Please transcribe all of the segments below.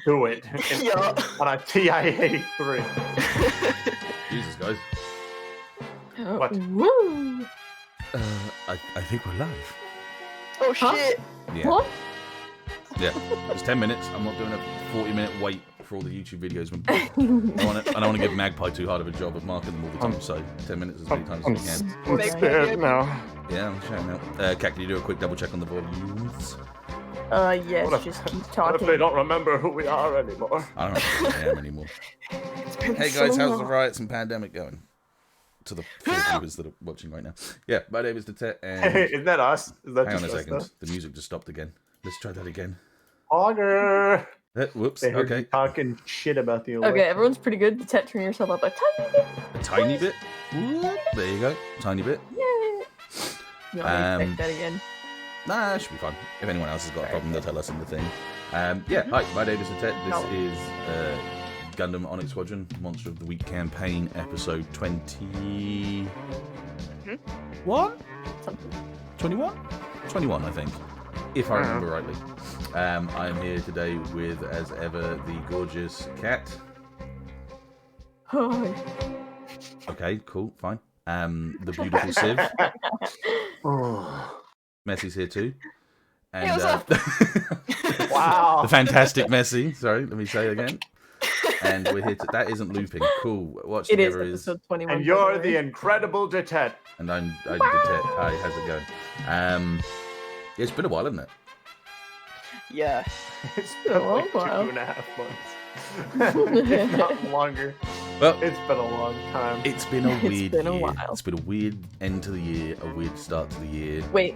do it on a TI-83. Jesus, guys. What? Woo! I think we're live. Oh shit! Yeah. What? Yeah. It's 10 minutes. I'm not doing a 40-minute wait for all the YouTube videos. I don't want to give Magpie too hard of a job of marking them all the time. So 10 minutes as many times as we can. I'm scared now. Yeah, I'm shouting out. Kat, can you do a quick double check on the volumes? Yes, What if- just keep What if talking. they don't remember who we are anymore? I don't know who I am anymore. It's been Hey so guys, how's the long. riots and pandemic going? To the four viewers that are watching right now. Yeah, my name is Dettet, and Isn't that us? Is that hang on a just us, second. though? The music just stopped again. Let's try that again. Auger! Whoops. They heard you Okay. talking shit about the election. Okay, everyone's pretty good. Dettet, turn yourself up a tiny bit. A tiny bit. Whoop, there you go. Tiny bit. Yay! You want me to take that again? Nah, it should be fun. If anyone else has got a problem, they'll tell us in the thing. Yeah, hi, my name is Dettet. This is Gundam Onyx Squadron, Monster of the Week campaign, episode 21? Something. 21? 21, I think, if I remember rightly. I am here today with, as ever, the gorgeous Kat. Hi. Okay, cool, fine. The beautiful Civ. Oh. Messi's here too. And, Hey, what's up? Wow. the fantastic Messi. Sorry, let me say it again. And we're here to... That isn't looping. Cool. Watch It is together is... episode 21. And by you're way. the incredible Dettet. And I'm Dettet. Hi, how's it going? It's been a while, hasn't it? Yeah. It's been a been long like while. 2.5 months. If not longer. Well, It's been a long time. it's been a It's weird been a year. while. It's been a weird end to the year, a weird start to the year. Wait,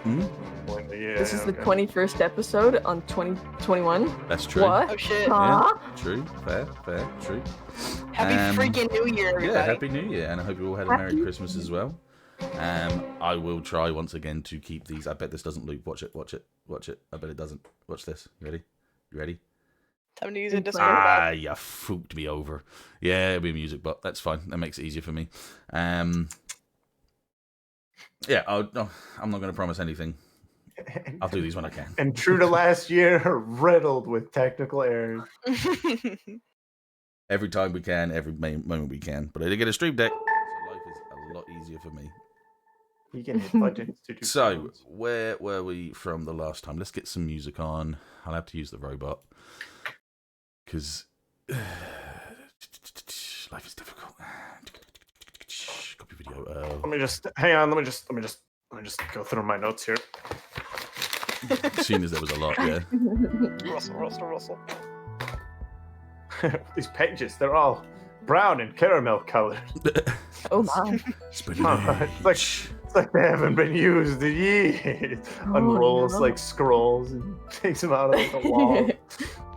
Yeah, this is the okay. 21st episode on 2021? That's true. What? Oh shit. Huh? True. Fair. True. Happy freaking New Year, everybody. Yeah, Happy New Year, and I hope you all had a Merry Happy Christmas as well. I will try once again to keep these. I bet this doesn't loop. Watch it. I bet it doesn't. Watch this. You ready? Time to use a Discord Ah, bot. you fooked me over. Yeah, it'll be a music bot. That's fine. That makes it easier for me. Yeah, I'm not going to promise anything. I'll do these when I can. And true to last year, riddled with technical errors. Every time we can, every moment we can. But I did get a stream deck, so life is a lot easier for me. You can hit buttons to do So, things. where were we from the last time? Let's get some music on. I'll have to use the robot. Because life is difficult. Copy video. Let me just hang on. Let me just go through my notes here. As soon as there was a lot, yeah. Russell. These pages, they're all brown and caramel colored. Oh my. It's like they haven't been used in years. Oh, Unrolls no. like scrolls and takes them out of the wall.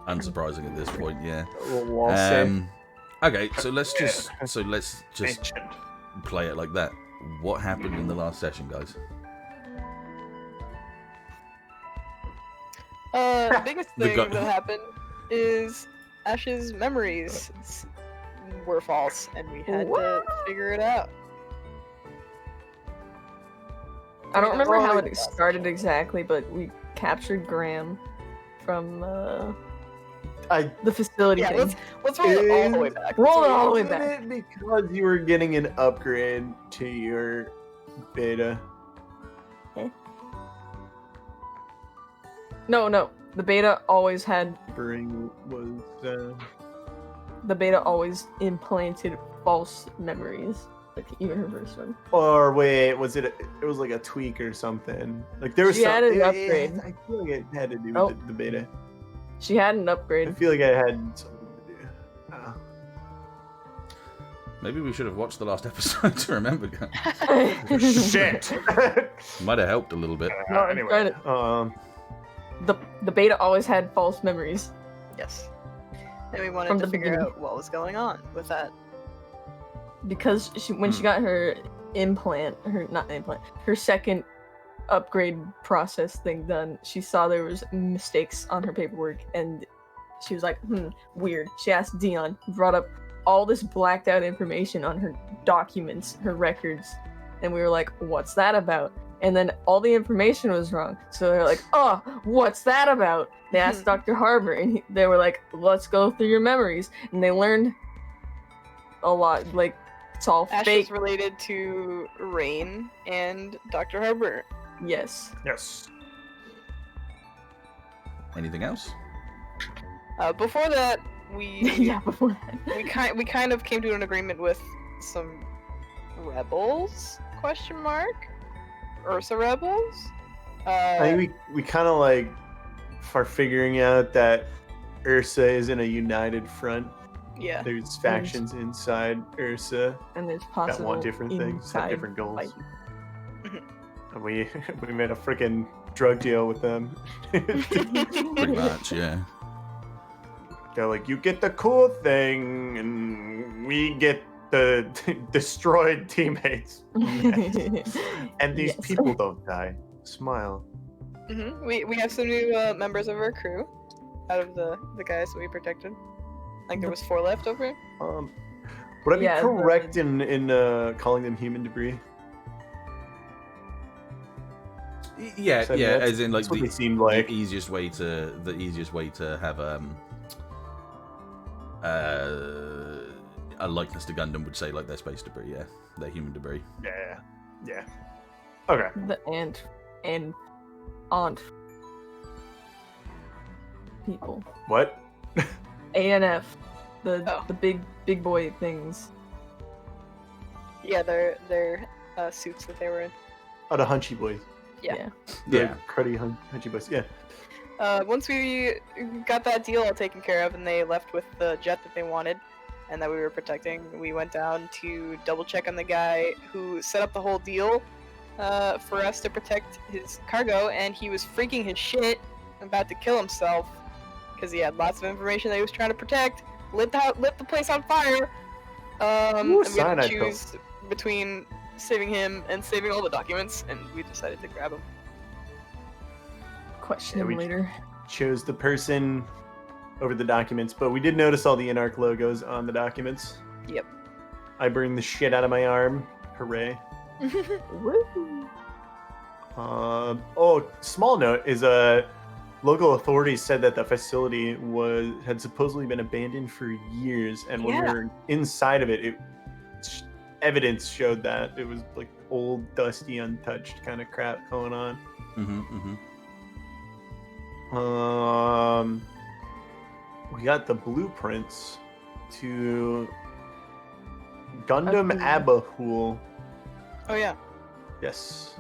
Unsurprising at this point, yeah. The wall safe. Okay, so let's just Mentioned. play it like that. What happened in the last session, guys? Biggest The thing gu- that happened is Ashe's memories were false, and we had to What? figure it out. I don't remember how Oh, it started exactly, but we captured Graham from the facility Yeah, thing. let's roll it all the way back. Roll it all the way Wasn't back. it because you were getting an upgrade to your beta? No. The beta always had. Bring was The beta always implanted false memories. Like even her first one. or wait, was it? It was like a tweak or something. Like there was She added an something. upgrade. I feel like it had to do with Oh. the beta. She had an I upgrade. feel like it had something to do. Maybe we should have watched the last episode to remember, guys. Shit. Might have helped a little bit. No, I'm Anyway, trying The beta always had false memories. Yes. And we wanted From to the figure beginning. out what was going on with that. Because when she got her her second upgrade process thing done, she saw there was mistakes on her paperwork, and she was like, weird. She asked Deon, who brought up all this blacked out information on her documents, her records, and we were like, what's that about? and then all the information was wrong. So they're like, "Oh, what's that about?" They asked Dr. Harbour, and they were like, "Let's go through your memories," and they learned a lot. Like, it's all Ashe fake. is related to Rain and Dr. Harbour. Yes. Yes. Anything else? Before that, we Yeah, before that. we kind of came to an agreement with some rebels? Question mark. Ursa rebels. I think we kind of like are figuring out that Ursa isn't a united front. Yeah. There's factions inside Ursa And there's that possible want different things, have inside different goals. fight. And we made a freaking drug deal with them. Pretty much, yeah. They're like, you get the cool thing, and we get the destroyed teammates. And these Yes. people don't die. Smile. We have some new members of our crew out of the guys that we protected. Like there was 4 left over. Would I be Yeah, correct in calling them human debris? Yeah, So, I mean, yeah. that's- As in, like that's what it seemed like. the easiest way to have a likeness to Gundam would say like they're space debris. Yeah, they're human debris. Yeah. Okay. The and aunt people. What? ANF. The Oh. the big boy things. Yeah, their suits that they were in. Oh, the Hunchy Boys. Yeah. The cruddy Hunchy Boys. Yeah. Once we got that deal all taken care of and they left with the jet that they wanted and that we were protecting, we went down to double check on the guy who set up the whole deal for us to protect his cargo, and he was freaking his shit, about to kill himself because he had lots of information that he was trying to protect, lit the place on fire, Ooh, and we had to cyanide choose between saving him and saving all the documents, and we decided to grab him. Question Yeah, him we- later. Chose the person over the documents, but we did notice all the Inarch logos on the documents. Yep. I burned the shit out of my arm. Hooray. Woo! Small note is local authorities said that the facility had supposedly been abandoned for years, and when we Yeah. were inside of it, evidence showed that it was like old, dusty, untouched kind of crap going on. We got the blueprints to Gundam Okay. Abahul. Oh yeah. Yes,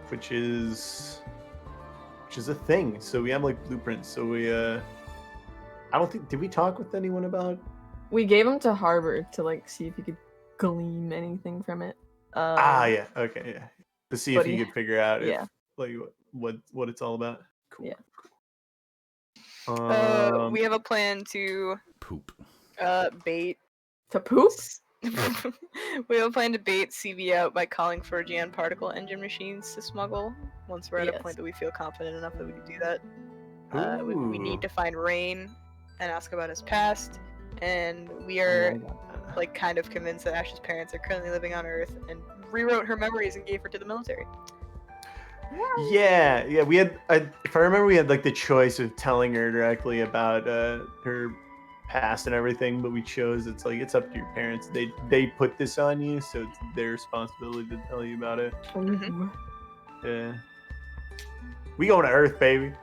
which is a thing. So we have like blueprints. So we I don't think, did we talk with anyone about? We gave him to Harbour to like see if he could glean anything from it. Yeah, okay, yeah, to see if but he he- could figure out if, yeah. like what it's all about. Cool. Yeah. We have a plan to Poop. bait. To poop? We have a plan to bait CV out by calling for GN particle engine machines to smuggle. Once we're at a Yes. point that we feel confident enough that we can do that. We Ooh. need to find Rain and ask about his past. And we Oh, are I got that. like kind of convinced that Ashe's parents are currently living on Earth and rewrote her memories and gave her to the military. Yeah, we had. If I remember, we had like the choice of telling her directly about her past and everything, but we chose. It's like it's up to your parents. They put this on you, so it's their responsibility to tell you about it. Ooh. Yeah. We going to Earth, baby.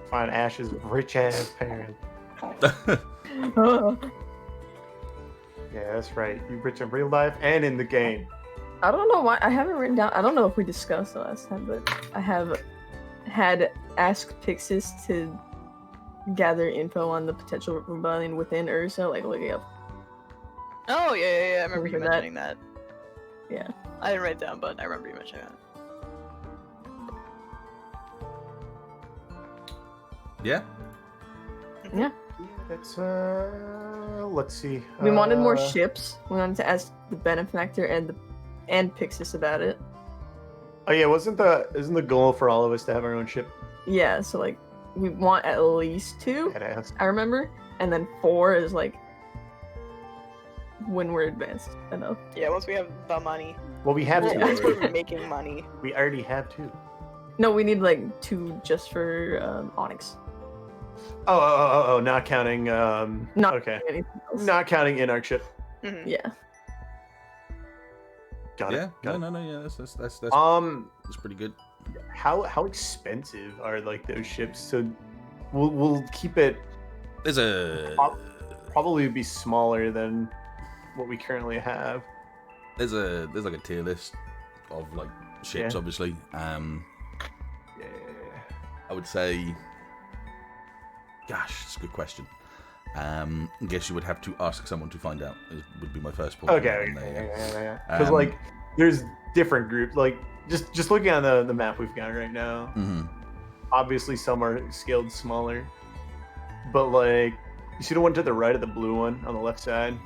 Find Ashe's rich ass parents. Yeah, that's right. You rich in real life and in the game. I don't know why I haven't written down. I don't know if we discussed the last time, but I have had asked Pixis to gather info on the potential rebellion within Ursa, like looking up. Oh yeah. I remember you Remember that? mentioning that. Yeah. I didn't write it down, but I remember you mentioning that. Yeah. Yeah. It's let's see. We wanted more ships. We wanted to ask the benefactor and Pixis about it. Oh yeah, isn't the goal for all of us to have our own ship? Yeah, so like we want at least 2, Badass. I remember, and then 4 is like when we're advanced enough. Yeah, once we have the money. Well, we have Well, two. once already. we're making money. We already have two. No, we need like 2 just for Onyx. Oh, not counting. Not okay. anything else. Not counting in-arc ship. Mhm. Yeah. Got Yeah, it. Got no, yeah, that's That's pretty good. how expensive are like those ships? So we'll keep it. There's a Probably be smaller than what we currently have. there's like a tier list of like ships, Yeah. obviously. Yeah. I would say, gosh, it's a good question. I guess you would have to ask someone to find out. Would be my first point. Okay. Because like there's different groups. Like just looking at the map we've got right now. Mm-hmm. Obviously, some are scaled smaller, but like you see the one to the right of the blue one on the left side.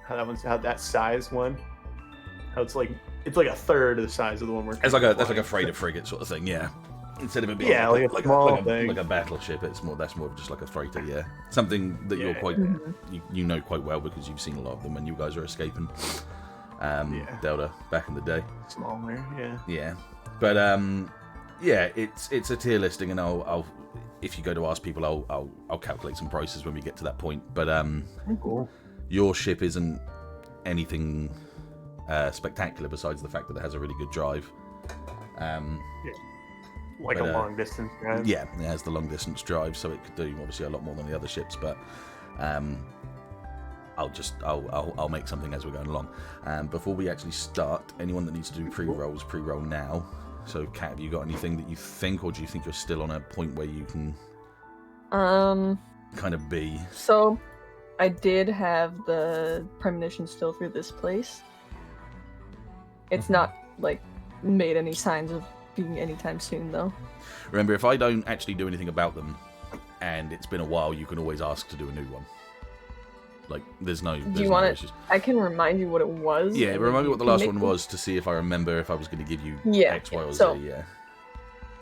How that size one. How it's like a third of the size of the one we're. That's like a freighter frigate sort of thing, yeah. Instead of it being like a small thing. like a battleship, that's more of just like a freighter, yeah. Something that you're quite you know quite well because you've seen a lot of them when you guys are escaping Delta back in the day. Smaller, yeah. Yeah, but yeah, it's a tier listing, and I'll if you go to ask people, I'll calculate some prices when we get to that point. But Cool. your ship isn't anything spectacular besides the fact that it has a really good drive. Like a long distance drive. Yeah, it has the long distance drive, so it could do obviously a lot more than the other ships. But I'll make something as we're going along. Before we actually start, anyone that needs to do pre-rolls, pre-roll now. So, Kat, have you got anything that you think, or do you think you're still on a point where you can kind of be? So, I did have the premonition still through this place. It's not like made any signs of being anytime soon, though. Remember, if I don't actually do anything about them, and it's been a while, you can always ask to do a new one. Like, there's no issues. I can remind you what it was. Yeah, remind me what the last one was to see if I remember if I was going to give you X, Y, or so, Z, yeah.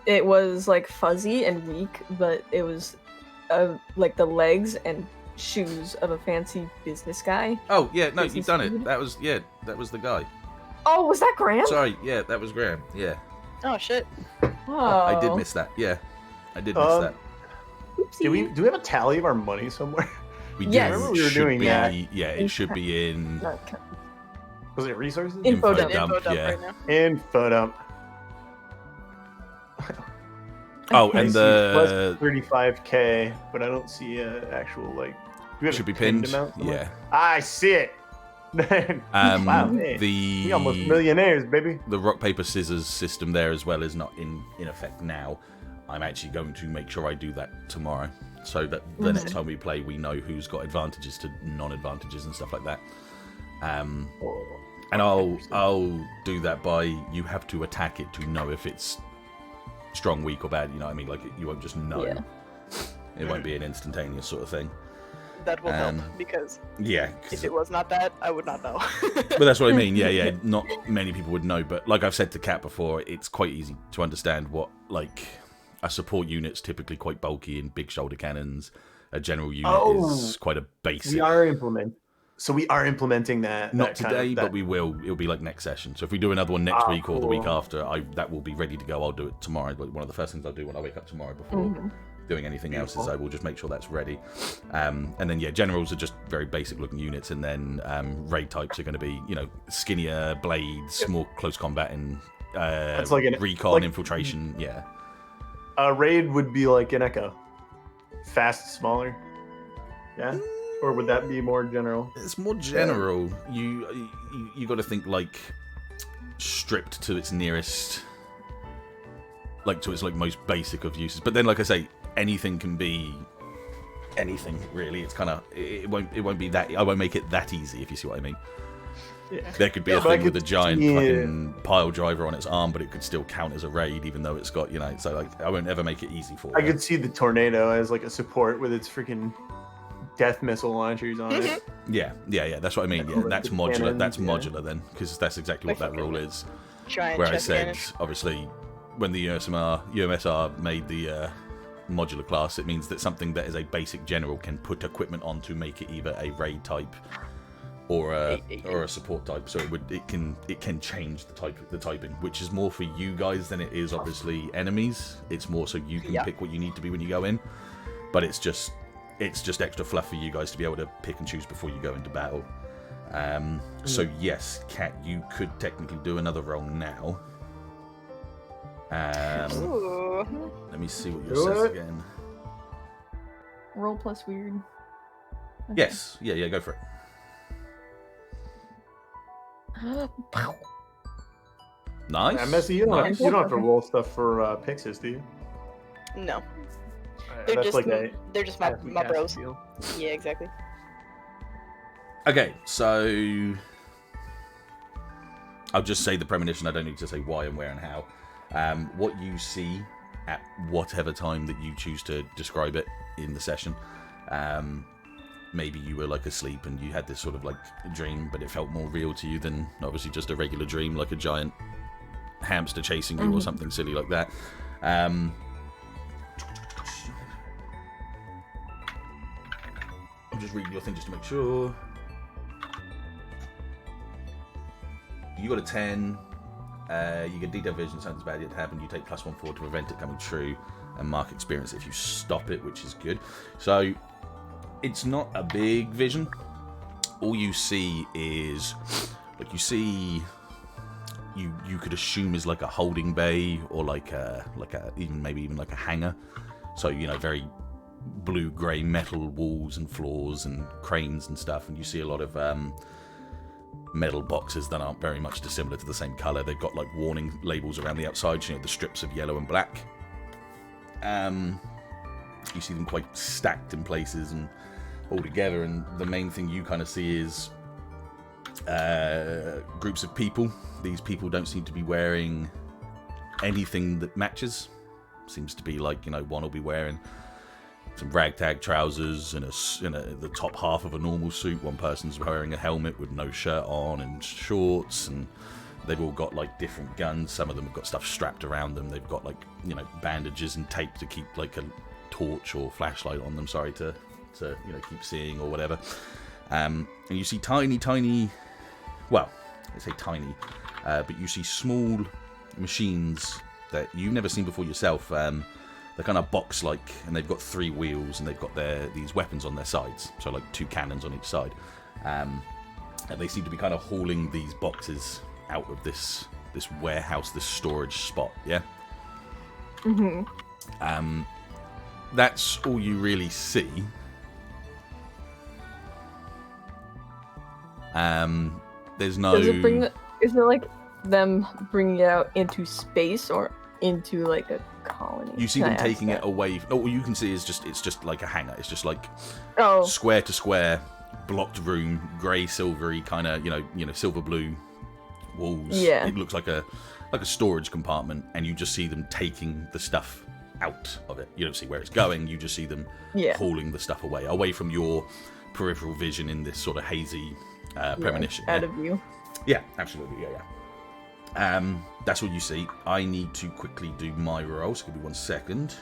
It was, like, fuzzy and weak, but it was, like, the legs and shoes of a fancy business guy. Oh, yeah, no, you've done it. dude. That was the guy. Oh, was that Graham? Sorry, yeah, that was Graham, yeah. Oh shit. Oh. I did miss that, yeah. I did miss that. Oopsie. Do we have a tally of our money somewhere? We Yes. did. Remember we were Should doing be, that. Yeah, it should be in Was it resources? Info dump, dump. Info dump yeah. right now. Info dump. Oh, I and see the plus 35k, but I don't see an actual like. Do we have should a be pinned. amount somewhere? Yeah. I see it. Wow, hey, we almost millionaires, baby. The rock paper scissors system there as well is not in effect now. I'm actually going to make sure I do that tomorrow, so that the next time we play, we know who's got advantages to non-advantages and stuff like that. And I'll do that by you have to attack it to know if it's strong, weak, or bad. You know what I mean? Like you won't just know. Yeah. It won't be an instantaneous sort of thing. That will help because Yeah. if it was not that, I would not know. But that's what I mean. Yeah. Not many people would know, but like I've said to Kat before, it's quite easy to understand what like a support unit's typically quite bulky and big shoulder cannons. A general unit is quite a basic. We are implementing that. Not that today, kind of, but we will. It'll be like next session. So if we do another one next week or the week after, that will be ready to go. I'll do it tomorrow. Like one of the first things I'll do when I wake up tomorrow before doing anything else is I will just make sure that's ready. And then generals are just very basic looking units, and then raid types are going to be skinnier blades, more close combat and That's like an recon, infiltration. Yeah. A raid would be like an Echo, fast, smaller. Yeah. Or would that be more general? It's more general. You got to think like stripped to its nearest, like to its like most basic of uses. But then, like I say, anything can be anything really. It's kind of it won't be that. I won't make it that easy if you see what I mean. Yeah. There could be a thing with a giant fucking pile driver on its arm, but it could still count as a raid, even though it's got So like, I won't ever make it easy for it. I could see the tornado as like a support with its freaking death missile launchers on it. Yeah. That's what I mean. Yeah, that's modular. Cannons, That's modular then, because that's exactly what that rule is. Giant Where I chest said, cannon. obviously, when the UMSR made the modular class, it means that something that is a basic general can put equipment on to make it either a raid type or a support type, so it can change the typing, which is more for you guys than it is obviously enemies. It's more so you can pick what you need to be when you go in, but it's just extra fluff for you guys to be able to pick and choose before you go into battle. So yes, Kat, you could technically do another roll now. Let me see what yours says again. Roll plus weird. Okay. Yes, yeah, go for it. Nice. Yeah, Messi, you don't have to roll stuff for Pixis, do you? No. That's They're just my bros. Deal. Yeah, exactly. Okay, so I'll just say the premonition. I don't need to say why and where and how. What you see at whatever time that you choose to describe it in the session. Maybe you were like asleep and you had this sort of like dream, but it felt more real to you than obviously just a regular dream, like a giant hamster chasing you or something silly like that. I'm just reading your thing just to make sure. You got a 10. You get detailed vision. Something's bad yet to happen. You take +1 forward to prevent it coming true, and mark experience if you stop it, which is good. So it's not a big vision. All you see is like you could assume is like a holding bay or like a maybe even like a hangar. So very blue-grey metal walls and floors and cranes and stuff, and you see a lot of metal boxes that aren't very much dissimilar to the same colour. They've got like warning labels around the outside, the strips of yellow and black. You see them quite stacked in places and all together, and the main thing you kind of see is groups of people. These people don't seem to be wearing anything that matches. Seems to be like, one will be wearing some ragtag trousers and the top half of a normal suit. One person's wearing a helmet with no shirt on and shorts, and they've all got like different guns. Some of them have got stuff strapped around them. They've got like bandages and tape to keep like a torch or flashlight on them. Sorry to keep seeing or whatever. And you see tiny. Well, I say tiny, but you see small machines that you've never seen before yourself. They're kind of box-like, and they've got 3 wheels, and they've got these weapons on their sides, so like 2 cannons on each side. And they seem to be kind of hauling these boxes out of this warehouse, this storage spot. Yeah. That's all you really see. There's no. Is it like them bringing it out into space or into like a colony? You see them taking it away. All you can see is it's just like a hangar. It's just like Oh. square to square, blocked room, grey, silvery kind of silver blue walls. Yeah. It looks like a storage compartment, and you just see them taking the stuff out of it. You don't see where it's going. You just see them hauling the stuff away from your peripheral vision in this sort of hazy premonition. Out of view. Yeah, absolutely. Yeah. That's what you see. I need to quickly do my roll, so give me 1 second.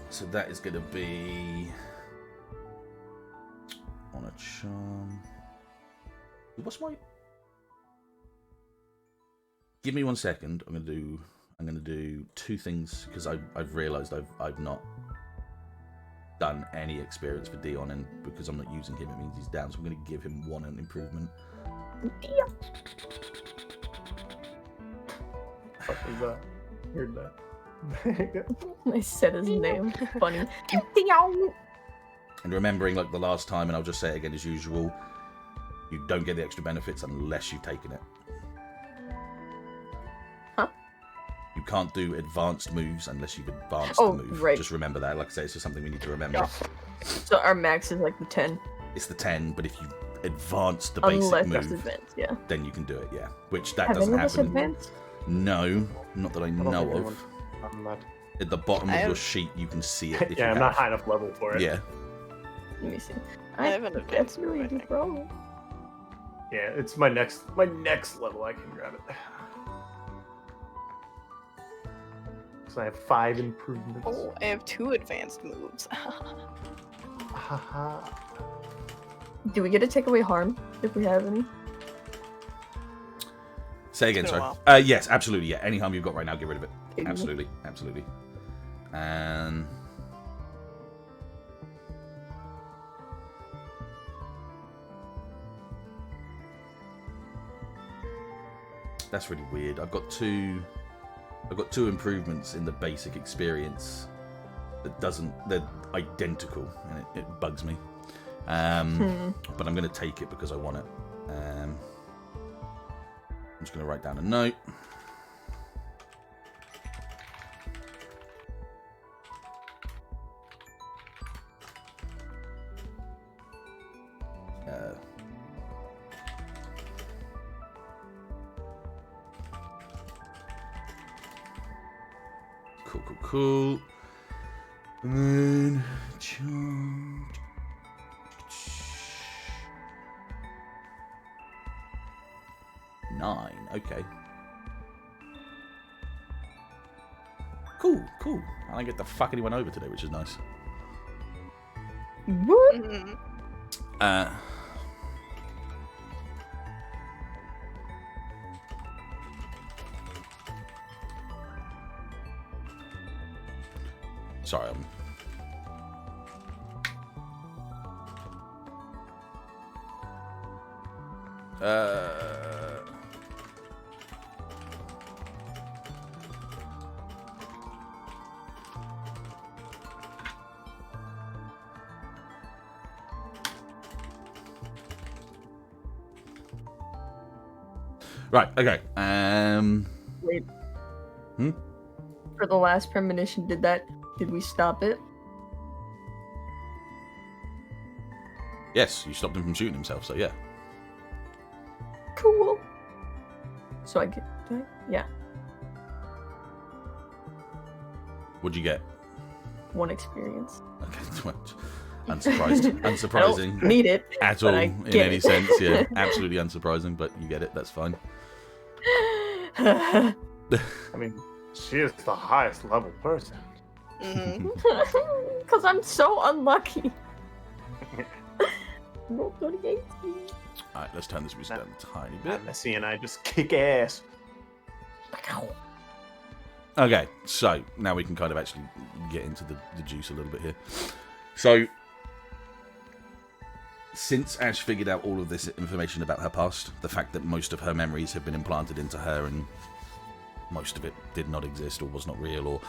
So that is going to be on a charm. What's my? Give me 1 second. I'm going to do 2 things because I've realised I've not done any experience for Deon, and because I'm not using him, it means he's down. So I'm going to give him 1 improvement. What was that? Heard that. I said his name. Funny. And remembering like the last time, and I'll just say it again as usual, you don't get the extra benefits unless you've taken it. Huh? You can't do advanced moves unless you've advanced Oh, the move. right. Just remember that. Like I say, it's just something we need to remember. So our max is like the 10. It's the 10, but if you advance the Unless basic that's move, advanced, yeah. then you can do it, yeah. Which that Have doesn't any of us happen. advanced? No, not that I don't know think of. anyone- I'm not. At the bottom I of your have- sheet, you can see it. If Yeah, you I'm not have. high enough level for it. Yeah. Let me see. I haven't advanced That's really I think. deep roll. Yeah, it's my next level. I can grab it. So I have 5 improvements. Oh, I have 2 advanced moves. Haha. Do we get to take away harm if we have any? Say again, It's been sorry. a Yes, absolutely. Yeah, any harm you've got right now, get rid of it. Okay. Absolutely, absolutely. And that's really weird. I've got two improvements in the basic experience they're identical, and it bugs me. But I'm going to take it because I want it. I'm just going to write down a note. Cool. And then charge. 9. Okay. Cool. I don't get to fuck anyone over today, which is nice. What? Mhm. Sorry, right, okay. Wait. Hmm? For the last premonition, did we stop it? Yes, you stopped him from shooting himself, so yeah. Cool. So I get that? Yeah. What'd you get? 1 experience. Okay, unsurprising. I don't need it At but all, I in get any it. sense, yeah. Absolutely unsurprising, but you get it, that's fine. I mean, she is the highest level person. Mhm. Because I'm so unlucky. Roll 38. Alright, let's turn this music down a tiny bit. Messi and I just kick ass. Okay, so now we can kind of actually get into the juice a little bit here. So, since Ashe figured out all of this information about her past, the fact that most of her memories have been implanted into her and most of it did not exist or was not real or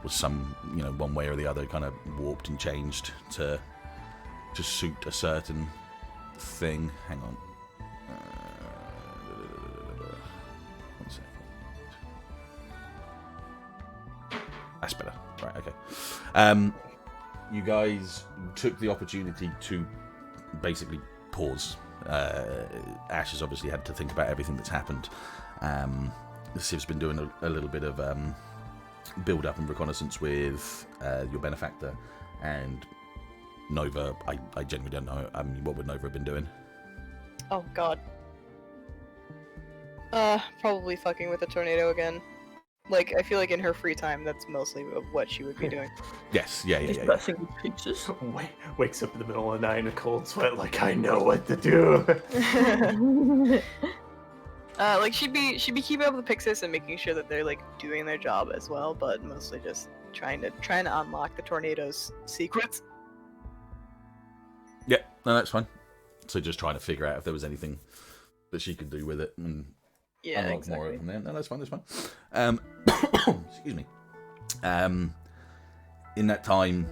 was some, one way or the other kind of warped and changed to suit a certain thing. Hang on. One second. That's better. Right, okay. You guys took the opportunity to basically pause. Ashe has obviously had to think about everything that's happened. Civ's been doing a little bit of build-up and reconnaissance with your benefactor, and Nova, I genuinely don't know. I mean, what would Nova have been doing? Oh god. Probably fucking with a tornado again. Like, I feel like in her free time, that's mostly what she would be doing. Yes, yeah. Discussing pizzas. Wakes up in the middle of the night in a cold sweat, like, I know what to do. Like she'd be keeping up with the Pixis and making sure that they're like doing their job as well, but mostly just trying to unlock the tornado's secrets. Yeah, no, that's fine. So just trying to figure out if there was anything that she could do with it and Yeah, unlock exactly. more of it from there. No, that's fine. Excuse me. In that time,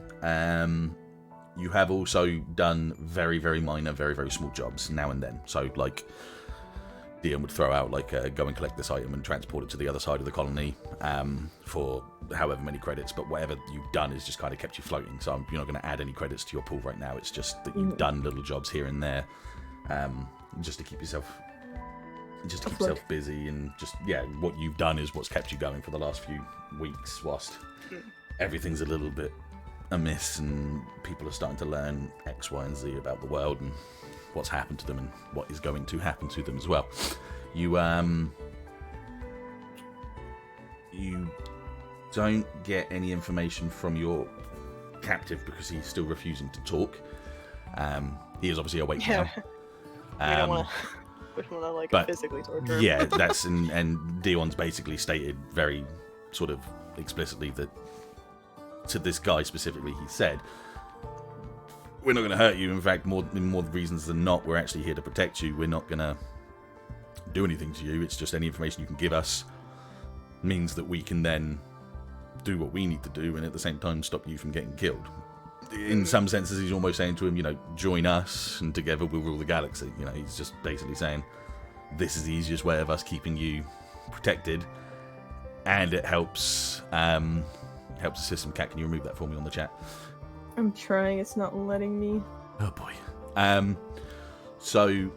you have also done very, very minor, very, very small jobs now and then. So, like, Deon would throw out, like, go and collect this item and transport it to the other side of the colony for however many credits. But whatever you've done has just kind of kept you floating. So you're not going to add any credits to your pool right now. It's just that you've done little jobs here and there just to keep yourself busy, and just, what you've done is what's kept you going for the last few weeks whilst everything's a little bit amiss and people are starting to learn X, Y, and Z about the world and what's happened to them and what is going to happen to them as well. You don't get any information from your captive because he's still refusing to talk. He is obviously awake now. We don't want to like but, physically torture him. Yeah, that's and Deon's basically stated very sort of explicitly that to this guy specifically, he said, "We're not going to hurt you. In fact, more reasons than not, we're actually here to protect you. We're not going to do anything to you. It's just any information you can give us means that we can then do what we need to do, and at the same time stop you from getting killed." In some senses, he's almost saying to him, join us, and together we'll rule the galaxy. He's just basically saying, this is the easiest way of us keeping you protected, and it helps the system. Cat, can you remove that for me on the chat? I'm trying. It's not letting me. Oh boy. So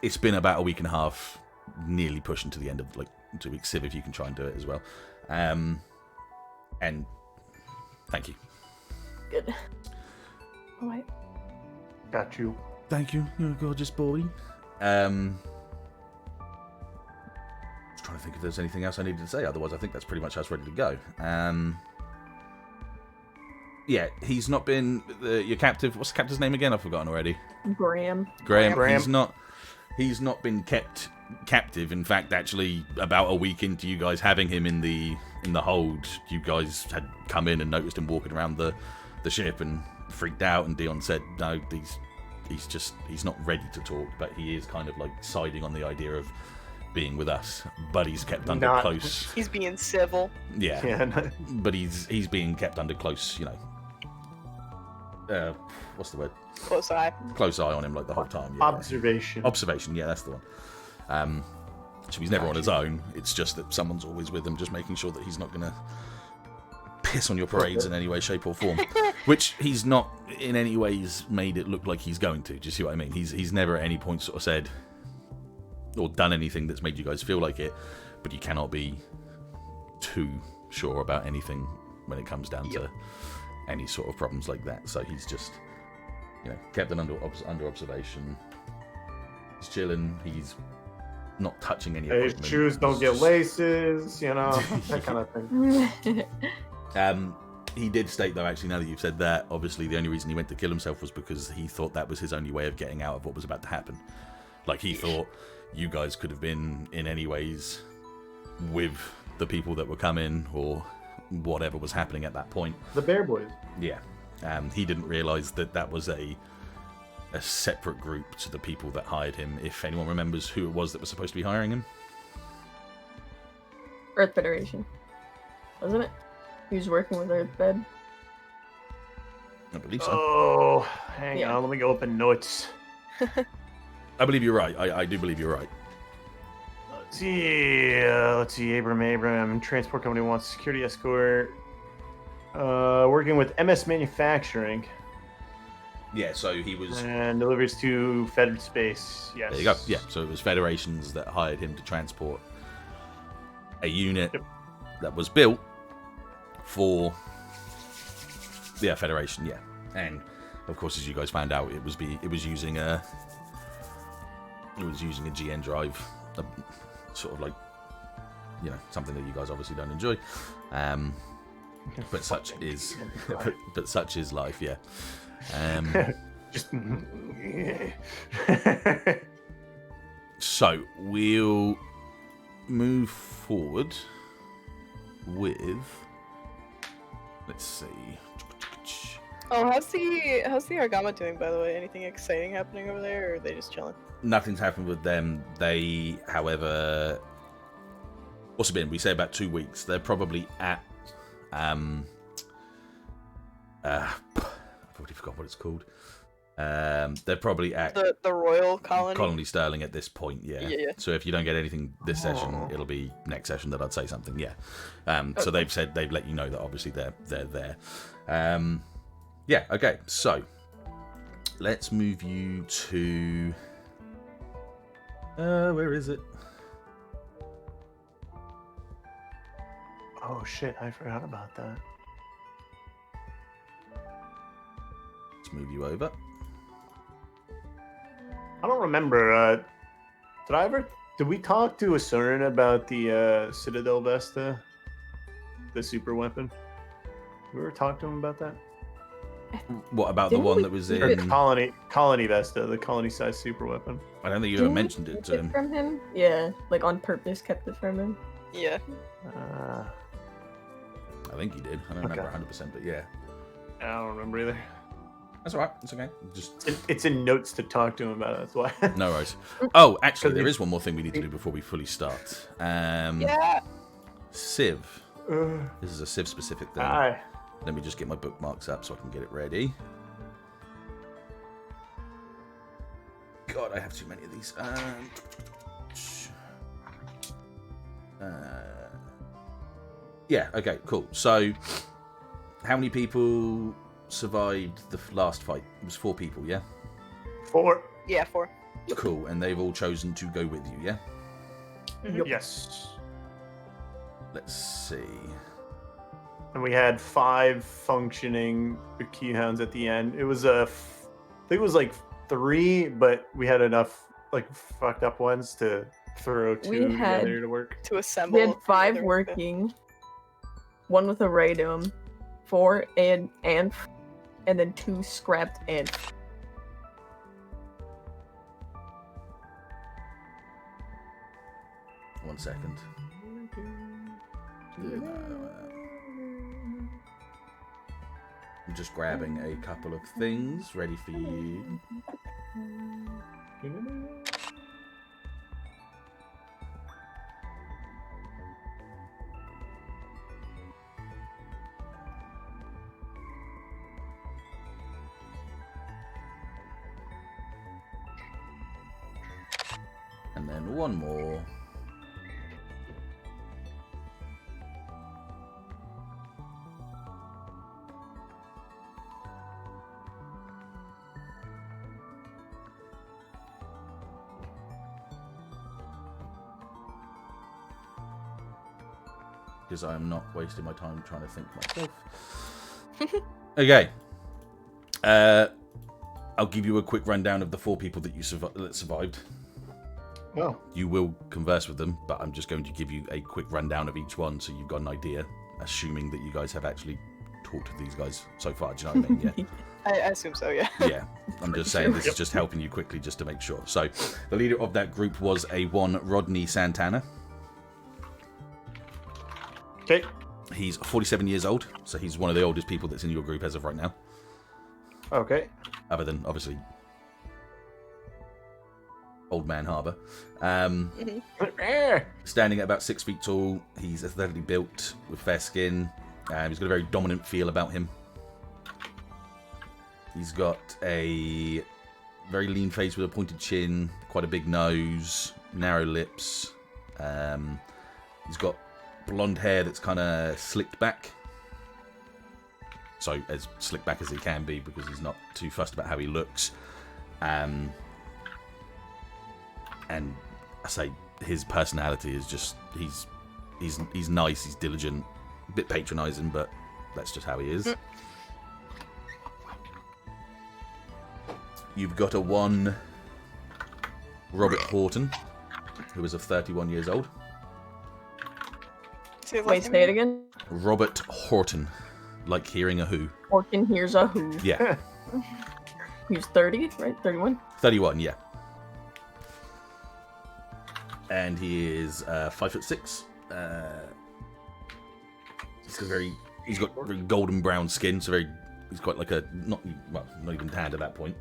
it's been about a week and a half, nearly pushing to the end of 2 weeks. Civ, if you can try and do it as well. And thank you. Good. All right. Got you. Thank you. You're a gorgeous boy. Trying to think if there's anything else I needed to say. Otherwise, I think that's pretty much us ready to go. Yeah, he's not been your captive. What's the captive's name again? I've forgotten already. Graham. He's not been kept captive. In fact, actually, about a week into you guys having him in the hold, you guys had come in and noticed him walking around the ship and freaked out. And Deon said, "No, he's not ready to talk, but he is kind of siding on the idea of being with us, but he's kept under close." He's being civil. Yeah. But he's being kept under close, what's the word? Close eye. Close eye on him the whole time. Yeah. Observation, yeah, that's the one. So he's never on his own. It's just that someone's always with him, just making sure that he's not going to piss on your parades in any way, shape or form. Which he's not in any ways made it look like he's going to. Do you see what I mean? He's never at any point sort of said or done anything that's made you guys feel like it, but you cannot be too sure about anything when it comes down to any sort of problems like that. So he's just, kept under observation. He's chilling. He's not touching any equipment. His shoes don't get laces, that kind of thing. He did state, though, actually, now that you've said that, obviously the only reason he went to kill himself was because he thought that was his only way of getting out of what was about to happen. He thought you guys could have been in any ways with the people that were coming or whatever was happening at that point. The Bear Boys. Yeah. He didn't realise that was a separate group to the people that hired him. If anyone remembers who it was that was supposed to be hiring him. Earth Federation. Wasn't it? He was working with Earth Fed. I believe so. Oh, hang on. Let me go open notes. I believe you're right. I do believe you're right. Let's see. Abram. Transport company wants security escort. Working with MS Manufacturing. Yeah, so he was... And deliveries to Fed Space, yes. There you go. Yeah, so it was Federations that hired him to transport a unit that was built for the Federation, yeah. And, of course, as you guys found out, it was using a GN drive, sort of something that you guys obviously don't enjoy. But such is life, yeah. Just so we'll move forward with, let's see. Oh, how's the Argama doing, by the way? Anything exciting happening over there, or are they just chilling? Nothing's happened with them. They, however, what's it been? We say about 2 weeks. They're probably at I've already forgot what it's called. They're probably at the Royal Colony. Colony Sterling at this point, yeah. So if you don't get anything this session, it'll be next session that I'd say something, yeah. So they've let you know that obviously they're there. Yeah, okay. So let's move you to where is it? Oh shit, I forgot about that. Let's move you over. I don't remember. Did we talk to Asurin about the Citadel Vesta? the super weapon. We were talking to him about that. What about the Didn't one we that was keep Or in? colony Vesta, the colony-sized super weapon. I don't think you Didn't ever we mentioned it keep to him. from him? Yeah, like on purpose kept it from him. Yeah. I think you did. I don't remember 100%, but yeah. I don't remember either. That's alright. It's okay. Just It's in notes to talk to him about it. That's why. no worries. Oh, actually, there is one more thing we need to do before we fully start. Yeah. Civ. This is a Civ specific thing. Hi. Let me just get my bookmarks up so I can get it ready. God, I have too many of these. Yeah, okay, cool. So, how many people survived the last fight? It was 4 people, yeah? 4. Yeah, 4. Cool, and they've all chosen to go with you, yeah? Mhm. Yes. Let's see. And we had 5 functioning keyhounds at the end. It was I think it was like 3, but we had enough like fucked up ones to throw 2 We had- together to work. To assemble. We had 5 together. working, 1 with a radome, 4 and then 2 scrapped and. One second. I'm just grabbing a couple of things ready for you. And then one more. Because I am not wasting my time trying to think myself. Okay. I'll give you a quick rundown of the 4 people that that survived. Oh. You will converse with them, but I'm just going to give you a quick rundown of each one so you've got an idea, assuming that you guys have actually talked to these guys so far. Do you know what I mean? Yeah. I assume so, yeah. Yeah, I'm just saying this is just helping you quickly just to make sure. So, the leader of that group was a one Rodney Santana. Okay. He's 47 years old, so he's one of the oldest people that's in your group as of right now. Okay. Other than, obviously, Old Man Harbour. Standing at about 6 feet tall, he's athletically built with fair skin. He's got a very dominant feel about him. He's got a very lean face with a pointed chin, quite a big nose, narrow lips. He's got blonde hair that's kind of slicked back. So as slicked back as he can be because he's not too fussed about how he looks. And I say his personality is just he's nice, he's diligent, a bit patronising, but that's just how he is. You've got a one Robert Horton, who is of 31 years old. Wait, say it again. Robert Horton, like hearing a who. Orkin hears a who. Yeah, He's 30, right? 31? 31, yeah. And he is 5'6". He's got very golden brown skin, so he's quite like a not even tanned at that point.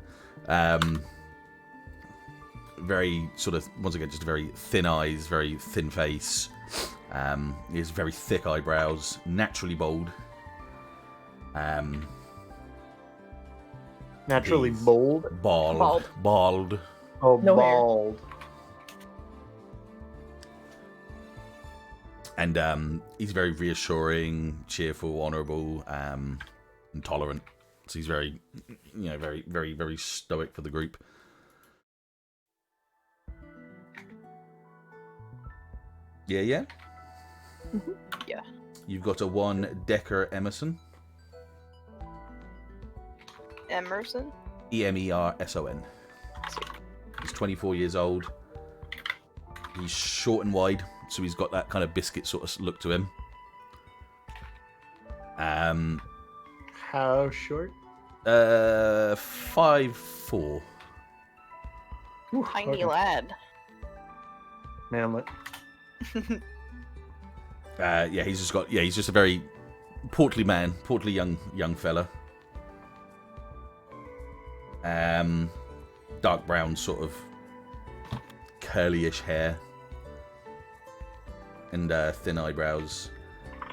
Very sort of, once again, just very thin eyes, very thin face. He has very thick eyebrows, naturally bald. Naturally He's bold. Bald. Oh, No hair. bald. And he's very reassuring, cheerful, honourable, and tolerant. So he's very, very, very, very stoic for the group. Yeah? Mhm. Yeah. You've got a one Decker Emerson. Emerson? Emerson. He's 24 years old. He's short and wide, so he's got that kind of biscuit sort of look to him. How short? 5'4". Tiny lad. Manlet. Yeah, he's just a very portly man, portly young fella. Dark brown, sort of curly-ish hair, and thin eyebrows.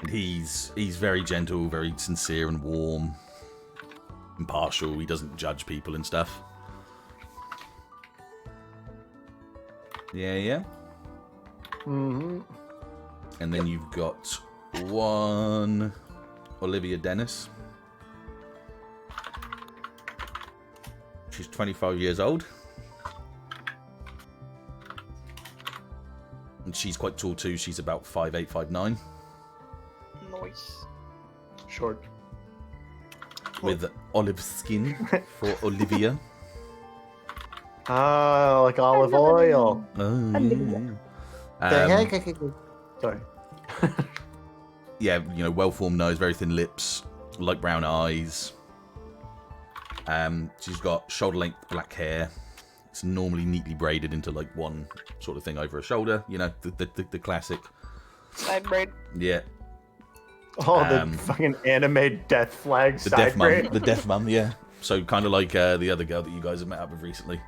And he's very gentle, very sincere and warm, impartial. He doesn't judge people and stuff. Yeah. Mm-hmm. And then you've got one Olivia Dennis. She's 25 years old. And she's quite tall too. She's about 5'8", 5'9". Nice. Short. With olive skin for Olivia. Ah, like olive oil. Oh, yeah. Sorry. Yeah, well-formed nose, very thin lips, light brown eyes. She's got shoulder-length black hair. It's normally neatly braided into like one sort of thing over her shoulder. The classic. Side braid. Yeah. Oh, the fucking anime death flag The side deaf mum. braid. The deaf mum, yeah. So kind of like the other girl that you guys have met up with recently.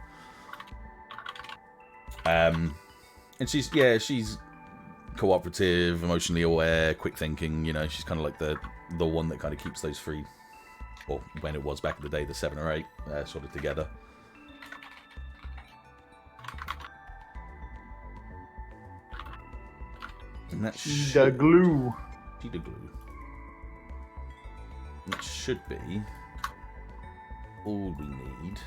And she's cooperative, emotionally aware, quick thinking. She's kind of like the one that kind of keeps those three, or when it was back in the day, the 7 or 8, sort of together. And that The glue. She the glue. And that should be all we need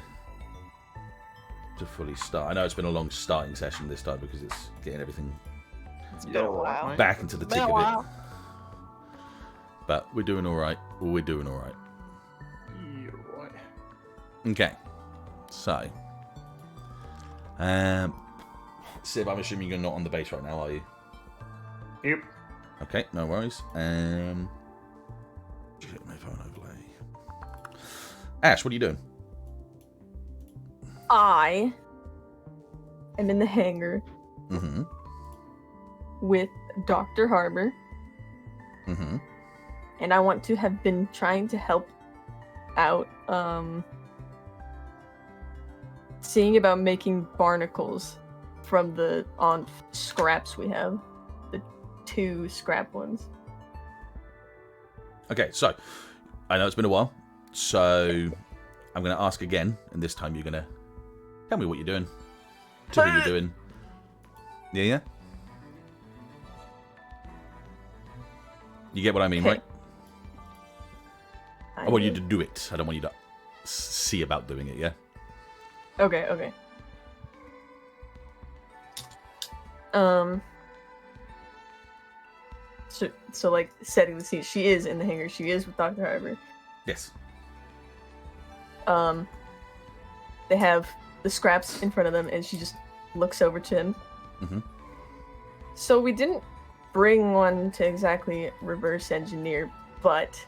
to fully start. I know it's been a long starting session this time because it's getting everything It's been a while. back into the Been tick a of it. while. But we're doing all right. We're doing all right. You're right. Okay. So, Sib, I'm assuming you're not on the base right now, are you? Yep. Okay, no worries. Check my phone overlay. Ash, what are you doing? I am in the hangar Mm-hmm. with Dr. Harbor, Mm-hmm. and I want to have been trying to help out, seeing about making barnacles from the scraps we have, the 2 scrap ones. Okay, so I know it's been a while, so I'm going to ask again, and this time you're going to tell me what you're doing, to who you're doing. Yeah? You get what I mean, right? I want you to do it. I don't want you to see about doing it, yeah? Okay. So like setting the scene, she is in the hangar. She is with Dr. Harbor. Yes. They have the scraps in front of them, and she just looks over to him. Mm-hmm. So we didn't bring one to exactly reverse engineer, but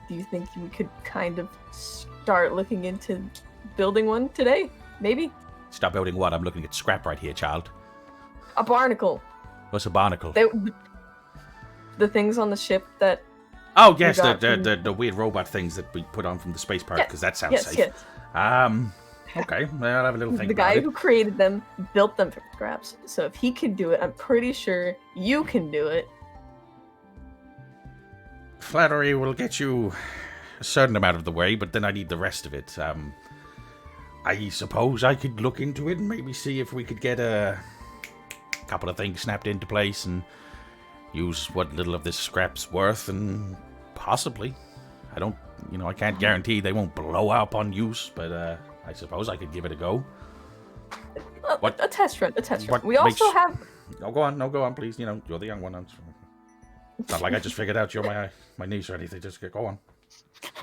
do you think we could kind of start looking into building one today? Maybe? Stop building what? I'm looking at scrap right here, child. A barnacle. What's a barnacle? The things on the ship that... Oh, yes, got the weird robot things that we put on from the space park, because that sounds safe. Yes. Okay, well, I'll have a little think The about guy it. who created them built them from scraps. So if he can do it, I'm pretty sure you can do it. Flattery will get you a certain amount of the way, but then I need the rest of it. I suppose I could look into it and maybe see if we could get a couple of things snapped into place and use what little of this scrap's worth, and possibly. I can't guarantee they won't blow up on use, but I suppose I could give it a go. What? A test run. What We also have... No, go on, please. You're the young one. It's not like I just figured out you're my niece or anything. Just go on.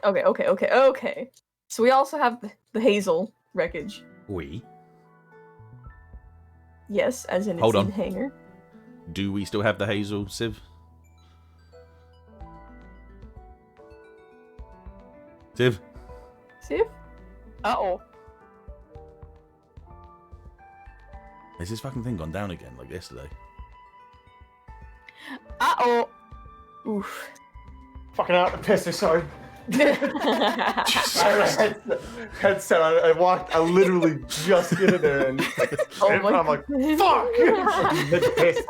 Okay. So we also have the Hazel wreckage. We? Yes, as in Hold it's on. in the hangar. Do we still have the Hazel, Civ? Civ. Civ? Uh-oh. Has this fucking thing gone down again like yesterday? Uh-oh. Oof. Fucking out the piss, sorry. Headset on. I literally just get in there and I'm like, fuck! Mid-piss.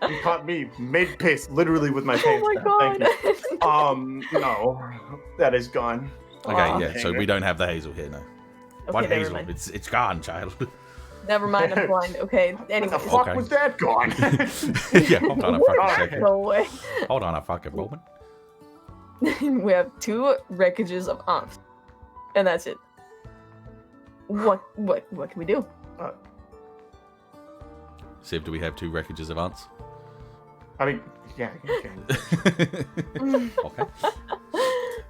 You caught me mid-piss, literally with my pants Oh my down. god. Thank you. No. That is gone. Okay, Wow. yeah, so we don't have the hazel here now. Okay, What never hazel? mind. It's gone, child. Never mind, I'm blind. Okay, anyway. What the fuck Okay. was that gone? Yeah, hold on a fucking second. No way. Hold on a fucking moment. We have 2 wreckages of aunts. And that's it. What can we do? Civ, do we have 2 wreckages of ants? I mean, yeah. Okay. Okay.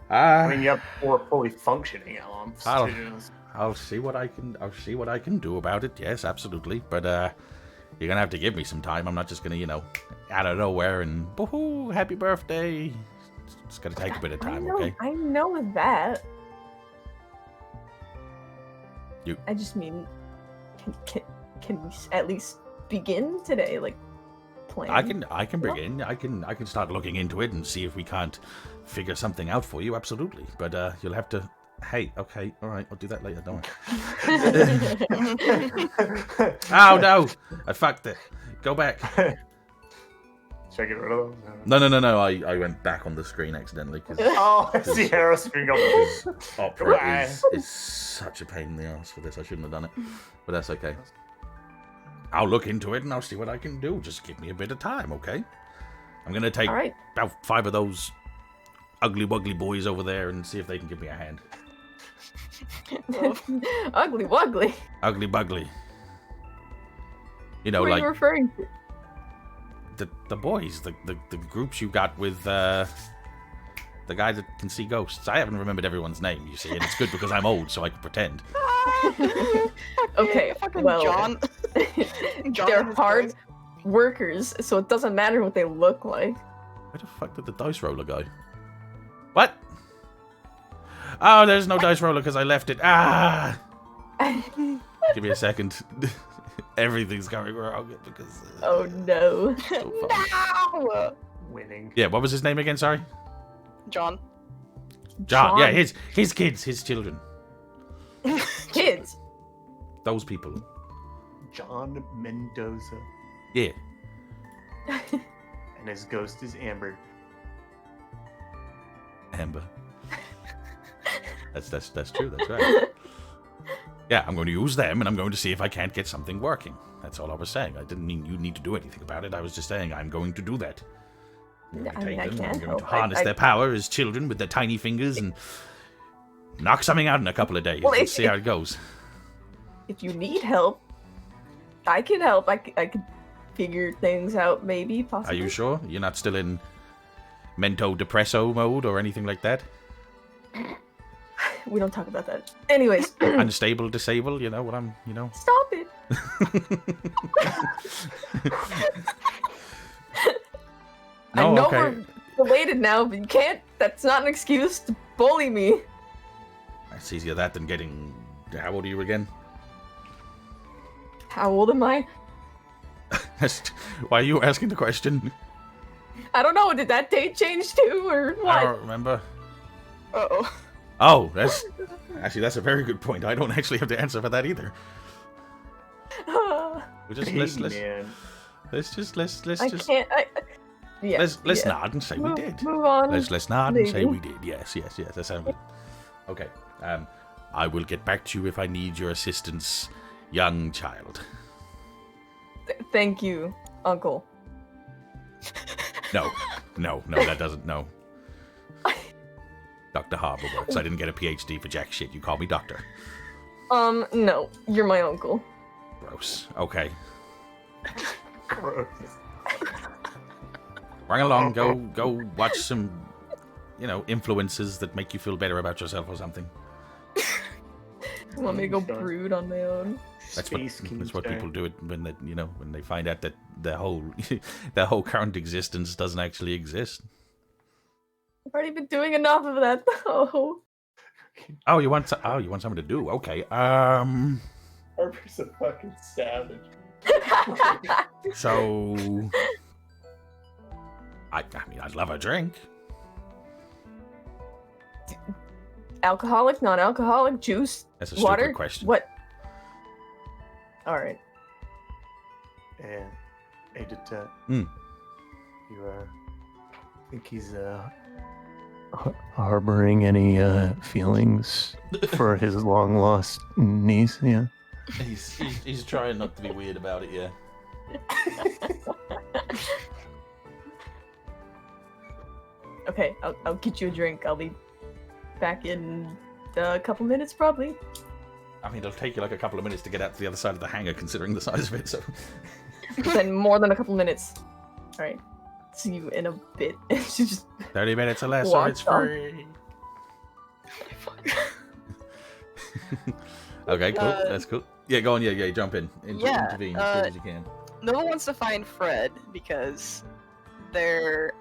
I mean, you have 4 fully functioning LMs. I'll see what I can do about it. Yes, absolutely. But you're gonna have to give me some time. I'm not just gonna, out of nowhere and woohoo, happy birthday. It's gonna take a bit of time, okay? I know that. You- I just mean, can we at least begin today? Like, plan? I can begin. I can start looking into it and see if we can't figure something out for you. Absolutely. But you'll have to. Hey, okay, all right. I'll do that later. Don't worry. Oh no! I fucked it. Go back. Should I get rid of those? No. I went back on the screen accidentally because Oh, I see arrow screen go. Opera is such a pain in the ass for this. I shouldn't have done it, but that's okay. I'll look into it and I'll see what I can do. Just give me a bit of time, okay? I'm gonna take All right. about 5 of those ugly wuggly boys over there and see if they can give me a hand. Ugly wuggly. Ugly bugly. What are like you referring to? the boys, the groups you got with the guy that can see ghosts. I haven't remembered everyone's name, you see, and it's good because I'm old, so I can pretend. Okay, Fucking well, John. John they're and his hard boys. workers, so it doesn't matter what they look like. Where the fuck did the dice roller go? What? Oh, there's no dice roller because I left it. Ah! Give me a second. Everything's going wrong because. Oh no. So fun. No! Winning. Yeah, what was his name again? Sorry, John. John. Yeah, his kids, his children, Kids. those people. John Mendoza. Yeah. And his ghost is Amber. Amber. That's true. That's right. Yeah, I'm going to use them, and I'm going to see if I can't get something working. That's all I was saying. I didn't mean you need to do anything about it. I was just saying I'm going to do that. I'm going to take them, I'm going to harness their power as children with their tiny fingers and knock something out in a couple of days. Well, Let's see how it goes. If you need help, I can help. I could figure things out, maybe, Are possibly. you sure? You're not still in mento depresso mode or anything like that? We don't talk about that. Anyways, Unstable, disabled, you know what I'm, stop it. I No, know okay. we're related now, but you can't. That's not an excuse to bully me. It's easier that than getting... How old are you again? How old am I? Why are you asking the question? I don't know. Did that date change too, or I what? don't remember. Uh-oh. Oh, that's a very good point. I don't actually have the answer for that either. We just let's I can't. Yeah. let's nod and say we did. Move on. Let's nod and say maybe. we did. Yes. That sounds good. Okay. I will get back to you if I need your assistance, young child. Thank you, Uncle. No, that doesn't. No. Dr. Harbour works. I didn't get a PhD for jack shit. You call me doctor. No, you're my uncle. Gross. Okay. Gross. Run along. Go watch some, influences that make you feel better about yourself or something. You want me to go brood on my own? That's Space what Keemstar. people do it when they find out that the whole current existence doesn't actually exist. I've already been doing enough of that, though. Oh, you want something to do? Okay. Harper's a fucking savage. So, I mean, I'd love a drink. Alcoholic, non-alcoholic, juice, That's a water. stupid question. What? All right. Yeah. Hey, Dettet. Hmm. You think he's harboring any feelings for his long lost niece? Yeah. He's trying not to be weird about it, yeah. Okay, I'll get you a drink. I'll be back in a couple minutes, probably. I mean, it'll take you like a couple of minutes to get out to the other side of the hangar, considering the size of it. So, Then more than a couple minutes. All right. See you in a bit. She just 30 minutes or less, or it's walked off. free. Okay, cool. That's cool. Yeah, go on. Yeah, jump in. Intervene as soon as you can. No one wants to find Fred because there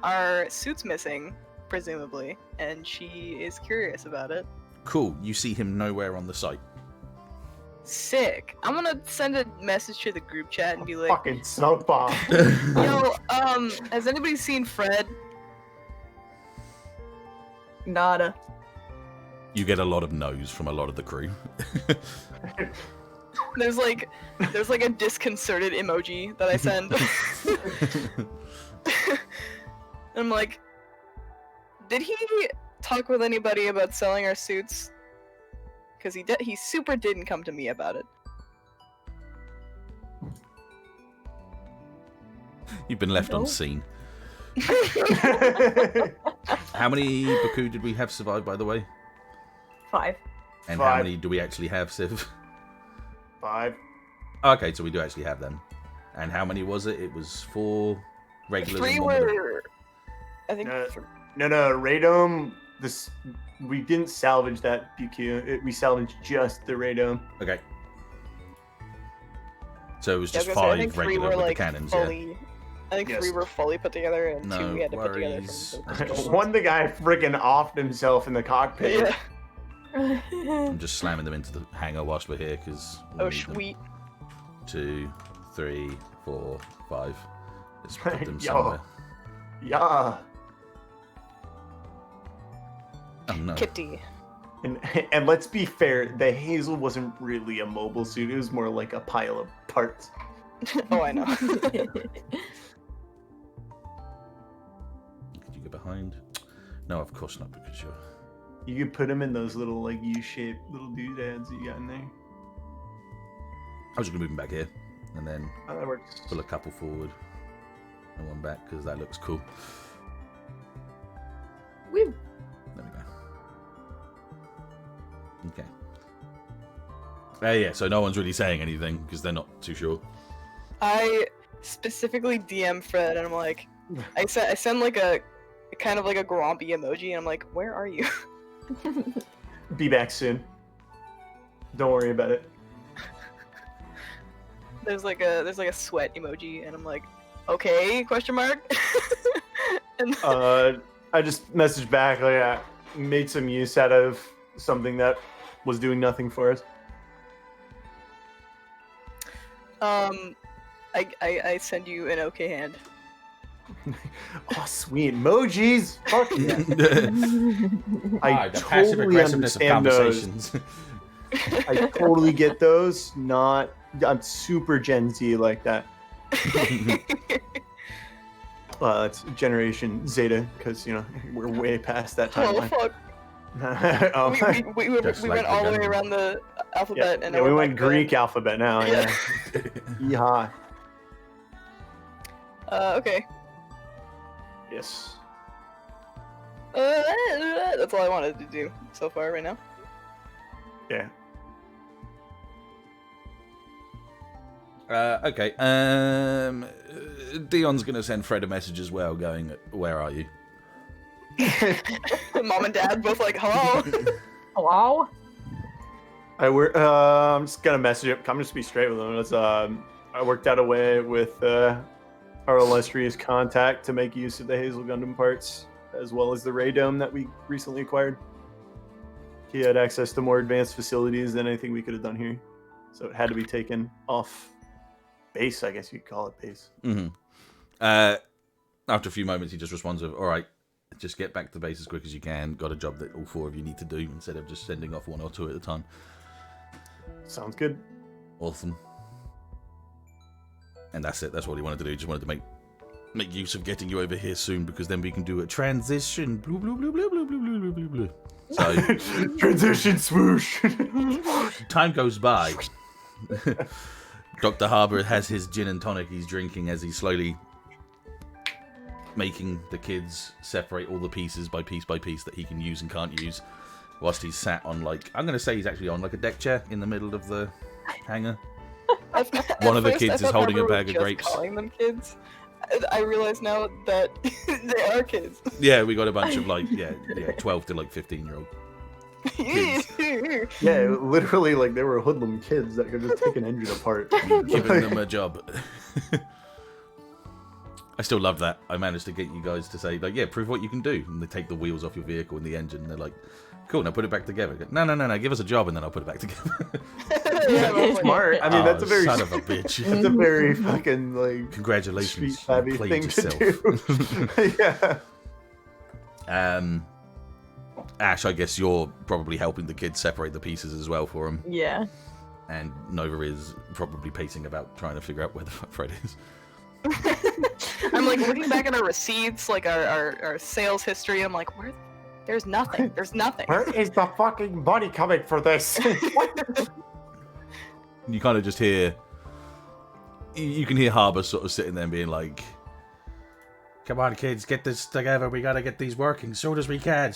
are suits missing, presumably, and she is curious about it. Cool. You see him nowhere on the site. Sick. I'm gonna send a message to the group chat and be like, Fucking smoke bomb. yo, has anybody seen Fred? nada. You get a lot of no's from a lot of the crew. There's like a disconcerted emoji that I send. I'm like, did he talk with anybody about selling our suits? Because he super didn't come to me about it. You've been left No. on scene. How many Baku did we have survive, by the way? 5. And 5. how many do we actually have, Civ? 5. Okay, so we do actually have them. And how many was it? It was 4 regulars. 3 and 1 with a- were, I think. No, Radome. We didn't salvage that BQ. We salvaged just the Radome. Okay. So it was Yeah, I just was gonna say, I 5 think 3 regular were with like the cannons, yeah. fully. I think Yes. 3 were fully put together, and No 2 we had to put together worries. from the One, the guy freaking offed himself in the cockpit. Yeah. I'm just slamming them into the hangar whilst we're here because. Oh, sweet. 2, 3, 4, 5. Let's put them Yo. somewhere. Yeah. Oh no. Kitty. And let's be fair, the Hazel wasn't really a mobile suit. It was more like a pile of parts. Oh, I know. Could you get behind? No, of course not, because you're. You could put them in those little like U-shaped little doodads you got in there. I was just gonna move them back here, and then Oh, that works. pull a couple forward and one back because that looks cool. Woo. There we go. Okay. Yeah, so no one's really saying anything because they're not too sure. I specifically DM Fred, and I'm like, I send like a kind of like a grumpy emoji, and I'm like, where are you? Be back soon. Don't worry about it. There's like a sweat emoji, and I'm like, okay? Question mark. And I just messaged back like I made some use out of something that was doing nothing for us. I send you an okay hand. Oh, sweet emojis! Fuck yeah! I the passive totally aggressiveness of understand those. conversations. I totally get those. I'm super Gen Z like that. It's Generation Zeta because we're way past that Oh timeline. fuck! Oh, We Just went like all the the way Gundam. around the yeah, alphabet, and yeah, now we we're went back to- Greek alphabet now. Yeah. Yeehaw. Okay. Yes. That's all I wanted to do so far right now. Yeah. Okay. Dion's gonna send Fred a message as well, going, "Where are you?" Mom and Dad both like, hello. Hello? I'm just gonna message him. I'm just be straight with him. It's, I worked out a way with our illustrious contact to make use of the Hazel Gundam parts, as well as the Radome that we recently acquired. he had access to more advanced facilities than anything we could have done here. So it had to be taken off base, I guess you'd call it base. Mm-hmm. After a few moments, he just responds with, all right, just get back to base as quick as you can. Got a job that all 4 of you need to do instead of just sending off 1 or 2 at a time. Sounds good. Awesome. And that's it. That's what he wanted to do. He just wanted to make use of getting you over here soon, because then we can do a transition. Blue, blue, blue, blue, blue, blue, blue, blue, blue, blue. So transition swoosh. Time goes by. Dr. Harbour has his gin and tonic he's drinking as he's slowly making the kids separate all the pieces by piece that he can use and can't use, whilst he's sat on, like, I'm going to say he's actually on like a deck chair in the middle of the hangar. One of the kids is holding a bag of grapes. Calling them kids. I realize now that they are kids. Yeah, we got a bunch of 12 to 15-year-old kids. Yeah, literally, like, they were hoodlum kids that could just take an engine apart. Giving them a job. I still love that. I managed to get you guys to say, like, yeah, prove what you can do. And they take the wheels off your vehicle and the engine, and they're like, cool, now put it back together. No, give us a job and then I'll put it back together. Yeah, smart. I mean, that's a very son of a bitch. That's a very fucking, like, congratulations, savvy you played thing yourself. to do. Yeah. Ashe, I guess you're probably helping the kids separate the pieces as well for them. Yeah. And Nova is probably pacing about trying to figure out where the fuck Fred is. I'm like looking back at our receipts, like our sales history. I'm like, where? There's nothing. There's nothing. Where is the fucking money coming for this? You kind of just hear... You can hear Harbour sort of sitting there and being like, come on, kids, get this together. We gotta get these working soon as we can.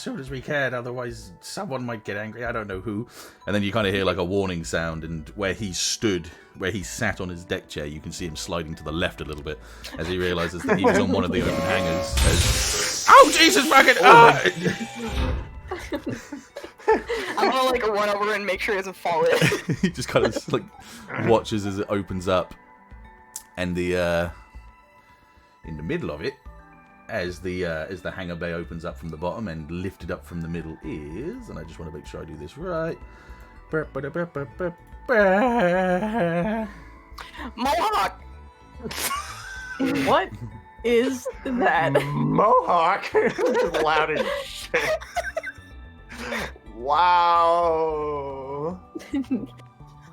Otherwise, someone might get angry. I don't know who. And then you kind of hear like a warning sound, and where he sat on his deck chair, you can see him sliding to the left a little bit as he realizes that he was on one of the open hangars. Oh, Jesus fucking... I'm gonna like run over and make sure he doesn't fall in. He just kind of like watches as it opens up, and in the middle of it, as the hangar bay opens up from the bottom and lifted up from the middle is, and I just want to make sure I do this right. Mohawk. What is that? Mohawk. Loud as shit. Wow.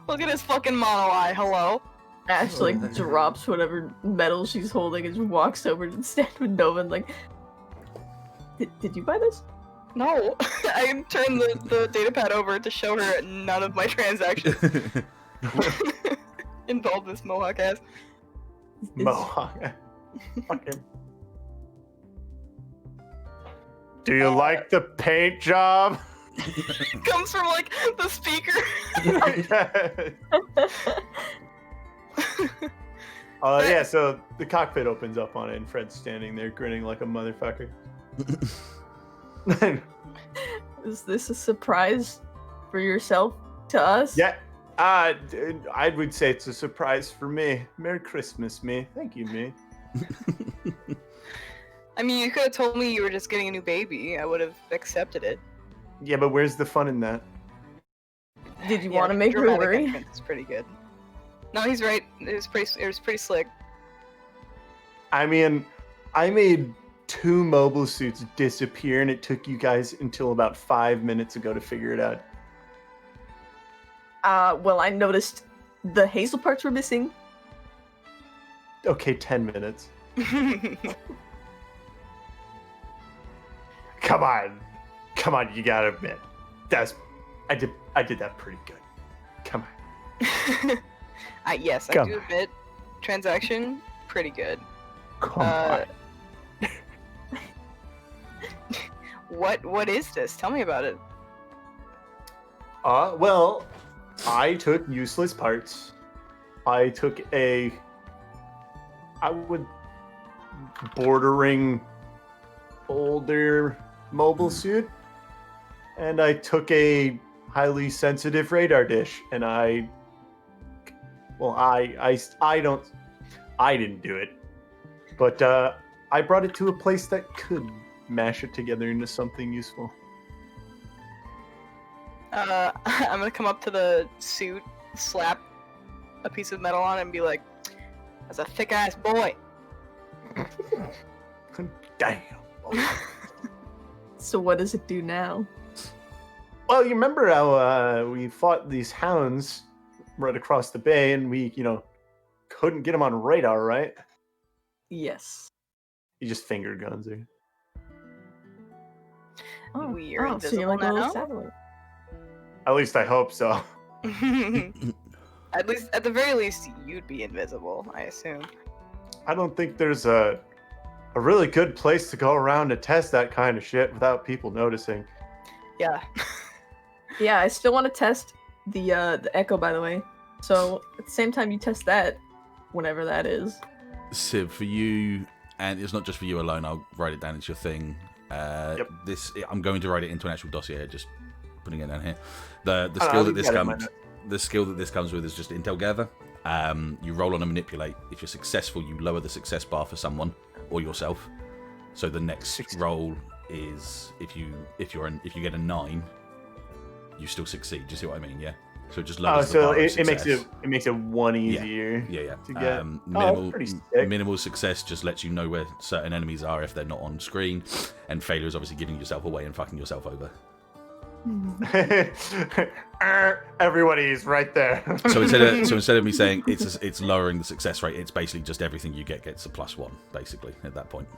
Look at his fucking mono eye. Hello. Ash like drops whatever metal she's holding and just walks over to stand with Nova and like, did you buy this? No. I turned the data pad over to show her none of my transactions involve this Mohawk ass. Mohawk. Fucking. Do you like the paint job? Comes from like the speaker. Yeah, so the cockpit opens up on it and Fred's standing there grinning like a motherfucker. Is this a surprise for yourself to us? Yeah, I would say it's a surprise for me. Merry Christmas, me. Thank you, me. I mean, you could have told me you were just getting a new baby. I would have accepted it. Yeah, but where's the fun in that? Did you want to make her worry? It's pretty good. No, he's right. It was pretty slick. I mean, I made 2 mobile suits disappear, and it took you guys until about 5 minutes ago to figure it out. Well, I noticed the hazel parts were missing. Okay, 10 minutes. Come on, you gotta admit. I did that pretty good. Come on. Yes, I do admit, transaction, pretty good. Come on. What is this? Tell me about it. Well, I took useless parts. I took bordering older mobile suit, and I took a highly sensitive radar dish, and I didn't do it, but I brought it to a place that could mash it together into something useful. I'm gonna come up to the suit, slap a piece of metal on it, and be like, "That's a thick ass boy." Damn. So what does it do now? Well, you remember how we fought these hounds right across the bay, and we, couldn't get them on radar, right? Yes. You just finger guns her. Oh, We're so invisible you're like a little now? satellite. At least I hope so. At the very least, you'd be invisible, I assume. I don't think there's a really good place to go around to test that kind of shit without people noticing. Yeah. Yeah, I still want to test the echo, by the way. So at the same time you test that, whenever that is. Civ, for you, and it's not just for you alone, I'll write it down as your thing. Yep. I'm going to write it into an actual dossier, just putting it down here. The skill that this comes with is just intel gather. You roll on a manipulate. If you're successful, you lower the success bar for someone or yourself. So the next roll is if you get a 9, you still succeed. Do you see what I mean? Yeah. So it just lowers the bar of success. it makes it one easier. Yeah. To get. Minimal, pretty sick. minimal success just lets you know where certain enemies are if they're not on screen, and failure is obviously giving yourself away and fucking yourself over. Everybody's right there. So instead of me saying it's lowering the success rate, it's basically just everything you gets a +1 basically at that point.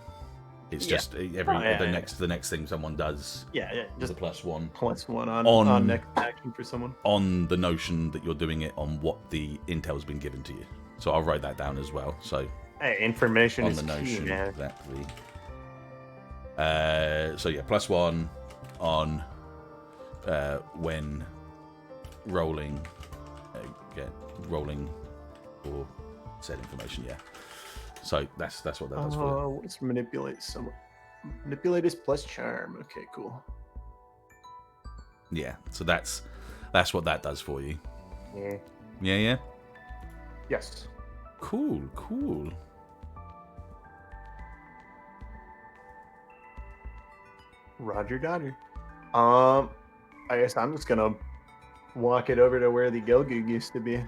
It's just the next thing someone does. Yeah, Just just a +1 +1 on On- next action for someone. on the notion that you're doing it on what the intel's been given to you. So I'll write that down as well. So Hey, information on is the key, notion man. that +1 on when rolling for said information. Yeah. So that's what that does for you. What's manipulate someone? Manipulate is plus charm. Okay, cool. Yeah. So that's what that does for you. Yeah. Yeah. Yes. Cool. Roger Dodger. I guess I'm just gonna walk it over to where the Gelgoog used to be.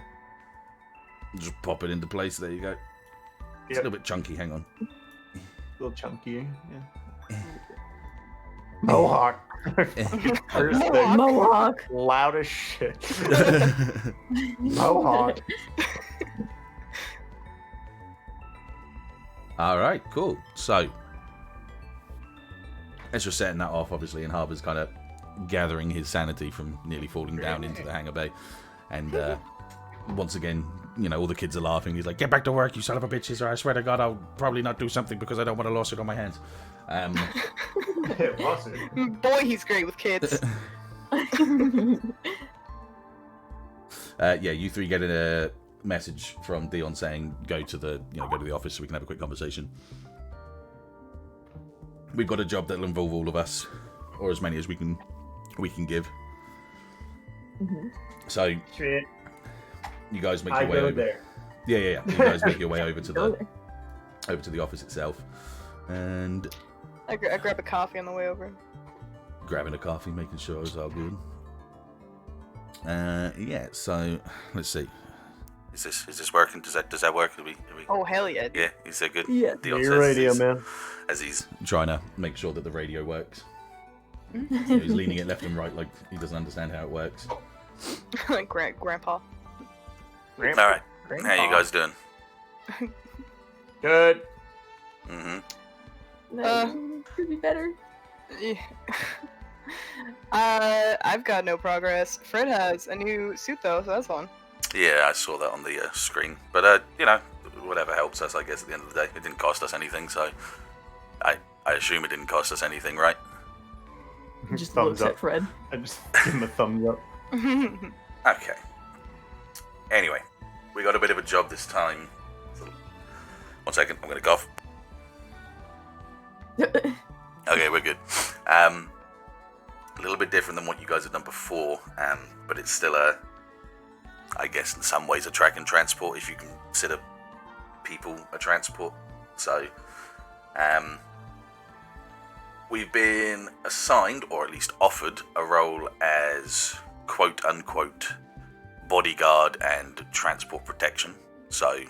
Just pop it into place. There you go. It's a little bit chunky. Hang on. A little chunkier. Yeah. Mohawk. First thing, Mohawk. loud as shit. Mohawk. All right, cool. So, as you're setting that off, obviously, and Harbour's kind of gathering his sanity from nearly falling down into the hangar bay. And once again, all the kids are laughing. He's like, "Get back to work, you son of a bitches, or I swear to God, I'll probably not do something because I don't want a lawsuit on my hands." Boy, he's great with kids. You three get a message from Deon saying, go to the office so we can have a quick conversation. We've got a job that'll involve all of us, or as many as we can give. Mm-hmm. So Shit. you guys make I your way go over. there. Yeah. You guys make your way over to the office itself, and I grab a coffee on the way over. grabbing a coffee, making sure it's all good. So let's see. Is this working? Does that work? Are we... Oh, hell yeah. Yeah, is that good? Yeah. Deon Your says radio, man. as he's trying to make sure that the radio works. He's leaning it left and right like he doesn't understand how it works. Like Grandpa. All right, how you guys doing? Good. Mm-hmm. Could be better. Yeah. I've got no progress. Fred has a new suit though, so that's fun. Yeah, I saw that on the screen. But whatever helps us, I guess. At the end of the day, it didn't cost us anything, so I assume it didn't cost us anything, right? Just Thumbs looks up. at Fred. I just give him a thumbs up. Okay. Anyway, we got a bit of a job this time. 1 second, I'm gonna cough. Okay, we're good. A little bit different than what you guys have done before, but it's still I guess in some ways a track and transport, if you can consider people a transport. So, we've been assigned, or at least offered, a role as quote-unquote bodyguard and transport protection. So,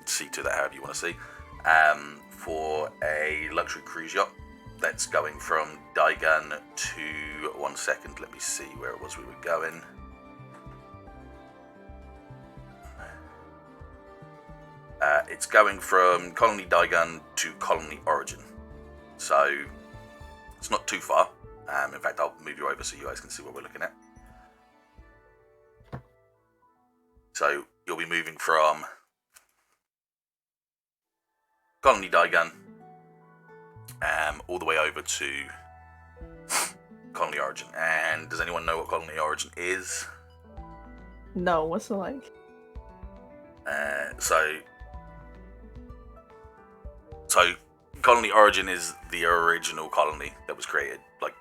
see to that however you want to see. For a luxury cruise yacht that's going from Daigun to... One second, let me see where it was we were going. It's going from Colony Daigun to Colony Origin. So, it's not too far. In fact, I'll move you over so you guys can see what we're looking at. So, you'll be moving from Colony Daigun all the way over to Colony Origin. And does anyone know what Colony Origin is? No, what's it like? So Colony Origin is the original colony that was created, like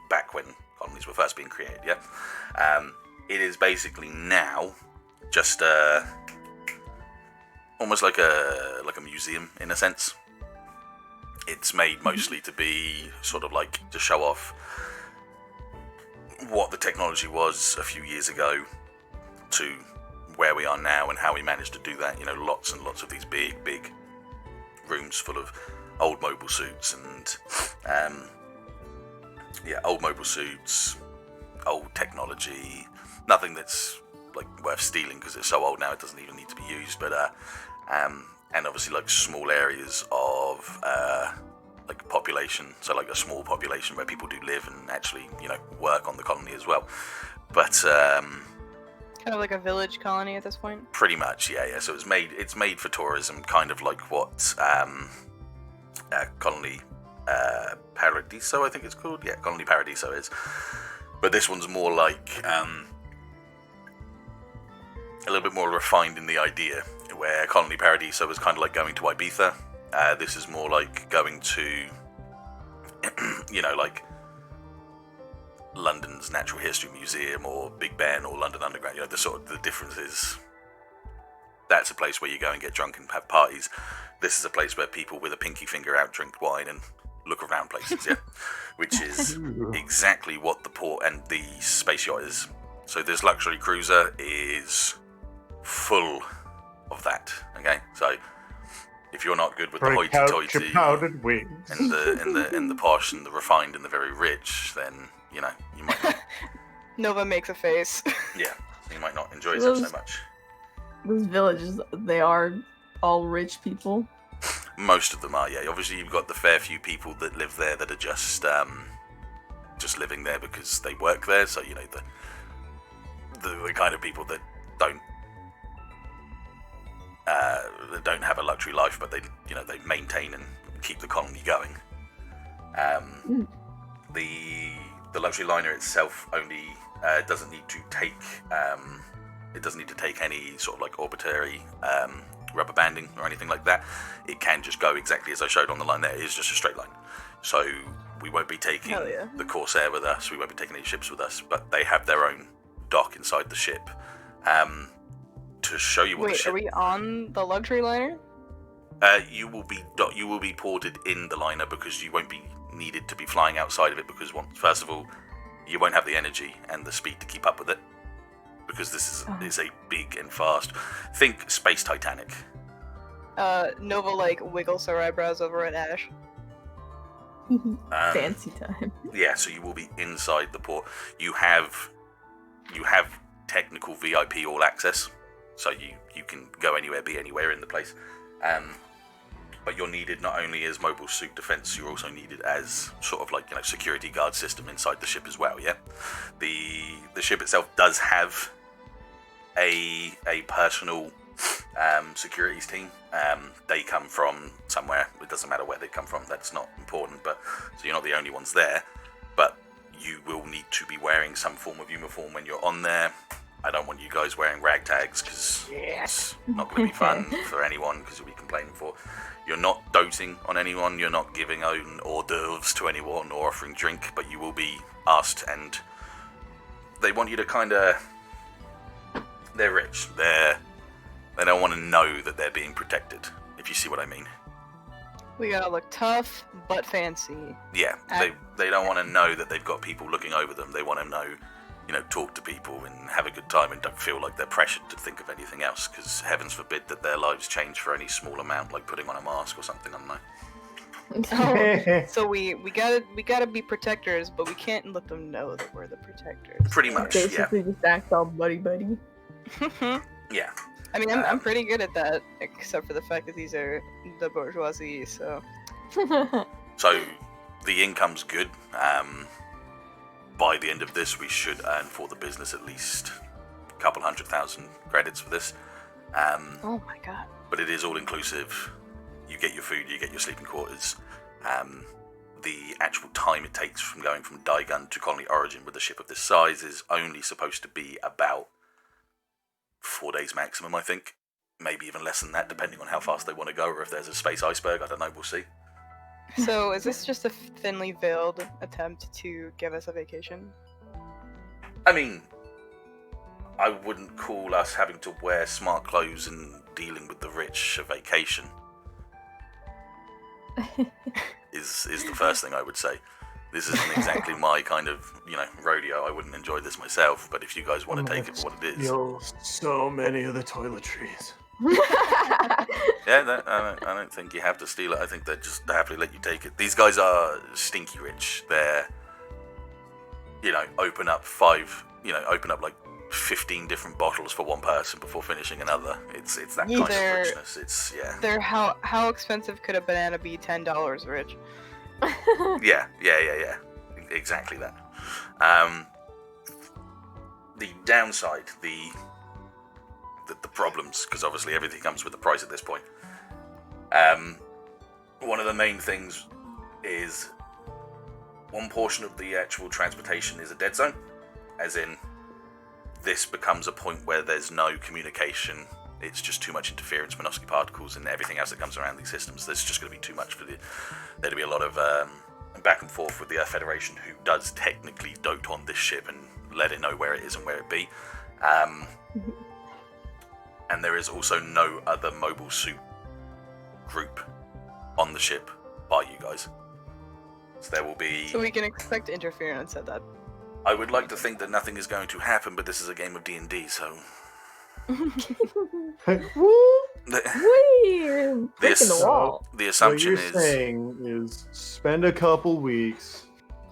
back when colonies were first being created. Yeah, it is basically now just almost like a museum in a sense. It's made mostly to be sort of like to show off what the technology was a few years ago to where we are now and how we managed to do that. You know, lots and lots of these big rooms full of old mobile suits and old mobile suits, old technology, nothing that's like worth stealing because it's so old now it doesn't even need to be used, but and obviously like small areas of like population, so like a small population where people do live and actually, you know, work on the colony as well, but kind of like a village colony at this point. Pretty much, yeah. So it's made for tourism, kind of like what Colony Paradiso, I think it's called. Yeah, Colony Paradiso is. But this one's more like a little bit more refined in the idea, where Colony Paradiso was kind of like going to Ibiza. This is more like going to, you know, like London's Natural History Museum or Big Ben or London Underground. You know, the difference is that's a place where you go and get drunk and have parties. This is a place where people with a pinky finger out drink wine and look around places, yeah? Which is exactly what the port and the space yacht is. So this luxury cruiser is full of that, okay? So if you're not good with the hoity-toity and the posh and the refined and the very rich, then, you know, you might not. Nova makes a face. Yeah, you might not enjoy it so much. Those villages, they are all rich people. Most of them are, yeah. Obviously, you've got the fair few people that live there that are just living there because they work there. So, you know, the kind of people that don't have a luxury life, but they maintain and keep the colony going. The luxury liner itself only doesn't need to take any sort of like orbitary rubber banding or anything like that. It can just go exactly as I showed on the line there. It is just a straight line. So we won't be taking the Corsair with us. We won't be taking any ships with us, but they have their own dock inside the ship to show you what the ship... Wait, are we on the luxury liner? You will be ported in the liner because you won't be needed to be flying outside of it because, first of all, you won't have the energy and the speed to keep up with it because this is a big and fast... Think Space Titanic. Nova, like, wiggles her eyebrows over at Ashe. Fancy time. Yeah, so you will be inside the port. You have technical VIP all access, so you can go anywhere, be anywhere in the place. But you're needed not only as mobile suit defense, you're also needed as sort of like, you know, security guard system inside the ship as well. Yeah, the ship itself does have a personal securities team. They come from somewhere. It doesn't matter where they come from. That's not important. But so you're not the only ones there. But you will need to be wearing some form of uniform when you're on there. I don't want you guys wearing ragtags because it's not going to be fun for anyone because you'll be complaining for. You're not doting on anyone. You're not giving own hors d'oeuvres to anyone or offering drink, but you will be asked, and they want you to kind of... They're rich. They don't want to know that they're being protected, if you see what I mean. We gotta look tough, but fancy. Yeah, they don't want to know that they've got people looking over them. They want to know talk to people and have a good time and don't feel like they're pressured to think of anything else, because heavens forbid that their lives change for any small amount, like putting on a mask or something, I don't know. So we gotta be protectors, but we can't let them know that we're the protectors. Pretty much, Basically, just act all buddy. Yeah. I mean, I'm pretty good at that, except for the fact that these are the bourgeoisie, so... So, the income's good. By the end of this, we should earn for the business at least a couple 100,000 credits for this. Oh my god. But it is all-inclusive. You get your food, you get your sleeping quarters. The actual time it takes from going from Daigun to Colony Origin with a ship of this size is only supposed to be about 4 days maximum, I think. Maybe even less than that, depending on how fast they want to go, or if there's a space iceberg, I don't know, we'll see. So, is this just a thinly veiled attempt to give us a vacation? I mean, I wouldn't call us having to wear smart clothes and dealing with the rich a vacation. is the first thing I would say. This isn't exactly my kind of, rodeo. I wouldn't enjoy this myself, but if you guys want to take it for what it is. So many of the toiletries. Yeah, I don't think you have to steal it. I think they just happily let you take it. These guys are stinky rich. They're, open up like 15 different bottles for one person before finishing another. It's that kind of richness. It's, yeah. They're how expensive could a banana be? $10 rich. Yeah. Exactly that. The downside, the problems, because obviously everything comes with a price at this point. One of the main things is one portion of the actual transportation is a dead zone, as in this becomes a point where there's no communication. It's just too much interference, Minovsky particles, and everything else that comes around these systems. There's just going to be too much for there to be a lot of back and forth with the Earth Federation, who does technically dote on this ship and let it know where it is and where it be. And there is also no other mobile suit group on the ship by you guys. So there will be... So we can expect interference at that. I would like to think that nothing is going to happen, but this is a game of D&D, so... We're breaking the wall. The assumption what you're saying is spend a couple weeks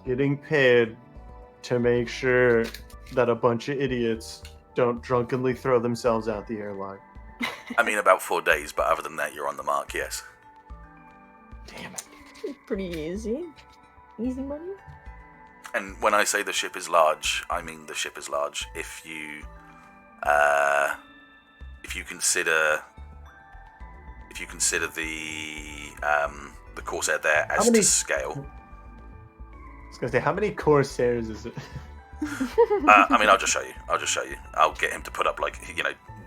getting paid to make sure that a bunch of idiots don't drunkenly throw themselves out the airlock. I mean, about 4 days, but other than that, you're on the mark, yes. Damn it. Pretty easy. Easy money. And when I say the ship is large, I mean the ship is large. If you consider the Corsair there as to scale. I was gonna say, how many Corsairs is it? I mean, I'll just show you. I'll get him to put up, like,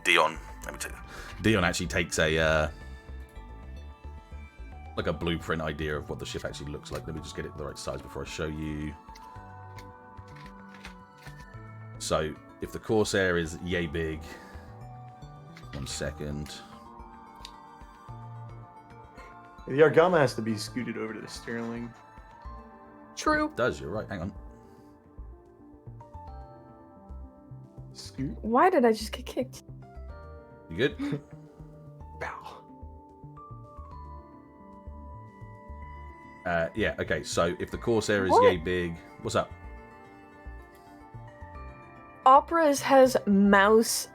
Deon. Let me tell you. Deon actually takes a blueprint idea of what the ship actually looks like. Let me just get it the right size before I show you. So, if the Corsair is yay big, 1 second. The Argama has to be scooted over to the Sterling. True. It does, you're right. Hang on. Scoot? Why did I just get kicked? You good? Bow. Yeah, okay, so if the Corsair is What? yay big... What's up? Operas has mouse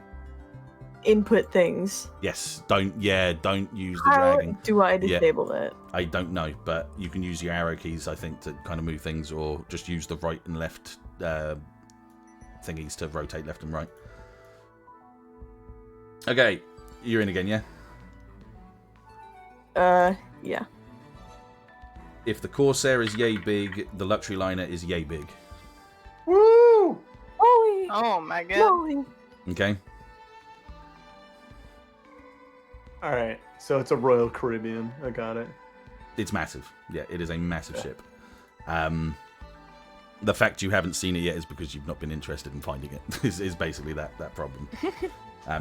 input things. Yes, don't use the How dragon. do I disable that? I don't know, but you can use your arrow keys, I think, to kind of move things, or just use the right and left thingies to rotate left and right. Okay, you're in again, yeah? Yeah. If the Corsair is yay big, the luxury liner is yay big. Woo! Holy! Oh my god. Holy! Okay? Alright, so it's a Royal Caribbean. I got it. It's massive. Yeah, it is a massive ship. The fact you haven't seen it yet is because you've not been interested in finding it. is basically that problem.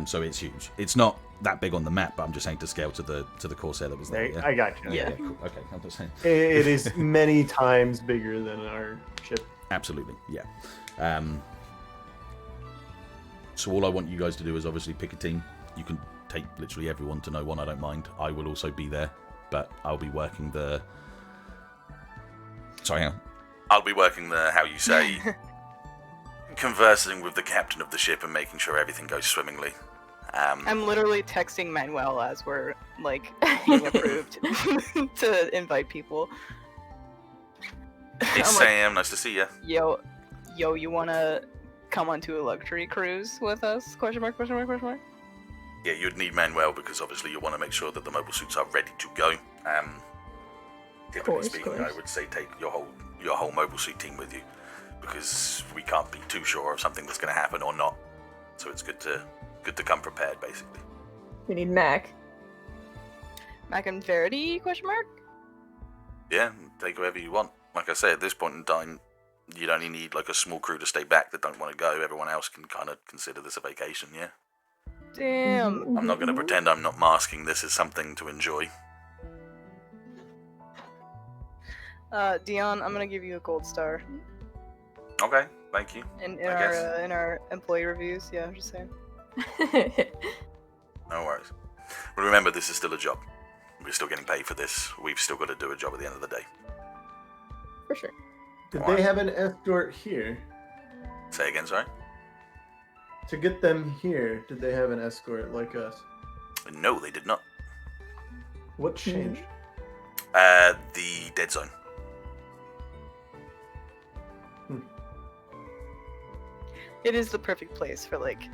So it's huge. It's not that big on the map, but I'm just saying to scale to the Corsair that was there. Yeah? I got you. Yeah, cool. Okay, I'm just saying. It is many times bigger than our ship. Absolutely, yeah. So all I want you guys to do is obviously pick a team. You can take literally everyone to no one. I don't mind. I will also be there, but I'll be working the. Sorry, hang on. I'll be working the, how you say, conversing with the captain of the ship and making sure everything goes swimmingly. I'm literally texting Manuel as we're like being approved to invite people. Hey Sam, nice to see you. Yo, you wanna come onto a luxury cruise with us? Question mark, question mark, question mark. Yeah, you'd need Manuel because obviously you want to make sure that the mobile suits are ready to go. Typically speaking, I would say take your whole mobile suit team with you because we can't be too sure of something that's going to happen or not. So it's good to come prepared, basically. We need Mac. Mac and Verity? Question mark. Yeah, take whoever you want. Like I say, at this point in time, you'd only need like a small crew to stay back that don't want to go. Everyone else can kind of consider this a vacation, yeah? Damn. I'm not going to pretend I'm not masking this as something to enjoy. Deon, I'm gonna give you a gold star. Okay, thank you. In our employee reviews, yeah, I'm just saying. No worries. But remember, this is still a job. We're still getting paid for this. We've still got to do a job at the end of the day. For sure. Did they have an escort here? Say again, sorry? To get them here, did they have an escort like us? No, they did not. What changed? The dead zone. It is the perfect place for, like,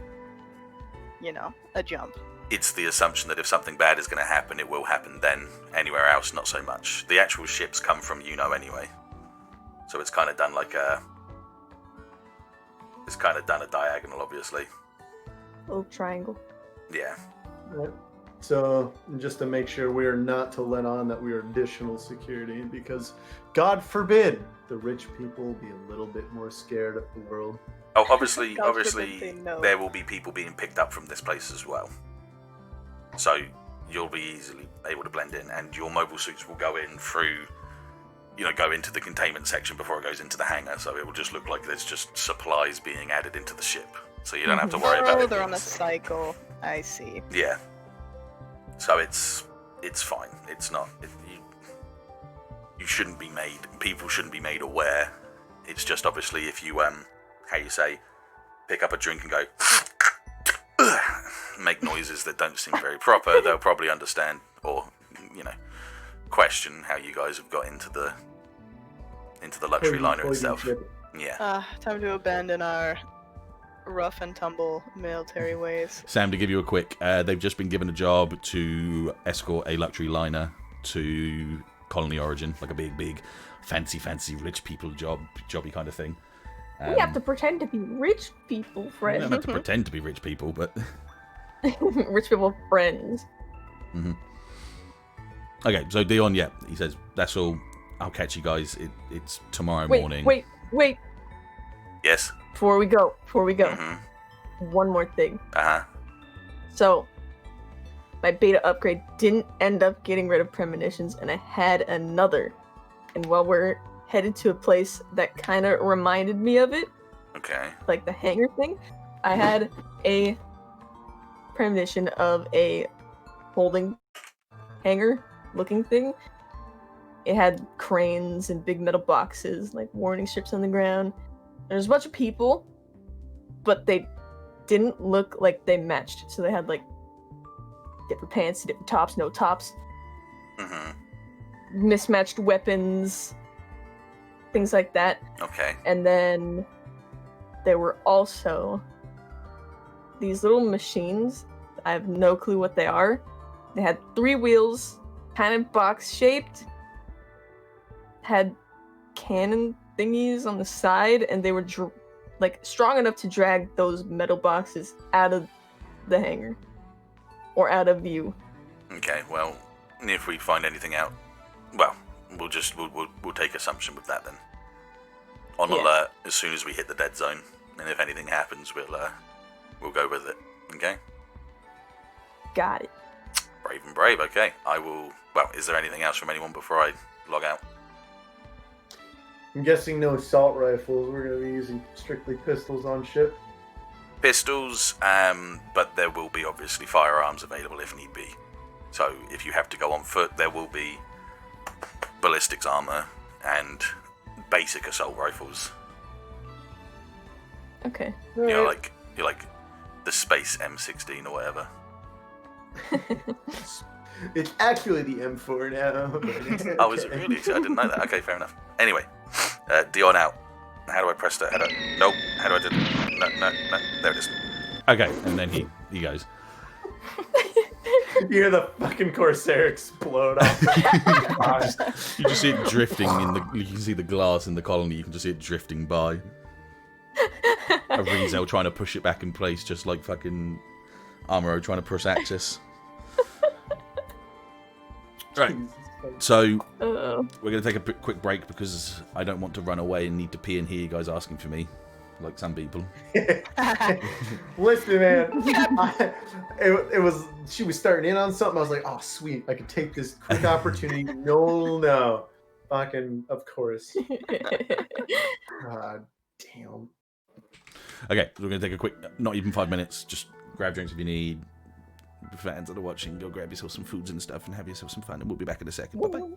a jump. It's the assumption that if something bad is going to happen, it will happen then. Anywhere else, not so much. The actual ships come from anyway. So it's kind of done like a... It's kind of done a diagonal, obviously. Little triangle. Yeah. Right. So, just to make sure we are not to let on that we are additional security, because, God forbid, the rich people will be a little bit more scared of the world. Oh, obviously, know. there will be people being picked up from this place as well. So, you'll be easily able to blend in, and your mobile suits will go in through, go into the containment section before it goes into the hangar, so it will just look like there's just supplies being added into the ship. So you don't have to worry about it. Oh, they're on a cycle. I see. Yeah. So it's fine. It's not... you shouldn't be made... People shouldn't be made aware. It's just obviously if you, how you say, pick up a drink and go... make noises that don't seem very proper, they'll probably understand or, question how you guys have got into the luxury liner itself. Yeah. Time to abandon our rough and tumble military ways. Sam, to give you a quick, they've just been given a job to escort a luxury liner to Colony Origin, like a big, fancy, rich people jobby kind of thing. We have to pretend to be rich people, We friends. don't have to pretend to be rich people, but... Rich people friends. Mm-hmm. Okay, so Deon, yeah, he says, that's all. I'll catch you guys. It's tomorrow morning. Wait. Yes? Before we go. Mm-hmm. One more thing. Uh-huh. So, my beta upgrade didn't end up getting rid of premonitions, and I had another. And while we're headed to a place that kind of reminded me of it, Okay. like the hangar thing, I had a premonition of a holding hangar looking thing. It had cranes and big metal boxes, like warning strips on the ground. There's a bunch of people, but they didn't look like they matched. So they had like different pants, different tops, no tops, Mm-hmm. mismatched weapons, things like that. Okay. And then there were also these little machines. I have no clue what they are. They had 3 wheels, kind of box shaped, had cannon thingies on the side, and they were strong enough to drag those metal boxes out of the hangar or out of view. Okay, well, if we find anything out, well, we'll take assumption with that then. On alert as soon as we hit the dead zone, and if anything happens, we'll go with it. Okay? Got it. Brave and brave. Okay, I will. Well, is there anything else from anyone before I log out? I'm guessing no assault rifles. We're going to be using strictly pistols on ship. pistols, but there will be obviously firearms available if need be. So if you have to go on foot, there will be ballistics armor and basic assault rifles. Okay. You're like the Space M16 or whatever. It's actually the M4 now. Oh, is it really? I didn't know that. Okay, fair enough. Anyway, Deon out. How do I press that? Nope. How do I do? No. There it is. Okay, and then he goes. You hear the fucking Corsair explode off. You just see it drifting you can see the glass in the colony. You can just see it drifting by. A Rizel trying to push it back in place, just like fucking Amuro trying to push Axis. Right. So we're going to take a quick break because I don't want to run away and need to pee and hear you guys asking for me, like some people. Listen, man. She was starting in on something. I was like, oh, sweet. I could take this quick opportunity. No. Fucking, of course. God damn. Okay, so we're going to take a quick, not even 5 minutes, just grab drinks if you need. Fans that are watching, go grab yourself some foods and stuff and have yourself some fun, and we'll be back in a second. Bye-bye.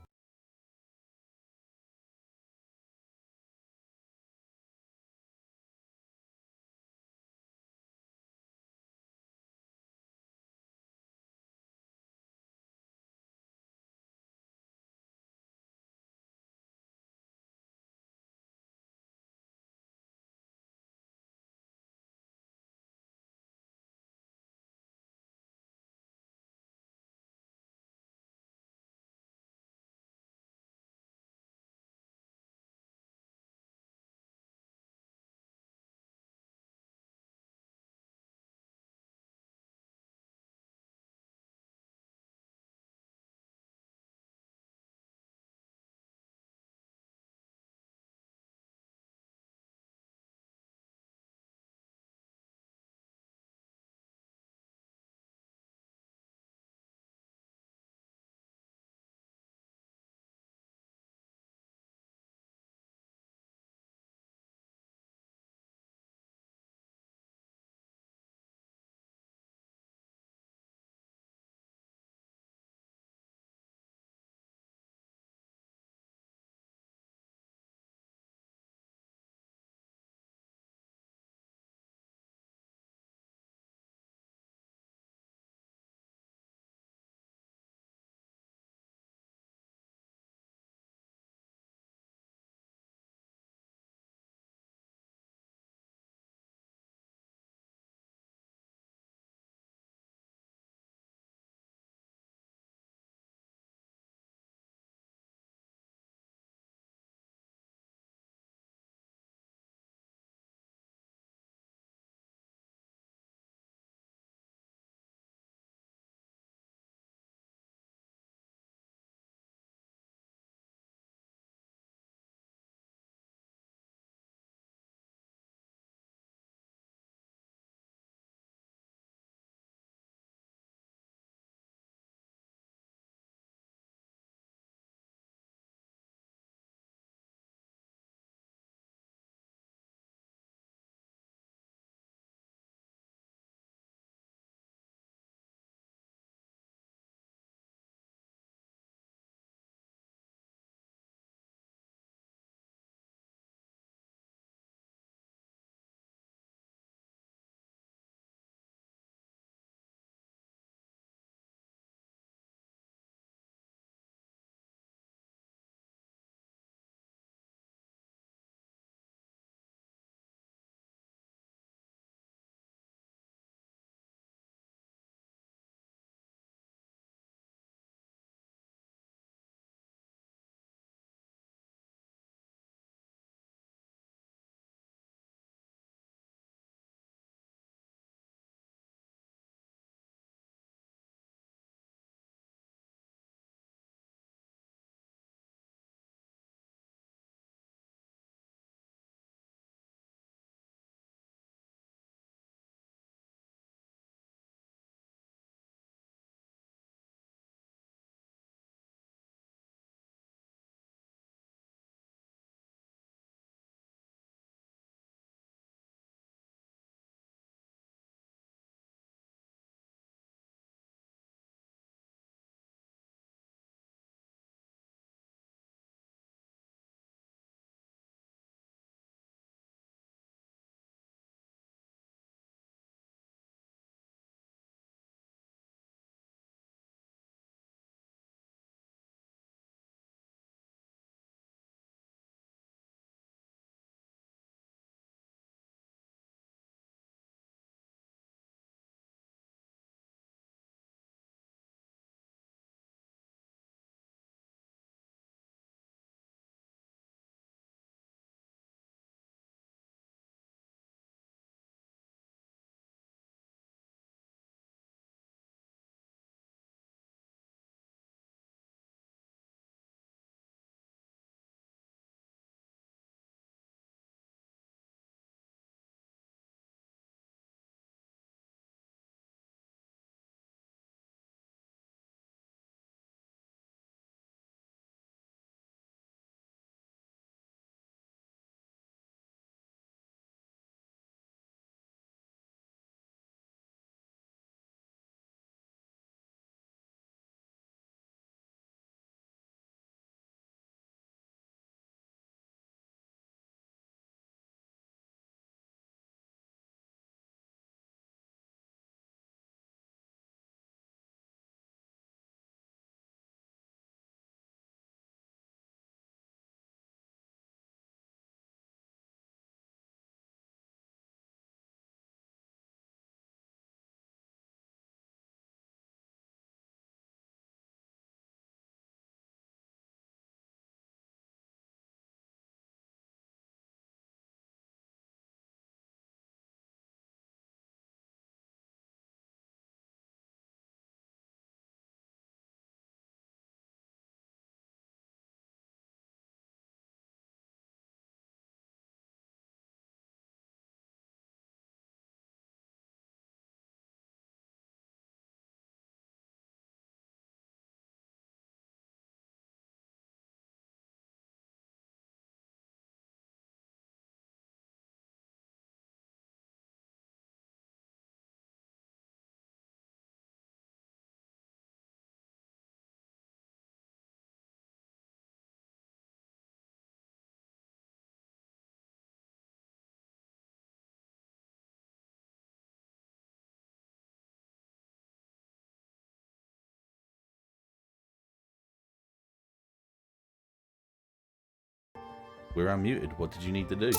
We're unmuted. What did you need to do?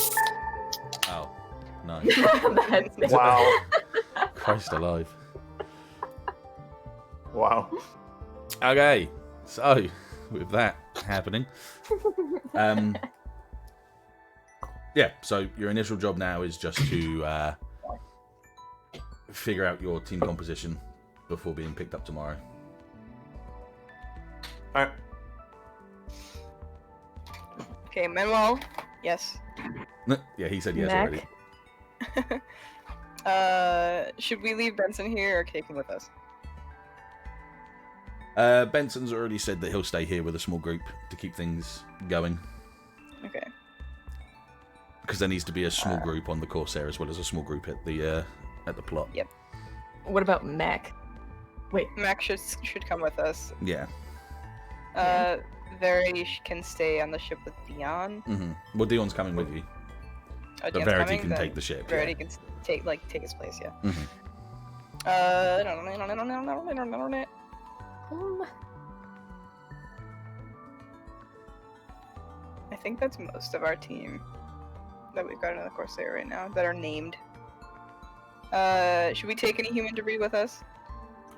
Oh, no. That's Wow. Christ alive. Wow. Okay, so with that happening, yeah. So your initial job now is just to figure out your team composition before being picked up tomorrow. All right. Okay, Manuel. Yes. Yeah, he said yes Mac. already. Should we leave Benson here or take him with us? Benson's already said that he'll stay here with a small group to keep things going. Okay. Because there needs to be a small group on the Corsair as well as a small group at the plot. Yep. What about Mac? Wait. Max should come with us. Yeah. Verity can stay on the ship with Deon. Well, Dion's coming with you. Oh, But Deon's Verity coming, can then take the ship. Verity can take his place. Yeah. I think that's most of our team that we've got in the Corsair right now that are named. Should we take any human debris with us?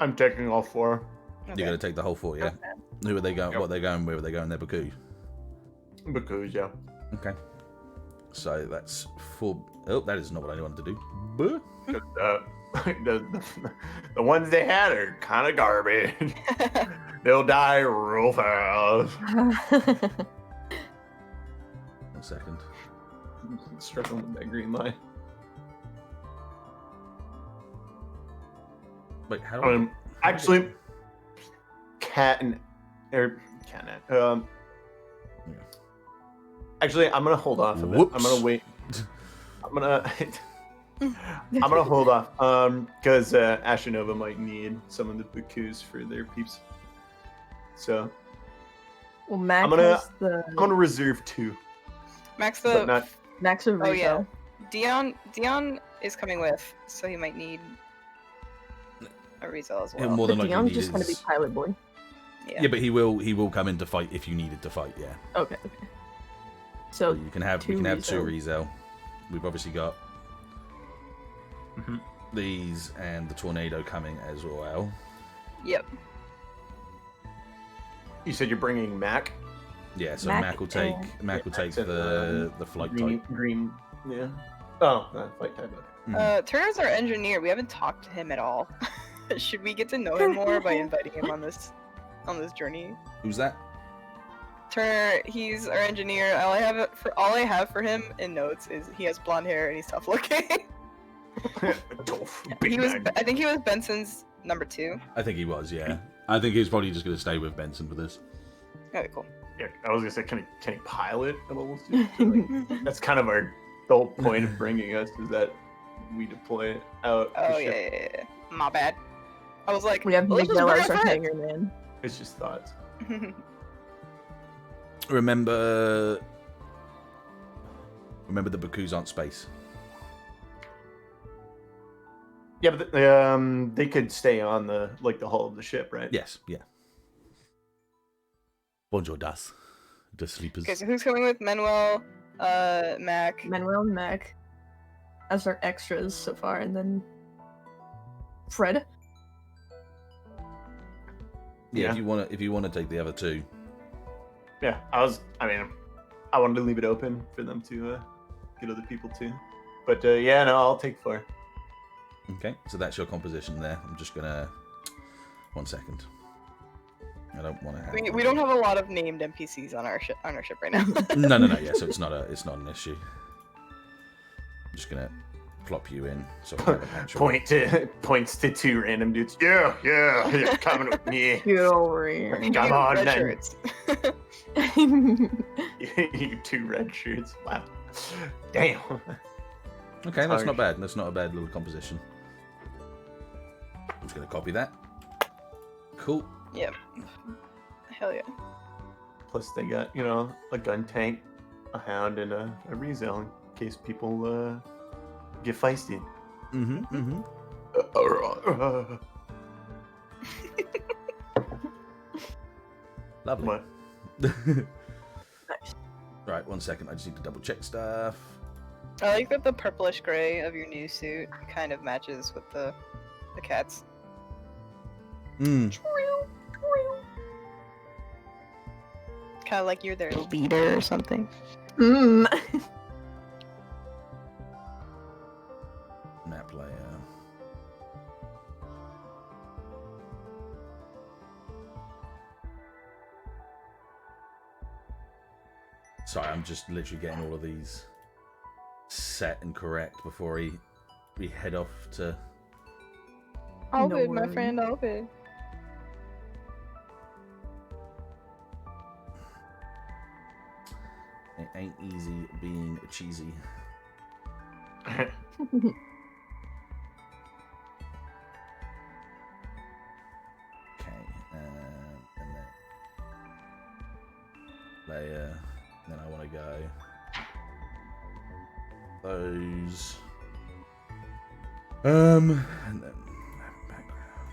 I'm taking all 4. You're going to take the whole 4, yeah? Okay. Who are they going? Yep. What are they going? Where are they going? They're Baku. Because, yeah. Okay. So that's 4. Oh, that is not what I wanted to do. Buh. The ones they had are kind of garbage. They'll die real fast. 1 second. I'm struggling with that green line. Wait, how do I... Actually, actually, I'm gonna hold off a bit. Whoops. I'm gonna wait. I'm gonna hold off. Because Ashe and Nova might need some of the Bakus for their peeps. So Well, Mac I'm gonna- has the I'm gonna reserve 2, Max but not. Max of Oh Rico. yeah. Deon is coming with, so he might need a Rizel as He'll well. more But than likely Deon's need just gonna be his... pilot boy. Yeah, but he will come in to fight if you needed to fight, yeah. Okay. So So you can have 2 Rizel. We've obviously got these and the Tornado coming as well. Yep. You said you're bringing Mac. Yeah, so Mac Mac will take and- Mac will take Except the flight green, type. green. Yeah. Oh, flight type. Turner's our engineer. We haven't talked to him at all. Should we get to know him more by inviting him on this journey? Who's that? Turner, he's our engineer. All I have for him in notes is he has blonde hair and he's tough looking. Big Mac. I think he was Benson's number 2. I think he was, yeah. I think he's probably just going to stay with Benson for this. Okay, cool. Yeah, I was gonna say, can he pilot? Almost. That's kind of the whole point of bringing us is that we deploy it out. the Oh ship. yeah. My bad. I was like, We have well, let's just Miguel bring as our our friend. hangar man. It's just thoughts. Remember the Bakus aren't space. Yeah, but they could stay on the hull of the ship, right? Yes, yeah. Bonjour, das sleepers. Okay, so who's coming with Manuel, Mac? Manuel and Mac as our extras so far, and then Fred. Yeah, Yeah. if you want to take the other 2. Yeah, I wanted to leave it open for them to get other people too. But yeah, no, I'll take 4. Okay, so that's your composition there. I'm just gonna 1 second. I don't want to have. We don't have a lot of named NPCs on our ship right now. No. Yeah, so it's not an issue. I'm just gonna plop you in. So I can have a natural. Points to 2 random dudes. Yeah, coming with me. Get over here. Come on, Red then. shirts. You 2 red shirts. Wow. Damn. Okay, that's Sorry. not bad. That's not a bad little composition. I'm just gonna copy that. Cool. Yep. Hell yeah. Plus, they got a gun tank, a hound, and a Rizel in case people get feisty. Mm-hmm. Lovely. What? Nice. Right, 1 second. I just need to double check stuff. I like that the purplish gray of your new suit kind of matches with the cat's. Hmm. Kind of like you're their leader or something. Mm. Map layer. Sorry, I'm just literally getting all of these set and correct before we head off to... All No good, my worries. friend, all good. It ain't easy being cheesy. Okay, and then layer. Then I want to go those. And then background.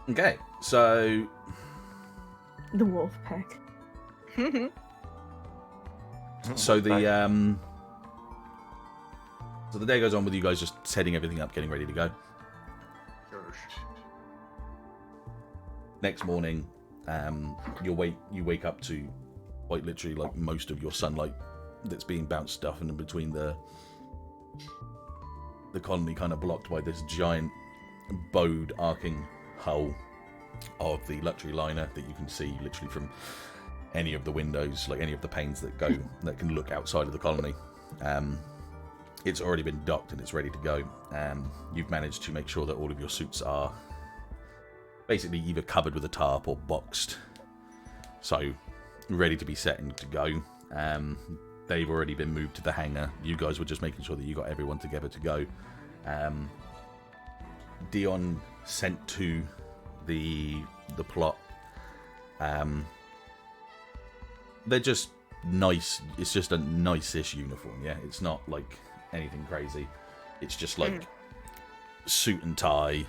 Okay, so The wolf pack. so the day goes on with you guys just setting everything up, getting ready to go. Next morning, you wake up to quite literally like most of your sunlight that's being bounced off and in between the colony kind of blocked by this giant bowed arcing hull of the luxury liner that you can see literally from any of the windows, like any of the panes that can look outside of the colony. It's already been docked and it's ready to go. You've managed to make sure that all of your suits are basically either covered with a tarp or boxed, so ready to be set and to go. They've already been moved to the hangar. You guys were just making sure that you got everyone together to go. Deon sent to the plot. They're just nice. It's just a nice-ish uniform. Yeah, it's not like anything crazy. It's just like suit and tie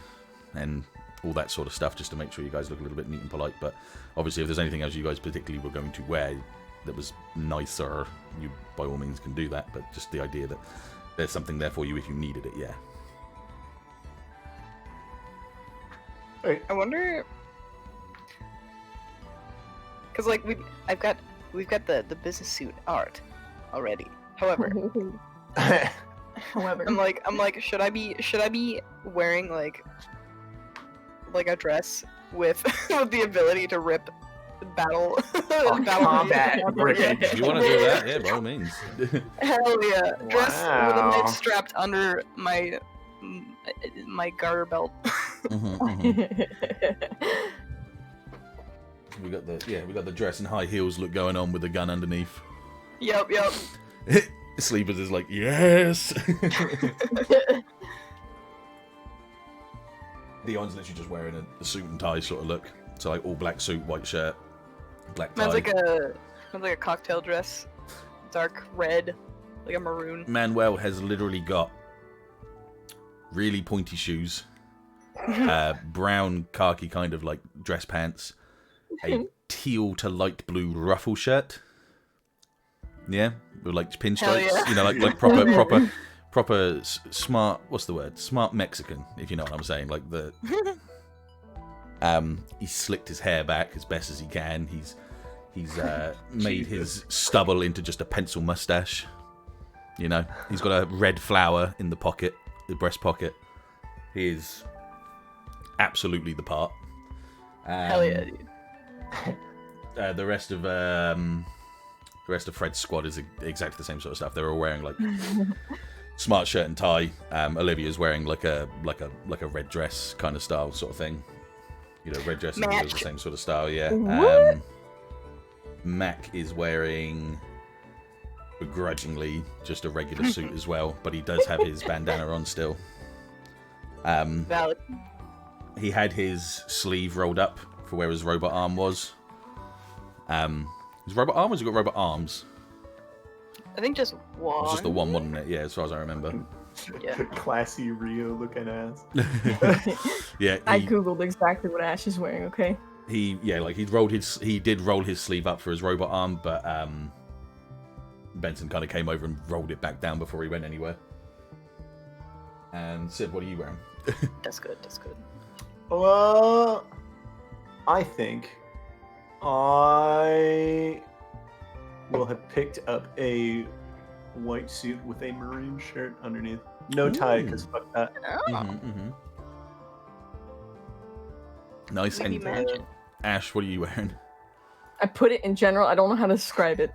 and all that sort of stuff, just to make sure you guys look a little bit neat and polite. But obviously, if there's anything else you guys particularly were going to wear that was nicer, you by all means can do that. But just the idea that there's something there for you if you needed it, yeah. I wonder, because like we've got the business suit art already. However, However, I'm like, should I be wearing like a dress with with the ability to rip battle combat ripping. If you want to do that, yeah, by all means. Hell yeah! Dress with a Wow. knife strapped under my garter belt. We got the dress and high heels look going on with the gun underneath. Yep. Sleepers is like, yes. Deon's literally just wearing a suit and tie sort of look. So like all black suit, white shirt, black tie. Sounds like a cocktail dress, dark red, like a maroon. Manuel has literally got really pointy shoes, brown khaki kind of like dress pants, a teal to light blue ruffle shirt. Yeah, with like pinstripes. Yeah. You know, like proper smart. What's the word? Smart Mexican, if you know what I'm saying. Like the. He's slicked his hair back as best as he can. He's made his stubble into just a pencil mustache. You know, he's got a red flower in the pocket, the breast pocket. He is absolutely the part. Hell yeah, dude. The rest of Fred's squad is exactly the same sort of stuff. They're all wearing like smart shirt and tie. Olivia's wearing like a red dress kind of style sort of thing. You know, red dress is the same sort of style, yeah. What? Mac is wearing, begrudgingly, just a regular suit as well, but he does have his bandana on still. Valid. He had his sleeve rolled up for where his robot arm was. His robot arm, or has he got robot arms? I think just one. It was just the one, wasn't it? Yeah, as far as I remember. Yeah. Classy Rio looking ass. Yeah, I googled exactly what Ashe is wearing. Okay. He did roll his sleeve up for his robot arm, but Benson kind of came over and rolled it back down before he went anywhere. And Sid, what are you wearing? That's good. That's good. Well, I think I will have picked up a white suit with a maroon shirt underneath. No tie, because fuck that. Mm-hmm. Nice. Maybe And imagine. Ash, what are you wearing? I put it in general. I don't know how to describe it.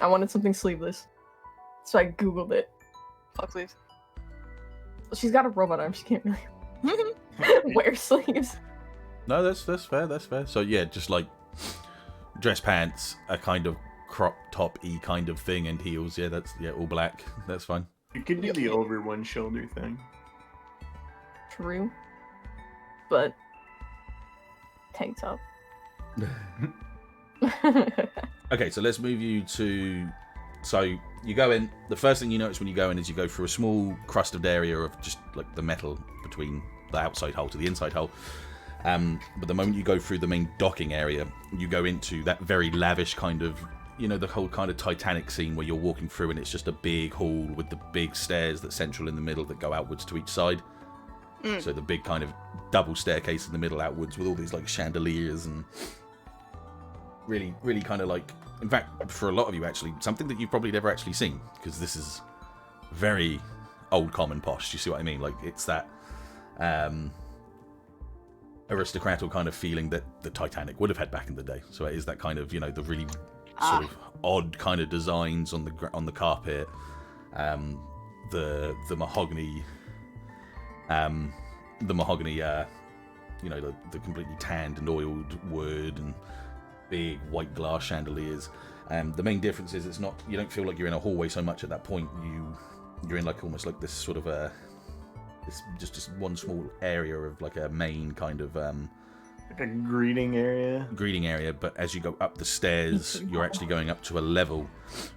I wanted something sleeveless, so I googled it. Fuck sleeves. She's got a robot arm. She can't really wear sleeves. No, that's fair. That's fair. So yeah, just like dress pants, a kind of crop top-y kind of thing, and heels. Yeah, all black. That's fine. You could do the over one shoulder thing. True, but tank top. Okay, so let's move you to... So you go in, the first thing you notice when you go in is you go through a small crusted area of just like the metal between the outside hull to the inside hull. But the moment you go through the main docking area, you go into that very lavish kind of, you know, the whole kind of Titanic scene where you're walking through and it's just a big hall with the big stairs that's central in the middle that go outwards to each side. So the big kind of double staircase in the middle outwards with all these like chandeliers and really, really kind of like, in fact, for a lot of you actually, something that you've probably never actually seen, because this is very old common posh. Do you see what I mean? Like, it's that aristocratic kind of feeling that the Titanic would have had back in the day. So it is that kind of, you know, the really sort of odd kind of designs on the carpet, the mahogany, you know, the completely tanned and oiled wood and big white glass chandeliers. The main difference is it's not, you don't feel like you're in a hallway so much at that point. You're in like almost like this sort of this just one small area of like a main kind of like a greeting area. But as you go up the stairs, you're actually going up to a level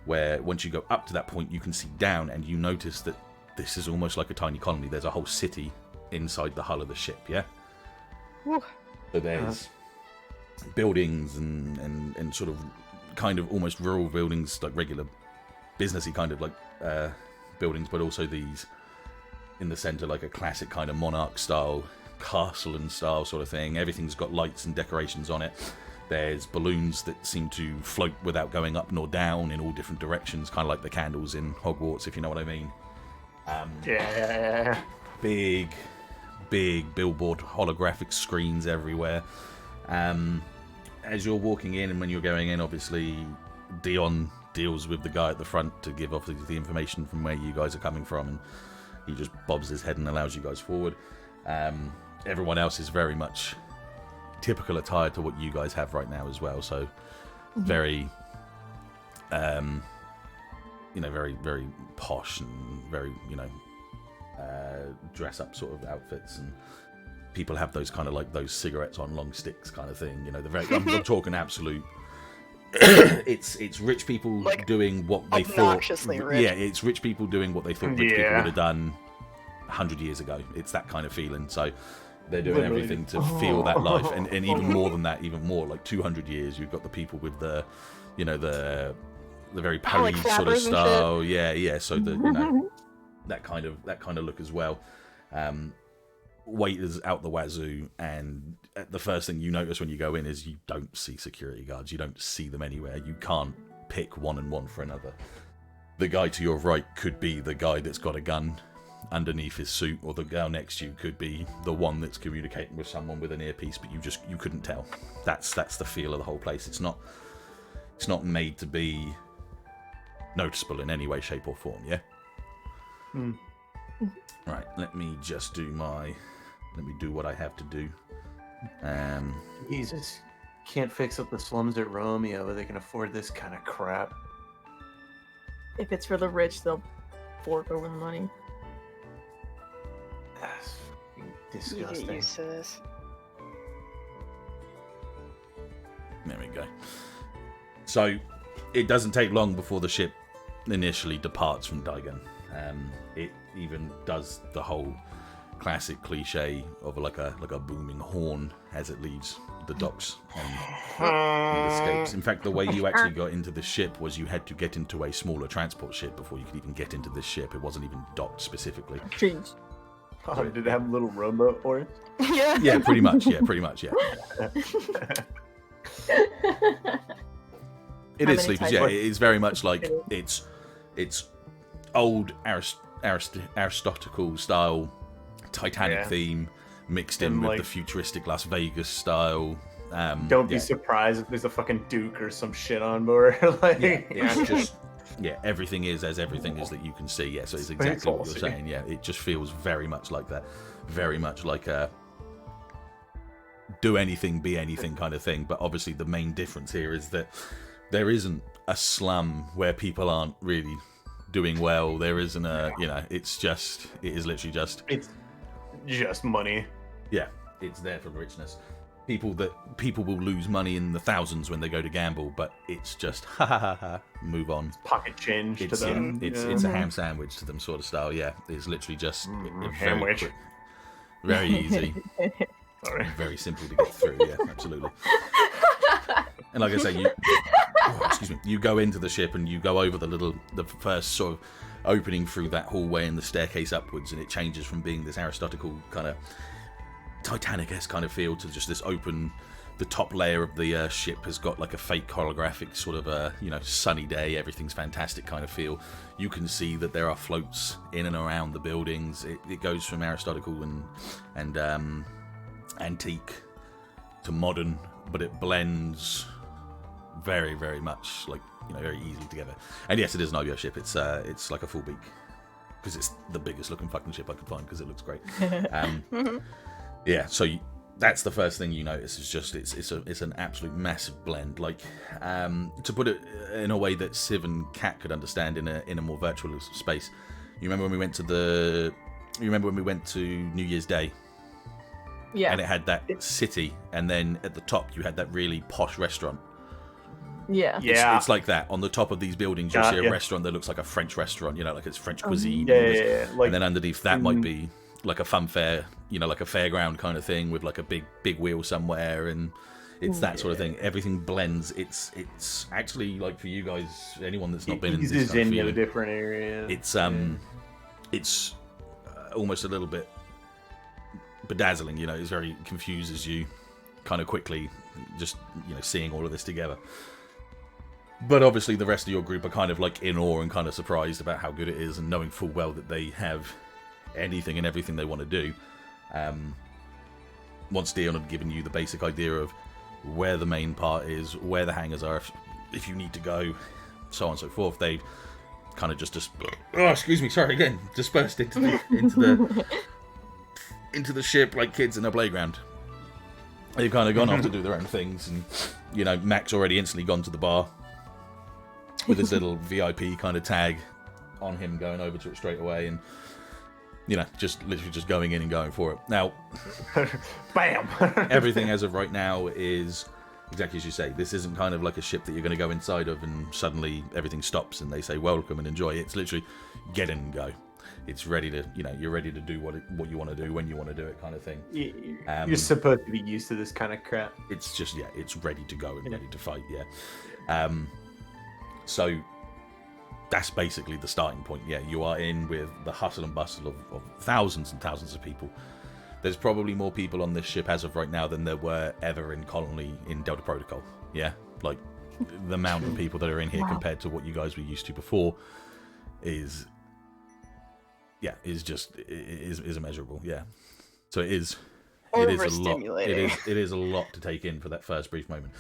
where once you go up to that point, you can see down, and you notice that this is almost like a tiny colony. There's a whole city inside the hull of the ship. Yeah. Woo. So there's buildings and sort of kind of almost rural buildings, like regular businessy kind of like buildings, but also these in the center, like a classic kind of monarch style castle and style sort of thing. Everything's got lights and decorations on it. There's balloons that seem to float without going up nor down in all different directions, kind of like the candles in Hogwarts, if you know what I mean. Yeah. Big billboard holographic screens everywhere. As you're walking in and when you're going in, obviously Deon deals with the guy at the front to give off the information from where you guys are coming from, and he just bobs his head and allows you guys forward. Everyone else is very much typical attire to what you guys have right now as well, so very you know, very, very posh and very, you know, dress up sort of outfits, and people have those kind of like those cigarettes on long sticks kind of thing, you know. They're very, I'm talking absolute it's rich people like doing what they thought rich. Yeah, it's rich people doing what they thought rich people would have done 100 years ago. It's that kind of feeling. So they're doing everything to feel that life, and even more than that, even more like 200 years, you've got the people with the, you know, the very Paris like sort of style. Yeah. So the, you know, that kind of look as well. Waiters out the wazoo, and the first thing you notice when you go in is you don't see security guards. You don't see them anywhere. You can't pick one and one for another. The guy to your right could be the guy that's got a gun underneath his suit, or the girl next to you could be the one that's communicating with someone with an earpiece, but you couldn't tell. That's the feel of the whole place. It's not made to be noticeable in any way, shape or form. Yeah. Right, let me do what I have to do. Jesus, can't fix up the slums at Romeo, but they can afford this kind of crap. If it's for the rich, they'll fork over the money. That's You get disgusting. used to this. There we go. So it doesn't take long before the ship initially departs from Daigen. It even does the whole classic cliche of like a booming horn as it leaves the docks and escapes. In fact, the way you actually got into the ship was you had to get into a smaller transport ship before you could even get into this ship. It wasn't even docked specifically. Jeez. Oh, did it have little rowboat horns? Yeah. Yeah, pretty much. Yeah. It is sleepers. Yeah, it is very much like it's old Aristotelical style Titanic theme mixed in with the futuristic Las Vegas style. Don't be surprised if there's a fucking Duke or some shit on board. It's just everything is as everything is that you can see. Yeah, so it's exactly what you're saying. Yeah, it just feels very much like that, very much like a do anything, be anything kind of thing. But obviously, the main difference here is that there isn't a slum where people aren't really doing well. There isn't a, it is literally just. It's just money. Yeah, it's there for richness. People will lose money in the thousands when they go to gamble, but it's just move on. It's pocket change to them. It's a ham sandwich to them sort of style. Yeah, it's literally just sandwich. Very easy. Sorry. Very simple to get through. Yeah, absolutely. And like I say, you go into the ship and you go over the first sort of opening through that hallway and the staircase upwards, and it changes from being this Aristotelical kind of Titanic-esque kind of feel to just this open. The top layer of the ship has got like a fake holographic sort of sunny day, everything's fantastic kind of feel. You can see that there are floats in and around the buildings. It goes from Aristotelical and antique to modern, but it blends very, very much like very easily together. And yes, it is an IBO ship. It's like a full beak because it's the biggest looking fucking ship I could find because it looks great. Yeah, so that's the first thing you notice. Is just it's an absolute massive blend. Like to put it in a way that Civ and Kat could understand in a more virtual space. You remember when we went to New Year's Day? Yeah. And it had that city, and then at the top you had that really posh restaurant. Yeah. It's like that. On the top of these buildings, you'll see a restaurant that looks like a French restaurant, like it's French cuisine. Yeah. Like, and then underneath that might be like a fun fair, like a fairground kind of thing with like a big wheel somewhere, and it's that sort of thing. Everything blends. It's actually like for you guys, anyone that's not been in this kind of feeling, different areas. It's almost a little bit bedazzling, it's very confuses you kind of quickly, just seeing all of this together. But obviously the rest of your group are kind of like in awe and kind of surprised about how good it is, and knowing full well that they have anything and everything they want to do. Once Deon had given you the basic idea of where the main part is, where the hangars are, if you need to go, so on and so forth, they kind of just dispersed into the ship like kids in a playground. They've kind of gone off to do their own things, and Mac's already instantly gone to the bar with his little VIP kind of tag on him, going over to it straight away, and just literally just going in and going for it. Now, bam! Everything as of right now is exactly as you say. This isn't kind of like a ship that you're going to go inside of and suddenly everything stops and they say welcome and enjoy. It's literally get in and go. It's ready to, you're ready to do what you want to do when you want to do it, kind of thing. You're supposed to be used to this kind of crap. It's just, it's ready to go and ready to fight, So that's basically the starting point. Yeah, you are in with the hustle and bustle of thousands and thousands of people. There's probably more people on this ship as of right now than there were ever in Colony in Delta Protocol. Yeah, like the amount of people that are in here compared to what you guys were used to before is immeasurable. Yeah, so it is a lot. It is a lot to take in for that first brief moment.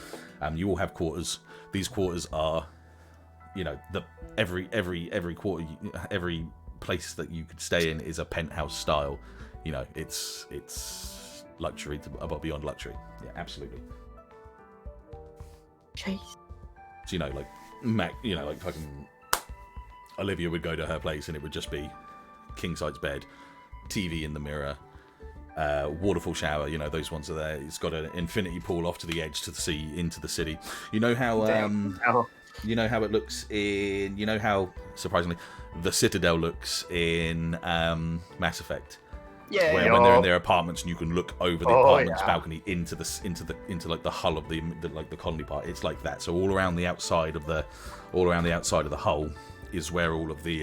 You all have quarters. These quarters are, every quarter, every place that you could stay in is a penthouse style. It's luxury above beyond luxury. Yeah, absolutely. Chase. So like Mac, like fucking Olivia would go to her place and it would just be king size bed, TV in the mirror, waterfall shower, those ones are there. It's got an infinity pool off to the edge to the sea into the city. You know how You know how it looks in. You know how, surprisingly, the Citadel looks in Mass Effect. Yeah. Where when they're in their apartments and you can look over the apartment's yeah. balcony into like the hull of the colony part. It's like that. So all around the outside of the hull is where all of the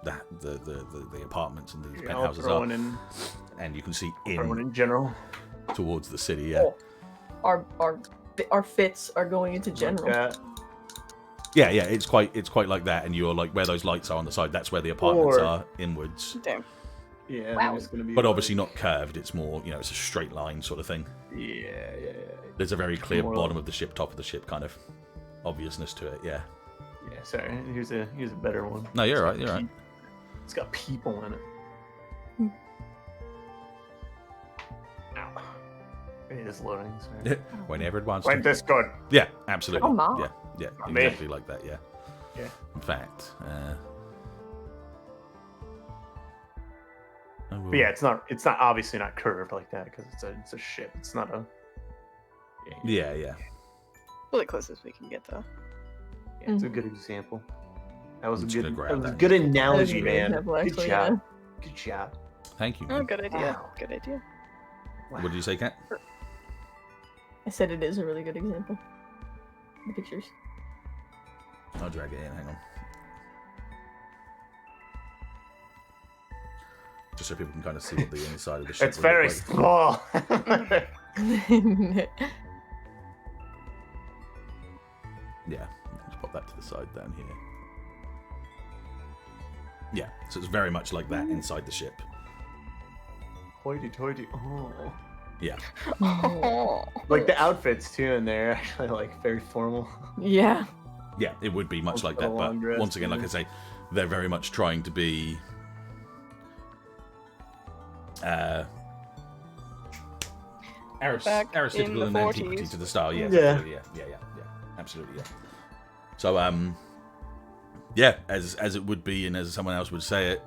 the apartments and these penthouses are. And you can see in general towards the city. Yeah. Oh, our fits are going into general. Yeah, it's quite like that, and you're like where those lights are on the side. That's where the apartments are inwards. Damn. Yeah, Wow. it's gonna be. But obviously not curved. It's more, it's a straight line sort of thing. Yeah. There's a very clear More bottom of the ship, top of the ship kind of obviousness to it. Yeah. Yeah. Sorry. Here's a better one. No, you're right. You're right. It's got people in it. Ow. It is loading. Sorry. Whenever it wants Went to. this good. Yeah, absolutely. Oh, my. Yeah, Me. exactly like that. Yeah. Yeah. In fact. But yeah, it's not obviously not curved like that because it's a ship. It's not a. Yeah. Really close as we can get though. Yeah, it's a good example. That was I'm a just good. gonna That grab was a that. good That is analogy, a good man. example, Good actually, job. Good job. Thank you. Oh, good idea. Wow. Good idea. What did you say, Kat? I said it is a really good example. The pictures. I'll drag it in. Hang on. Just so people can kind of see what the inside of the ship It's will very look like. small. Yeah, let's pop that to the side down here. Yeah, so it's very much like that inside the ship. Hoity-toity. Oh. Yeah. Oh. Like the outfits too, and they're actually like very formal. Yeah. Yeah, it would be much Also like that, a but long dress, once again, like I say, they're very much trying to be Back in Aristotle the and antiquity 40s. to the style. Yeah, Yeah. absolutely, yeah. So, yeah, as it would be, and as someone else would say it,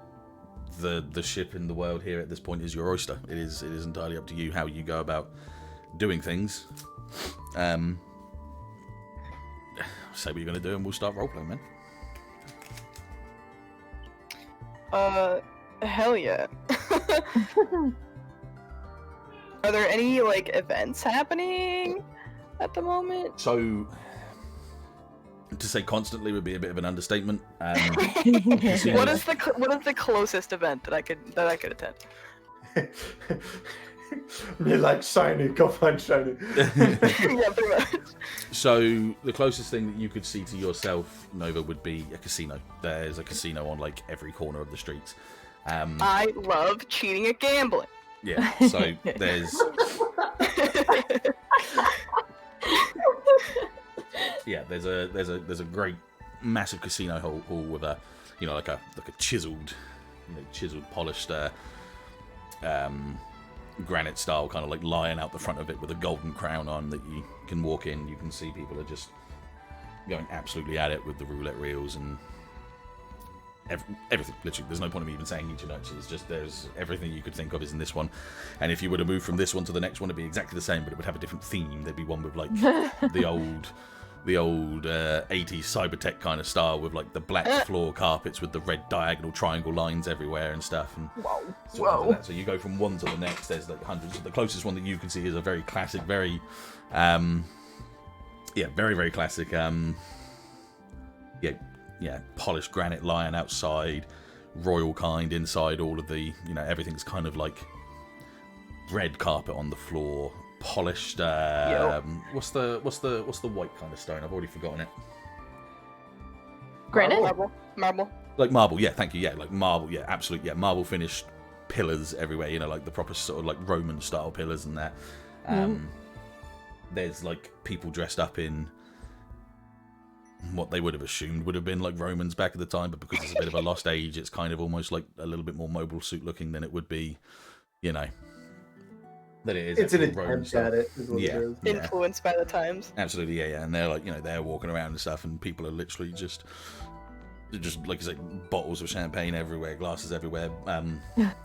the ship in the world here at this point is your oyster. It is entirely up to you how you go about doing things. Say what you're gonna do, and we'll start roleplaying, man. Hell yeah. Are there any like events happening at the moment? So, to say constantly would be a bit of an understatement. What is the closest event that I could attend? Be like shiny, go find shiny. Yeah, pretty much. So the closest thing that you could see to yourself, Nova, would be a casino. There's a casino on like every corner of the streets. I love cheating at gambling. Yeah. So there's there's a great massive casino hall with a like a chiseled polished granite style kind of like lion out the front of it with a golden crown on that you can walk in. You can see people are just going absolutely at it with the roulette reels and everything. Literally, there's no point of me even saying each notes. It's just there's everything you could think of is in this one. And if you were to move from this one to the next one, it'd be exactly the same, but it would have a different theme. There'd be one with like the old 80s cybertech kind of style with like the black floor carpets with the red diagonal triangle lines everywhere and stuff. And Whoa. like that. So you go from one to the next. There's like hundreds. The closest one that you can see is a very classic, very very classic. Polished granite lion outside, royal kind inside. All of the everything's kind of like red carpet on the floor. Polished. What's the white kind of stone? I've already forgotten it. Granite? Marble. Like marble. Yeah, thank you. Yeah, like marble. Yeah, absolutely. Yeah, marble finished pillars everywhere. Like the proper sort of like Roman style pillars and that. There's like people dressed up in what they would have assumed would have been like Romans back at the time, but because it's a bit of a lost age, it's kind of almost like a little bit more mobile suit looking than it would be, that it is. It's an actual Roman attempt stuff. at it. Is what Yeah. it is. Influenced by the times. Absolutely, yeah. And they're like, they're walking around and stuff, and people are literally just like I say, bottles of champagne everywhere, glasses everywhere,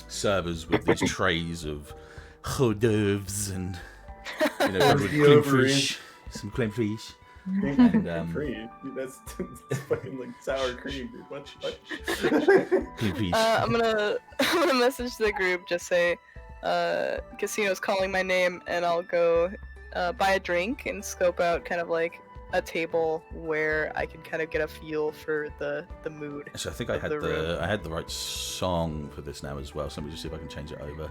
servers with these trays of hors d'oeuvres and grilled fish. some creme fraiche. And, free. That's fucking like sour cream, dude. What? Creme fraiche. I'm gonna message the group. Just say, casino's calling my name, and I'll go buy a drink and scope out kind of like a table where I can kind of get a feel for the mood. So I think I had the right song for this now as well. So let me just see if I can change it over.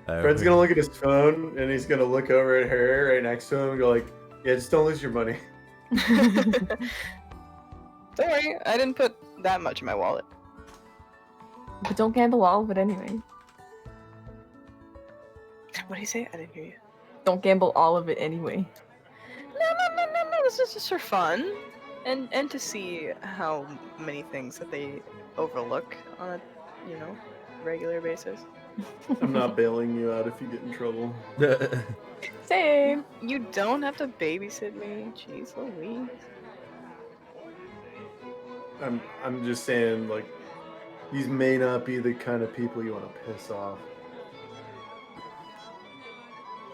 Fred's gonna look at his phone and he's gonna look over at her right next to him and go like, "Yeah, just don't lose your money." Don't worry, I didn't put that much in my wallet. But don't gamble all of it anyway. What did he say? I didn't hear you. Don't gamble all of it anyway. No. This is just for fun, and to see how many things that they overlook on a, regular basis. I'm not bailing you out if you get in trouble. Same. You don't have to babysit me. Jeez Louise. I'm just saying, like, these may not be the kind of people you want to piss off.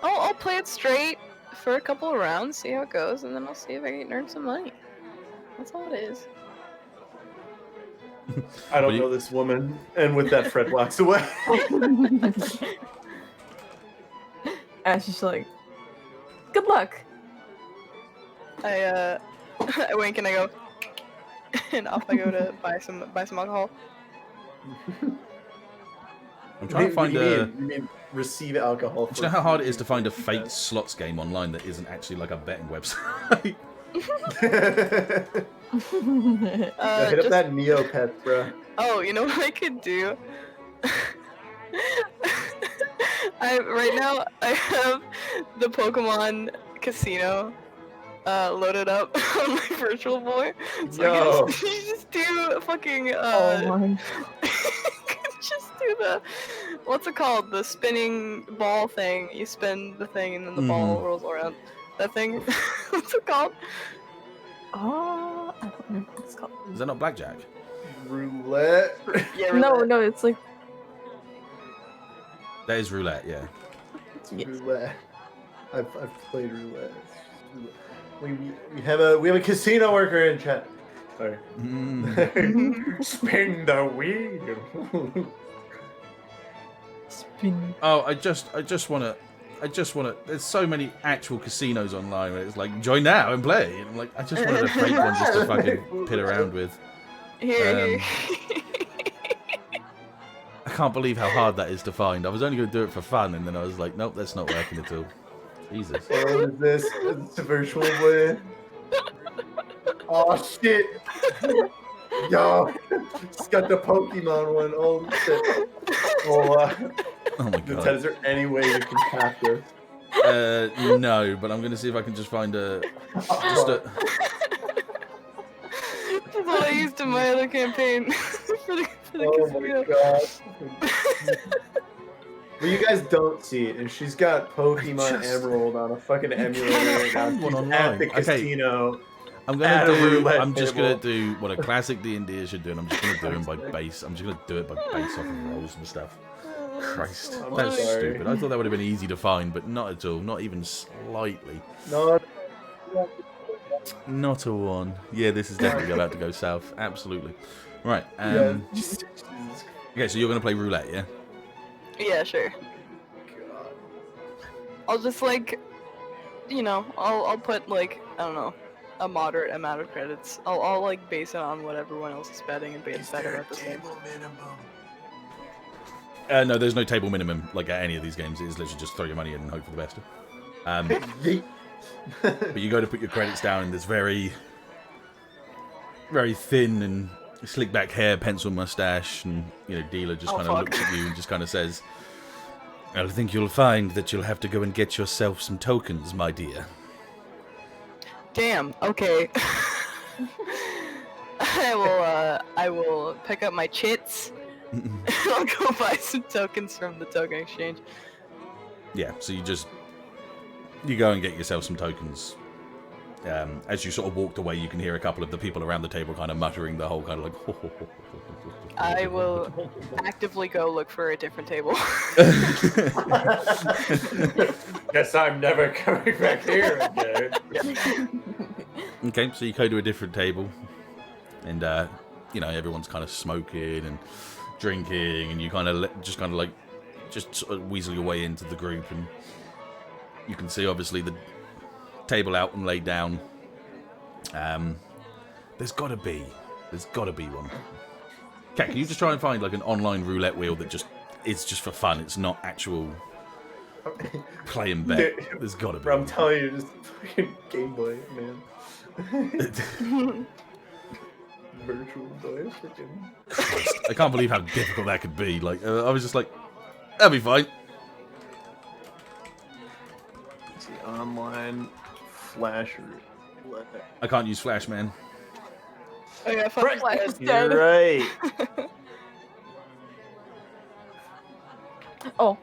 I'll play it straight for a couple of rounds, see how it goes, and then I'll see if I can earn some money. That's all it is. I don't know this woman. And with that, Fred walks away. Ashe is like, good luck. I wink and I go, and off I go to buy some alcohol. I'm trying to find you mean receive alcohol. Do you know how hard it is to find a fake slots game online that isn't actually like a betting website? Hit up that Neopets, bro. Oh, you know what I could do? Right now I have the Pokemon Casino loaded up on my Virtual Boy. So Yo. I can just do fucking Oh my. just do the, what's it called? The spinning ball thing. You spin the thing and then the ball rolls around. That thing. What's it called? Oh, I don't remember what it's called. Is that not blackjack? Roulette. Yeah, No, it's like That is roulette, yeah. It's roulette. I've played roulette. We have a casino worker in chat. Sorry. Spin the wheel. spin. Oh, I just wanna. There's so many actual casinos online where it's like join now and play. And I'm like, I just wanted a fake one just to fucking pit around with. Here. I can't believe how hard that is to find. I was only going to do it for fun, and then I was like, nope, that's not working at all. Jesus. What is this? It's a virtual boy. Oh shit! Yo, it's got the Pokemon one. Oh shit! Oh my god. Is there any way you can tap this? No, but I'm going to see if I can just find a. That's what I used in my other campaign for the Oh casino. my god. Well, you guys don't see it, and she's got Pokemon Emerald on a fucking emulator right now. One She's online. at the Okay. casino. I'm just gonna do what a classic D&D should do, and I'm just gonna do them by base. I'm just gonna do it by base off of rolls and stuff. Christ, I'm that's sorry. stupid. I thought that would have been easy to find, but not at all. Not even slightly. No. Not a one. Yeah, this is definitely about to go south. Absolutely. Right. Yeah. Okay, so you're gonna play roulette, yeah? Yeah, sure. God. I'll just like, I'll put like, I don't know, a moderate amount of credits. I'll like base it on what everyone else is betting and be better at the game. No, there's no table minimum like at any of these games. It is literally just throw your money in and hope for the best. But you go to put your credits down, and there's very, very thin and slick back hair, pencil mustache, and dealer just kind of looks at you and just kind of says, "I think you'll find that you'll have to go and get yourself some tokens, my dear." Damn. Okay. I will pick up my chits. I'll go buy some tokens from the token exchange. Yeah, so you go and get yourself some tokens. as you sort of walked away, you can hear a couple of the people around the table kind of muttering the whole kind of like. I will actively go look for a different table. Guess I'm never coming back here again. Okay, so you go to a different table, and everyone's kind of smoking and drinking, and you kind of just sort of weasel your way into the group, and you can see obviously the table out and laid down. There's got to be one. Okay, can you just try and find like an online roulette wheel that is just for fun? It's not actual play and bet. There's got to be. Bro, I'm telling you, just fucking Game Boy, man. Virtual Boy, freaking. Christ, I can't believe how difficult that could be. Like, I was just like, that'll be fine. Let's see, online Flash roulette. I can't use Flash, man. Oh yeah, Flash is dead. You're right. Oh.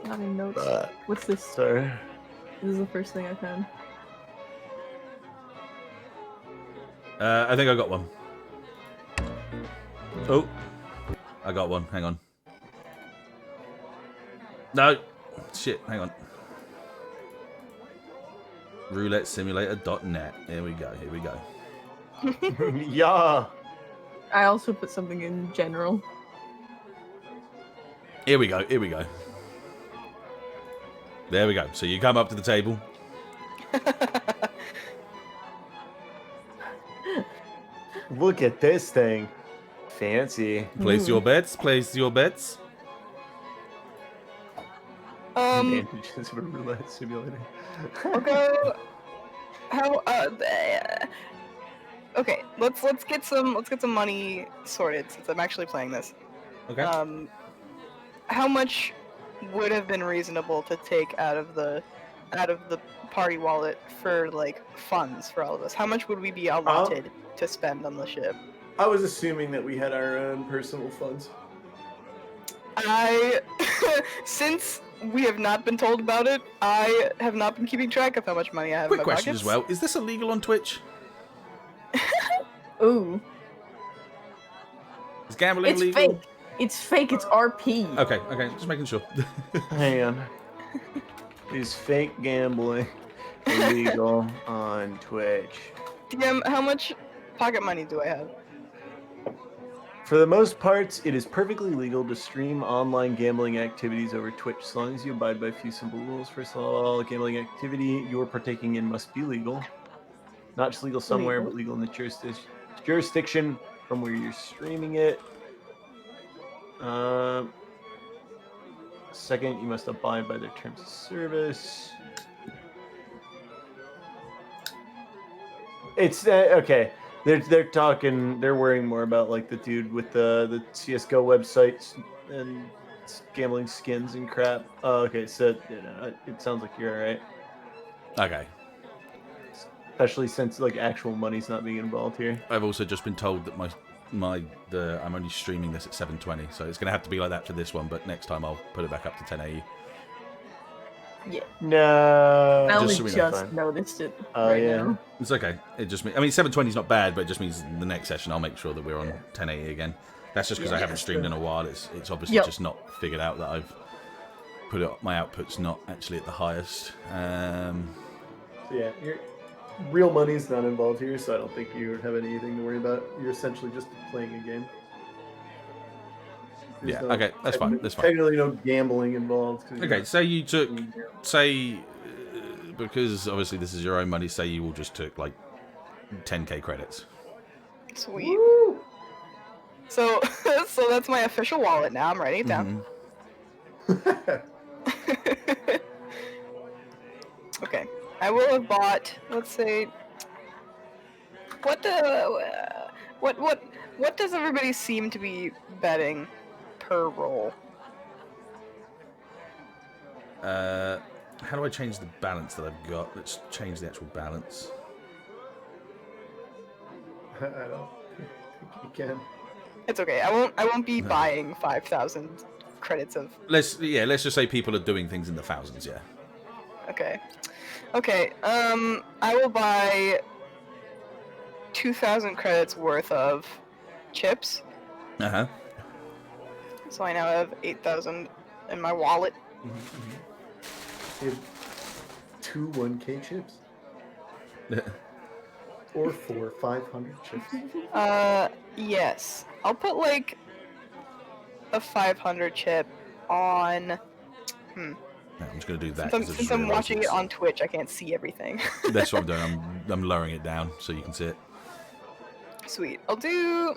Not in notes. What's this? Sorry. This is the first thing I found. I think I got one. Oh, I got one. Hang on. No. Shit, hang on. RouletteSimulator.net. Here we go. Yeah. I also put something in general. Here we go. There we go. So you come up to the table. Look at this thing. Fancy. Place your bets. Advantages of a roulette simulator. I'll go. Okay, let's get some money sorted since I'm actually playing this. Okay. How much would have been reasonable to take out of the party wallet for like funds for all of us? How much would we be allotted to spend on the ship? I was assuming that we had our own personal funds. Since we have not been told about it, I have not been keeping track of how much money I have Quick in my question pockets. as well. Is this illegal on Twitch? Ooh. Is gambling It's legal? fake. It's fake. It's RP. Okay. Just making sure. Hang on. Is fake gambling illegal on Twitch? DM, how much pocket money do I have? For the most part, it is perfectly legal to stream online gambling activities over Twitch as long as you abide by a few simple rules. First of all, gambling activity you're partaking in must be legal. Not just legal somewhere, but legal in the jurisdiction from where you're streaming it. Second, you must abide by their terms of service. It's okay. They're worrying more about like the dude with the CS:GO websites and gambling skins and crap. Oh, okay, so it sounds like you're all right. Okay. Especially since like actual money's not being involved here. I've also just been told that I'm only streaming this at 720, so it's going to have to be like that for this one. But next time I'll put it back up to 1080. Yeah. No. I only so we know. just noticed it Oh, right yeah. now. It's okay. It just means, 720 is not bad, but it just means the next session I'll make sure that we're on 1080 again. That's just because I haven't streamed in a while. It's obviously just not figured out that I've put it. My output's not actually at the highest. So yeah, real money's not involved here, so I don't think you have anything to worry about. You're essentially just playing a game. There's okay, that's fine. Technically, no gambling involved. Okay, say you took, because obviously this is your own money. Say you all just took like 10k credits. Sweet. Woo! So that's my official wallet now. I'm writing it down. Okay, I will have bought. Let's say. What does everybody seem to be betting per roll? How do I change the balance that I've got? Let's change the actual balance. I don't think you can. It's okay. I won't be buying 5,000 credits of. Let's just say people are doing things in the thousands. Yeah. Okay. Okay. I will buy 2,000 credits worth of chips. Uh-huh. So I now have 8,000 in my wallet. You have 2 1K chips. Or 4 500 chips. Yes. I'll put like a 500 chip on. I'm just gonna do that. Since I'm watching it on Twitch, I can't see everything. That's what I'm doing. I'm lowering it down so you can see it. Sweet. I'll do.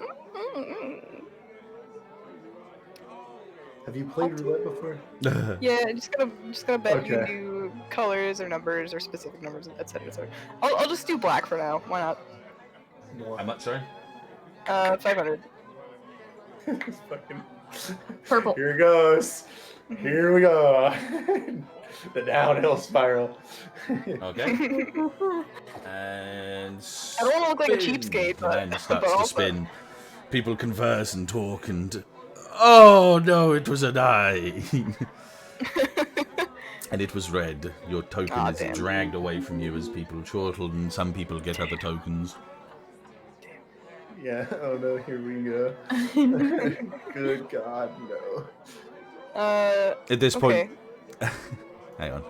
Have you played roulette before? Yeah, just gonna bet you Okay. do colors or numbers or specific numbers, etc. etc. I'll just do black for now. Why not? How much, sorry? 500. It's fucking... Purple. Here it goes. Here we go. The downhill spiral. Okay. And I don't want to look like a spin. cheapskate, but And then it starts but to also- spin. People converse and talk and... Oh, no, it was an eye. And it was red. Your token Aw, is damn. dragged away from you as people chortle, and some people get other tokens. Yeah, oh no, here we go. Good God, no. At this okay. point... Hang on.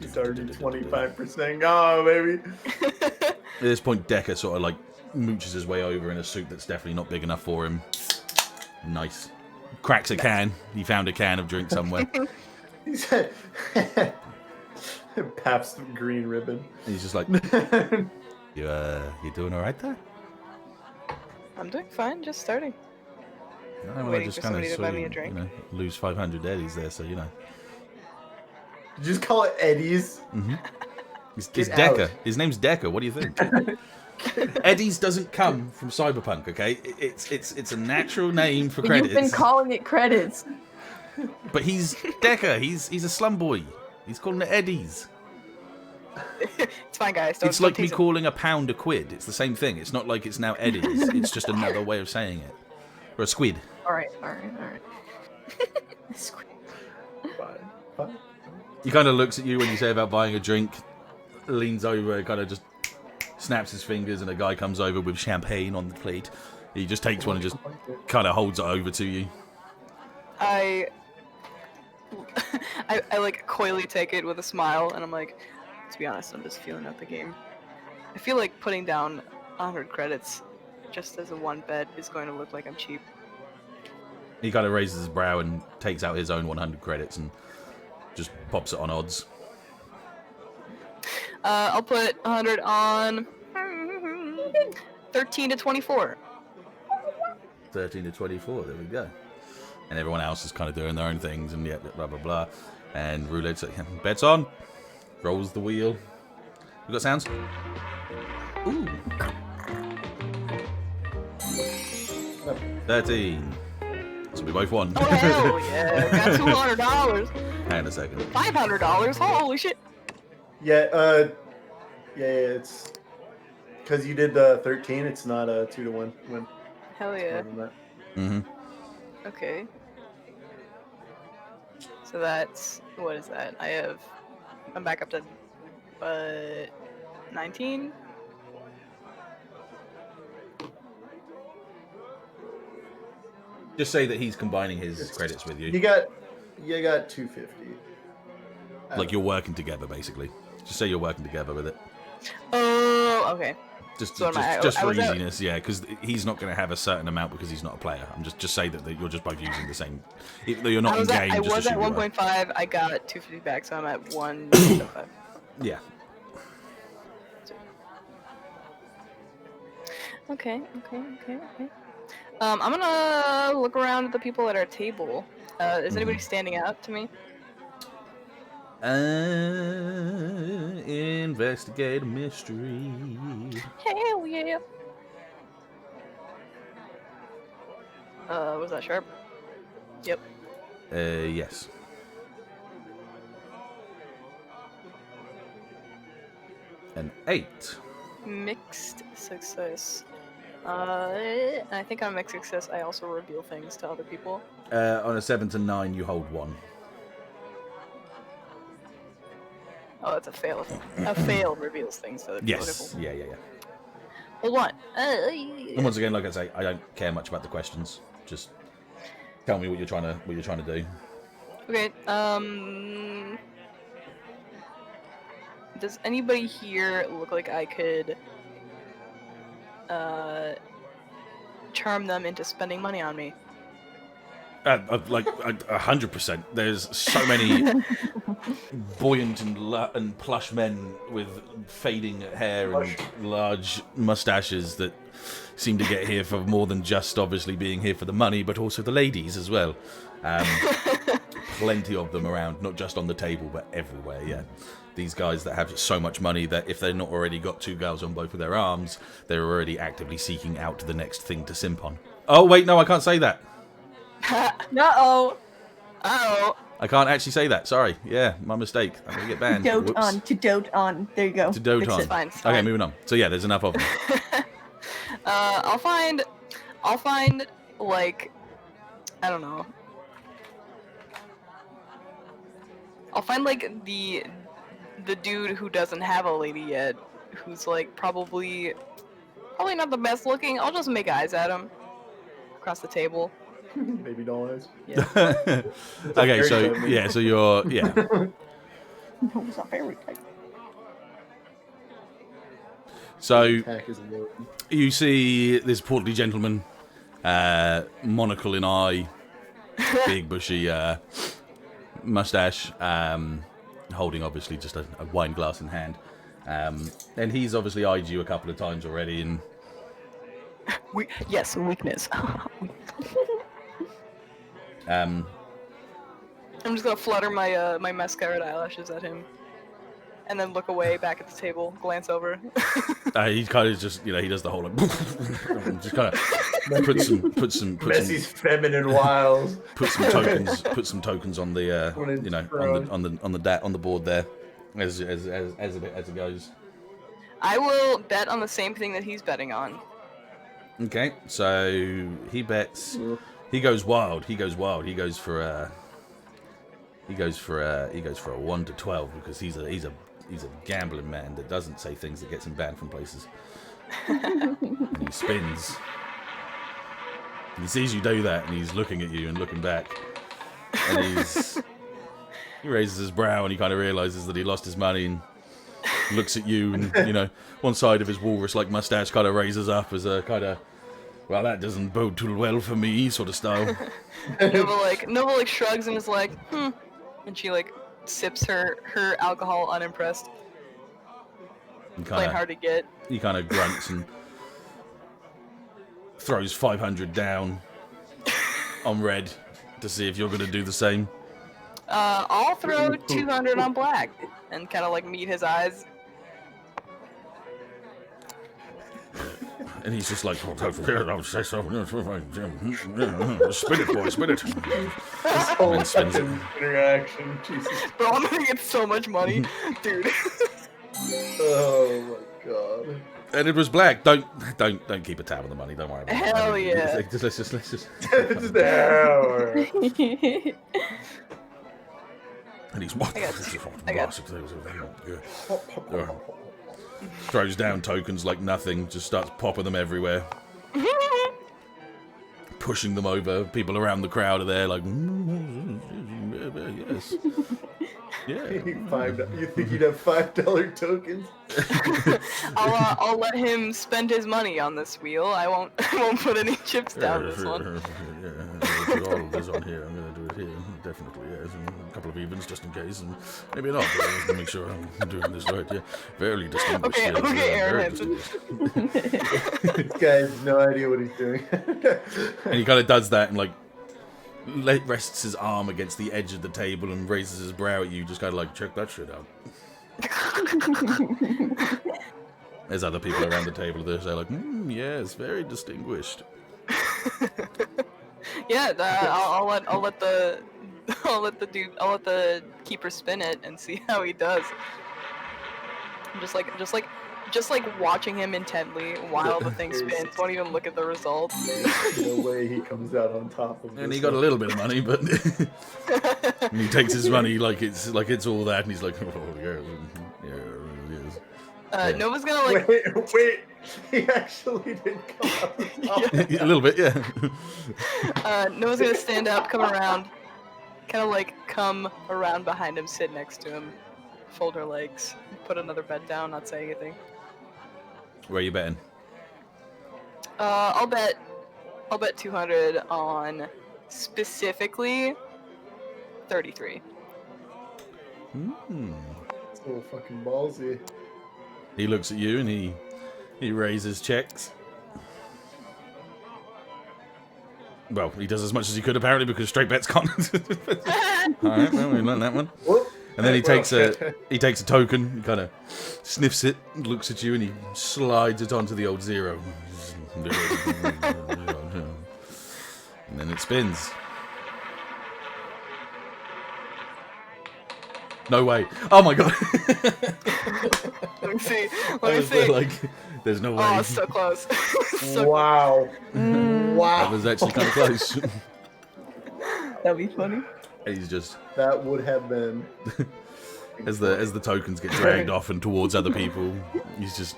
Starting 25%. Oh, baby. At this point, Decker sort of like mooches his way over in a suit that's definitely not big enough for him. Nice. Cracks a can. He found a can of drink somewhere. He said, Pabst green ribbon. He's just like, you doing all right there? I'm doing fine, just starting. No, well, I Waiting just for kind somebody of to buy me a drink. lose 500 eddies there, so you know. Did you just call it Eddie's? It's Get Decker. out. His name's Decker. What do you think? Eddies doesn't come from Cyberpunk, okay? It's a natural name for credits. You've been calling it credits. But he's Decker. He's a slum boy. He's calling it Eddies. It's fine, guys. It's like me tease him. calling a pound a quid. It's the same thing. It's not like it's now Eddies. It's just another way of saying it. Or a squid. Alright. Squid. Fine. He kind of looks at you when you say about buying a drink, leans over, kind of just snaps his fingers, and a guy comes over with champagne on the plate. He just takes one and just kind of holds it over to you. I like coyly take it with a smile, and I'm like, to be honest, I'm just feeling out the game. I feel like putting down 100 credits just as a one bet is going to look like I'm cheap. He kind of raises his brow and takes out his own 100 credits and just pops it on odds. I'll put 100 on 13 to 24. 13 to 24, there we go. And everyone else is kind of doing their own things, and yeah, blah, blah, blah. And roulette's like, bets on. Rolls the wheel. We got sounds? Ooh. 13. So we both won. Oh, hell yeah. Got $200. Hang on a second. $500. Holy shit. Yeah, it's because you did the 13. It's not a 2-1 win. Hell yeah. More than that. Mm-hmm. Okay. So that's, what is that? I'm back up to 19. Just say that he's combining his credits with You you. got 250. Like you're working together, basically. Just say you're working together with it. Oh, okay. Just So I for was at- easiness, yeah, because he's not going to have a certain amount because he's not a player. I'm just say that you're just both using the same. Even though you're not in game, I just was at assume you are. 1.5. I got 250 back, so I'm at 1.5. Yeah. Okay. I'm gonna look around at the people at our table. Is anybody standing out to me? Investigate a mystery. Hell yeah. Was that sharp? Yep. Yes. An 8. Mixed success. I think on mixed success, I also reveal things to other people. On a 7 to 9, you hold 1. Oh, it's a fail. A fail reveals things. So Yes. Yeah. Hold on. And once again, like I say, I don't care much about the questions. Just tell me what you're trying to do. Okay. Does anybody here look like I could charm them into spending money on me? Like 100%. There's so many buoyant and plush men with fading hair and large mustaches that seem to get here for more than just obviously being here for the money, but also the ladies as well. Plenty of them around, not just on the table, but everywhere. Yeah, these guys that have so much money that if they've not already got 2 girls on both of their arms, they're already actively seeking out the next thing to simp on. Oh wait, no, I can't say that. Uh-oh. Oh. I can't actually say that. Sorry. Yeah, my mistake. I'm gonna get banned. To dote on. There you go. To dote Fix on. it. Fine. Okay, moving on. So yeah, there's enough of them. I'll find like, I don't know. I'll find like the dude who doesn't have a lady yet, who's like probably not the best looking. I'll just make eyes at him across the table. Baby doll eyes. Yeah. Okay, so yeah, so you're No, it's not very tight. So Attack is low. you see this portly gentleman, monocle in eye, big bushy mustache, holding obviously just a wine glass in hand, and he's obviously eyed you a couple of times already, and Yes, weakness. I'm just gonna flutter my my mascara eyelashes at him, and then look away back at the table, glance over. he kind of just, he does the whole like, just kind of put some Messi's feminine wiles. put some tokens on the on the board there as it goes. I will bet on the same thing that he's betting on. Okay, so he bets. He goes wild. He goes for a 1 to 12 because he's a gambling man that doesn't say things that gets him banned from places. And he spins. And he sees you do that, and he's looking at you and looking back, and he raises his brow and he kind of realizes that he lost his money and looks at you, and one side of his walrus-like mustache kind of raises up as a kind of, well, that doesn't bode too well for me sort of style. Nova shrugs and is like, and she sips her alcohol unimpressed. Playing hard to get. He kind of grunts and throws 500 down on red to see if you're going to do the same. I'll throw 200 on black and kind of meet his eyes. And he's just like, I'll say so. Spin it, boy, spin it. This whole spins it. interaction, Jesus. Bro, I'm gonna get so much money, dude. Oh my god. And it was black. Don't keep a tab on the money. Don't worry about it. Hell yeah. Let's just. Just an hour. And he's I got throws down tokens like nothing, just starts popping them everywhere, pushing them over. People around the crowd are there like, yes, yeah. You think you'd have $5 tokens? I'll let him spend his money on this wheel. I won't put any chips down this one. Yeah, put all of this on here. I'm gonna do it here, definitely. Yes, and a couple of evens just in case, and maybe not. But just to make sure I'm doing this right. Yeah, very distinguished. Okay, Aaron. This guy has no idea what he's doing. And he kind of does that and rests his arm against the edge of the table and raises his brow at you, just kind of check that shit out. There's other people around the table there say yes, very distinguished. Yeah, I'll let the keeper spin it and see how he does. Just just like watching him intently while the thing spins. Won't even look at the results. No way he comes out on top of this. And he got a little bit of money, but and he takes his money like it's all that, and he's like, oh yeah, yeah, it is. Yeah. Nova's gonna like. Wait, he actually did come out on top. A little bit, yeah. Nova's gonna stand up, come around, kind of like come around behind him, sit next to him, fold her legs, put another bet down, not say anything. Where are you betting? I'll bet 200 on specifically 33. It's a little fucking ballsy. He looks at you and he raises checks. Well, he does as much as he could apparently because straight bets can't. Alright, well, we learned that one. Whoop. And then he takes a token, he kind of sniffs it, looks at you, and he slides it onto the old 0. And then it spins. No way! Oh my god! Let me see. Let me see. Like, there's no way. Oh, it's so close. So Wow. Wow. That was actually kind of close. That'd be funny. He's just That would have been. as the tokens get dragged off and towards other people. He's just,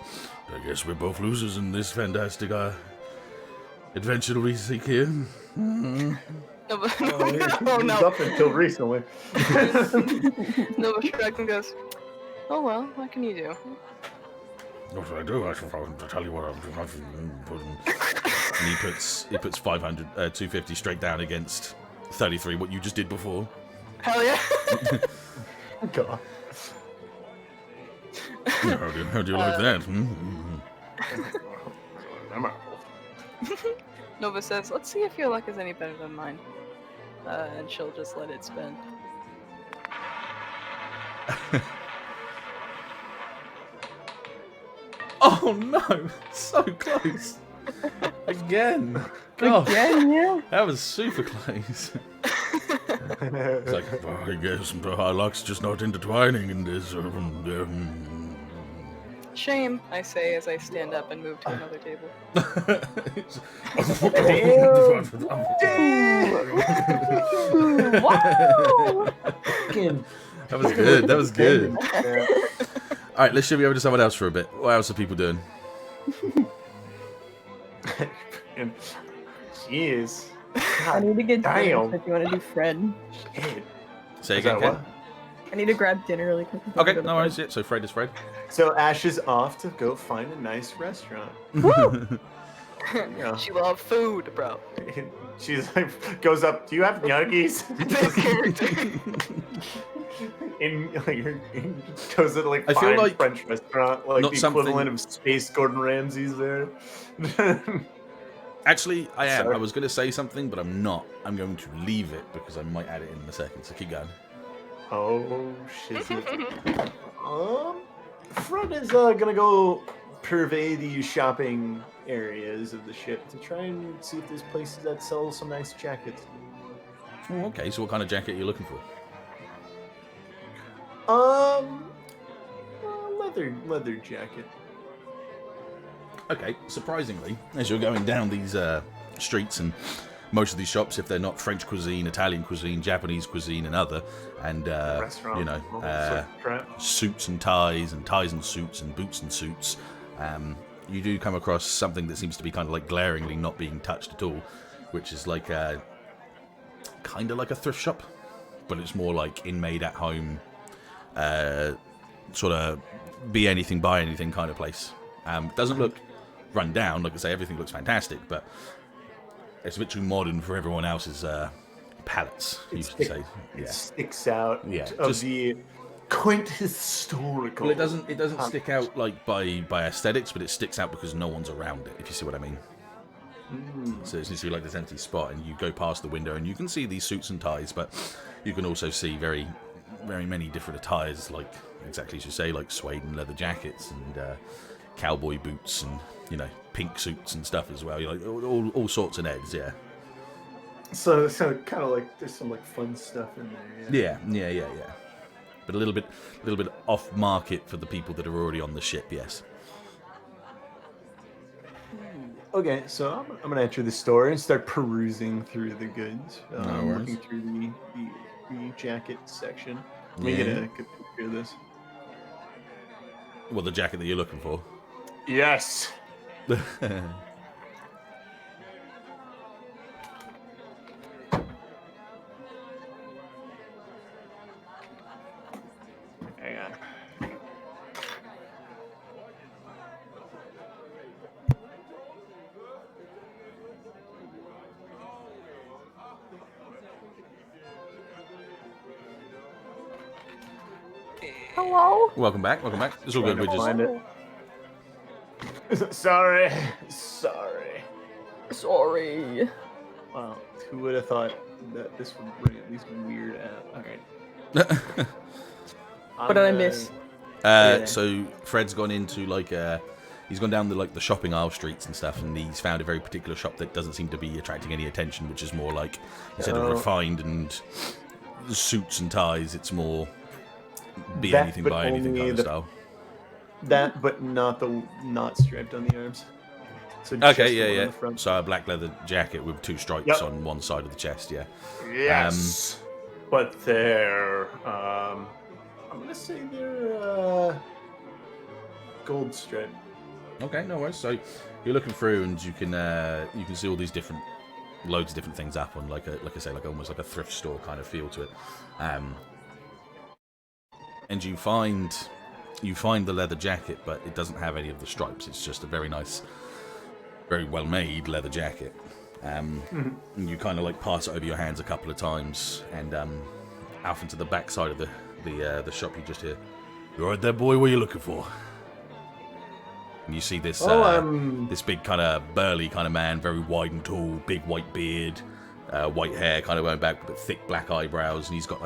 I guess we're both losers in this fantastic adventure we seek here. No, but, Oh, he oh was no. up until recently. Nova shrugs and goes, "Oh well, what can you do?" What should I do? I should probably tell you what I'm doing. And he puts 250 straight down against 33, what you just did before. Hell yeah! God. How do you like that? Nova says, "Let's see if your luck is any better than mine," and she'll just let it spin. Oh no! So close! Again! God, Again, yeah. that was super close. It's like, oh, I guess our luck's just not intertwining in this. Shame, I say as I stand up and move to another table. Wow. That was good. That was good. Yeah. All right, let's shift over to someone else for a bit. What else are people doing? Jeez. I need to get dinner. Damn. So if you want to do Fred, Shit. Say Is again, that Ken. what? I need to grab dinner really quick. before I Okay, go to no bed. worries. Yeah, so Fred is Fred. So Ash is off to go find a nice restaurant. Yeah. She loves food, bro. She's like, goes up. Do you have nuggies? This character. Goes to like I feel fine like French restaurant, like not the something- equivalent of Space Gordon Ramsay's there. Actually, I am. Sorry. I was going to say something, but I'm not. I'm going to leave it because I might add it in a second. So keep going. Oh shit. Fred is gonna go survey the shopping areas of the ship to try and see if there's places that sell some nice jackets. Oh, okay, so what kind of jacket are you looking for? Leather jacket. Okay, surprisingly, as you're going down these streets and most of these shops, if they're not French cuisine, Italian cuisine, Japanese cuisine, and other, and Restaurant. you know, all that sort of crap. suits and ties and suits and boots and suits, you do come across something that seems to be kind of like glaringly not being touched at all, which is like kind of like a thrift shop, but it's more like in made at home, sort of be anything buy anything kind of place. Doesn't look run down, like I say, everything looks fantastic, but it's a bit too modern for everyone else's palates, you used to say. It sticks out Yeah, of just- the quaint historical. Well, it doesn't stick out like by aesthetics, but it sticks out because no one's around it, if you see what I mean. So it's literally like this empty spot, and you go past the window, and you can see these suits and ties, but you can also see very, very many different attires, like exactly as you say, like suede and leather jackets and cowboy boots, and you know, pink suits and stuff as well. You like all sorts of heads, yeah. So kind of like there's some like fun stuff in there. Yeah. But a little bit off market for the people that are already on the ship, yes. Okay, so I'm gonna enter the store and start perusing through the goods. No worries. Looking through the jacket section. Let me Yeah. get a good picture of this. Well, the jacket that you're looking for. Yes. Hang on. Hello? Welcome back. It's all good. We're just. Find it. Sorry. Wow, who would have thought that this would bring at least weird out? All right. What did I miss? So Fred's gone into he's gone down the shopping aisle streets and stuff, and he's found a very particular shop that doesn't seem to be attracting any attention, which is more like instead of refined and suits and ties, it's more be That, anything but by anything only kind of the- style. That, but not striped on the arms. So just Okay, the one on yeah. the front. So a black leather jacket with 2 stripes Yep. on one side of the chest, yeah. Yes. But they're I'm gonna say they're gold stripe. Okay, no worries. So you're looking through, and you can see all these loads of different things up on like I say, almost like a thrift store kind of feel to it. And you find the leather jacket, but it doesn't have any of the stripes. It's just a very nice, very well made leather jacket. And you kind of pass it over your hands a couple of times, and out into the back side of the shop, you just hear, "You alright there, boy? What are you looking for?" And you see this this big kind of burly kind of man, very wide and tall, big white beard, white hair kind of going back, but thick black eyebrows, and he's got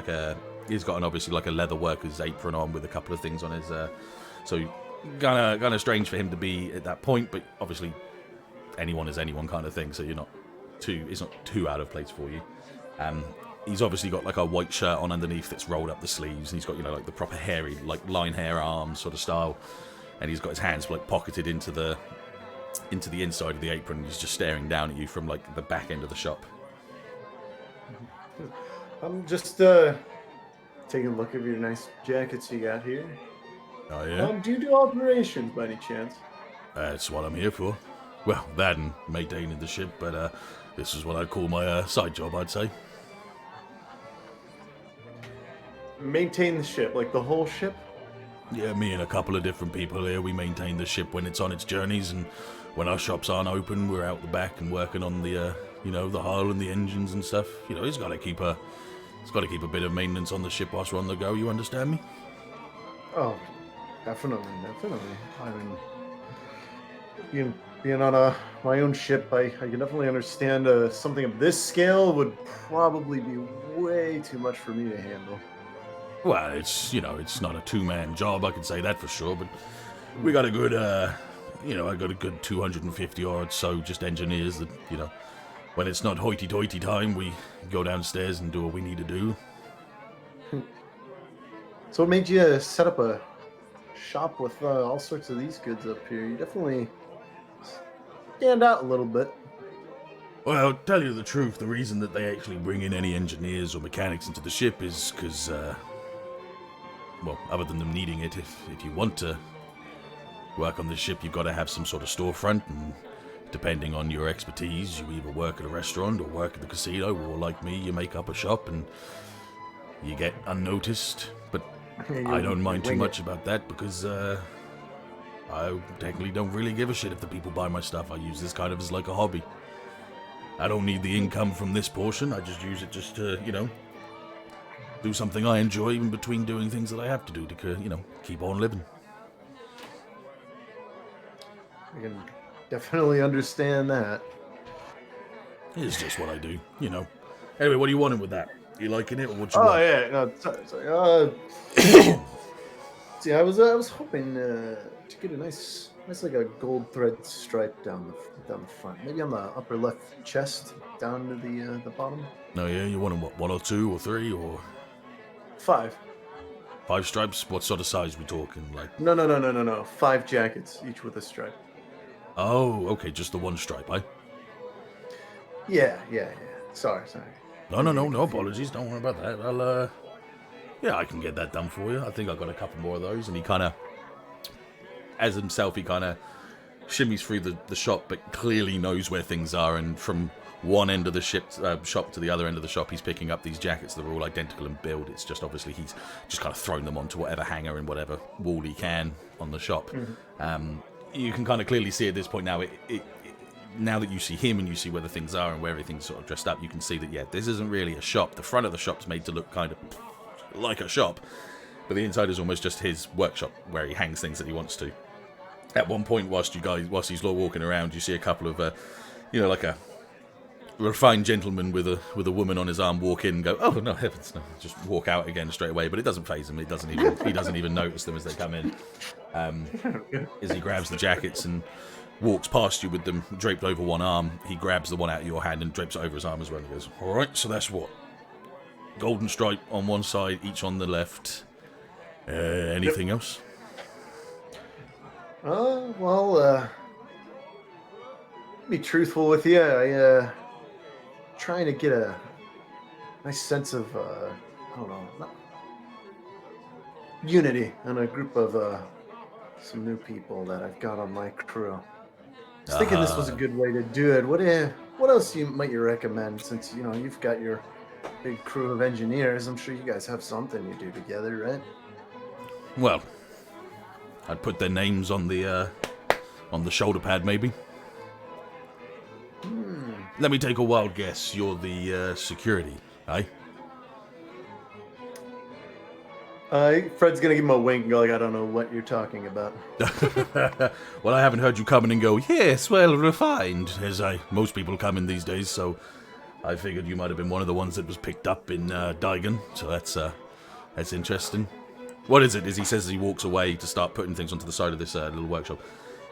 obviously a leather worker's apron on with a couple of things on his. So kind of strange for him to be at that point, but obviously anyone is anyone kind of thing. So it's not too out of place for you. He's obviously got a white shirt on underneath that's rolled up the sleeves, and he's got the proper hairy line hair arms sort of style. And he's got his hands pocketed into the inside of the apron. He's just staring down at you from the back end of the shop. I'm just taking a look at your nice jackets you got here. Oh yeah. Do you do alterations by any chance? That's what I'm here for. Well, that and maintaining the ship, but this is what I'd call my side job, I'd say. Maintain the ship, the whole ship? Yeah, me and a couple of different people here, we maintain the ship when it's on its journeys, and when our shops aren't open, we're out the back and working on the, the hull and the engines and stuff. It's got to keep a bit of maintenance on the ship whilst we're on the go. You understand me? Oh, definitely. I mean, being on my own ship, I can definitely understand something of this scale would probably be way too much for me to handle. Well, it's not a 2-man job, I can say that for sure, but we got a good, I got a good 250 or so just engineers that, when it's not hoity-toity time, we go downstairs and do what we need to do. So what made you set up a shop with all sorts of these goods up here? You definitely stand out a little bit. Well, tell you the truth, the reason that they actually bring in any engineers or mechanics into the ship is because, well, other than them needing it, if you want to work on the ship, you've got to have some sort of storefront, and depending on your expertise, you either work at a restaurant or work at the casino, or like me, you make up a shop and you get unnoticed. But I don't mind too much about that because I technically don't really give a shit if the people buy my stuff. I use this kind of as a hobby. I don't need the income from this portion. I just use it just to, do something I enjoy in between doing things that I have to do to, keep on living. I can definitely understand that. It's just what I do, Anyway, what are you wanting with that? You liking it, or what you Oh want? yeah, no, sorry. See, I was hoping to get a nice a gold thread stripe down the front, maybe on the upper left chest, down to the bottom. No, yeah, you want them what, 1 or 2 or 3 or 5? 5 stripes? What sort of size we talking? No. 5 jackets, each with a stripe. Oh, okay, just the one stripe, eh? Yeah. Sorry. No apologies. Don't worry about that. I'll, yeah, I can get that done for you. I think I've got a couple more of those. And he kind of, as himself, he kind of shimmies through the shop, but clearly knows where things are. And from one end of the shop to the other end of the shop, he's picking up these jackets that are all identical in build. It's just obviously he's just kind of thrown them onto whatever hanger and whatever wall he can on the shop. You can kind of clearly see at this point now, now that you see him and you see where the things are and where everything's sort of dressed up, you can see that, yeah, this isn't really a shop. The front of the shop's made to look kind of like a shop, but the inside is almost just his workshop where he hangs things that he wants to. At one point, whilst he's walking around, you see a couple of, like a refined gentleman with a woman on his arm walk in and go, oh no heavens, no, just walk out again straight away. But it doesn't faze him. He doesn't even notice them as they come in. As he grabs the jackets and walks past you with them draped over one arm, he grabs the one out of your hand and drapes it over his arm as well. He goes, all right, so that's what? Golden stripe on one side, each on the left. Anything else? Be truthful with you. I trying to get a nice sense of unity and a group of some new people that I've got on my crew. I was thinking this was a good way to do it. What else might you recommend? Since you've got your big crew of engineers, I'm sure you guys have something you do together, right? Well, I'd put their names on the shoulder pad, maybe. Let me take a wild guess. You're the security, eh? Fred's gonna give him a wink and go like, I don't know what you're talking about. Well, I haven't heard you come in and go, yes, well, refined, as most people come in these days, so I figured you might have been one of the ones that was picked up in Daigen, so that's interesting. What is it? As he says as he walks away to start putting things onto the side of this little workshop,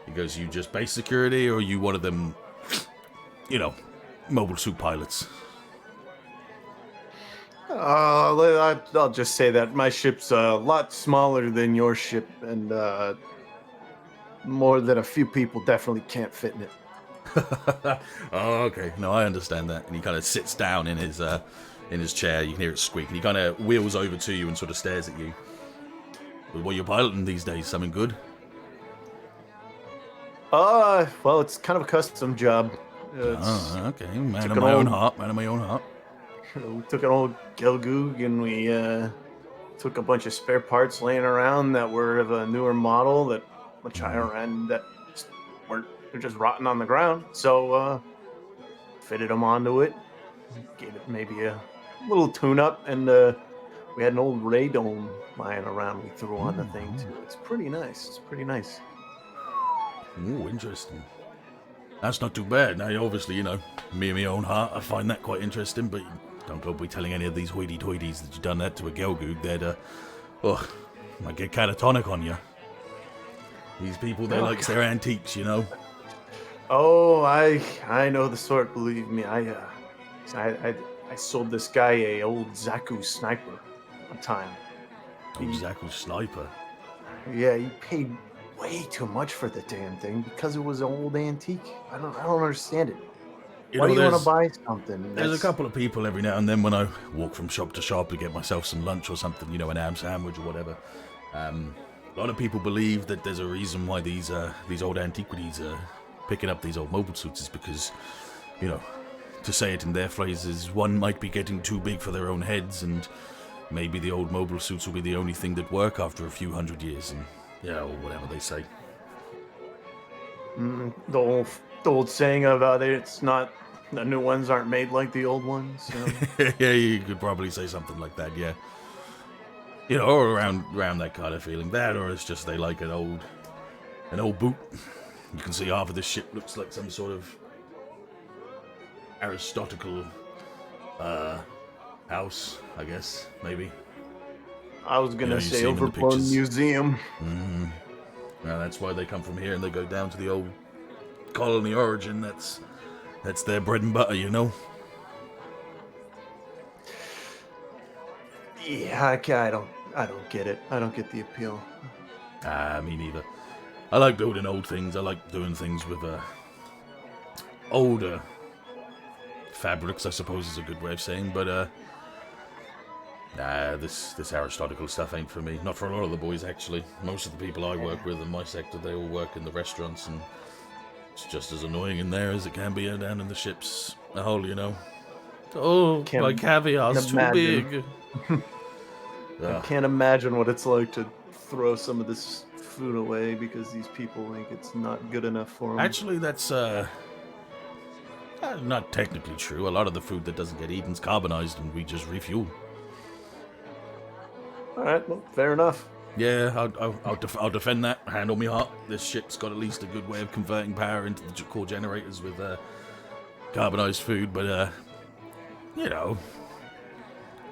he goes, you just base security, or are you one of them, mobile suit pilots? I'll just say that my ship's a lot smaller than your ship, and more than a few people definitely can't fit in it. Oh, okay. No, I understand that. And he kind of sits down in his chair. You can hear it squeak, and he kind of wheels over to you and sort of stares at you. What are you piloting these days? Something good? Well, it's kind of a custom job. Okay. Man of my own heart. We took an old Gelgoog and we took a bunch of spare parts laying around that were of a newer model that much higher end that they're just rotting on the ground. So fitted them onto it, gave it maybe a little tune-up, and we had an old radome lying around we threw on the thing too. It's pretty nice. Ooh, interesting. That's not too bad. Now, obviously, me and my own heart, I find that quite interesting, but don't go be telling any of these hoity-toities that you've done that to a Gelgoog. They'd, might get catatonic on you. These people, they like their antiques, Oh, I know the sort, believe me. I sold this guy a old Zaku sniper one time. Zaku sniper? Yeah, he paid way too much for the damn thing because it was an old antique. I don't understand it. Why do you want to buy something? There's a couple of people every now and then when I walk from shop to shop to get myself some lunch or something, an ham sandwich or whatever. A lot of people believe that there's a reason why these old antiquities are picking up these old mobile suits is because, to say it in their phrases, one might be getting too big for their own heads, and maybe the old mobile suits will be the only thing that work after a few hundred years, and or whatever they say. The old saying about it's not, the new ones aren't made like the old ones. So. Yeah, you could probably say something like that, yeah. Or around that kind of feeling. That, or it's just they like an old boot. You can see half of this ship looks like some sort of Aristotelical house, I guess, maybe. I was gonna say overblown museum. Well, that's why they come from here and they go down to the old colony origin. That's their bread and butter, Yeah, I don't get it. I don't get the appeal. Me neither. I like building old things. I like doing things with older fabrics, I suppose is a good way of saying. But nah, this Aristotle stuff ain't for me. Not for a lot of the boys, actually. Most of the people I work with in my sector, they all work in the restaurants, and it's just as annoying in there as it can be down in the ship's hull, you know. Oh, my caviar's too big. I can't imagine what it's like to throw some of this food away because these people think it's not good enough for them. Actually, that's not technically true. A lot of the food that doesn't get eaten is carbonized, and we just refuel. All right, well, fair enough. Yeah, I'll defend that. Hand on me heart. This ship's got at least a good way of converting power into the core generators with carbonized food, but you know,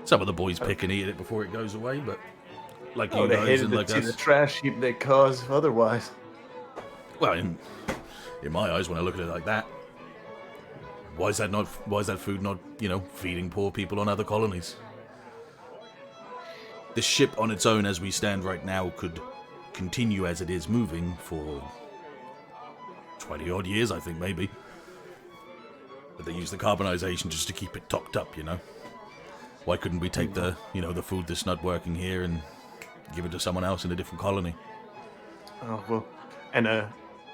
some of the boys pick and eat it before it goes away. But like you guys and like us, the trash heap they cause otherwise. Well, in my eyes, when I look at it like that, why is that food not, you know, feeding poor people on other colonies? The ship on its own, as we stand right now, could continue as it is moving for 20 odd years, I think, maybe. But they use the carbonization just to keep it topped up, you know. Why couldn't we take the food that's not working here and give it to someone else in a different colony? Oh well, and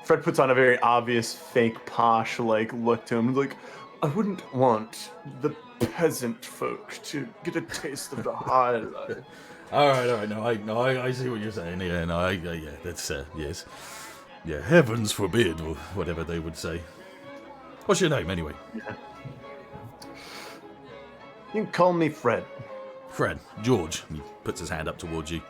Fred puts on a very obvious fake posh look to him, like, I wouldn't want the peasant folk to get a taste of the high life. All right. No, I see what you're saying. Yeah, no, yeah, that's yes, yeah. Heavens forbid, or whatever they would say. What's your name, anyway? Yeah. You can call me Fred. Fred, George. He puts his hand up towards you.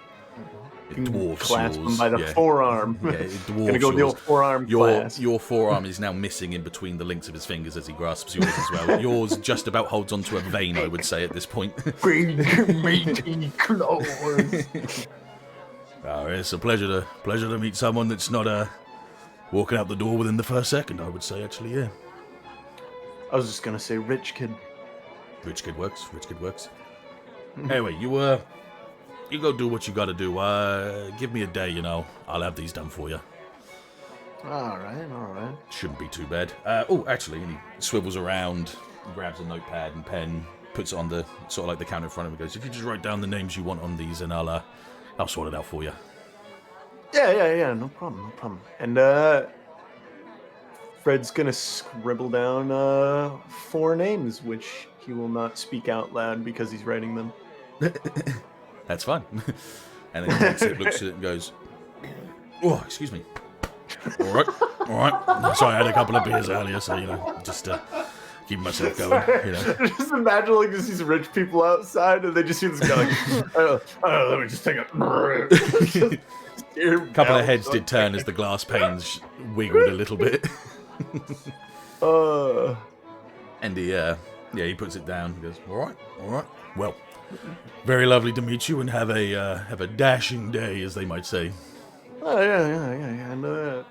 It dwarfs clasp yours. him by the forearm. Yeah, it dwarfs Gonna go yours. the old forearm clasp. Your forearm is now missing in between the links of his fingers as he grasps yours as well. Yours just about holds onto a vein, I would say, at this point. Bring meaty claws. Oh, it's a pleasure to meet someone that's not walking out the door within the first second, I would say, actually, yeah. I was just gonna say rich kid. Rich kid works. Anyway, you go do what you gotta do. Give me a day, you know. I'll have these done for you. All right. Shouldn't be too bad. Oh, actually, and he swivels around, grabs a notepad and pen, puts it on the sort of like the counter in front of him, and goes, if you just write down the names you want on these, and I'll sort it out for you. Yeah, no problem. And Fred's gonna scribble down 4 names, which he will not speak out loud because he's writing them. That's fine. And then he takes it, looks at it, and goes, oh, excuse me. All right. Sorry, I had a couple of beers earlier, so, you know, just keep myself going, you know. Just imagine, like, just these rich people outside, and they just see this guy, like, let me just take a... A couple of heads did turn as the glass panes wiggled a little bit. And he puts it down. He goes, all right. Well, very lovely to meet you, and have a dashing day, as they might say. Oh yeah. And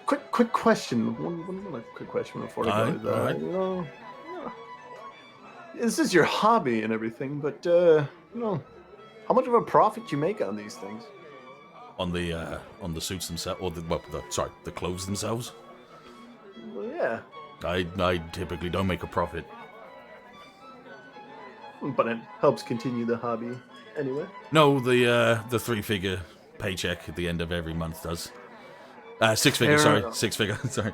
quick question. One quick question before I go. All right. You know, this is your hobby and everything, but how much of a profit you make on these things? On the suits themselves, or the clothes themselves. Well, yeah. I typically don't make a profit. But it helps continue the hobby anyway. No, the 3-figure paycheck at the end of every month does. 6-figure, sorry. 6-figure, sorry.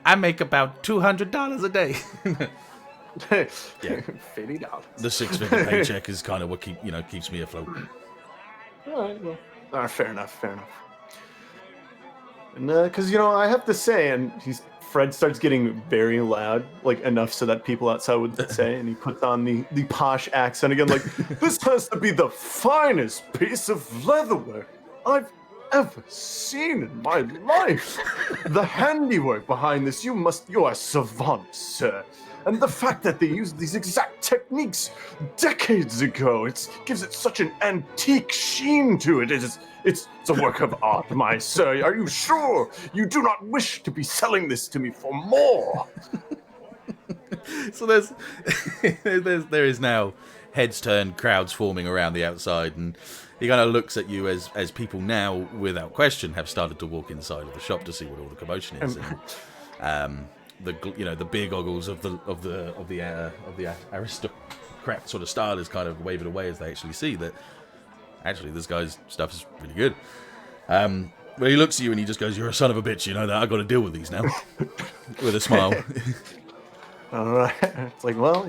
I make about $200 a day. Yeah. $50. The 6-figure paycheck is kind of what keeps me afloat. All right, well, fair enough. And because I have to say, and Fred starts getting very loud, like enough so that people outside would say, and he puts on the posh accent again, like, this has to be the finest piece of leatherwork I've ever seen in my life. The handiwork behind this, you are savant, sir. And the fact that they used these exact techniques decades ago, it gives it such an antique sheen to it. It's a work of art, my sir. Are you sure you do not wish to be selling this to me for more? So there is now heads turn, crowds forming around the outside, and he kind of looks at you as people now, without question, have started to walk inside of the shop to see what all the commotion is. And, the beer goggles of the aristocrat sort of style is kind of waving away as they actually see that actually this guy's stuff is really good. But he looks at you and he just goes, "You're a son of a bitch, you know that. I've got to deal with these now," with a smile. All right. It's like, well,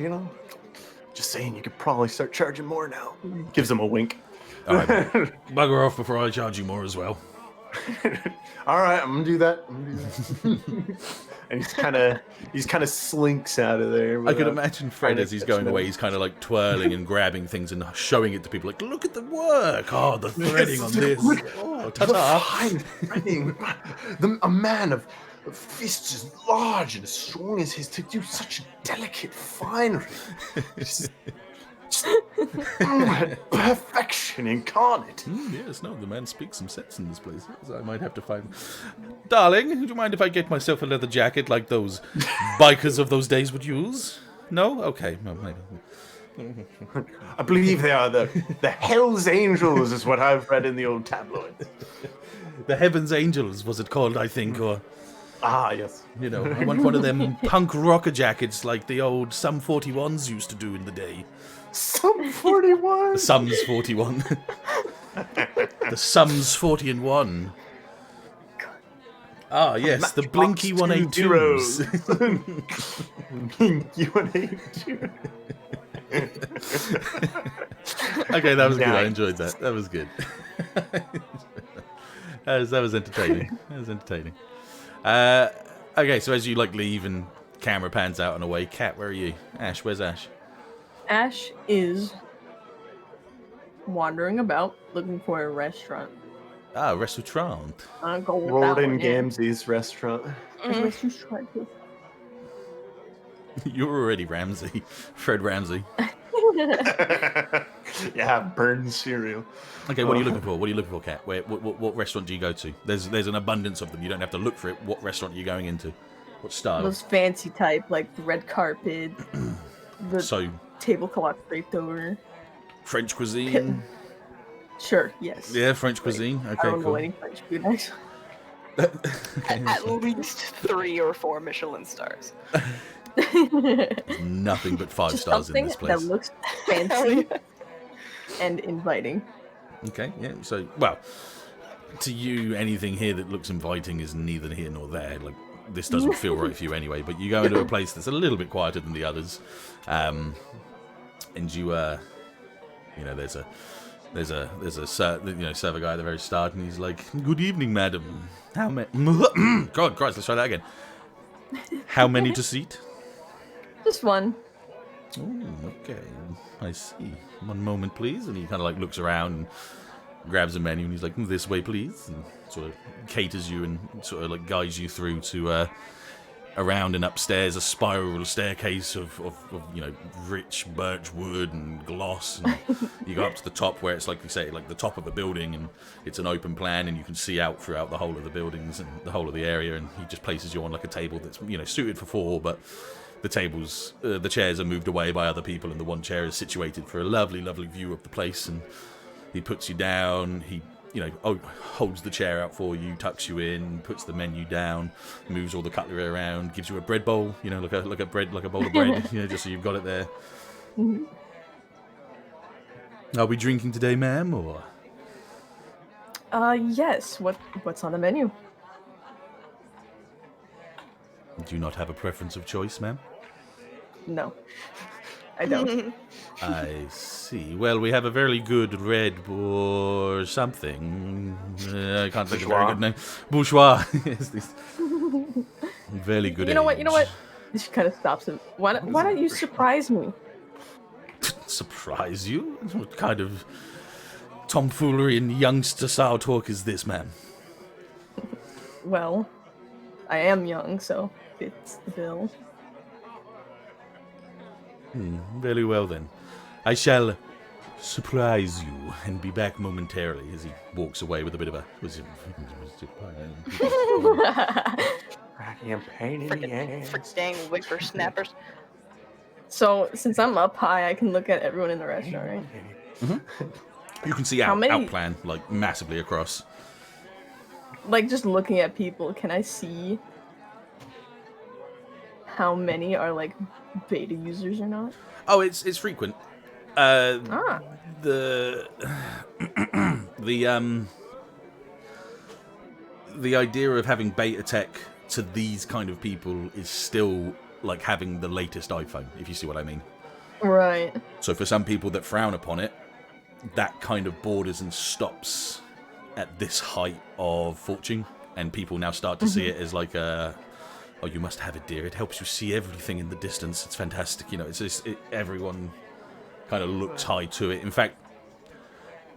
just saying, you could probably start charging more now. Gives him a wink. All right, bugger off before I charge you more as well. All right, I'm gonna do that. And he's kind of slinks out of there. I can imagine Fred as he's going away. He's kind of like twirling and grabbing things and showing it to people. Like, look at the work. Oh, the threading on this. Oh, ta-ta. Fine threading. A man of fists as large and as strong as his to do such delicate finery. Just perfection incarnate. Yes, no, the man speaks some sense in this place. I might have to find... Darling, do you mind if I get myself a leather jacket like those bikers of those days would use? No? Okay, well, maybe. I believe they are the Hell's Angels is what I've read in the old tabloids. The Heaven's Angels, was it called, I think, or... Ah, yes. I want one of them punk rocker jackets like the old Sum 41s used to do in the day. Sum 41? The Sums 41. The Sums 40 and 1. Ah, yes, the Blinky 182s. Blinky 182. Okay, that was good. I enjoyed that. That was good. that was entertaining. Okay, so as you leave and camera pans out and away, Kat, where are you? Ashe, where's Ashe? Ashe is wandering about looking for a restaurant. Ah, restaurant. I'll go with Rollin Gamzee's restaurant. Restaurant. You're already Ramsey. Fred Ramsey. Yeah, burned cereal. Okay, what are you looking for? What are you looking for, Kat? What restaurant do you go to? There's an abundance of them. You don't have to look for it. What restaurant are you going into? What style? Those fancy type, like the red carpet, the tablecloth draped over. French cuisine? Sure, yes. Yeah, French cuisine. Okay, I don't cool. know any French food, actually. At least 3 or 4 Michelin stars. There's nothing but 5 Just stars in this something place. that looks fancy and inviting. Okay, yeah. So, well, to you, anything here that looks inviting is neither here nor there. Like, this doesn't feel right for you anyway. But you go into a place that's a little bit quieter than the others, and you, there's a server guy at the very start, and he's like, "Good evening, madam. How many? God, Christ, let's try that again. How many to seat?" Just one. Oh, okay. I see. One moment, please. And he kind of looks around and grabs a menu, and he's like, "This way, please," and sort of caters you and sort of guides you through to around and upstairs a spiral staircase of rich birch wood and gloss, and you go up to the top where it's like you say, the top of a building, and it's an open plan, and you can see out throughout the whole of the buildings and the whole of the area, and he just places you on a table that's suited for 4, but the chairs are moved away by other people, and the one chair is situated for a lovely, lovely view of the place, and he puts you down, he holds the chair out for you, tucks you in, puts the menu down, moves all the cutlery around, gives you a bread bowl, like a bowl of bread, just so you've got it there. Mm-hmm. Are we drinking today, ma'am, or? Yes. What's on the menu? Do you not have a preference of choice, ma'am? No, I don't. I see. Well, we have a very good red or something. I can't think of a very good name. Bourgeois. Yes, this very good. You know what? This kind of stops him. Why don't you surprise me? Surprise you? What kind of tomfoolery and youngster style talk is this, ma'am? Well, I am young, so fits the bill. Very well then. I shall surprise you and be back momentarily as he walks away with a bit of a... Pain in the ass. Freaking whippersnappers. So since I'm up high, I can look at everyone in the restaurant, right? You can see How many- outplan like massively across. Like just looking at people, can I see how many are like beta users or not? Oh, it's frequent. Ah, The the idea of having beta tech to these kind of people is still like having the latest iPhone, if you see what I mean. right. So for some people that frown upon it, that kind of borders and stops at this height of fortune, and people now start to see it as like a, oh, you must have it, dear. It helps you see everything in the distance. It's fantastic. You know, it's just everyone kind of looks high to it. In fact,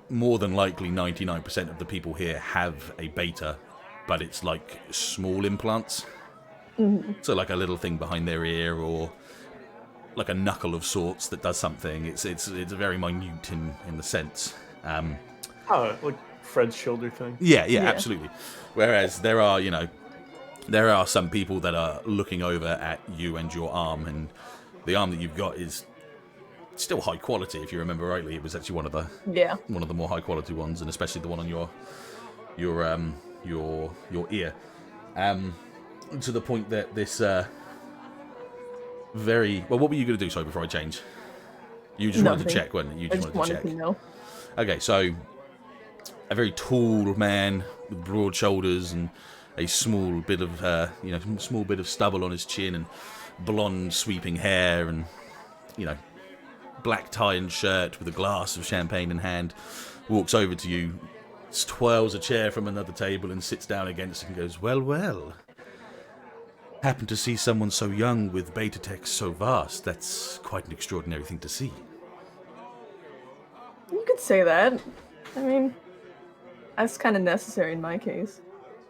more than likely 99% of the people here have a beta, but it's like small implants. So like a little thing behind their ear, or like a knuckle of sorts that does something. It's very minute in the sense. Oh, like Fred's shoulder thing. Yeah, Yeah. absolutely. Whereas there are some people that are looking over at you and your arm, and the arm that you've got is still high quality. If you remember rightly, it was actually one of the more high quality ones, and especially the one on your ear. To the point that this very well. What were you going to do? Sorry, before I change. You just wanted to check, weren't you? You I just just wanted to wanted check. to know. Okay, so a very tall man with broad shoulders and a small bit of stubble on his chin, and blonde sweeping hair, and black tie and shirt with a glass of champagne in hand, walks over to you, twirls a chair from another table and sits down against it and goes, well, happen to see someone so young with beta tech so vast. That's quite an extraordinary thing to see. You could say that. I mean, that's kind of necessary in my case.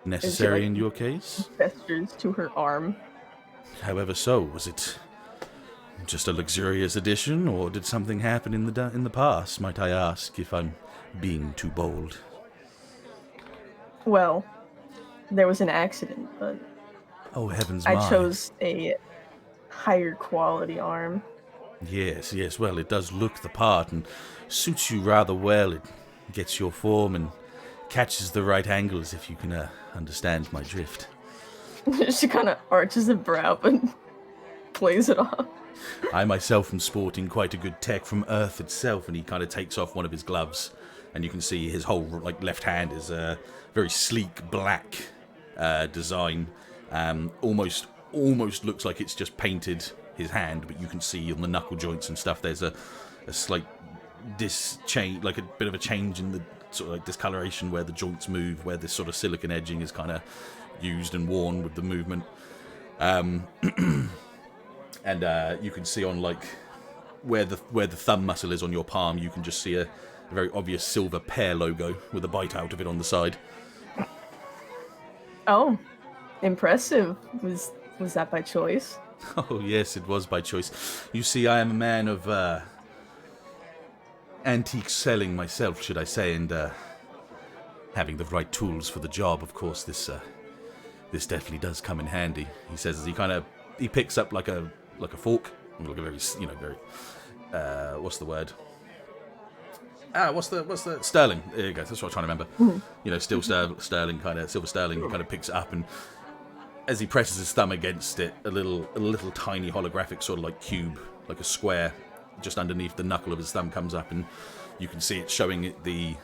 Necessary like- in your case? Gestures to her arm. However so, was it just a luxurious addition, or did something happen in the past, might I ask, if I'm being too bold? Well, there was an accident, but Oh, heavens I my. chose a higher quality arm. Yes, well, it does look the part and suits you rather well. It gets your form and catches the right angles, if you can understand my drift. She kind of arches a brow but plays it off. I myself am sporting quite a good tech from Earth itself, and he kind of takes off one of his gloves, and you can see his whole left hand is a very sleek black design. Almost looks like it's just painted his hand, but you can see on the knuckle joints and stuff there's a slight like a bit of a change in the sort of like discoloration where the joints move, where this sort of silicon edging is kind of used and worn with the movement. And you can see on like where the thumb muscle is on your palm, you can just see a very obvious silver pear logo with a bite out of it on the side. Oh, impressive. Was that by choice? Oh yes, it was by choice. You see, I am a man of antique selling myself, should I say, and having the right tools for the job. Of course, this definitely does come in handy. He says as he picks up like a fork, like a very what's the word? What's the sterling? There you go. That's what I'm trying to remember. Still sterling, kind of silver sterling. Kind of picks it up, and as he presses his thumb against it, a little tiny holographic sort of like cube, like a square, just underneath the knuckle of his thumb comes up, and you can see it showing it the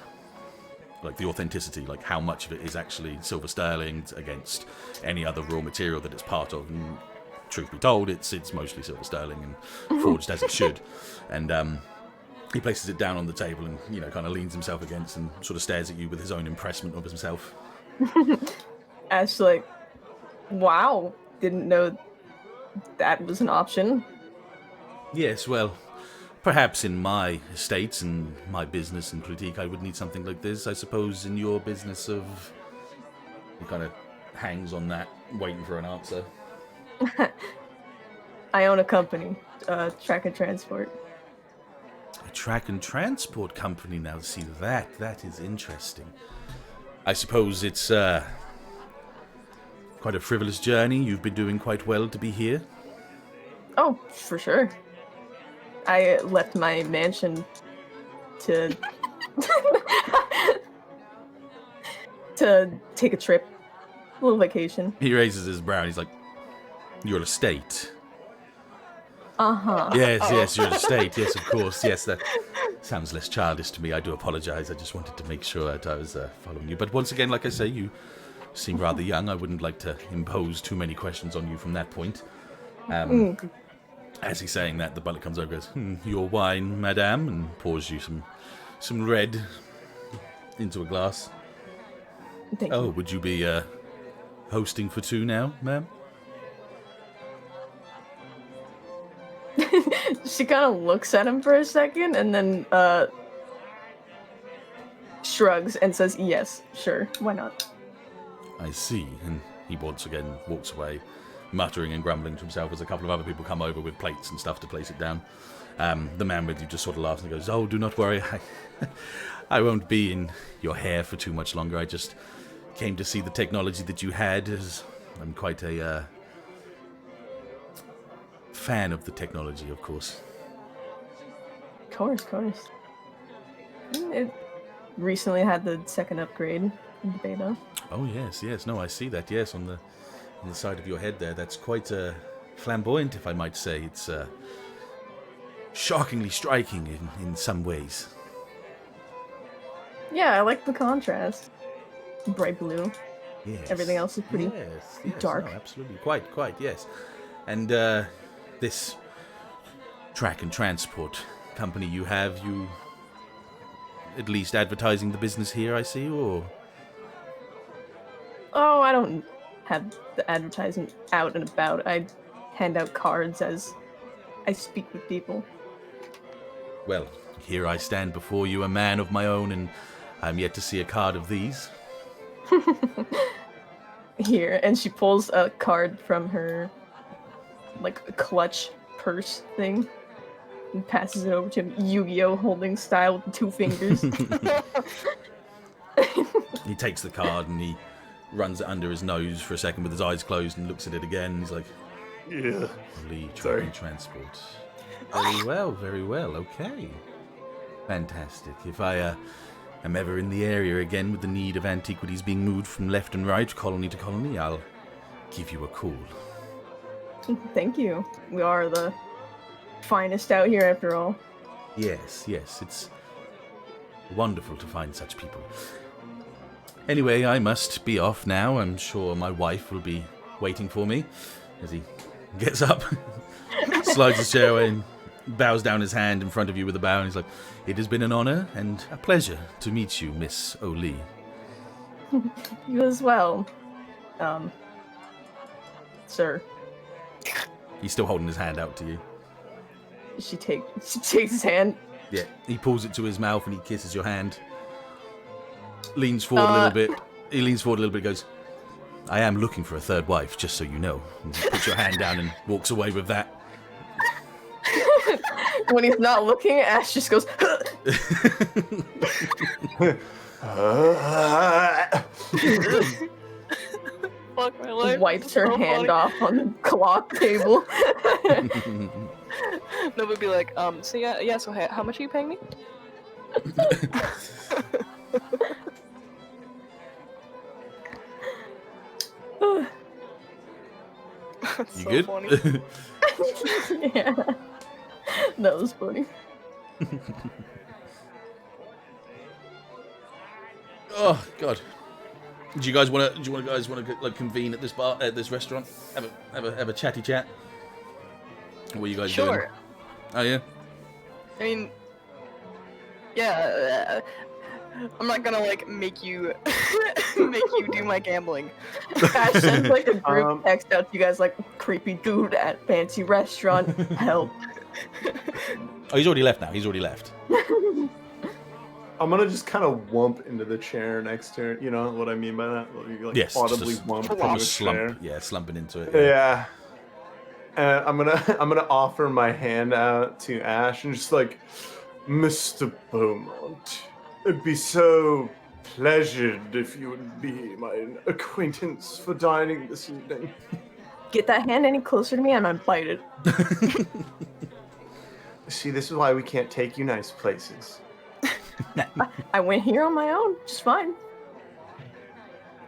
authenticity, like how much of it is actually silver sterling against any other raw material that it's part of. And truth be told, it's mostly silver sterling and forged as it should. And he places it down on the table and kind of leans himself against and sort of stares at you with his own impressment of himself. Ashe like, wow, didn't know that was an option. Yes, well, perhaps in my estates and my business and critique, I would need something like this. I suppose in your business of... He kind of hangs on that, waiting for an answer. I own a company, Track and Transport. A track and transport company now. See, that is interesting. I suppose it's quite a frivolous journey. You've been doing quite well to be here. Oh, for sure. I left my mansion to to take a trip, a little vacation. He raises his brow and he's like, your estate. Uh-huh. Yes, your estate. Yes, of course. Yes, that sounds less childish to me. I do apologize. I just wanted to make sure that I was following you. But once again, like I say, you seem rather young. I wouldn't like to impose too many questions on you from that point. As he's saying that, the butler comes over and goes, your wine, madame, and pours you some red into a glass. Thank you. Would you be hosting for two now, ma'am? She kind of looks at him for a second and then shrugs and says, yes, sure, why not? I see. And he once again walks away, muttering and grumbling to himself as a couple of other people come over with plates and stuff to place it down. The man with you just sort of laughs and goes, oh, do not worry. I won't be in your hair for too much longer. I just came to see the technology that you had. As I'm quite a fan of the technology, of course. Of course. It recently had the second upgrade in the beta. Oh, yes. No, I see that. Yes, on the side of your head there. That's quite flamboyant, if I might say. It's shockingly striking in some ways. Yeah, I like the contrast. Bright blue. Yes. Everything else is pretty dark. No, absolutely. Quite, yes. And this track and transport company you have, you at least advertising the business here, I see, or? Oh, I don't have the advertisement out and about. I hand out cards as I speak with people. Well, here I stand before you, a man of my own, and I'm yet to see a card of these. Here, and she pulls a card from her, like, a clutch purse thing and passes it over to him, Yu-Gi-Oh! Holding style with 2 fingers. He takes the card and he runs it under his nose for a second with his eyes closed and looks at it again. And he's like, Yeah. Lee, Sorry. track and transport. Very well, okay. Fantastic. If I am ever in the area again with the need of antiquities being moved from left and right, colony to colony, I'll give you a call. Thank you. We are the finest out here after all. Yes, it's wonderful to find such people. Anyway, I must be off now. I'm sure my wife will be waiting for me. As he gets up, slides his chair away and bows down his hand in front of you with a bow, and he's like, it has been an honor and a pleasure to meet you, Miss O'Lee. You as well, sir. He's still holding his hand out to you. She takes his hand. Yeah, he pulls it to his mouth and he kisses your hand. Leans forward a little bit. He leans forward a little bit and goes, I am looking for a third wife, just so you know. And he puts your hand down and walks away with that. When he's not looking, Ashe just goes, Fuck my life. wipes her So hand funny. off on the clock table. No, would be like, so yeah, so how much are you paying me? That's You so good? funny. Yeah. That was funny. Oh God! Do you guys want to like convene at this bar, at this restaurant? Have a chatty chat. What are you guys doing? Sure. Oh yeah. I mean, yeah. I'm not gonna like make you do my gambling. Ashe sends like a group Um, text out to you guys like, creepy dude at fancy restaurant, help. Oh, he's already left now. He's already left. I'm gonna just kind of whump into the chair next to her. You know what I mean by that? Like Yes, audibly just whump From into a the slump. chair. Yeah, slumping into it. Yeah. And I'm gonna offer my hand out to Ashe and just like, Mr. Beaumont, it'd be so pleasured if you would be my acquaintance for dining this evening. Get that hand any closer to me and I bite it. See, this is why we can't take you nice places. I went here on my own, just fine.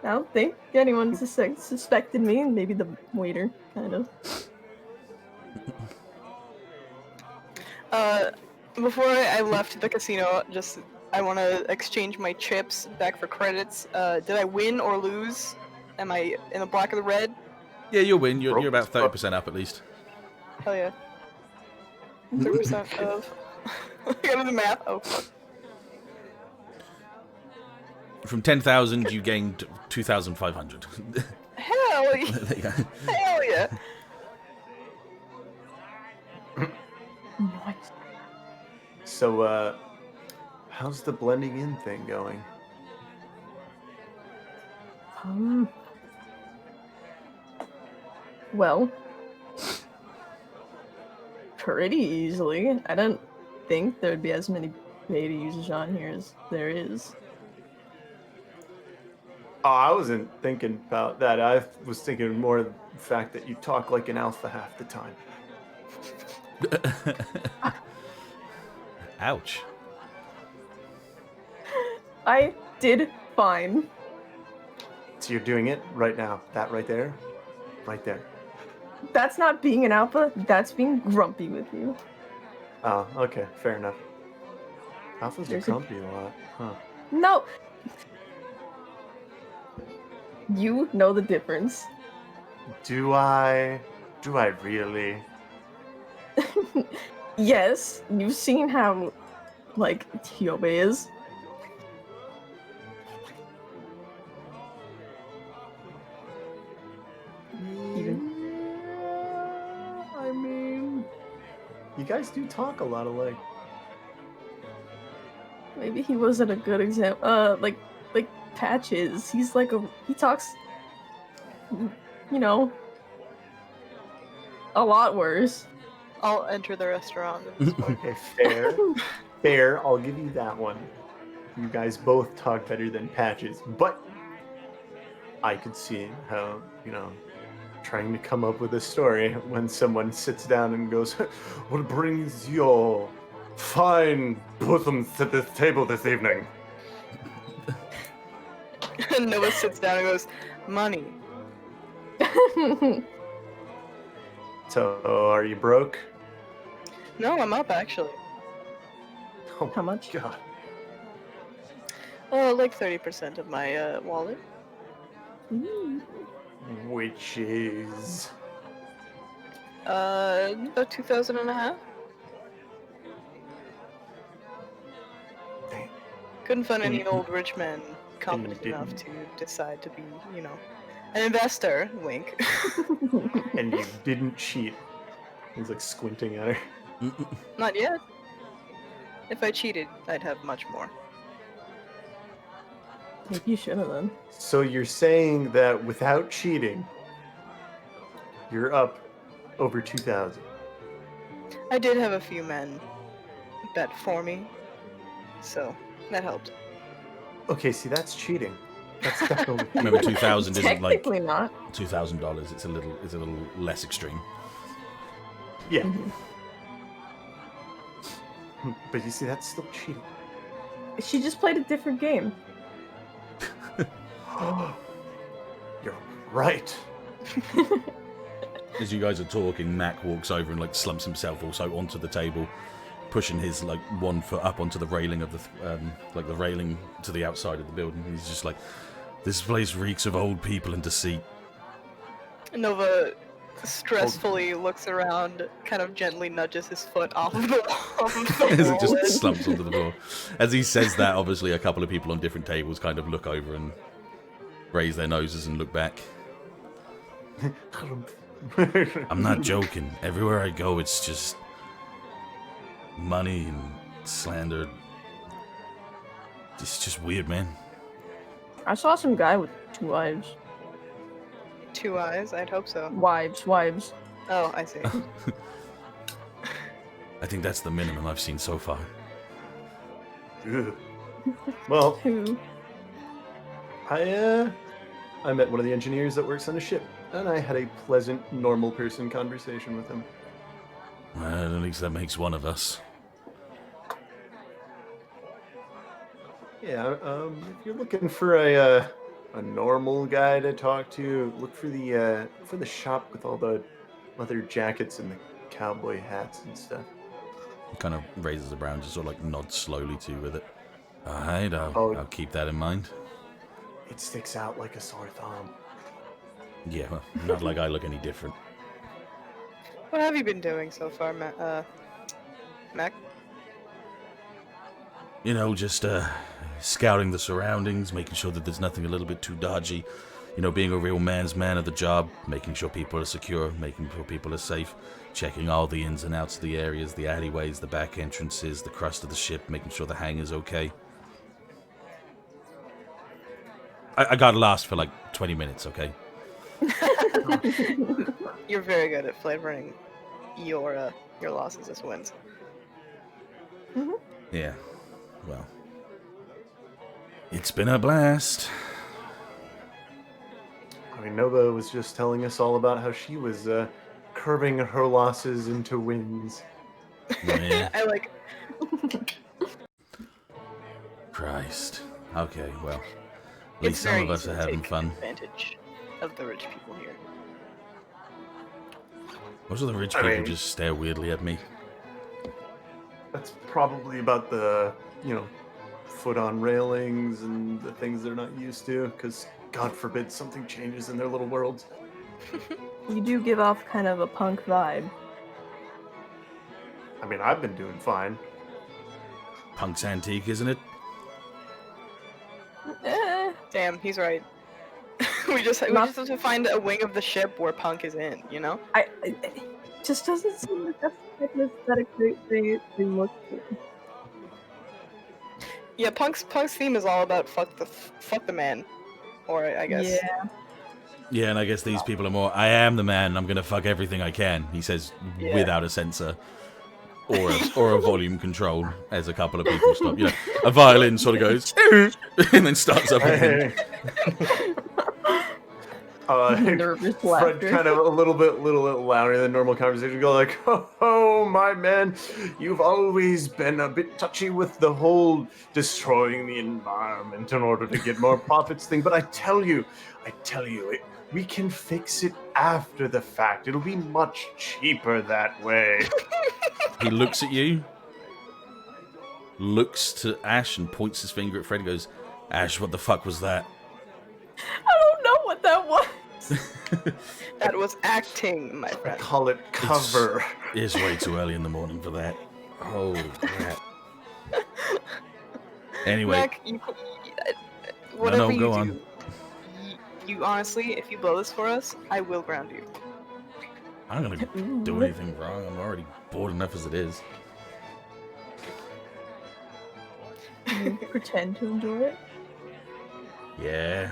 I don't think anyone suspected me. Maybe the waiter, kind of. Before I left the casino, I want to exchange my chips back for credits. Did I win or lose? Am I in the black or the red? Yeah, you'll win. You're about 30% up at least. Hell yeah. 30% of. Go to the math. Oh fuck. From 10,000, you gained 2,500. Hell yeah. There you go. Hell yeah. Nice. So, how's the blending in thing going? Well, pretty easily. I don't think there'd be as many beta users on here as there is. Oh, I wasn't thinking about that. I was thinking more of the fact that you talk like an alpha half the time. Ouch. I did fine. So you're doing it right now. That right there? Right there. That's not being an alpha, that's being grumpy with you. Oh, okay. Fair enough. Alphas are There's a- grumpy a lot. Huh. No! You know the difference. Do I really? Yes, you've seen how, like, Hyobe is. I mean, you guys do talk a lot alike. Maybe he wasn't a good example. Like Patches. He talks, you know, a lot worse. I'll enter the restaurant. Okay, fair. Fair, I'll give you that one. You guys both talk better than Patches, but I could see how, trying to come up with a story when someone sits down and goes, "What brings your fine bosoms to this table this evening?" Noah sits down and goes, "Money." So, are you broke? No, I'm up actually. Oh, How much? God. Oh, like 30% of my wallet. Which is... About 2,000 and a half. Damn. Couldn't find any And- old rich men competent didn't. enough to decide to be, an investor. Wink. And you didn't cheat. He's like squinting at her. Not yet. If I cheated, I'd have much more. Maybe you should have then. So you're saying that without cheating, you're up over 2,000. I did have a few men bet for me, so that helped. Okay, see, that's cheating. That's definitely Remember, 2,000 isn't like Technically not. $2,000. It's a little less extreme. Yeah. Mhm. But you see, that's still cheating. She just played a different game. You're right. As you guys are talking, Mac walks over and like slumps himself also onto the table, pushing his like 1 foot up onto the railing of the the railing to the outside of the building. He's just like, "This place reeks of old people and deceit." Nova stressfully looks around, kind of gently nudges his foot off of the As it wall. just slumps onto the floor. As he says that, obviously a couple of people on different tables kind of look over and raise their noses and look back. I'm not joking. Everywhere I go, it's just money and slander. It's just weird, man. I saw some guy with 2 wives. 2 eyes? I'd hope so. Wives. Oh, I see. I think that's the minimum I've seen so far. Ugh. Well, Who? I met one of the engineers that works on a ship, and I had a pleasant, normal person conversation with him. Well, at least that makes one of us. Yeah, if you're looking for a normal guy to talk to, look for the shop with all the leather jackets and the cowboy hats and stuff. He kind of raises the brow, just sort of like nods slowly to you with it. Alright, I'll keep that in mind. It sticks out like a sore thumb. Yeah, well, not like I look any different. What have you been doing so far, Mac? You know, just scouting the surroundings, making sure that there's nothing a little bit too dodgy. You know, being a real man's man of the job, making sure people are secure, making sure people are safe, checking all the ins and outs of the areas, the alleyways, the back entrances, the crust of the ship, making sure the hangar's okay. I got lost for like 20 minutes, okay? You're very good at flavoring your losses as wins. Mm-hmm. Yeah, well, it's been a blast. I mean, Nova was just telling us all about how she was curbing her losses into wins. Yeah. I like. Christ. Okay, well, at It's least some very of us easy are to having take fun. advantage of the rich people here. Most of the rich I people mean- just stare weirdly at me. That's probably about the, foot on railings and the things they're not used to, because God forbid something changes in their little worlds. You do give off kind of a punk vibe. I mean, I've been doing fine. Punk's antique, isn't it? Damn, he's right. we just have to find a wing of the ship where Punk is in, you know? It just doesn't seem like that's the type of aesthetic they look for. Yeah, Punk's theme is all about fuck the man, or I guess. Yeah. Yeah, and I guess these people are more, I am the man, I'm gonna fuck everything I can, he says Yeah. without a censor. Or a volume control, as a couple of people stop. You know, a violin sort of goes, and then starts up again. Nervous Fred laughter. kind of a little bit louder than normal conversation. Go like, oh, my man, you've always been a bit touchy with the whole destroying the environment in order to get more profits thing. But I tell you, we can fix it after the fact. It'll be much cheaper that way. He looks at you, looks to Ashe and points his finger at Fred and goes, Ashe, what the fuck was that? I don't know what that was. That was acting, my I friend. call it cover. It's way too early in the morning for that. Holy crap. Anyway, Mac, whatever you go do, on. you honestly, if you blow this for us, I will ground you. I'm not gonna do anything wrong. I'm already bored enough as it is. You pretend to enjoy it. Yeah.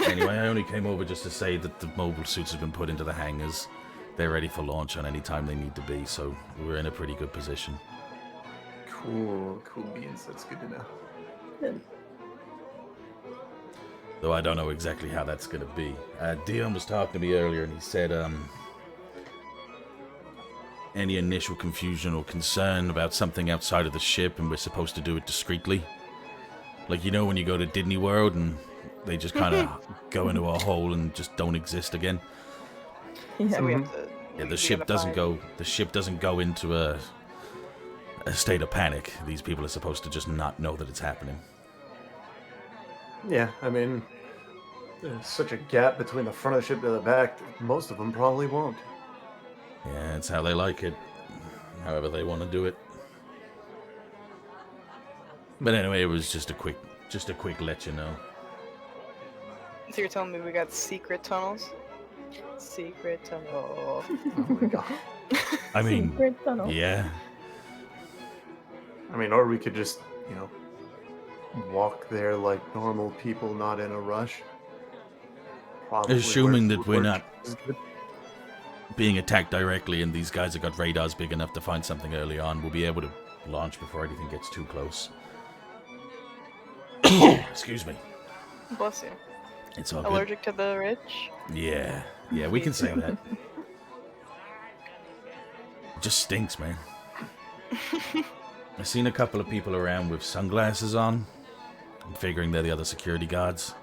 Anyway, I only came over just to say that the mobile suits have been put into the hangars. They're ready for launch on any time they need to be, so we're in a pretty good position. Cool beans. That's good to know. Good. Though I don't know exactly how that's going to be. Deon was talking to me earlier and he said any initial confusion or concern about something outside of the ship and we're supposed to do it discreetly. Like, you know when you go to Disney World and they just kind of go into a hole and just don't exist again? Yeah. So we have to. Yeah, we the ship gotta doesn't find- go. The ship doesn't go into a state of panic. These people are supposed to just not know that it's happening. Yeah, I mean, there's such a gap between the front of the ship to the back that most of them probably won't. Yeah, it's how they like it. However they want to do it. But anyway, it was just a quick let you know. So you're telling me we got secret tunnels? Secret tunnel. Oh my god. I mean, Secret tunnel. yeah. I mean, or we could just, walk there like normal people, not in a rush. Probably Assuming works- that we're works not as good. being attacked directly and these guys have got radars big enough to find something early on, we'll be able to launch before anything gets too close. Excuse me. Bless you. It's all good. Allergic to the rich? Yeah, we can say that. It just stinks, man. I've seen a couple of people around with sunglasses on. I'm figuring they're the other security guards.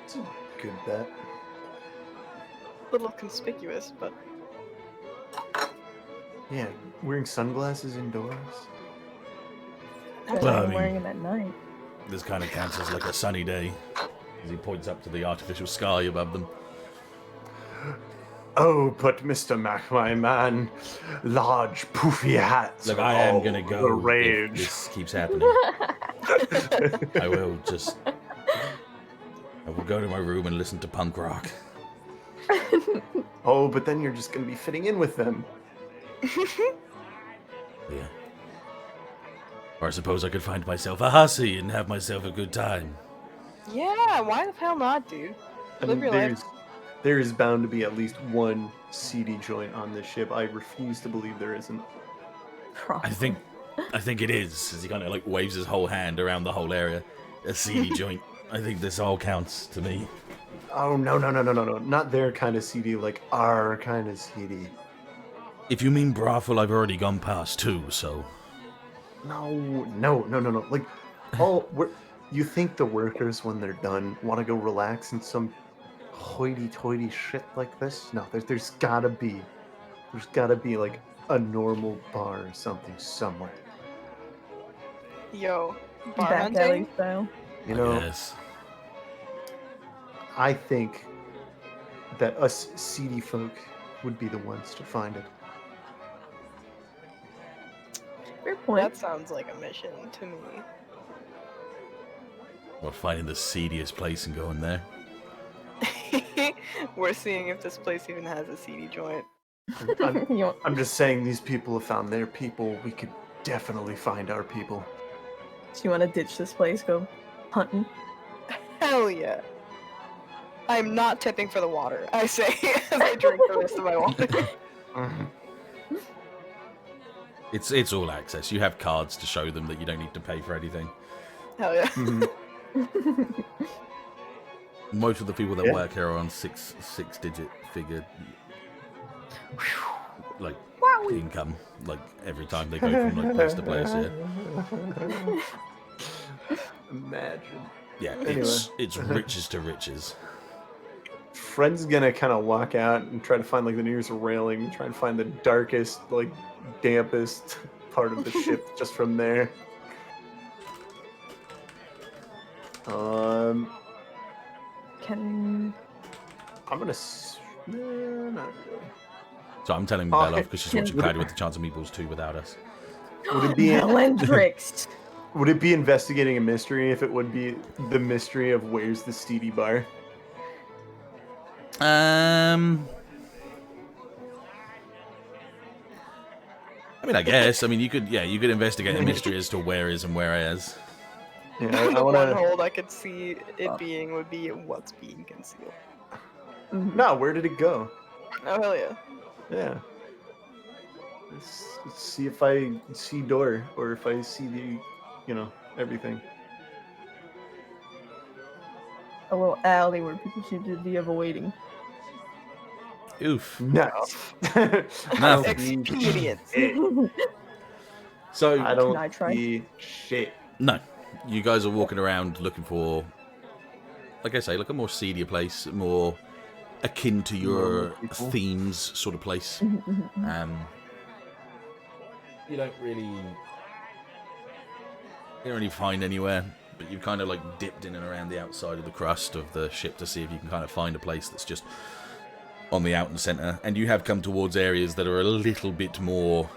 It's a good bet. A little conspicuous, but Yeah, wearing sunglasses indoors. That's Well, why I I'm mean- wearing them at night. This kind of counts as like a sunny day. As he points up to the artificial sky above them. Oh, but Mr. Mac, my man, large poofy hats. Look, are I am all gonna the go if rage. this keeps happening. I will go to my room and listen to punk rock. Oh, but then you're just gonna be fitting in with them. Yeah. Or I suppose I could find myself a hussy and have myself a good time. yeah, why the hell not, dude? I Live mean, your life. there is bound to be at least one seedy joint on this ship. I refuse to believe there isn't. Probably. I think it is, as he kind of like waves his whole hand around the whole area. A seedy joint. I think this all counts to me. Oh, no. Not their kind of seedy, like our kind of seedy. If you mean brothel, I've already gone past too, so... No. Like, you think the workers, when they're done, want to go relax in some hoity-toity shit like this? No, there's gotta be like a normal bar or something somewhere. Yo, bar Back alley hunting? style. You know, Yes. I think that us seedy folk would be the ones to find it. Fair point. That sounds like a mission to me. We're finding the seediest place and going there. We're seeing if this place even has a seedy joint. I'm, You want- I'm just saying, these people have found their people. We could definitely find our people. So you want to ditch this place, go hunting? Hell yeah. I'm not tipping for the water, I say, as I drink the rest of my water. Mhm. It's all access. You have cards to show them that you don't need to pay for anything. Hell yeah. Mhm. Most of the people that Yeah. work here are on six-digit figure, like income, like every time they go from like place to place. Yeah, Imagine. yeah. Anyway. It's riches to riches. Fred's gonna kind of walk out and try to find like the nearest railing, try and find the darkest, like dampest part of the ship just from there. Can I'm gonna. Nah, not really. So I'm telling Oh, Bella okay. because she's watching Cloudy with the Chance of Meatballs 2 without us. Would it be Melandrix? Would it be investigating a mystery if it would be the mystery of where's the steedy bar? I mean, I guess. I mean, you could investigate a mystery as to where is and where is. Yeah, The I one wanna. hold I could see it being would be what's being concealed. Mhm. No, where did it go? Oh, hell yeah. Yeah. Let's see if I see door or if I see the, everything. A little alley where people seem to be avoiding. Oof. Nice. No. Expedient. So I don't Can I try? see shit. no, you guys are walking around looking for, like I say, like a more seedier place, more akin to your Normal people. themes sort of place. You don't really find anywhere, but you've kind of like dipped in and around the outside of the crust of the ship to see if you can kind of find a place that's just on the out and center, and you have come towards areas that are a little bit more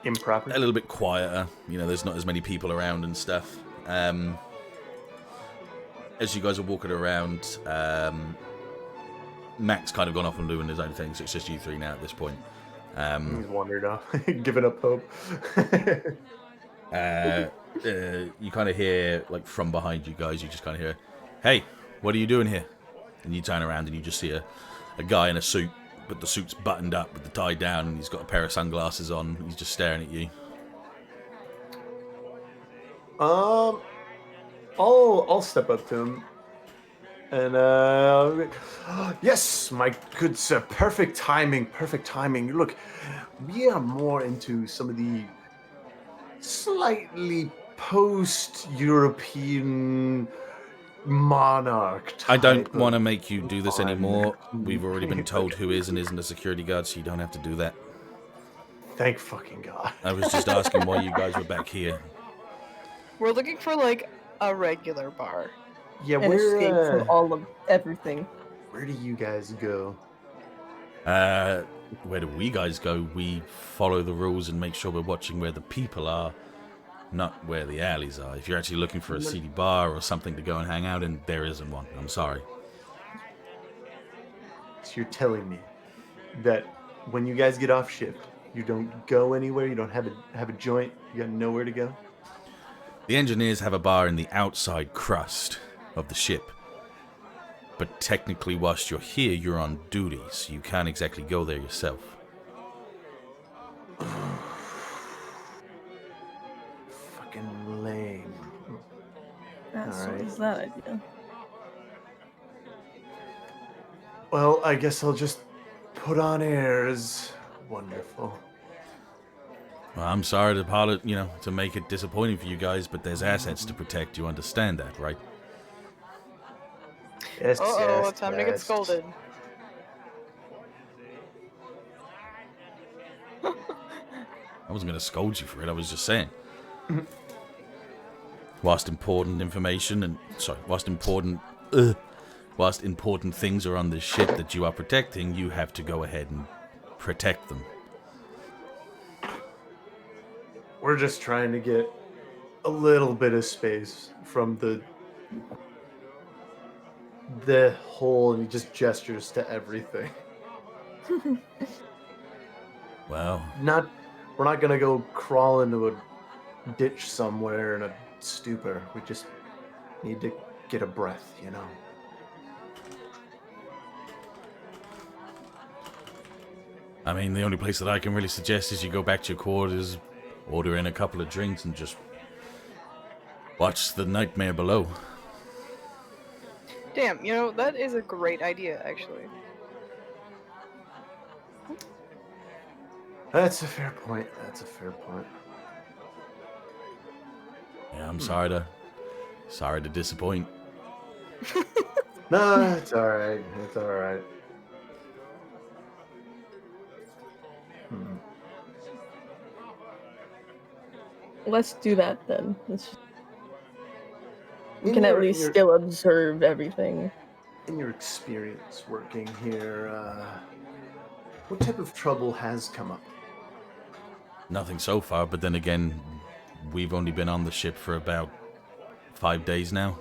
Improper. a little bit quieter. You know, there's not as many people around and stuff. As you guys are walking around, Mac's kind of gone off and doing his own thing, so it's just you three now at this point. He's wandered off, giving up hope. You kind of hear, like, from behind you guys, you just kind of hear, "Hey, what are you doing here?" And you turn around and you just see a guy in a suit, but the suit's buttoned up with the tie down, and he's got a pair of sunglasses on. He's just staring at you. I'll step up to him. And yes, my good sir, perfect timing, perfect timing. Look, we are more into some of the slightly post-European monarch I type don't want to of make you do this anymore. We've already been told who is and isn't a security guard, so you don't have to do that. Thank fucking God. I was just asking why you guys were back here. We're looking for like a regular bar. Yeah, And escape from all of everything. where do you guys go? Where do we guys go? We follow the rules and make sure we're watching where the people are, not where the alleys are. If you're actually looking for a seedy bar or something to go and hang out in, there isn't one. I'm sorry. So you're telling me that when you guys get off shift, you don't go anywhere, you don't have a joint, you got nowhere to go? The engineers have a bar in the outside crust of the ship. But technically, whilst you're here, you're on duty, so you can't exactly go there yourself. Fucking lame. That's All what right. is that idea? Well, I guess I'll just put on airs. Wonderful. Well, I'm sorry to make it disappointing for you guys, but there's assets to protect. You understand that, right? Yes, Uh-oh, yes, time to get yes. scolded. I wasn't going to scold you for it. I was just saying. Whilst important things are on this ship that you are protecting, you have to go ahead and protect them. We're just trying to get a little bit of space from the whole, and he just gestures to everything. Well, We're not gonna go crawl into a ditch somewhere in a stupor. We just need to get a breath, you know. I mean, the only place that I can really suggest is you go back to your quarters, order in a couple of drinks, and just watch the nightmare below. Damn, that is a great idea, actually. That's a fair point. Yeah, I'm sorry to disappoint. No, it's all right. Let's do that then. We can at least still observe everything. In your experience working here, what type of trouble has come up? Nothing so far, but then again, we've only been on the ship for about 5 days now.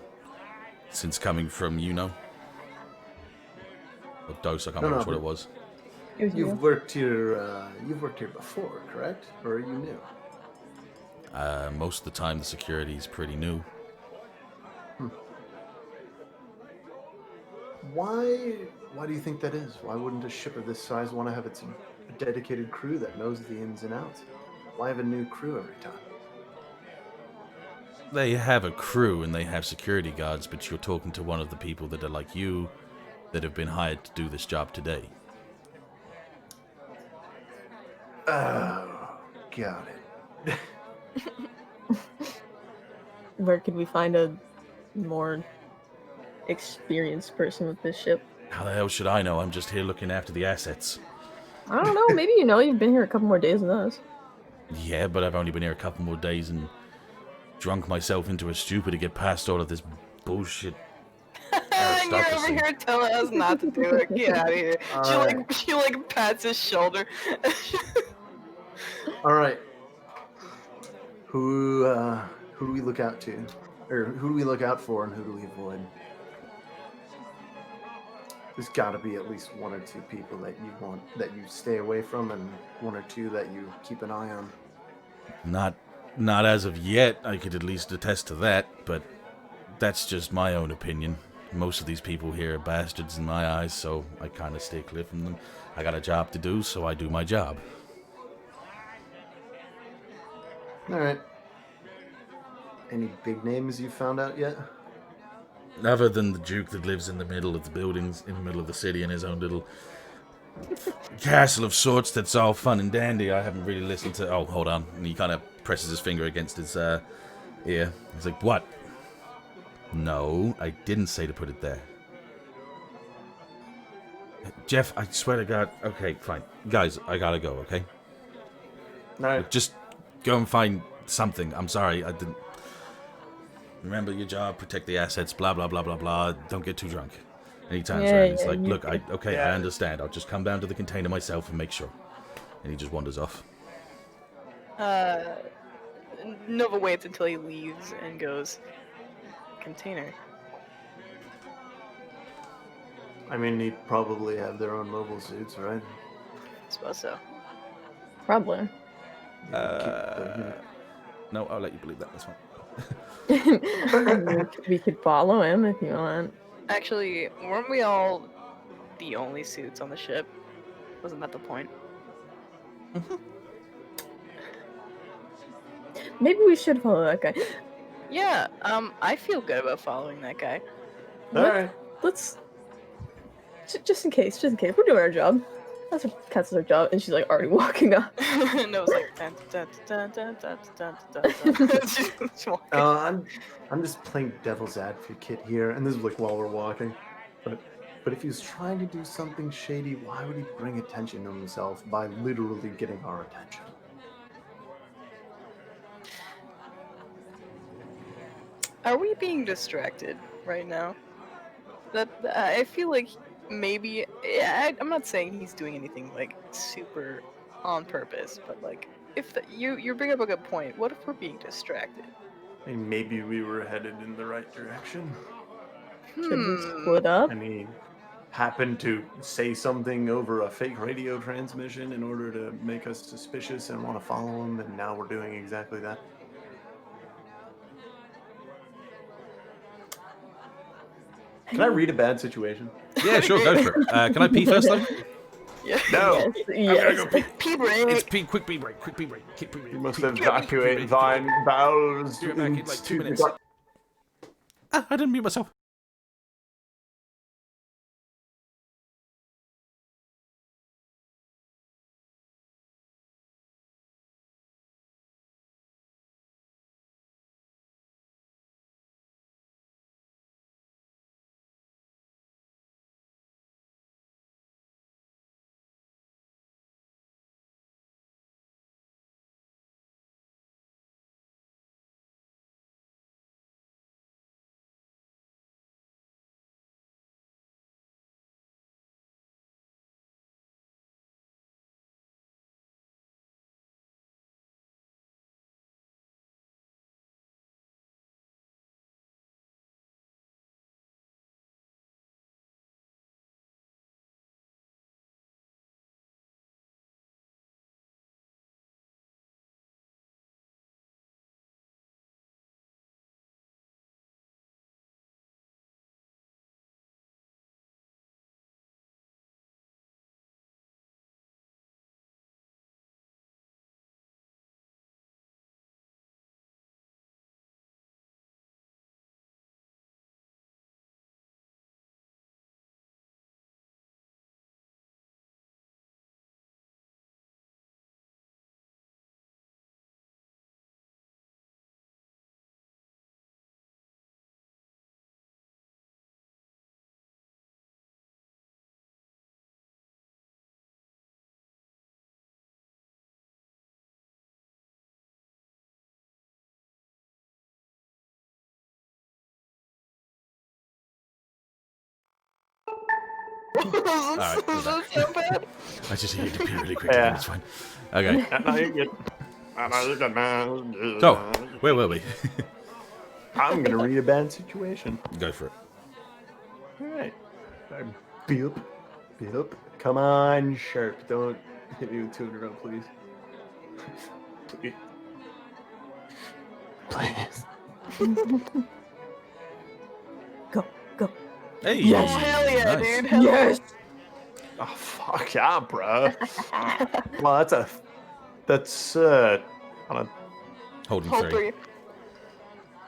Since coming from, Or Dose, I can't remember what it was. You've worked here before, correct? Or are you new? Most of the time, the security is pretty new. Why do you think that is? Why wouldn't a ship of this size want to have its dedicated crew that knows the ins and outs? Why have a new crew every time? They have a crew and they have security guards, but you're talking to one of the people that are like you, that have been hired to do this job today. Oh, got it. Where could we find a more experienced person with this ship? How the hell should I know? I'm just here looking after the assets. I don't know. Maybe you've been here a couple more days than us. Yeah, but I've only been here a couple more days and drunk myself into a stupor to get past all of this bullshit. And you're over here telling us not to do it. Get out of here. She pats his shoulder. All right. Who do we look out to? Or who do we look out for and who do we avoid? There's got to be at least one or two people that you stay away from, and one or two that you keep an eye on. Not as of yet. I could at least attest to that, but that's just my own opinion. Most of these people here are bastards in my eyes, so I kind of stay clear from them. I got a job to do, so I do my job. All right. Any big names you found out yet? Other than the Duke that lives in the middle of the buildings, in the middle of the city, in his own little castle of sorts that's all fun and dandy, I haven't really listened to... Oh, hold on. And he kind of presses his finger against his ear. He's like, what? No, I didn't say to put it there. Jeff, I swear to God. Okay, fine. Guys, I gotta go, okay? No. Just go and find something. I'm sorry, I didn't... Remember your job, protect the assets, blah, blah, blah, blah, blah. Don't get too drunk. And he turns around and he's like, look, I understand. I'll just come down to the container myself and make sure. And he just wanders off. Nova waits until he leaves and goes, container. I mean, they probably have their own mobile suits, right? I suppose so. Probably. No, I'll let you believe that. That's fine. We could follow him if you want. Actually, weren't we all the only suits on the ship? Wasn't that the point? Maybe we should follow that guy. Yeah, I feel good about following that guy. Alright. Let's... Just in case. We're doing our job. That's our job. And she's like already walking up. And it was like... Dun, dun, dun, dun, dun, dun, dun, dun. She's walking. I'm just playing devil's advocate here, and this is like while we're walking. But if he was trying to do something shady, why would he bring attention to himself by literally getting our attention? Are we being distracted right now? I feel like maybe... I'm not saying he's doing anything, like, super on purpose, but, like, if you bring up a good point. What if we're being distracted? I mean, maybe we were headed in the right direction. Should we split up? And he happened to say something over a fake radio transmission in order to make us suspicious and want to follow him, and now we're doing exactly that. Can I read a bad situation? Yeah, sure, go for it. Can I pee first, though? Yeah. No! Yes. Go pee. Pee break! It's pee, quick pee break. You must evacuate thine bowels Do it back in like 2 into minutes. I didn't mute myself. Alright, we're back. So bad. I just needed to pee really quickly, Yeah. it's fine. Okay, No, you're good. so, where were we? I'm gonna read a bad situation. Go for it. Alright. Beep. Come on, Sharp. Don't hit me with 2 in a row, please. Please. Go. Hey! Yes. Oh, hell yeah, Nice. dude. Hell Yes. Oh, fuck yeah, bro. Well, that's on a... Holding Hold 3. 3.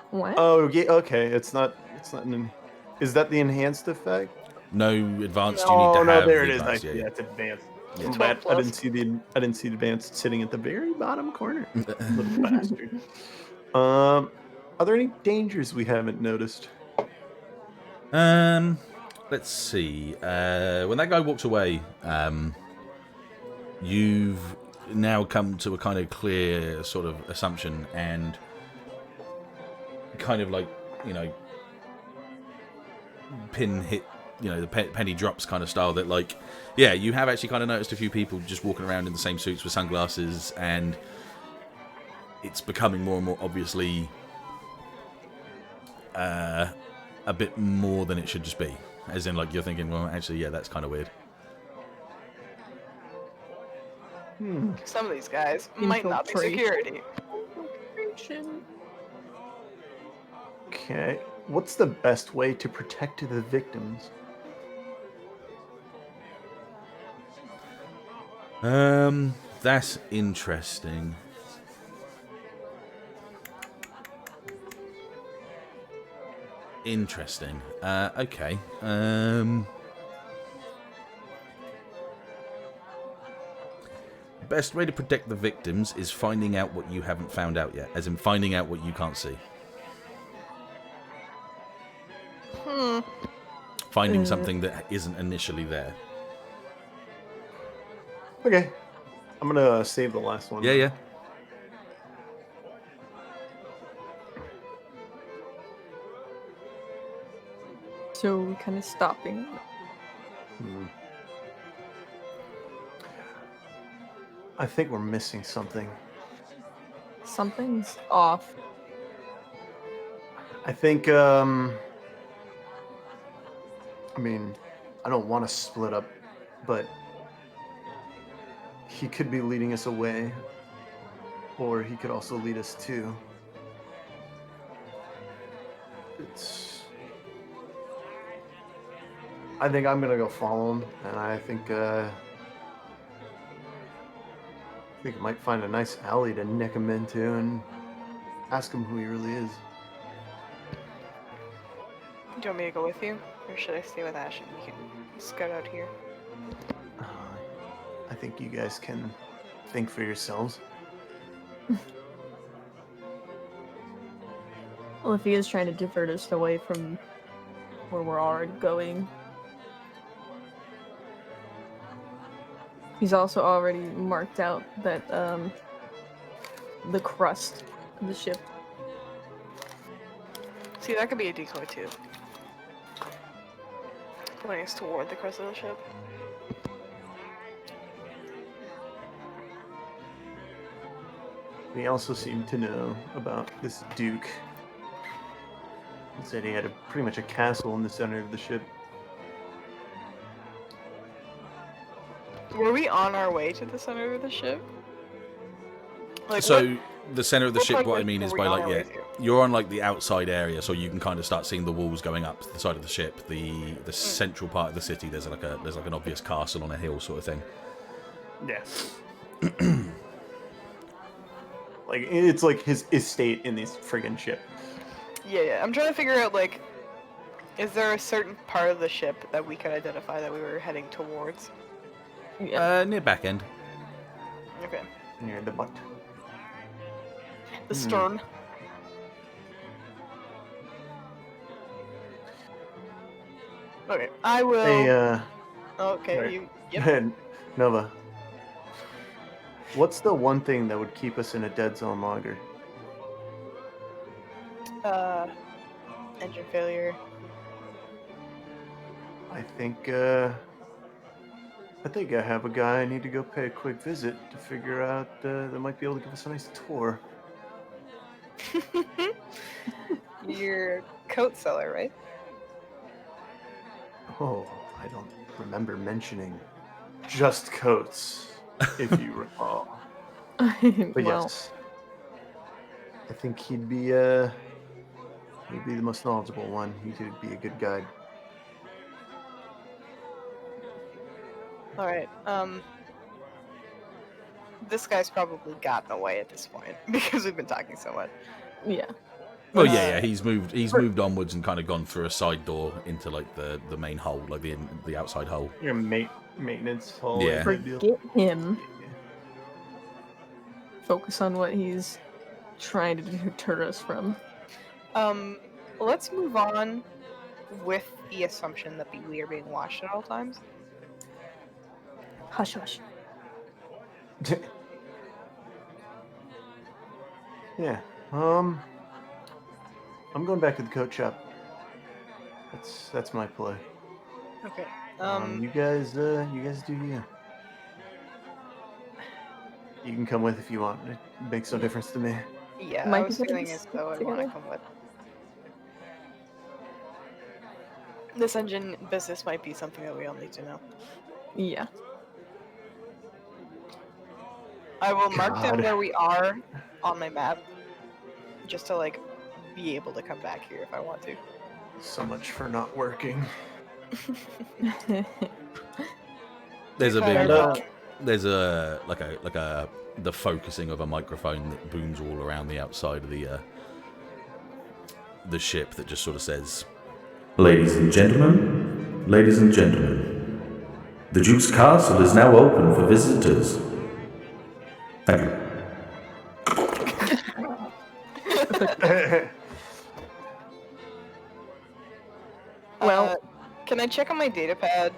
What? Oh, yeah, okay. It's not an... Is that the enhanced effect? No advanced. You need Oh to no, have there the it is. advanced. Yeah, it's advanced. Yeah. My 12 bad. plus. I didn't see the advanced sitting at the very bottom corner. Yeah. Little bastard. Are there any dangers we haven't noticed? Let's see. When that guy walks away, you've now come to a kind of clear sort of assumption, and kind of like, you know, pin hit, you know, the penny drops kind of style, that like, yeah, you have actually kind of noticed a few people just walking around in the same suits with sunglasses, and it's becoming more and more obviously a bit more than it should just be. As in, like, you're thinking, well, actually, yeah, that's kind of weird. Some of these guys might not be security. Infiltration. Okay. What's the best way to protect the victims? That's interesting. Interesting. Okay. Best way to protect the victims is finding out what you haven't found out yet, as in finding out what you can't see. Finding something that isn't initially there. Okay. I'm gonna save the last one. Yeah, yeah. So we're kind of stopping. I think we're missing something. Something's off. I think, I mean, I don't want to split up, but he could be leading us away, or he could also lead us to. I think I'm gonna go follow him, and I think I might find a nice alley to nick him into and ask him who he really is. Do you want me to go with you? Or should I stay with Ashe and we can scout out here? I think you guys can think for yourselves. Well, if he is trying to divert us away from where we're already going. He's also already marked out that, the crust of the ship. See, that could be a decoy too. Pointing us toward the crest of the ship. We also seem to know about this Duke. He said he had pretty much a castle in the center of the ship. Were we on our way to the center of the ship? Like, So the center of the what ship, part what I were mean is we by on like, our yeah, way to? you're on like the outside area, so you can kind of start seeing the walls going up the side of the ship. The central part of the city, there's like an obvious castle on a hill sort of thing. Yeah. Like, it's like his estate in this friggin' ship. Yeah. I'm trying to figure out, like, is there a certain part of the ship that we could identify that we were heading towards? Yeah. Near back end. Okay. Near the butt. The stern. Okay, I will. Hey, Okay, right. you. Yep. Nova. What's the one thing that would keep us in a dead zone longer? Engine failure. I think I have a guy I need to go pay a quick visit to figure out that might be able to give us a nice tour. Your coat seller, right? Oh, I don't remember mentioning just coats, if you recall. But Well, yes, I think he'd be the most knowledgeable one. He could be a good guide. All right. This guy's probably gotten away at this point because we've been talking so much. yeah. Well, yeah. He's moved onwards and kind of gone through a side door into like the main hole, like the outside hole. Your maintenance hole. Yeah. Forget him. Focus on what he's trying to deter us from. Let's move on with the assumption that we are being watched at all times. Hush, hush. Yeah. I'm going back to the coat shop. That's my play. Okay. You guys do you. You can come with if you want. It makes no difference to me. Yeah, Might I be was feeling as though I'd want to together. come with. This engine business might be something that we all need to know. Yeah. I will mark them God. where we are on my map, just to like be able to come back here if I want to. So much for not working. There's a big, Fire. there's the focusing of a microphone that booms all around the outside of the ship that just sort of says, Ladies and gentlemen, the Duke's Castle is now open for visitors. Thank you. Well- Can I check on my data pad,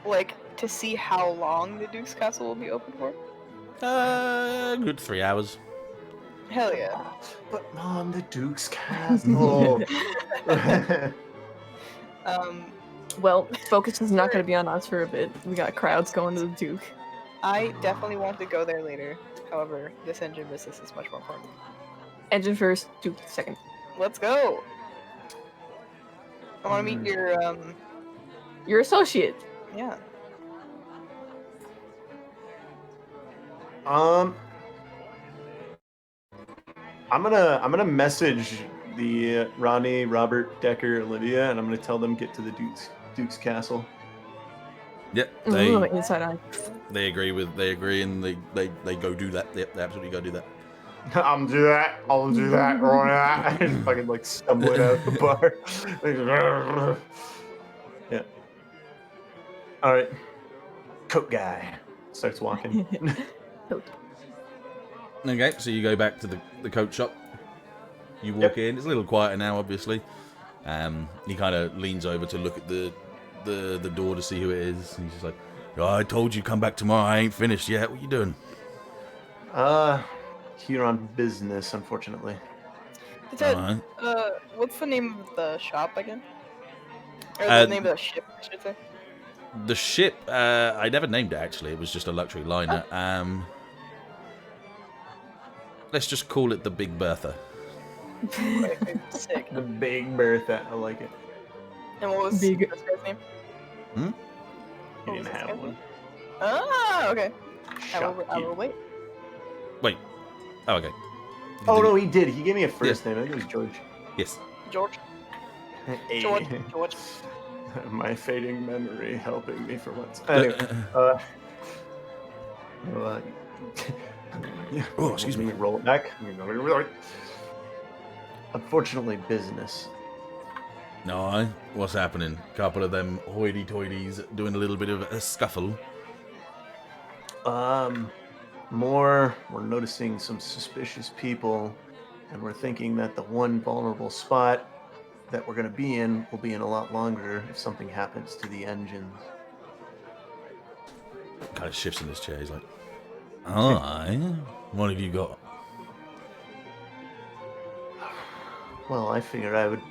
like, to see how long the Duke's Castle will be open for? good 3 hours. Hell yeah. But Mom, the Duke's Castle. Well, focus is not going to be on us for a bit. We got crowds going to the Duke. I definitely want to go there later. However, this engine business is much more important. Engine first, Duke second. Let's go. I want to meet your Your associate. yeah. I'm gonna message the Ronnie, Robert, Decker, Olivia, and I'm gonna tell them get to the Duke's Castle. Yep, Ooh, inside eye. they agree, and they go do that. Yep, they absolutely go do that. I'll do that right now. And fucking like stumbling out of the bar. Yeah. All right. Coat guy starts walking. Okay, so you go back to the coat shop. You walk in. It's a little quieter now, obviously. He kind of leans over to look at the door to see who it is. And he's just like, "Oh, I told you come back tomorrow. I ain't finished yet. What you doing?" Here on business, unfortunately. Dettet, what's the name of the shop again? Or the name of the ship, I should say. The ship, I never named it actually. It was just a luxury liner. Let's just call it the Big Bertha. Sick. The Big Bertha. I like it. And what was Big- this guy's name? He What didn't was this have guy's one. name? Ah, okay. I will Shopkeep. wait. Wait. Oh, okay. Oh Did no, he did. He gave me a first name. I think it was George. Yes. George. Hey. George. My fading memory helping me for once. Anyway, Oh, excuse me. Let me roll it back. Unfortunately, business. No, what's happening? Couple of them hoity-toities doing a little bit of a scuffle. We're noticing some suspicious people, and we're thinking that the one vulnerable spot that we're going to be in will be in a lot longer if something happens to the engines. Kind of shifts in his chair. He's like, "Hi, what have you got?" Well, I figured I would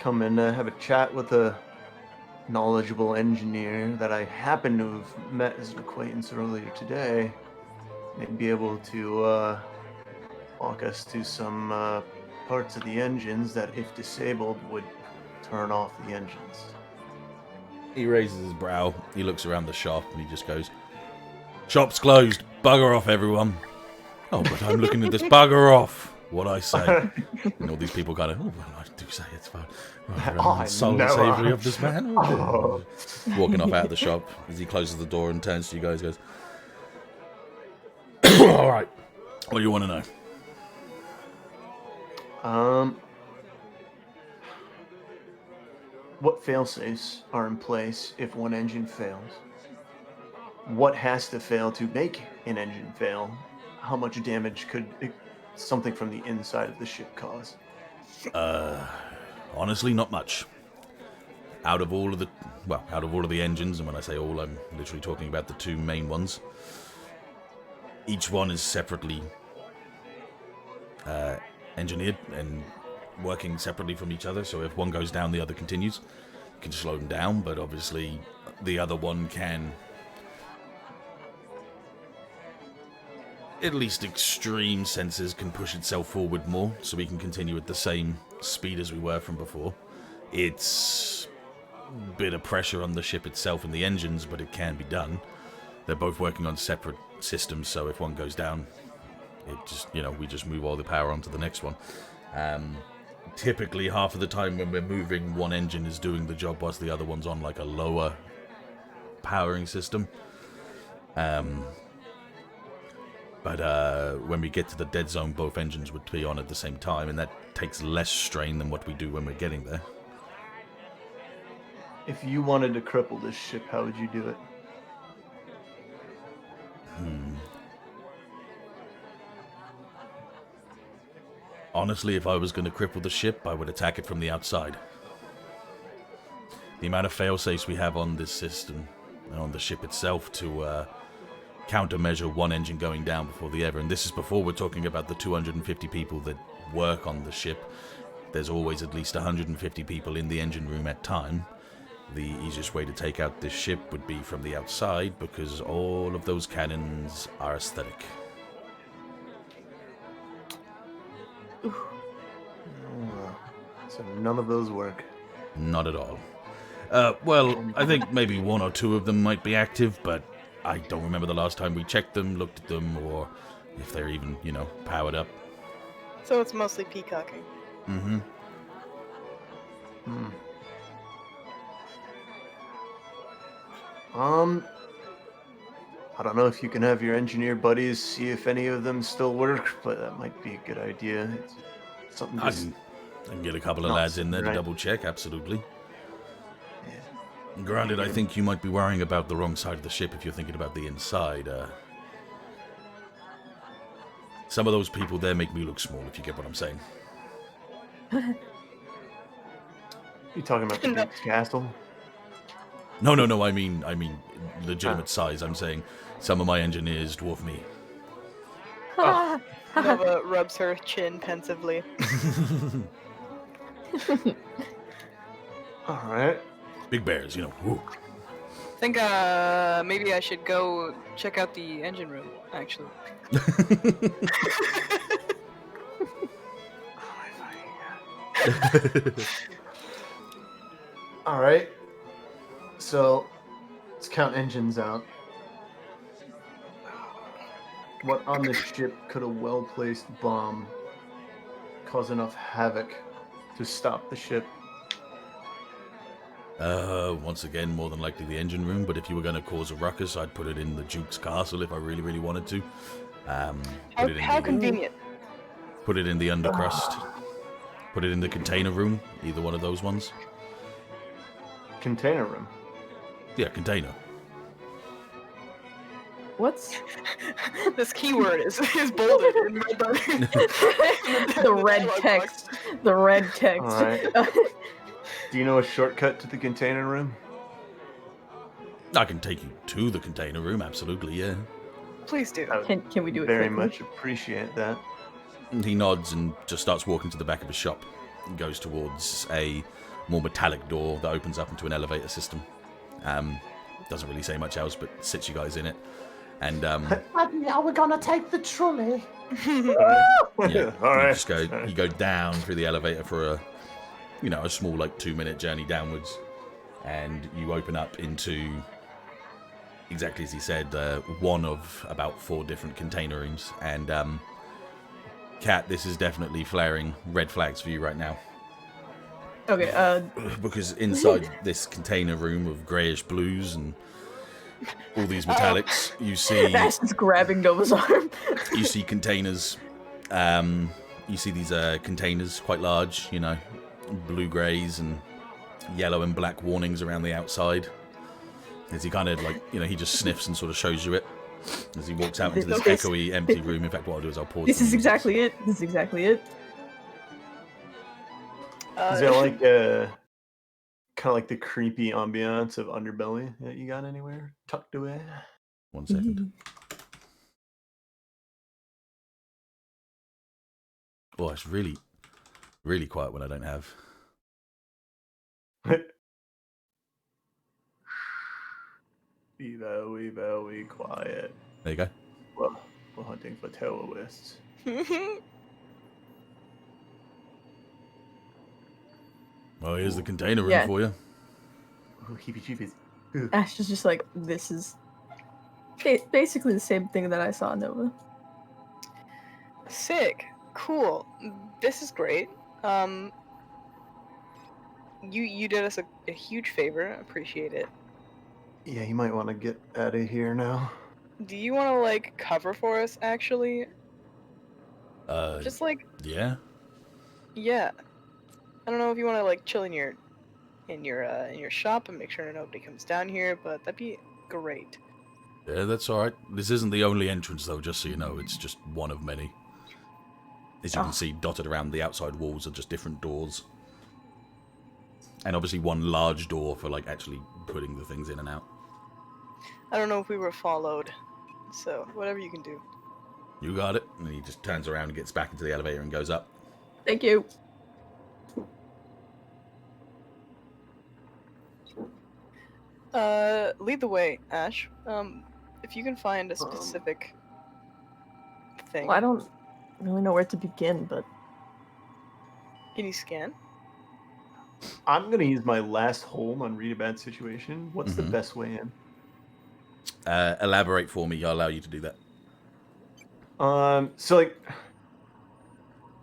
come and have a chat with a knowledgeable engineer that I happen to have met as an acquaintance earlier today. They'd be able to walk us to some parts of the engines that, if disabled, would turn off the engines. He raises his brow. He looks around the shop and he just goes, "Shop's closed. Bugger off, everyone." "Oh, but I'm looking at this. Bugger off. What I say." And all these people kind of, "Oh, well, I do say it's fine. I Soul know. savoury of this man." Oh. Walking off out of the shop as he closes the door and turns to you guys and goes, "All right, what do you want to know?" What failsafes are in place if one engine fails? What has to fail to make an engine fail? How much damage could something from the inside of the ship cause? Honestly, not much. Out of all of the engines, and when I say all, I'm literally talking about the two main ones. Each one is separately engineered and working separately from each other, so if one goes down, the other continues. You can slow them down, but obviously the other one can, at least extreme senses, can push itself forward more, so we can continue at the same speed as we were from before. It's a bit of pressure on the ship itself and the engines, but it can be done. They're both working on separate systems, so if one goes down, it just, we just move all the power onto the next one. Typically, half of the time when we're moving, one engine is doing the job whilst the other one's on like a lower powering system. But when we get to the dead zone, both engines would be on at the same time, and that takes less strain than what we do when we're getting there. If you wanted to cripple this ship, how would you do it? Honestly, if I was going to cripple the ship, I would attack it from the outside. The amount of failsafes we have on this system and on the ship itself to countermeasure one engine going down before the other, and this is before we're talking about the 250 people that work on the ship. There's always at least 150 people in the engine room at time. The easiest way to take out this ship would be from the outside, because all of those cannons are aesthetic. So none of those work. Not at all. Well, I think maybe one or two of them might be active, but I don't remember the last time we checked them, looked at them, or if they're even, powered up. So it's mostly peacocking. Mm-hmm. I don't know if you can have your engineer buddies see if any of them still work, but that might be a good idea. It's something I can get a couple of lads in there to double check, absolutely. Yeah. Granted, I think you might be worrying about the wrong side of the ship if you're thinking about the inside. Some of those people there make me look small, if you get what I'm saying. You talking about the Duke's castle? No, I mean legitimate size. I'm saying some of my engineers dwarf me. Nova rubs her chin pensively. All right. Big bears, Woo. I think maybe I should go check out the engine room, actually. All right. So let's count engines out. What on this ship could a well-placed bomb cause enough havoc to stop the ship? Once again, more than likely the engine room, but if you were going to cause a ruckus, I'd put it in the Duke's castle if I really, really wanted to. How convenient. Put it in the undercrust. Put it in the container room, either one of those ones. Container room? Yeah, container. What's this keyword is bolded in red letters. the red text? The red text. All right. Do you know a shortcut to the container room? I can take you to the container room, absolutely, yeah. Please do. Can we do it Very quickly? much appreciate that. And he nods and just starts walking to the back of his shop and goes towards a more metallic door that opens up into an elevator system. Doesn't really say much else, but sits you guys in it. And Are we gonna take the trolley? yeah, All right. you go down through the elevator for a small 2-minute journey downwards, and you open up into, exactly as he said, one of about 4 different container rooms. And Kat, this is definitely flaring red flags for you right now. Okay, Because inside this container room of greyish blues and all these metallics, you see Ashe's grabbing Nova's arm. you see containers you see these containers, quite large, you know, blue greys and yellow and black warnings around the outside. As he kind of like, you know, he just sniffs and sort of shows you it as he walks out into this echoey, empty room. In fact, what I'll do is I'll pause. This is exactly it. This is exactly it. Is there like kind of like the creepy ambiance of Underbelly that you got anywhere tucked away? 1 second. Oh, it's really, really quiet when I don't have. Be very quiet. There you go. Well, we're hunting for terrorists. Well, here's the container room for you. Ooh, heebie-jeebies. Ashe is just like, this is basically the same thing that I saw in Nova. Sick. Cool. This is great. You did us a huge favor. Appreciate it. Yeah, you might want to get out of here now. Do you want to like cover for us? Actually, just like yeah. Yeah. I don't know if you want to like chill in your shop and make sure nobody comes down here, but that'd be great. Yeah, that's all right. This isn't the only entrance, though. Just so you know, it's just one of many. As you can see, dotted around the outside walls are just different doors. And obviously one large door for, like, actually putting the things in and out. I don't know if we were followed, so whatever you can do. You got it. And he just turns around and gets back into the elevator and goes up. Thank you. Lead the way, Ashe. If you can find a specific thing. Well, I don't really know where to begin, but... Can you scan? I'm going to use my last hold on read a bad situation. What's the best way in? Elaborate for me. I'll allow you to do that. So, like...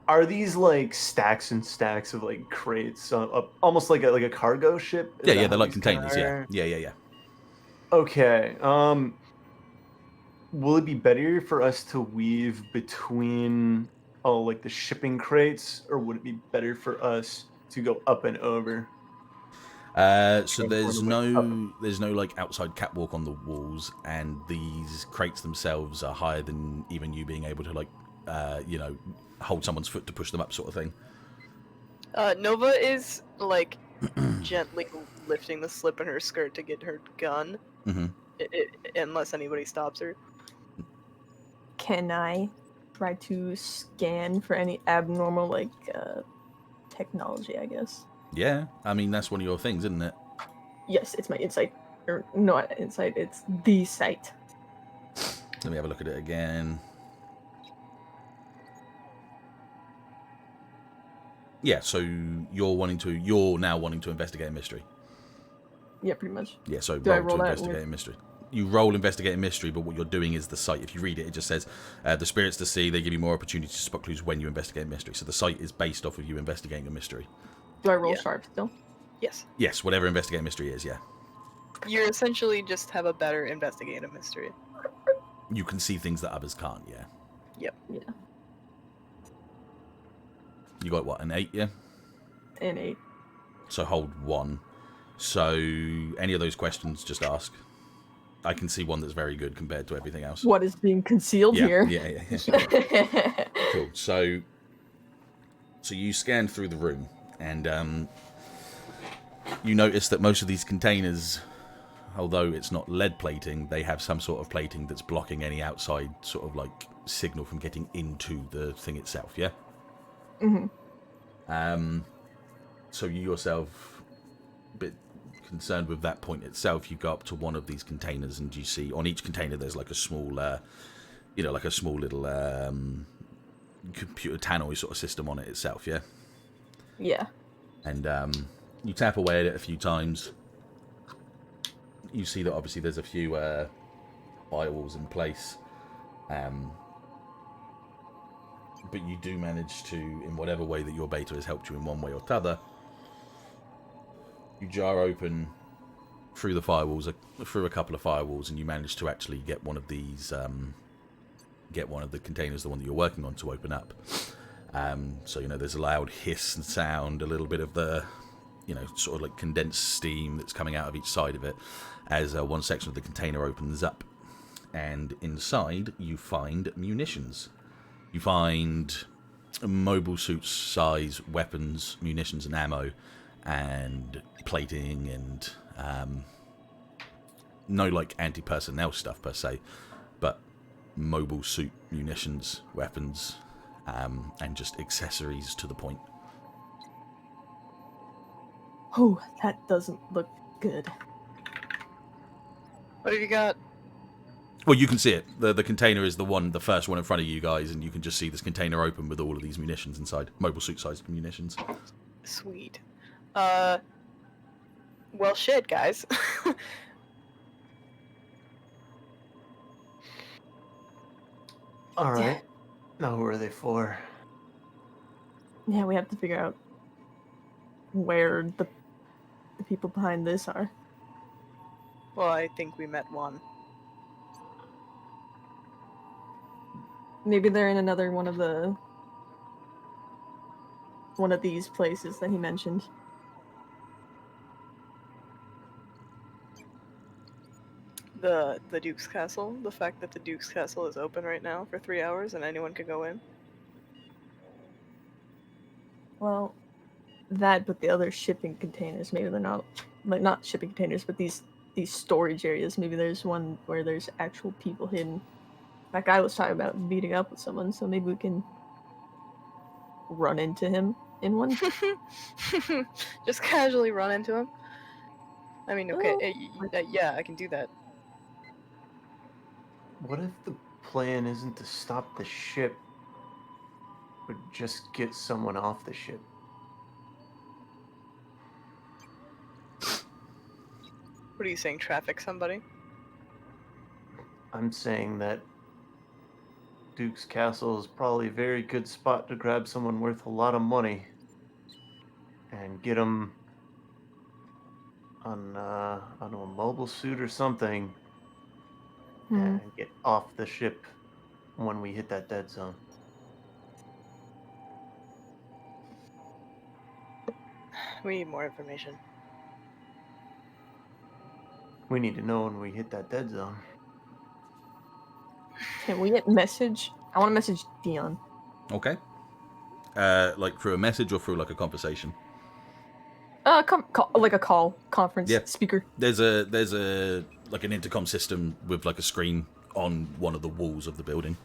Are these, like, stacks and stacks of, like, crates? Almost like a cargo ship? Yeah, they're like containers, yeah. Okay, will it be better for us to weave between, like, the shipping crates? Or would it be better for us to go up and over? So there's no, like, outside catwalk on the walls, and these crates themselves are higher than even you being able to, like, you know, hold someone's foot to push them up, sort of thing. Nova is like gently lifting the slip in her skirt to get her gun, unless anybody stops her. Can I try to scan for any abnormal, like, technology, I guess? Yeah, I mean, that's one of your things, isn't it? Yes, it's my insight. Or, not insight, it's the sight. Let me have a look at it again. Yeah, so you're now wanting to investigate a mystery. Yeah, pretty much. Yeah, so Do I roll to roll that investigate a mystery. You roll investigate a mystery, but what you're doing is the sight. If you read it, it just says, the spirits to see, they give you more opportunity to spot clues when you investigate a mystery. So the sight is based off of you investigating a mystery. Do I roll sharp still? Yes. Yes, whatever investigate a mystery is, yeah. You essentially just have a better investigative mystery. You can see things that others can't, yeah. Yep. Yeah. You got, what, an 8, yeah? An 8. So hold 1. So any of those questions, just ask. I can see one that's very good compared to everything else. What is being concealed here? Yeah. Cool. So you scan through the room, and you notice that most of these containers, although it's not lead plating, they have some sort of plating that's blocking any outside sort of like signal from getting into the thing itself, yeah? So you yourself, a bit concerned with that point itself, you go up to one of these containers and you see on each container there's like a small, you know, like a small little computer tannoy sort of system on it itself, yeah? Yeah. And you tap away at it a few times. You see that obviously there's a few firewalls in place. But you do manage to, in whatever way that your beta has helped you in one way or t'other, you jar open through the firewalls, through a couple of firewalls, and you manage to actually get one of these, get one of the containers, the one that you're working on, to open up. So, there's a loud hiss and sound, a little bit of the, sort of like condensed steam that's coming out of each side of it as one section of the container opens up. And inside, you find munitions. You find mobile suit size weapons, munitions and ammo, and plating, and no like anti-personnel stuff per se, but mobile suit munitions, weapons, and just accessories to the point. Oh, that doesn't look good. What have you got? Well, you can see it. The container is the first one in front of you guys, and you can just see this container open with all of these munitions inside. Mobile suit-sized munitions. Sweet. Well, shit, guys. All right. Now who are they for? Yeah, we have to figure out where the people behind this are. Well, I think we met one. Maybe they're in another one of these places that he mentioned. The Duke's Castle. The fact that the Duke's Castle is open right now for 3 hours and anyone can go in. Well, that, but the other shipping containers, maybe they're not, like, not shipping containers, but these storage areas. Maybe there's one where there's actual people hidden. That guy was talking about meeting up with someone, so maybe we can run into him in one. Just casually run into him. I mean, okay, yeah, I can do that. What if the plan isn't to stop the ship, but just get someone off the ship? What are you saying, traffic somebody? I'm saying that Duke's Castle is probably a very good spot to grab someone worth a lot of money and get them on a mobile suit or something and get off the ship when we hit that dead zone. We need more information. We need to know when we hit that dead zone. Can we get message? I want to message Deon. Okay. Like through a message or through like a conversation? Like a call conference speaker. There's a like an intercom system with like a screen on one of the walls of the building,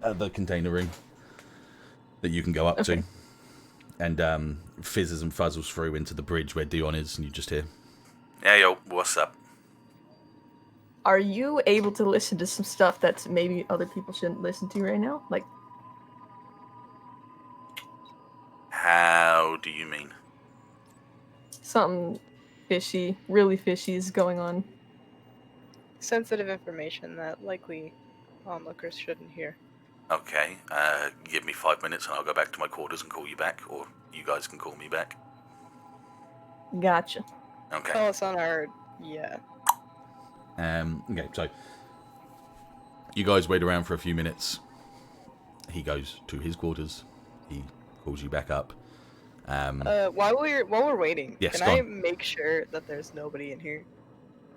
the container ring that you can go up to, and fizzes and fuzzles through into the bridge where Deon is, and you just hear, "Hey yo, what's up?" Are you able to listen to some stuff that maybe other people shouldn't listen to right now? Like, how do you mean? Something fishy, really fishy is going on. Sensitive information that likely onlookers shouldn't hear. Okay, give me 5 minutes and I'll go back to my quarters and call you back, or you guys can call me back. Gotcha. Okay. Tell us on our... yeah. Okay, so you guys wait around for a few minutes. He goes to his quarters. He calls you back up. While we're waiting, yes, can I make sure that there's nobody in here?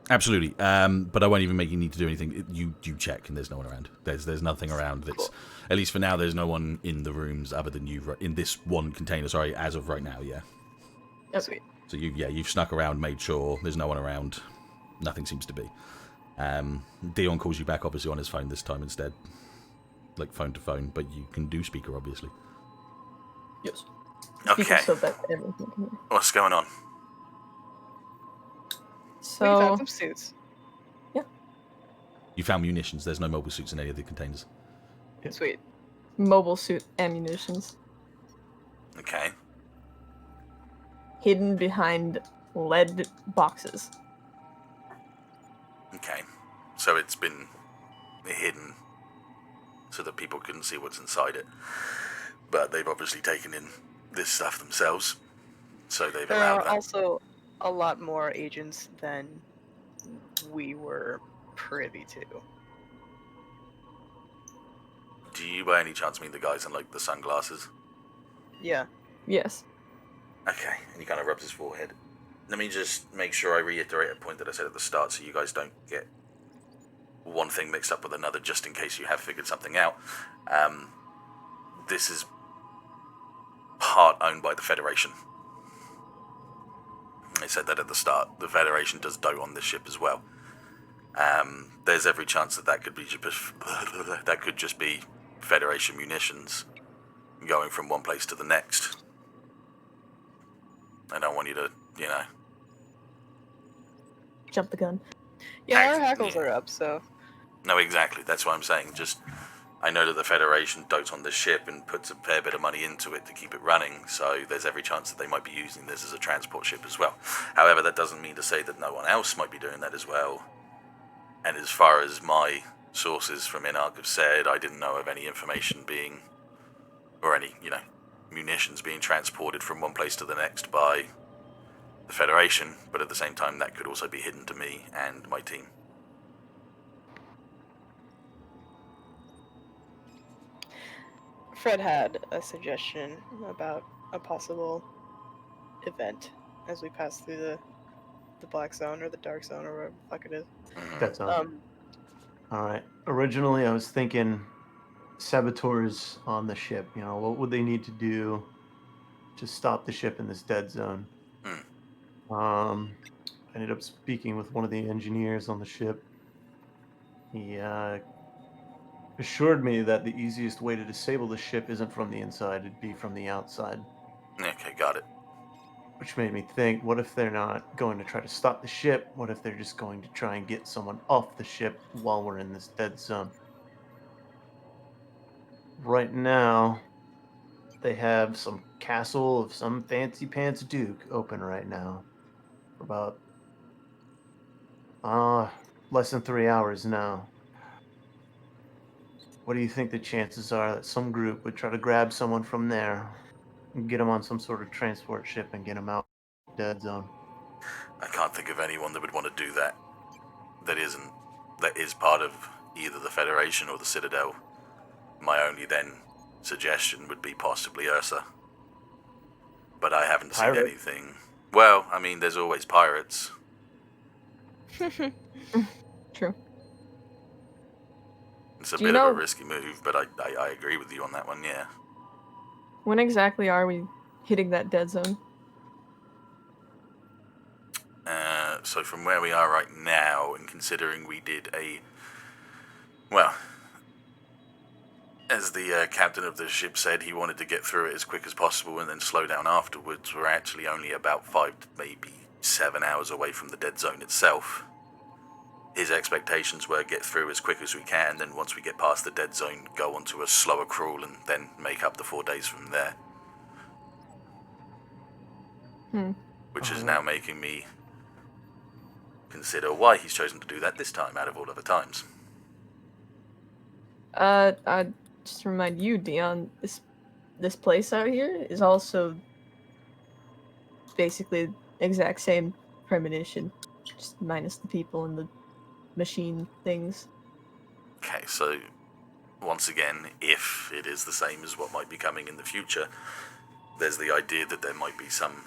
Absolutely. But I won't even make you need to do anything. You check, and there's no one around. There's nothing around. That's cool. At least for now. There's no one in the rooms other than you in this one container. Sorry, as of right now, yeah. Oh, sweet. So you've snuck around, made sure there's no one around. Nothing seems to be. Deon calls you back, obviously on his phone this time instead, like phone to phone. But you can do speaker, obviously. Yes. Okay. So that everyone can hear. What's going on? So we found some suits. Yeah. You found munitions. There's no mobile suits in any of the containers. Yeah. Sweet. Mobile suit ammunitions. Okay. Hidden behind lead boxes. Okay. So it's been hidden so that people couldn't see what's inside it. But they've obviously taken in this stuff themselves. So they've There allowed are that. also a lot more agents than we were privy to. Do you by any chance mean the guys in like the sunglasses? Yeah. Yes. Okay, and he kind of rubs his forehead. Let me just make sure I reiterate a point that I said at the start so you guys don't get one thing mixed up with another, just in case you have figured something out. This is part owned by the Federation. I said that at the start. The Federation does dote on this ship as well. There's every chance that could just be Federation munitions going from one place to the next. I don't want you to, Jump the gun. Yeah, our hackles are up, so... No, exactly. That's what I'm saying. Just, I know that the Federation dotes on this ship and puts a fair bit of money into it to keep it running, so there's every chance that they might be using this as a transport ship as well. However, that doesn't mean to say that no one else might be doing that as well. And as far as my sources from INARC have said, I didn't know of any information being, or any, munitions being transported from one place to the next by the Federation, but at the same time that could also be hidden to me and my team. Fred had a suggestion about a possible event as we pass through the black zone or the dark zone or whatever the fuck it is. That's all right. Originally, I was thinking saboteurs on the ship. What would they need to do to stop the ship in this dead zone? I ended up speaking with one of the engineers on the ship. He assured me that the easiest way to disable the ship isn't from the inside, it'd be from the outside. Okay, got it. Which made me think, what if they're not going to try to stop the ship? What if they're just going to try and get someone off the ship while we're in this dead zone? Right now, they have some castle of some fancy pants duke open right now for about less than 3 hours now. What do you think the chances are that some group would try to grab someone from there and get them on some sort of transport ship and get them out of the dead zone? I can't think of anyone that would want to do that. That is part of either the Federation or the Citadel. My only then suggestion would be possibly Ursa. But I haven't seen anything. Well, I mean, there's always pirates. True. It's a bit of a risky move, but I agree with you on that one, yeah. When exactly are we hitting that dead zone? So from where we are right now, and considering we did as the captain of the ship said, he wanted to get through it as quick as possible and then slow down afterwards, we're actually only about 5 to maybe 7 hours away from the dead zone itself. His expectations were get through as quick as we can, then once we get past the dead zone, go onto a slower crawl and then make up the 4 days from there. Which is now making me consider why he's chosen to do that this time out of all other times. I just remind you, Deon, this place out here is also basically exact same premonition, just minus the people and the machine things. Okay, so once again, if it is the same as what might be coming in the future, there's the idea that there might be some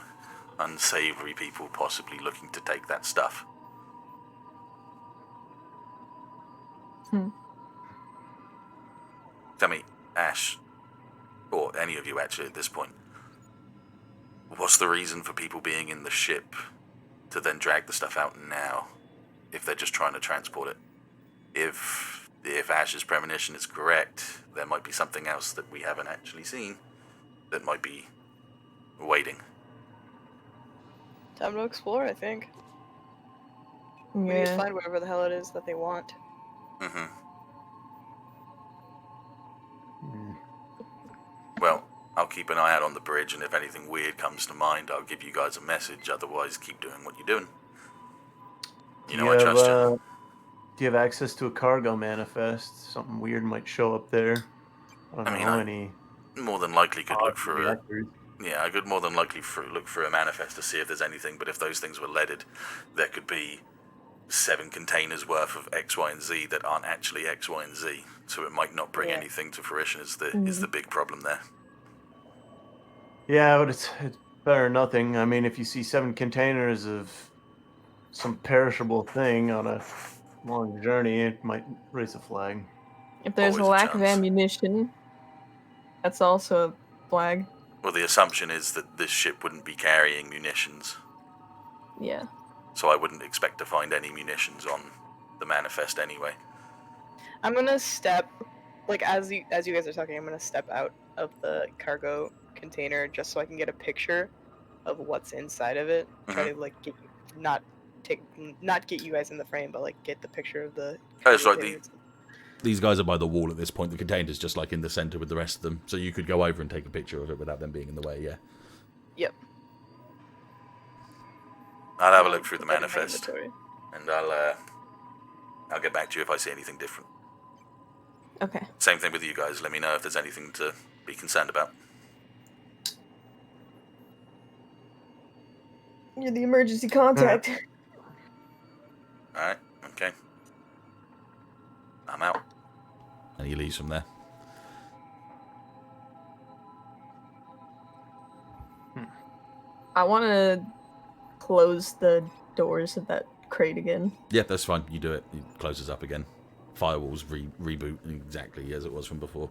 unsavory people possibly looking to take that stuff. Tell me, Ashe, or any of you actually at this point, what's the reason for people being in the ship to then drag the stuff out now, if they're just trying to transport it? If Ashe's premonition is correct, there might be something else that we haven't actually seen that might be waiting. Time to explore, I think. We need to find whatever the hell it is that they want. Well, I'll keep an eye out on the bridge, and if anything weird comes to mind, I'll give you guys a message. Otherwise, keep doing what you're doing. I trust you. Do you have access to a cargo manifest? Something weird might show up there. I more than likely could look for it. Yeah, I could more than likely look for a manifest to see if there's anything, but if those things were leaded, there could be 7 containers worth of X, Y, and Z that aren't actually X, Y, and Z, so it might not bring anything to fruition is the big problem there. Yeah, but it's better than nothing. I mean, if you see 7 containers of some perishable thing on a long journey, it might raise a flag. If there's Always a a lack of chance. ammunition, that's also a flag. Well, the assumption is that this ship wouldn't be carrying munitions, Yeah. so I wouldn't expect to find any munitions on the manifest anyway. I'm gonna step, like as you guys are talking, I'm gonna step out of the cargo container just so I can get a picture of what's inside of it. Try to like get not get you guys in the frame, but like get the picture of the Oh, it's cargo like container. these guys are by the wall at this point. The container's just like in the center with the rest of them, so you could go over and take a picture of it without them being in the way. Yeah. Yep. I'll have a I'll look through the put that in my manifest, inventory. and I'll get back to you if I see anything different. Okay. Same thing with you guys. Let me know if there's anything to be concerned about. You're the emergency contact. Alright, okay. I'm out. And he leaves from there. I want to close the doors of that crate again. Yeah, that's fine. You do it. It closes up again. Firewalls reboot exactly as it was from before.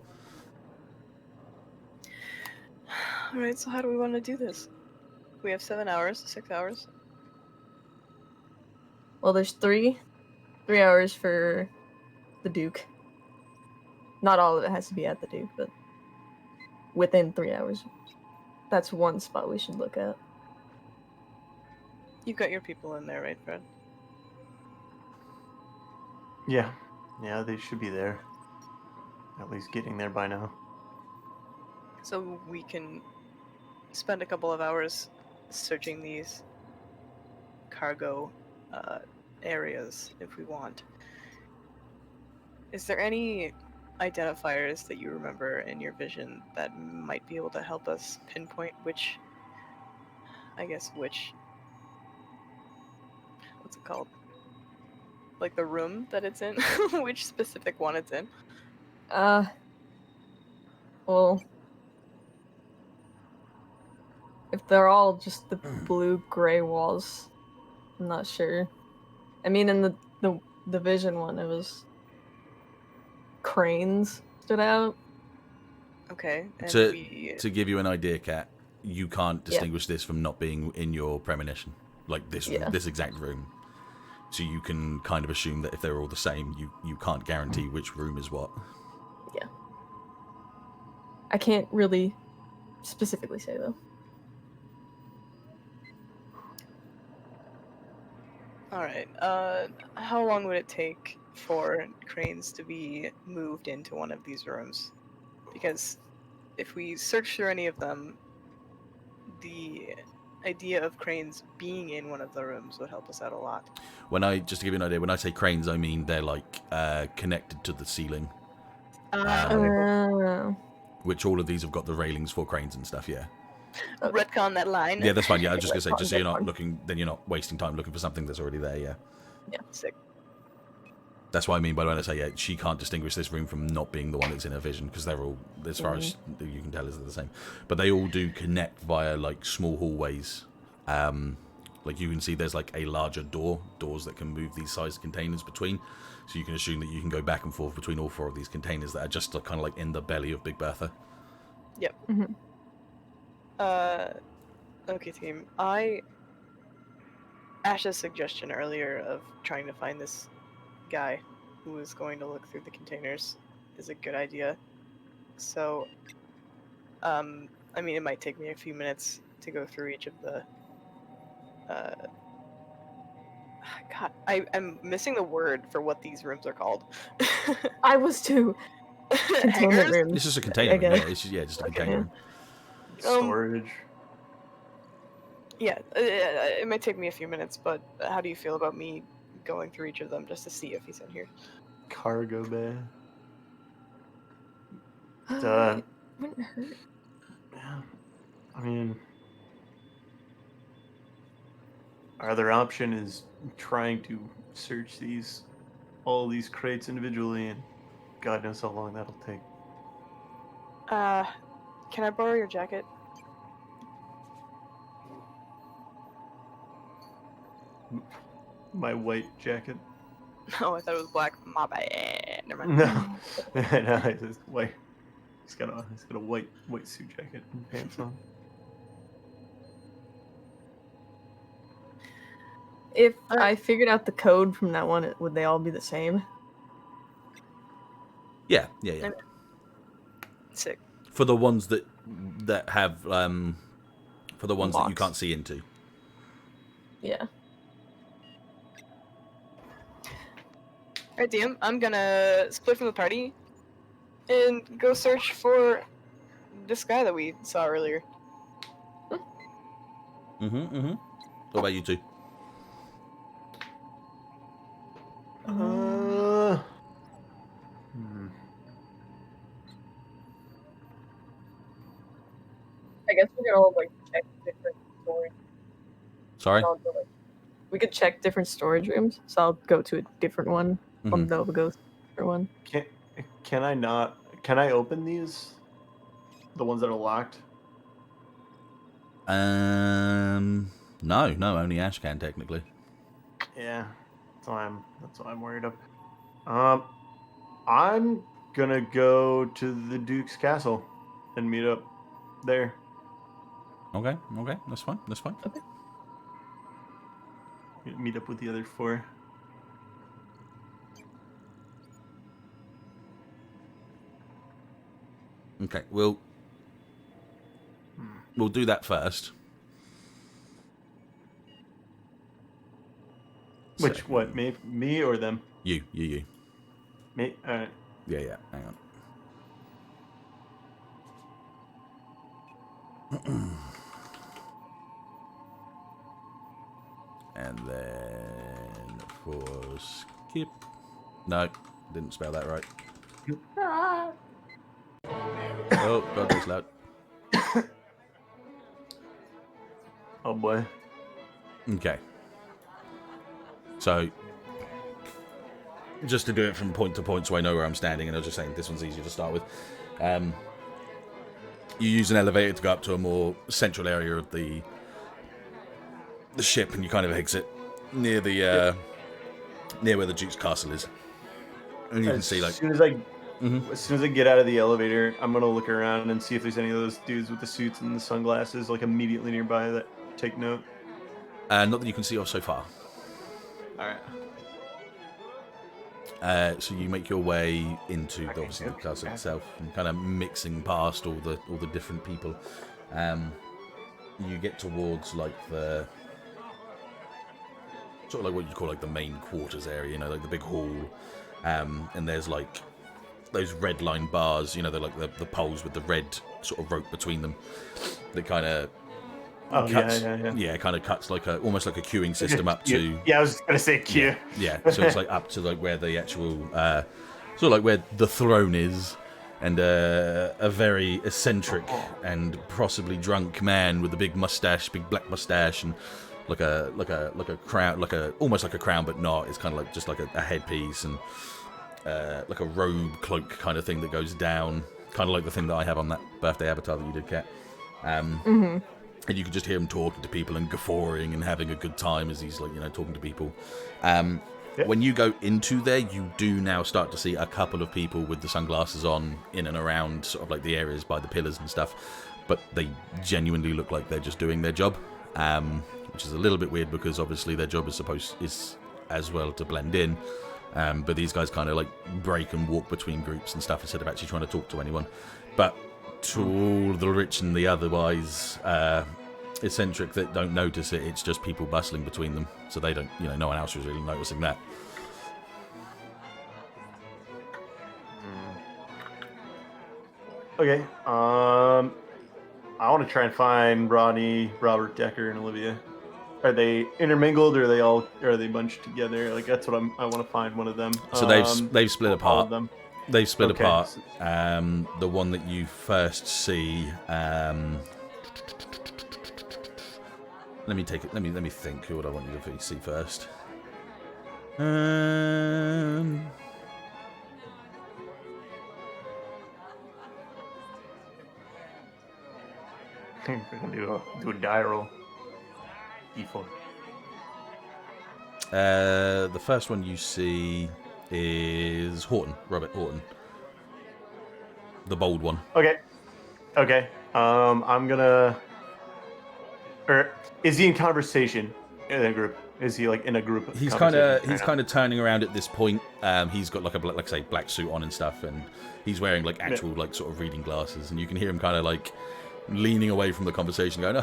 Alright, so how do we want to do this? We have 7 hours, 6 hours. Well, there's 3 hours for the Duke. Not all of it has to be at the Duke, but within 3 hours. That's one spot we should look at. You've got your people in there, right, Fred? Yeah, they should be there. At least getting there by now. So we can spend a couple of hours searching these cargo areas if we want. Is there any identifiers that you remember in your vision that might be able to help us pinpoint which what's it called? Like the room that it's in? Which specific one it's in? Well, if they're all just the blue-gray walls, I'm not sure. I mean, in the vision one, it was cranes stood out. Okay, and To give you an idea, Kat, you can't distinguish this from not being in your premonition. Like this exact room. So you can kind of assume that if they're all the same, you can't guarantee which room is what. Yeah. I can't really specifically say, though. Alright, how long would it take for cranes to be moved into one of these rooms? Because if we search through any of them, the idea of cranes being in one of the rooms would help us out a lot. Just to give you an idea, when I say cranes, I mean they're like connected to the ceiling. Which all of these have got the railings for cranes and stuff, yeah. Retcon that line. Yeah, that's fine. Yeah, I was just gonna say, just so you're not looking, then you're not wasting time looking for something that's already there. Yeah. Yeah, sick. That's what I mean by when I say she can't distinguish this room from not being the one that's in her vision because they're all, as far as you can tell, is the same. But they all do connect via like small hallways. Like you can see, there's like a larger doors that can move these sized containers between. So you can assume that you can go back and forth between all 4 of these containers that are just kind of like in the belly of Big Bertha. Yep. Okay, team. Ashe's suggestion earlier of trying to find this guy who was going to look through the containers is a good idea. So, I mean, it might take me a few minutes to go through each of the. God, I'm missing the word for what these rooms are called. I was too. Containment room. It's just a container room. Yeah, it's just a container room. Storage. Yeah, it might take me a few minutes, but how do you feel about me going through each of them just to see if he's in here? Cargo bay. It wouldn't hurt. Yeah. I mean, our other option is trying to search all these crates individually, and God knows how long that'll take. Can I borrow your jacket? my white jacket. Oh, I thought it was black. My bad. Never mind. No, no, it's just white. He's got a white suit jacket and pants on. If I figured out the code from that one, would they all be the same? Yeah. Sick. For the ones that have for the ones that you Locks. can't see into. Yeah. Alright, DM, I'm gonna split from the party and go search for this guy that we saw earlier. What about you two? I guess we could all like check different storage. Sorry? We could check different storage rooms, so I'll go to a different one. Nova goes to a different one. Can I not? Can I open these? The ones that are locked? No, only Ashe can technically. Yeah, that's what I'm worried of. I'm gonna go to the Duke's castle and meet up there. Okay, that's fine. Okay. Meet up with the other 4. Okay, we'll do that first. Which So, what? Me or them? You. Me. All right. Yeah. Hang on. And then for skip. No, didn't spell that right. Oh, God, that's loud. Oh boy. Okay. So, just to do it from point to point so I know where I'm standing, and I was just saying this one's easier to start with. You use an elevator to go up to a more central area of the ship, and you kind of exit near the near where the Duke's castle is. And you can see, like, as soon as I get out of the elevator, I'm gonna look around and see if there's any of those dudes with the suits and the sunglasses like immediately nearby that take note. not that you can see of so far. All right. So you make your way into obviously the castle itself, and kind of mixing past all the different people. You get towards like the sort of like what you call like the main quarters area, you know, like the big hall, and there's like those red line bars, you know, they're like the poles with the red sort of rope between them that kind of cuts, kind of cuts like almost like a queuing system up to. Yeah, I was gonna say queue. Yeah. So it's like up to like where the actual sort of like where the throne is, and a very eccentric and possibly drunk man with a big mustache, big black mustache, and like a crown, almost like a crown, but not. It's kind of like just like a headpiece and like a robe cloak kind of thing that goes down, kind of like the thing that I have on that birthday avatar that you did, Kat. And you can just hear him talking to people and guffawing and having a good time as he's like, you know, talking to people. When you go into there, you do now start to see a couple of people with the sunglasses on in and around sort of like the areas by the pillars and stuff, but they genuinely look like they're just doing their job, which is a little bit weird because obviously their job is as well to blend in, but these guys kind of like break and walk between groups and stuff instead of actually trying to talk to anyone. But to all the rich and the otherwise eccentric that don't notice it, it's just people bustling between them, so they don't, you know, no one else was really noticing that. Okay. I want to try and find Ronnie, Robert, Decker, and Olivia. Are they intermingled, or are they bunched together? Like that's what I want to find one of them. So they've split apart. They've split Okay. apart. The one that you first see. Let me take it. Let me think. Who would I want you to see first? We're gonna do a die roll. D4. The first one you see is Robert Horton. The bold one. Okay. I'm gonna. Or is he in conversation in a group? Is he like in a group? He's kind of turning around at this point. He's got like a black suit on and stuff, and he's wearing like actual like sort of reading glasses, and you can hear him kind of like leaning away from the conversation, going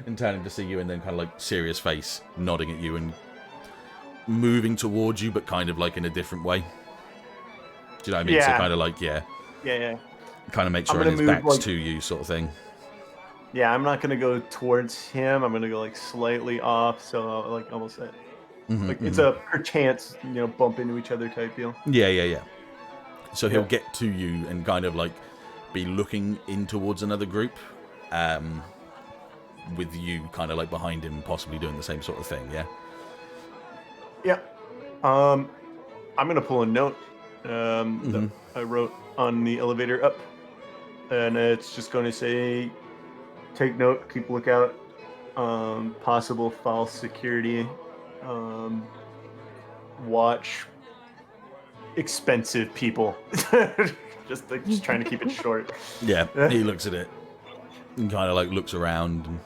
and turning to see you, and then kind of like serious face, nodding at you and moving towards you, but kind of like in a different way. Do you know what I mean? Yeah. So kind of like yeah. Kind of make sure his back's like, to you, sort of thing. Yeah, I'm not gonna go towards him. I'm gonna go like slightly off, so like almost that. It's a per chance, bump into each other type deal. Yeah. So he'll get to you and kind of like be looking in towards another group, with you kind of like behind him, possibly doing the same sort of thing. Yeah. Yeah. I'm gonna pull a note that I wrote on the elevator up, and it's just going to say, take note, keep a lookout, possible false security, watch expensive people. just trying to keep it short. Yeah, he looks at it and kind of like looks around and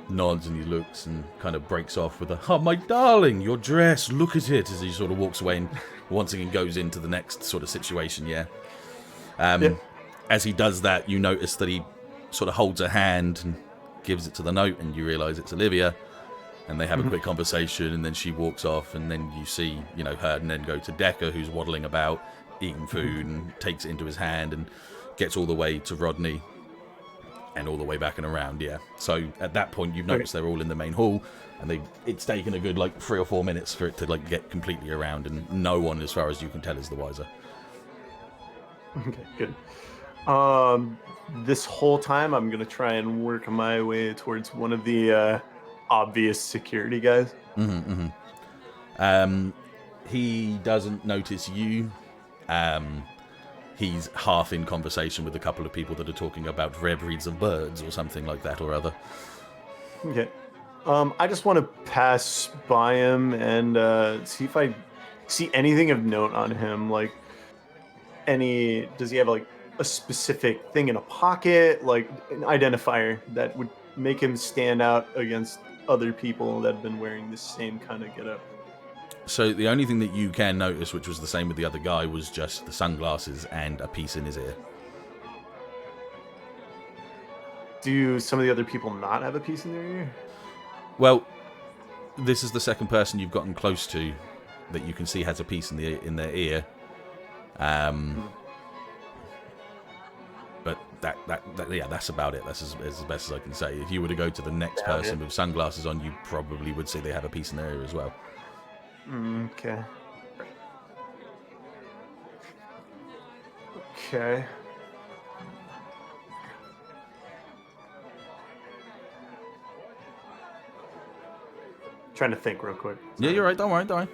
nods, and he looks and kind of breaks off with a, "Oh, my darling, your dress, look at it," as he sort of walks away and once again goes into the next sort of situation. As he does that, you notice that he sort of holds a hand and gives it to the note, and you realize it's Olivia, and they have a quick conversation, and then she walks off, and then you see her, and then go to Decker, who's waddling about eating food, and takes it into his hand and gets all the way to Rodney and all the way back and around. So at that point you've noticed they're all in the main hall, and it's taken a good like 3 or 4 minutes for it to like get completely around, and no one, as far as you can tell, is the wiser. Okay, good. This whole time I'm gonna try and work my way towards one of the obvious security guys. He doesn't notice you. He's half in conversation with a couple of people that are talking about rare breeds of birds or something like that or other. Okay. I just want to pass by him and see if I see anything of note on him. Like, does he have like a specific thing in a pocket, like an identifier that would make him stand out against other people that have been wearing the same kind of getup? So the only thing that you can notice, which was the same with the other guy, was just the sunglasses and a piece in his ear. Do some of the other people not have a piece in their ear? Well, this is the second person you've gotten close to that you can see has a piece in their ear. But that's about it. That's as best as I can say. If you were to go to the next person with sunglasses on, you probably would say they have a piece in their ear as well. Okay. Trying to think real quick. Yeah, you're right. Don't worry.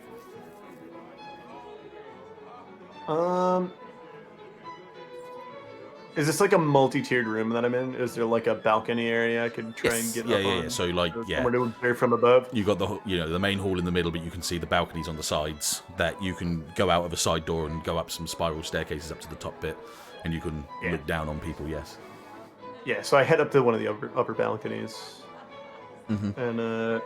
Is this like a multi-tiered room that I'm in? Is there like a balcony area I could try and get up on? Yeah. So like, somewhere to appear from above? You got the main hall in the middle, but you can see the balconies on the sides that you can go out of a side door and go up some spiral staircases up to the top bit, and you can look down on people. Yes. Yeah. So I head up to one of the upper balconies, and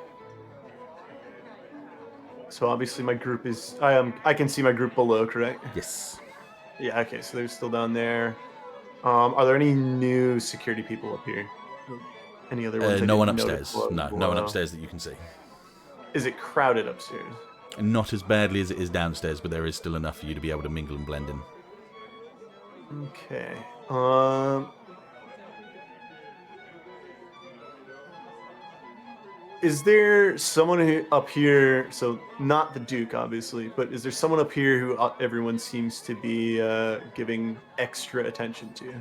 so obviously my group is I can see my group below, correct? Yes. Yeah. Okay. So they're still down there. Are there any new security people up here? Any other ones? No one upstairs. No one upstairs that you can see. Is it crowded upstairs? Not as badly as it is downstairs, but there is still enough for you to be able to mingle and blend in. Okay. Is there someone up here, so not the Duke, obviously, but is there someone up here who everyone seems to be giving extra attention to?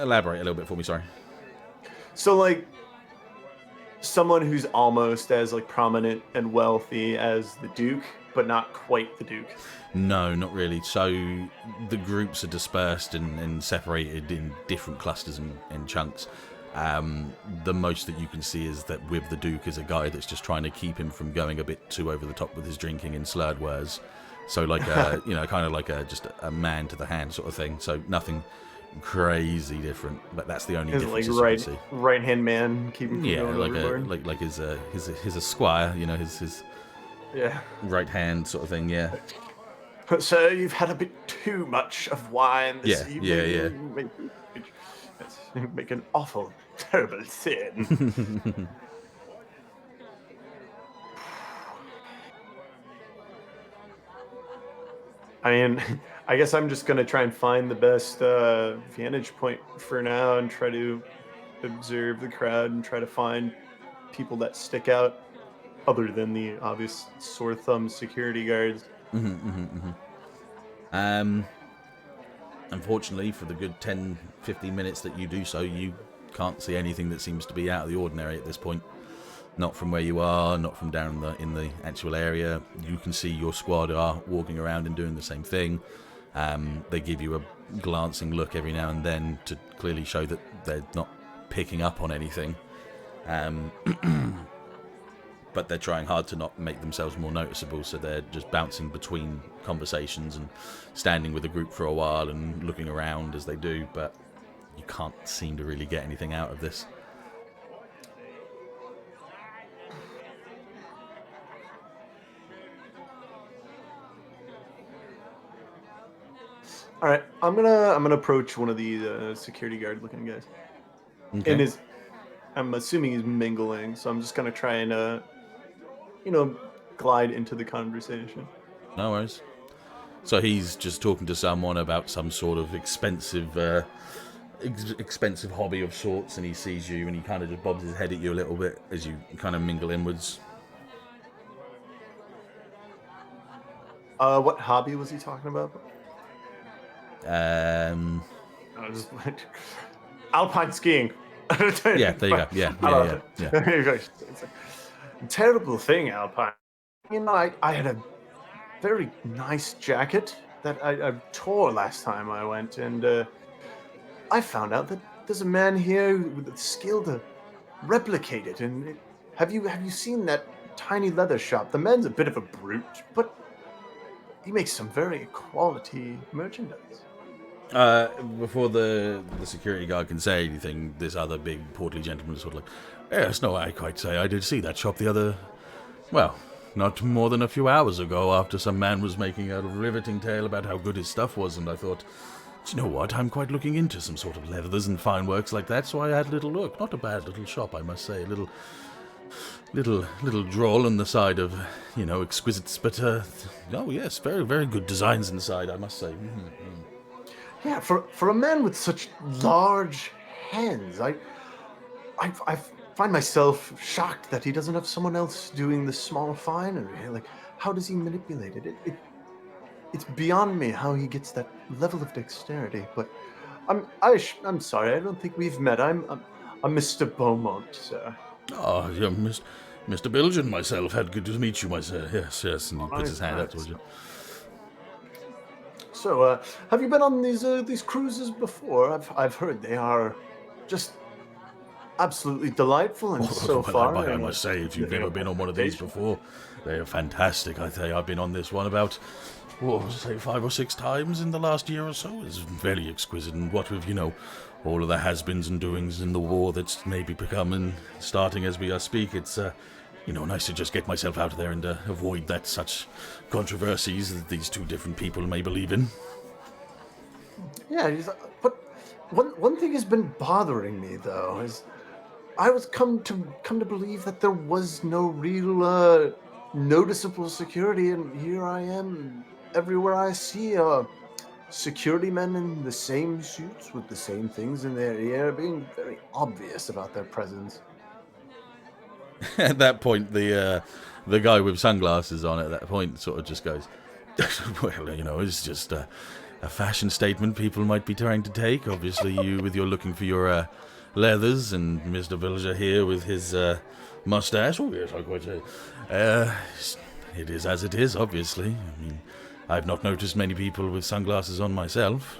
Elaborate a little bit for me, sorry. So, like, someone who's almost as, like, prominent and wealthy as the Duke, but not quite the Duke. No, not really. So, the groups are dispersed and separated in different clusters and chunks. The most that you can see is that with the Duke is a guy that's just trying to keep him from going a bit too over the top with his drinking and slurred words. So like kind of like just a man to the hand sort of thing. So nothing crazy different, but that's the only difference you can see. Right hand man, keeping going overboard. like his esquire, his right hand sort of thing. Yeah. Sir, you've had a bit too much of wine this evening. Make an awful, terrible sin. I mean, I guess I'm just going to try and find the best vantage point for now and try to observe the crowd and try to find people that stick out other than the obvious sore thumb security guards. Unfortunately, for the good 10-15 minutes that you do so, you can't see anything that seems to be out of the ordinary at this point. Not from where you are, not from down in the actual area. You can see your squad are walking around and doing the same thing. They give you a glancing look every now and then to clearly show that they're not picking up on anything. But they're trying hard to not make themselves more noticeable, so they're just bouncing between conversations and standing with a group for a while and looking around as they do, but you can't seem to really get anything out of this. All right, I'm gonna approach one of the security guard looking guys. Okay. And I'm assuming he's mingling, so I'm just gonna try and glide into the conversation. No worries. So he's just talking to someone about some sort of expensive hobby of sorts, and he sees you and he kind of just bobs his head at you a little bit as you kind of mingle inwards. What hobby was he talking about? Alpine skiing. Yeah, there you go. Yeah. Terrible thing, Alpine. I had a very nice jacket that I tore last time I went, and I found out that there's a man here with the skill to replicate it. And have you seen that tiny leather shop? The man's a bit of a brute, but he makes some very quality merchandise. Before the security guard can say anything, this other big portly gentleman is sort of like, yes, no, I quite say I did see that shop not more than a few hours ago, after some man was making a riveting tale about how good his stuff was, and I thought, do you know what, I'm quite looking into some sort of leathers and fine works like that, so I had a little look. Not a bad little shop, I must say, a little drawl on the side of, exquisites, but, oh yes, very, very good designs inside, I must say. Yeah, for a man with such large hands, I find myself shocked that he doesn't have someone else doing the small finery. Like, how does he manipulate it? It's beyond me how he gets that level of dexterity. But I'm sorry, I don't think we've met. I'm Mr. Beaumont, sir. Oh, yeah, Mr. Bilge and myself. Had good to meet you, my sir. Yes, and he puts his hand out towards you. So, have you been on these cruises before? I've heard they are just absolutely delightful, and so far. I must say, if you've never been on one of these before, they are fantastic. I think I've been on this one about, say 5 or 6 times in the last year or so. It's very exquisite, and what with all of the has-beens and doings in the war that's maybe becoming, starting as we speak, it's nice to just get myself out there and avoid that such controversies that these two different people may believe in. Yeah, but one thing has been bothering me though is I was come to believe that there was no real noticeable security, and here I am. Everywhere I see security men in the same suits with the same things in their ear, being very obvious about their presence. At that point, the guy with sunglasses on at that point sort of just goes, well, it's just a fashion statement people might be trying to take. Obviously, you with your looking for your leathers, and Mr. Villager here with his mustache. Oh, yes, I quite say. It is as it is, obviously. I mean, I've not noticed many people with sunglasses on myself.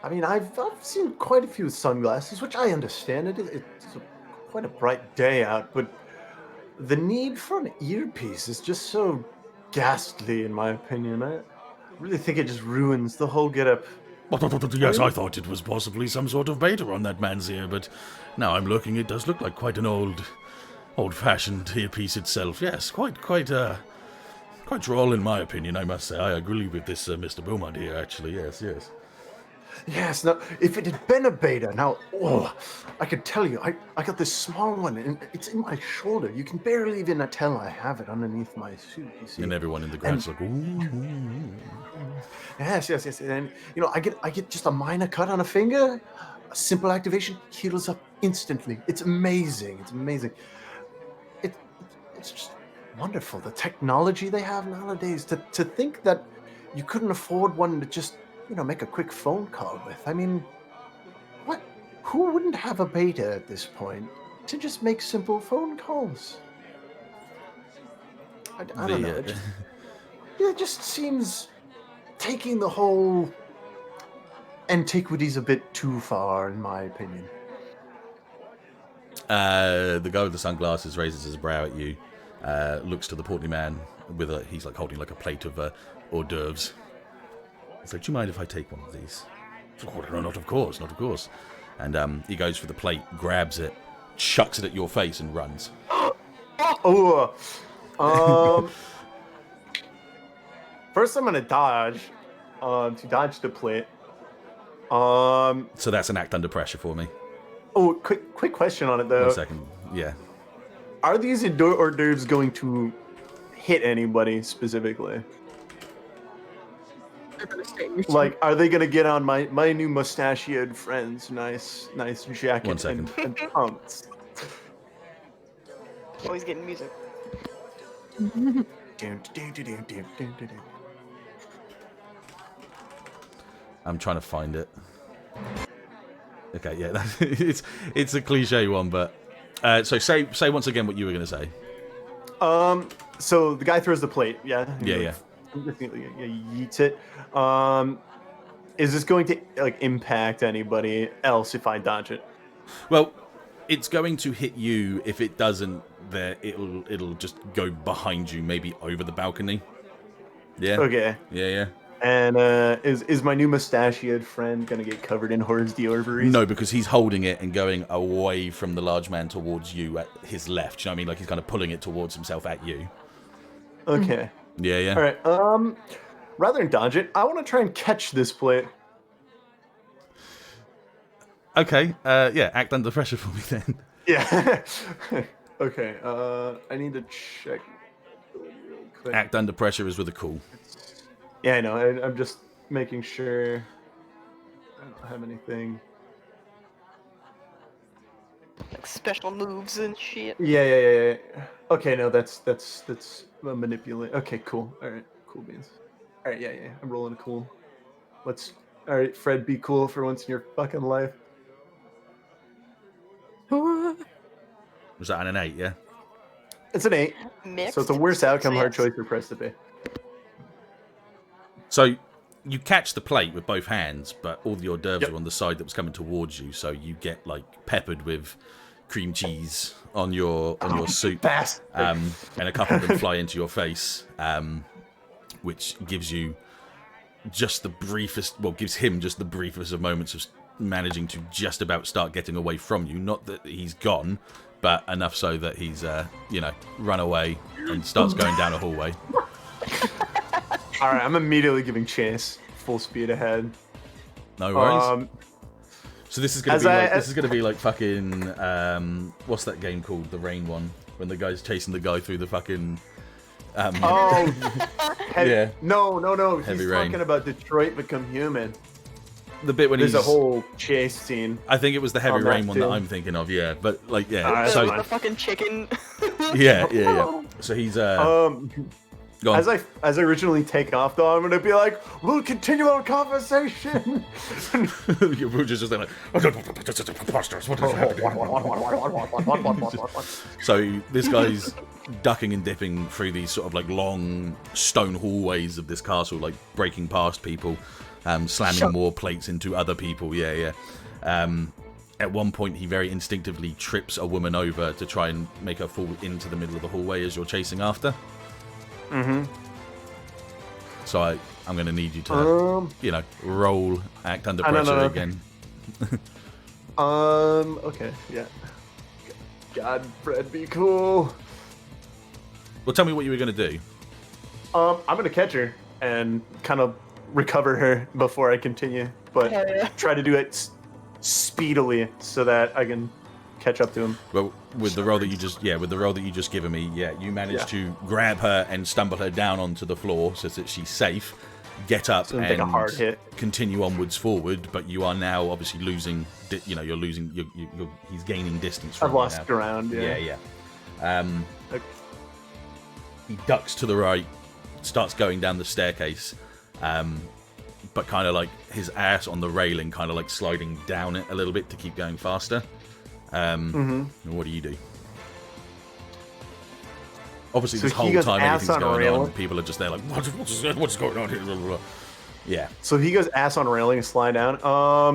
I mean, I've seen quite a few sunglasses, which I understand. It's quite a bright day out, but the need for an earpiece is just so ghastly, in my opinion. I really think it just ruins the whole getup. Yes, I thought it was possibly some sort of beta on that man's ear, but now I'm looking, it does look like quite an old-fashioned earpiece itself. Yes, quite droll in my opinion, I must say. I agree with this Mr. Beaumont here, actually. Yes. Yes, now, if it had been a beta, now, I could tell you, I got this small one, and it's in my shoulder. You can barely even tell I have it underneath my suit, you see. And everyone in the crowd's like, ooh. Yes. And, I get just a minor cut on a finger, a simple activation, heals up instantly. It's amazing. It's just wonderful, the technology they have nowadays. To think that you couldn't afford one to just make a quick phone call with. I mean, what? Who wouldn't have a beta at this point to just make simple phone calls? I don't know. It just seems taking the whole antiquities a bit too far, in my opinion. The guy with the sunglasses raises his brow at you, looks to the portly man he's like holding like a plate of hors d'oeuvres. It's like, do you mind if I take one of these? Oh, no, not of course. And he goes for the plate, grabs it, chucks it at your face, and runs. First I'm gonna dodge, to dodge the plate. So that's an act under pressure for me. Oh, quick question on it though. 1 second, yeah. Are these hors d'oeuvres going to hit anybody specifically? Like, are they gonna get on my new mustachioed friend's nice jacket 1 second. and pumps? Always getting music. I'm trying to find it. Okay, yeah, it's a cliche one, but so say once again what you were gonna say. So the guy throws the plate, yeah. Yeah. Yeets it. Is this going to impact anybody else if I dodge it? Well, it's going to hit you. If it doesn't, it'll just go behind you, maybe over the balcony. Yeah. Okay. Yeah. And is my new mustachioed friend gonna get covered in hors d'oeuvres? No, because he's holding it and going away from the large man towards you at his left. Do you know what I mean? Like he's kind of pulling it towards himself at you. Okay. Yeah. All right. Rather than dodge it, I want to try and catch this plate. Okay. Yeah. Act under pressure for me then. Yeah. Okay. I need to check. Real quick. Act under pressure is with a cool. Yeah, I know. I'm just making sure I don't have anything. Like special moves and shit. Yeah. Okay, no, that's manipulate. Okay, cool. All right, cool beans. All right, yeah. I'm rolling a cool. All right, Fred, be cool for once in your fucking life. Was that an 8? Yeah. It's an 8. Mixed. So it's a worse outcome, hard choice for press to pay. So you catch the plate with both hands, but all the hors d'oeuvres are on the side that was coming towards you, so you get peppered with cream cheese on your suit, and a couple of them fly into your face, which gives you just the briefest, gives him just the briefest of moments of managing to just about start getting away from you. Not that he's gone, but enough so that he's run away and starts going down a hallway. All right, I'm immediately giving chase, full speed ahead. No worries. So this is gonna be like fucking what's that game called? The rain one, when the guy's chasing the guy through the fucking. Yeah. No. Heavy He's Rain. talking about Detroit Become Human. The bit when There's he's a whole chase scene. I think it was the Heavy on that Rain one that too. I'm thinking of. Yeah, but So The fucking chicken. yeah. So he's go on. As I originally take off, though, I'm gonna be like, "We'll continue our conversation." We're just like, preposterous. What is happening? So this guy's ducking and dipping through these sort of long stone hallways of this castle, breaking past people. slamming more plates into other people. Yeah. At one point, he very instinctively trips a woman over to try and make her fall into the middle of the hallway as you're chasing after. Mm-hmm. So I'm going to need you to, roll, act under pressure again. Okay, yeah. God, Fred, be cool. Well, tell me what you were going to do. I'm going to catch her and kind of recover her before I continue, but try to do it speedily so that I can catch up to him. Well, with the roll that you just given me, you managed to grab her and stumble her down onto the floor so that she's safe. Get up and take a hard hit. Continue onwards forward, but you are now obviously losing. You're losing. He's gaining distance from I've you lost now. ground. Yeah. Okay. He ducks to the right, starts going down the staircase, but kind of like his ass on the railing, kind of like sliding down it a little bit to keep going faster. What do you do? Obviously, So this whole he goes time ass anything's on going railing? on, people are just there like, what's going on here? Blah, blah, blah. Yeah. So he goes ass on railing and slide down.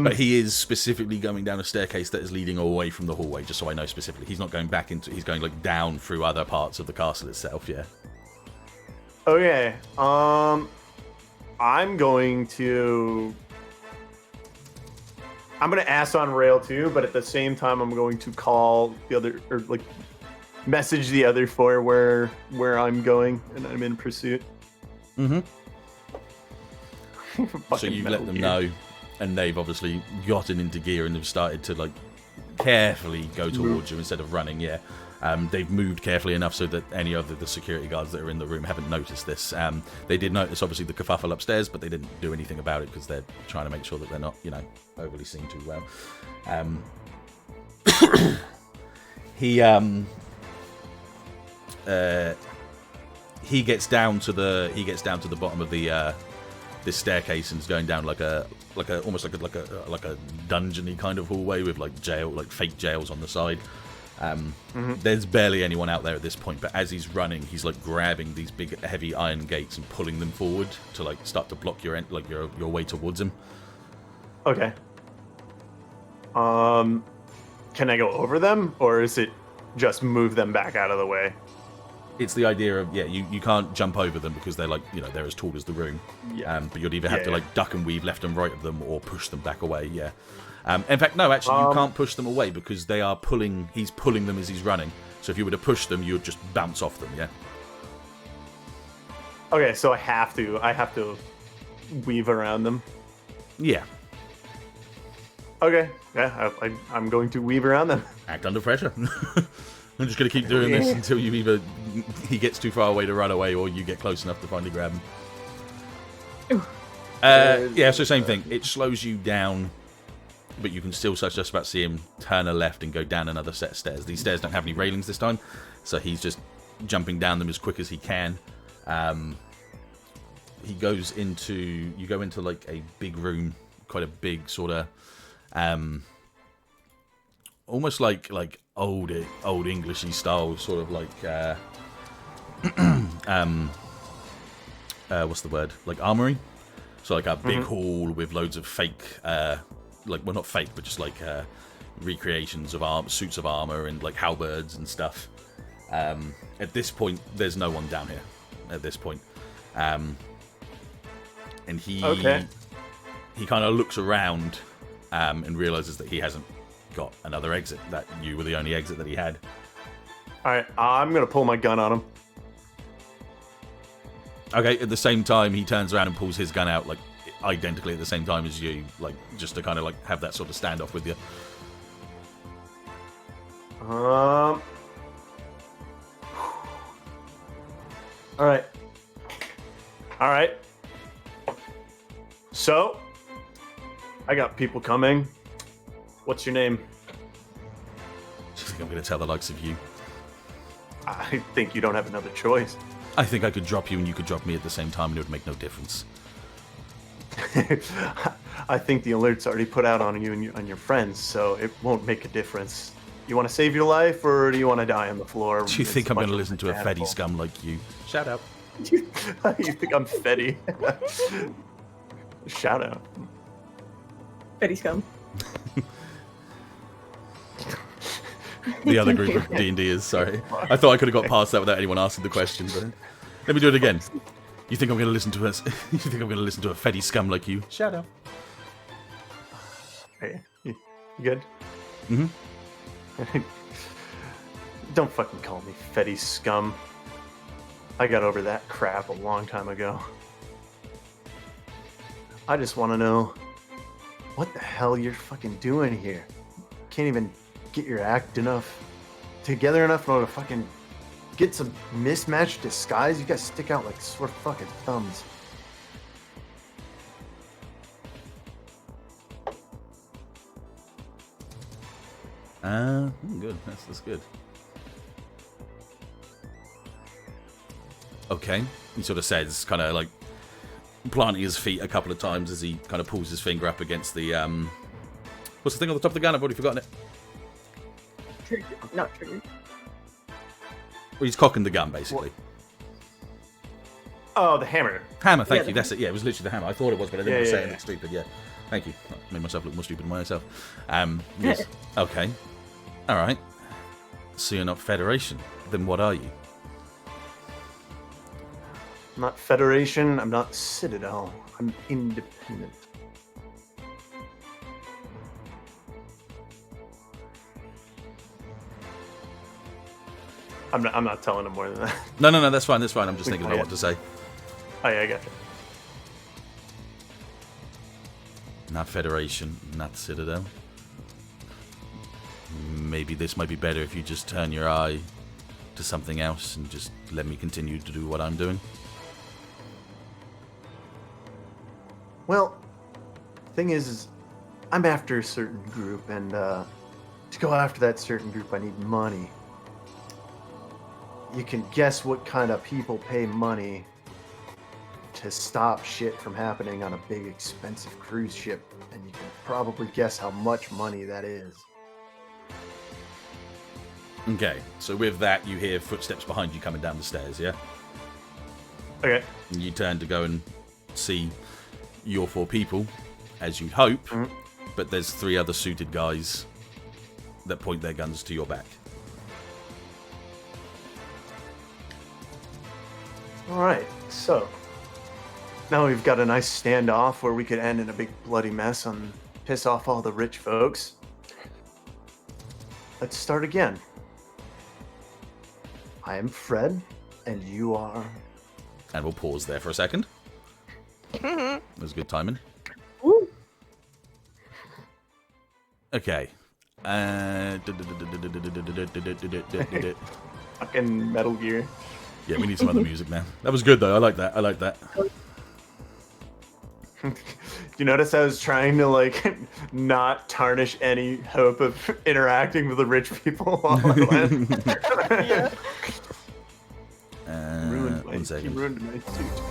But he is specifically going down a staircase that is leading away from the hallway, just so I know specifically. He's not going back into... He's going like down through other parts of the castle itself, yeah. Okay. I'm going to ass on rail too, but at the same time, I'm going to call the other, or like message the other four where I'm going and I'm in pursuit. Mm-hmm. So Fucking you let Metal them Gear. know, and they've obviously gotten into gear and have started to like carefully go towards you instead of running. Yeah, they've moved carefully enough so that any of the security guards that are in the room haven't noticed this. They did notice obviously the kerfuffle upstairs, but they didn't do anything about it because they're trying to make sure that they're not, overly seen too well. He gets down to the bottom of the this staircase and is going down like a almost like a dungeony kind of hallway with like fake jails on the side. There's barely anyone out there at this point, but as he's running, he's like grabbing these big heavy iron gates and pulling them forward to like start to block your way towards him. Okay. Can I go over them, or is it just move them back out of the way? It's the idea of you can't jump over them because they're like they're as tall as the room. But you'd either have to like duck and weave left and right of them or push them back away. Yeah. In fact, no, actually, you can't push them away because they are pulling. He's pulling them as he's running. So if you were to push them, you would just bounce off them. Yeah. Okay, so I have to weave around them. Yeah. Okay. Yeah, I'm going to weave around them. Act under pressure. I'm just going to keep doing this until he gets too far away to run away or you get close enough to finally grab him. So same thing. It slows you down, but you can still just about see him turn a left and go down another set of stairs. These stairs don't have any railings this time, so he's just jumping down them as quick as he can. You go into like a big room, quite a big sort of... almost like old Englishy style, sort of like what's the word? Like armory. So like a big hall with loads of fake, not fake, but just like recreations of suits of armor and like halberds and stuff. At this point, there's no one down here. At this point, and he kind of looks around and realizes that he hasn't got another exit, that you were the only exit that he had. Alright, I'm gonna pull my gun on him. Okay, at the same time, he turns around and pulls his gun out, like, identically at the same time as you, like, just to kind of, like, have that sort of standoff with you. Alright. So, I got people coming. What's your name? Do you think I'm going to tell the likes of you? I think you don't have another choice. I think I could drop you and you could drop me at the same time and it would make no difference. I think the alert's already put out on you and on your friends, so it won't make a difference. You want to save your life, or do you want to die on the floor? Do you think I'm going to listen to a Fetty scum like you? Shout out. You think I'm Fetty? Shout out. Betty Scum. The other group of D&D is, sorry. I thought I could have got past that without anyone asking the question, but let me do it again. You think I'm going to listen to us? You think I'm going to listen to a Fetty scum like you? Shout out. Hey, you good? Mm-hmm. Don't fucking call me Fetty scum. I got over that crap a long time ago. I just want to know what the hell you're fucking doing here. Can't even get your act together enough in order to fucking get some mismatched disguise. You guys stick out like sore fucking thumbs. Good. That's good. Okay. He sort of says, kind of like planting his feet a couple of times as he kind of pulls his finger up against the what's the thing on the top of the gun? I've already forgotten it. Trigger. Not trigger. Well, he's cocking the gun basically. Oh, the hammer. Hammer, thank Yeah, you. That's it. Yeah, it was literally the hammer. I thought it was, but I didn't Yeah, want to say yeah, it yeah. look stupid. Yeah, thank you. I made myself look more stupid than myself. Yes. Okay. All right. So you're not Federation. Then what are you? I'm not Federation. I'm not Citadel. I'm independent. I'm not telling him more than that. No, that's fine. That's fine. I'm just We thinking play about it. what to say. Oh yeah, I got you. Not Federation, not Citadel. Maybe this might be better if you just turn your eye to something else and just let me continue to do what I'm doing. Well, thing is I'm after a certain group, and to go after that certain group, I need money. You can guess what kind of people pay money to stop shit from happening on a big, expensive cruise ship, and you can probably guess how much money that is. Okay, so with that, you hear footsteps behind you coming down the stairs, yeah? Okay. And you turn to go and see your four people, as you'd hope, but there's three other suited guys that point their guns to your back. All right, so now we've got a nice standoff where we could end in a big bloody mess and piss off all the rich folks. Let's start again. I am Fred, and you are... And we'll pause there for a second. That was good timing. Woo. Okay. Fucking Metal Gear. Yeah, we need some other music now. That was good, though. I like that. I like that. You notice I was trying to, like, not tarnish any hope of interacting with the rich people while I went. Yeah. Ruined One you second. ruined my suit.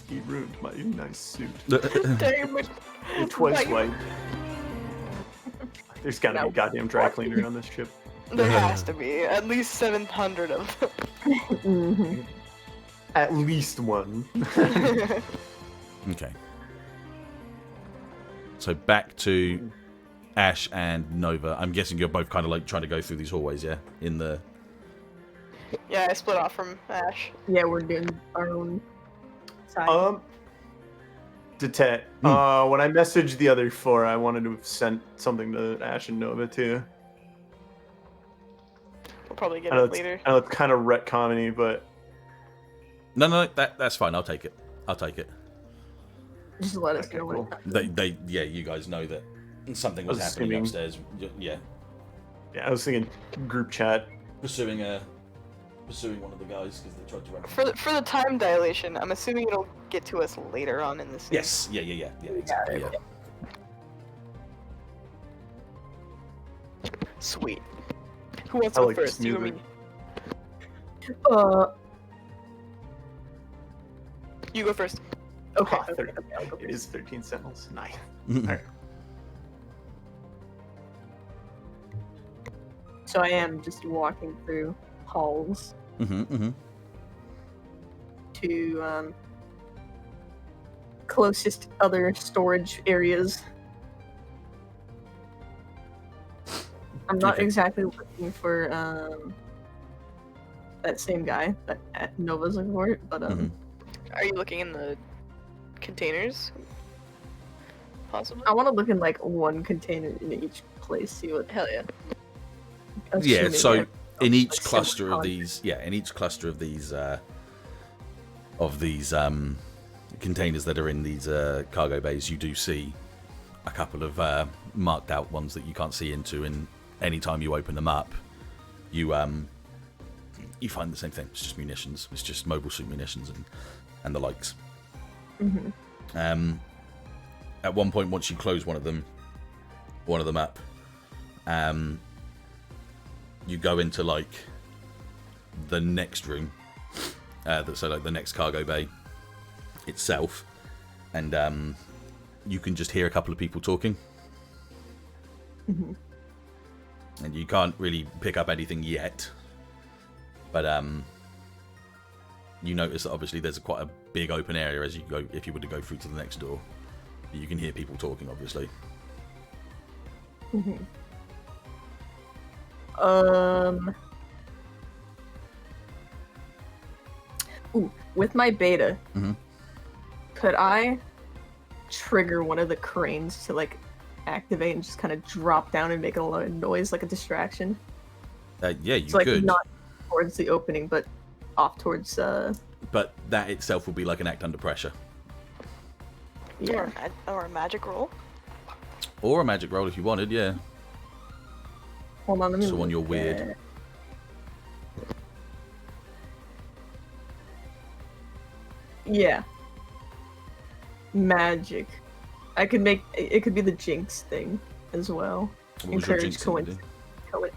He ruined my nice suit. Damn it. It's twice Like- white. There's gotta be a goddamn dry cleaner on this ship. There has to be at least 700 of them. Mhm. At least one. Okay. So back to Ashe and Nova. I'm guessing you're both kind of like trying to go through these hallways, yeah? In the... Yeah, I split off from Ashe. Yeah, we're doing our own side. Dettet. When I messaged the other four, I wanted to have sent something to Ashe and Nova too. We'll probably get I know it it's, later. I know it's kind of retcon-y, but No, that's fine. I'll take it. I'll take it. Just let us okay, know. cool. Yeah, you guys know that something was I was happening assuming- upstairs. Yeah, yeah, I was thinking group chat. pursuing one of the guys because they tried to run. For the time dilation, I'm assuming it'll get to us later on in the scene. Yes, yeah, exactly. Yeah. Sweet. Who wants I to go like this first? You or me? music. You go first. Okay. Ah, Okay, I'll go It is 13 Sentinels. Nice. Mhm. Alright. So I am just walking through halls. Mm-hmm. to closest other storage areas. I'm not Okay. exactly looking for that same guy that Nova's looking for, but Mhm. Are you looking in the containers? Possibly. I want to look in like one container in each place, see what. Hell yeah. Yeah, assuming so they're, in each like, cluster similar of these, containers that are in these cargo bays, you do see a couple of marked out ones that you can't see into, and anytime you open them up, you find the same thing. It's just munitions. It's just mobile suit munitions and the likes. Mm-hmm. At one point, once you close one of them up, you go into like the next room, so like the next cargo bay itself, and you can just hear a couple of people talking. Mm-hmm. And you can't really pick up anything yet, but you notice that obviously there's quite a big open area as you go. If you were to go through to the next door, you can hear people talking, obviously. Mm-hmm. Ooh, with my beta, could I trigger one of the cranes to like activate and just kind of drop down and make a lot of noise, like a distraction? Yeah, you So like could, not towards the opening, but off towards. but that itself would be like an act under pressure, Yeah. Or a magic roll. or a magic roll if you wanted. Yeah. Hold on, let me. So when look you're weird. at- Yeah. Magic. I could make it. Could be the jinx thing as well. What was your Encourage jinx thing to do?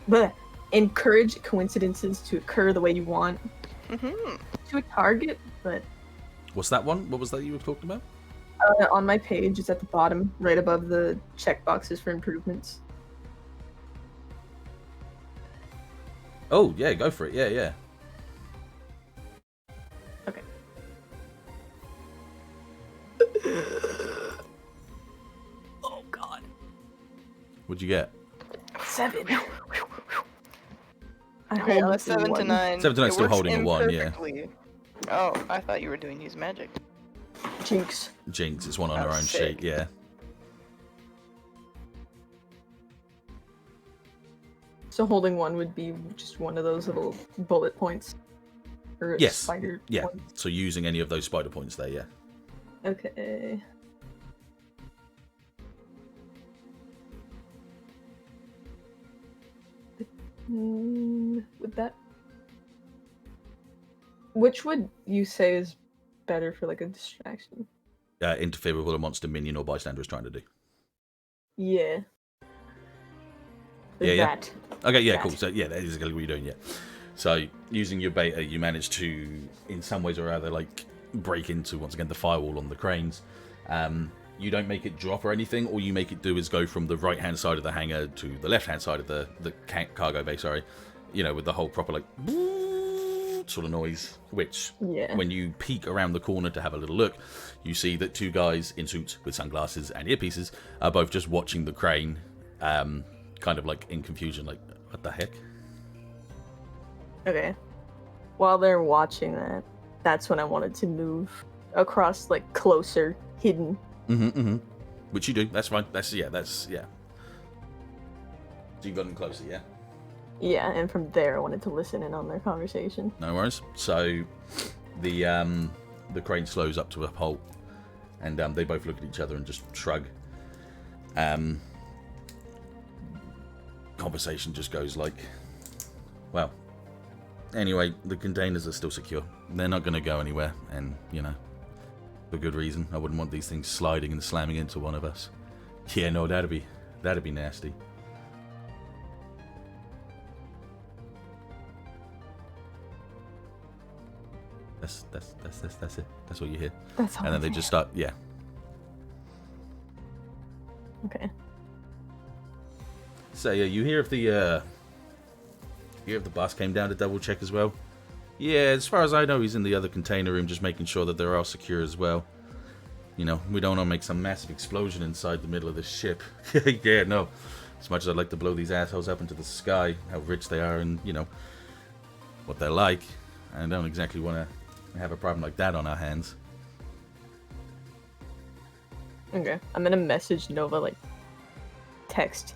But encourage coincidences to occur the way you want Mm-hmm. to a target. But What's that one? What was that you were talking about? on my page, it's at the bottom, right above the checkboxes for improvements. Oh yeah, go for it. Yeah, yeah. Okay. Oh God. What'd you get? 7. I Okay, hold on a the 7 to one. 9. 7 to 9 it still works holding a 1, yeah. imperfectly. Oh, I thought you were doing use magic. Jinx. Jinx, it's one on Oh, her own sick. sheet. Yeah. So holding 1 would be just one of those little bullet points. Or Yes. spider Yeah. points. So using any of those spider points there, yeah. Okay. Would that... Which would you say is better for like a distraction? Interfere with what a monster, minion, or bystander is trying to do. Yeah. Yeah, yeah. That. Okay, yeah, That. cool. So yeah, that is exactly what you're doing. Yeah. So using your beta, you manage to, in some ways or other, like break into once again the firewall on the cranes. You don't make it drop or anything. All you make it do is go from the right hand side of the hangar to the left hand side of the cargo bay. Sorry, you know, with the whole proper like sort of noise. Which, Yeah. when you peek around the corner to have a little look, you see that 2 guys in suits with sunglasses and earpieces are both just watching the crane, kind of like in confusion, like what the heck. Okay. While they're watching that, that's when I wanted to move across, like, closer, hidden. Which you do. That's fine. That's yeah. So you've gotten closer, yeah. Yeah, and from there I wanted to listen in on their conversation. No worries. So the crane slows up to a halt, and they both look at each other and just shrug. Conversation just goes like, well, anyway, the containers are still secure. They're not going to go anywhere, and you know, for good reason. I wouldn't want these things sliding and slamming into one of us. Yeah, no, that'd be nasty. That's it. That's what you hear. That's all. And then they just start, yeah. Okay. So yeah, you hear if the boss came down to double check as well. Yeah, as far as I know, he's in the other container room, just making sure that they're all secure as well. You know, we don't want to make some massive explosion inside the middle of this ship. Yeah, no. As much as I'd like to blow these assholes up into the sky, how rich they are and, you know, what they're like, I don't exactly want to have a problem like that on our hands. Okay, I'm gonna message Nova, like, text.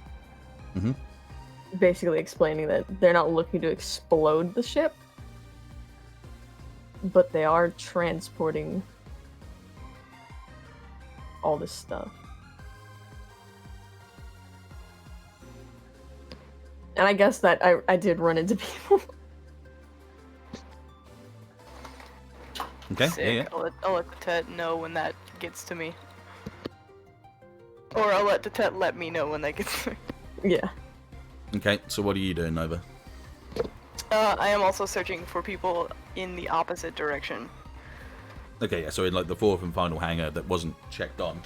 Mm-hmm. Basically explaining that they're not looking to explode the ship, but they are transporting all this stuff. And I guess that I did run into people. Okay, Sick. yeah. I'll let Dettet know when that gets to me. Or I'll let Dettet let me know when that gets to me. Yeah. Okay, so what are you doing, Nova? I am also searching for people in the opposite direction. Okay, yeah, so in like the fourth and final hangar that wasn't checked on,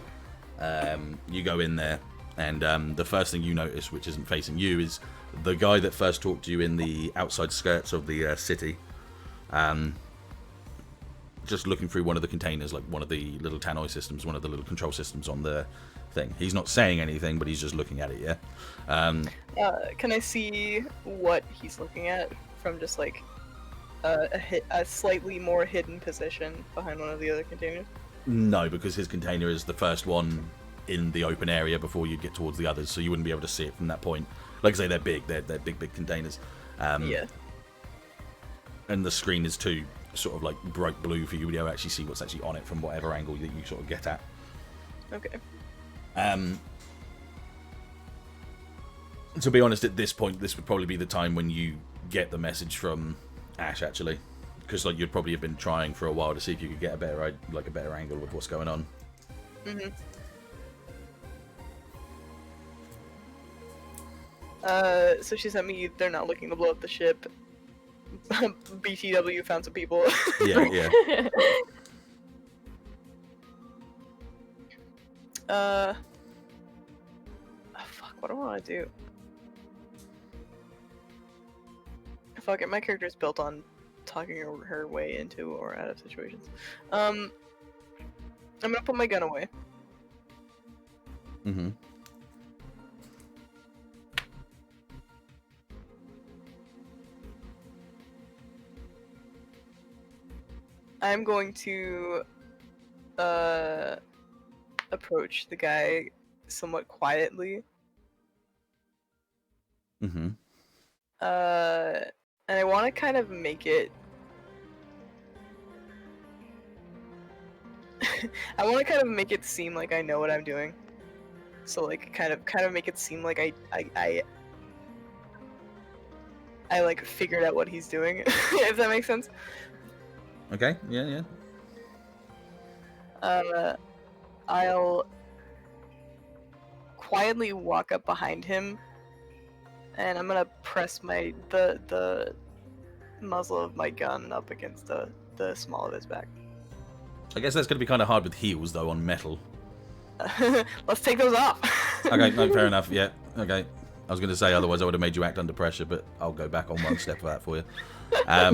you go in there, and the first thing you notice, which isn't facing you, is the guy that first talked to you in the outside skirts of the city. Just looking through one of the containers, like one of the little tannoy systems, one of the little control systems on the thing. He's not saying anything, but he's just looking at it, yeah? Can I see what he's looking at from just like a slightly more hidden position behind one of the other containers? No, because his container is the first one in the open area before you get towards the others, so you wouldn't be able to see it from that point. Like I say, they're big. They're big containers. Yeah. And the screen is too sort of like bright blue for you to be able to actually see what's actually on it from whatever angle that you sort of get at. Okay. To be honest, at this point, this would probably be the time when you get the message from Ashe, actually, because like you'd probably have been trying for a while to see if you could get a better angle with what's going on. Mhm. So she sent me. They're not looking to blow up the ship. BTW found some people. Yeah, yeah. Fuck. What do I want to do? Fuck it. My character's built on talking her way into or out of situations. I'm gonna put my gun away. Mm-hmm. I'm going to approach the guy somewhat quietly. Mm-hmm. And I want to kind of make it. I want to kind of make it seem like I know what I'm doing. So like, kind of make it seem like I like figured out what he's doing. If that makes sense. Okay. Yeah, yeah. I'll quietly walk up behind him, and I'm gonna press the muzzle of my gun up against the small of his back. I guess that's going to be kind of hard with heels, though, on metal. Let's take those off. Okay, no, fair enough. Yeah, okay. I was going to say otherwise I would have made you act under pressure, but I'll go back on one step for that for you. I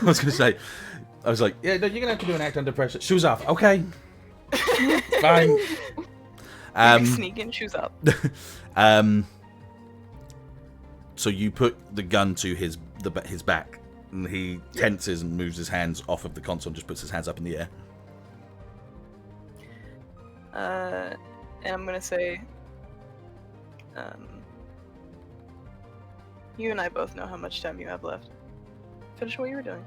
was going to say, I was like, yeah, no, you're going to have to do an act under pressure. Shoes off. Okay. Fine. Sneaking shoes up. So you put the gun to his back, and he tenses and moves his hands off of the console and just puts his hands up in the air. And I'm gonna say, you and I both know how much time you have left. Finish what you were doing.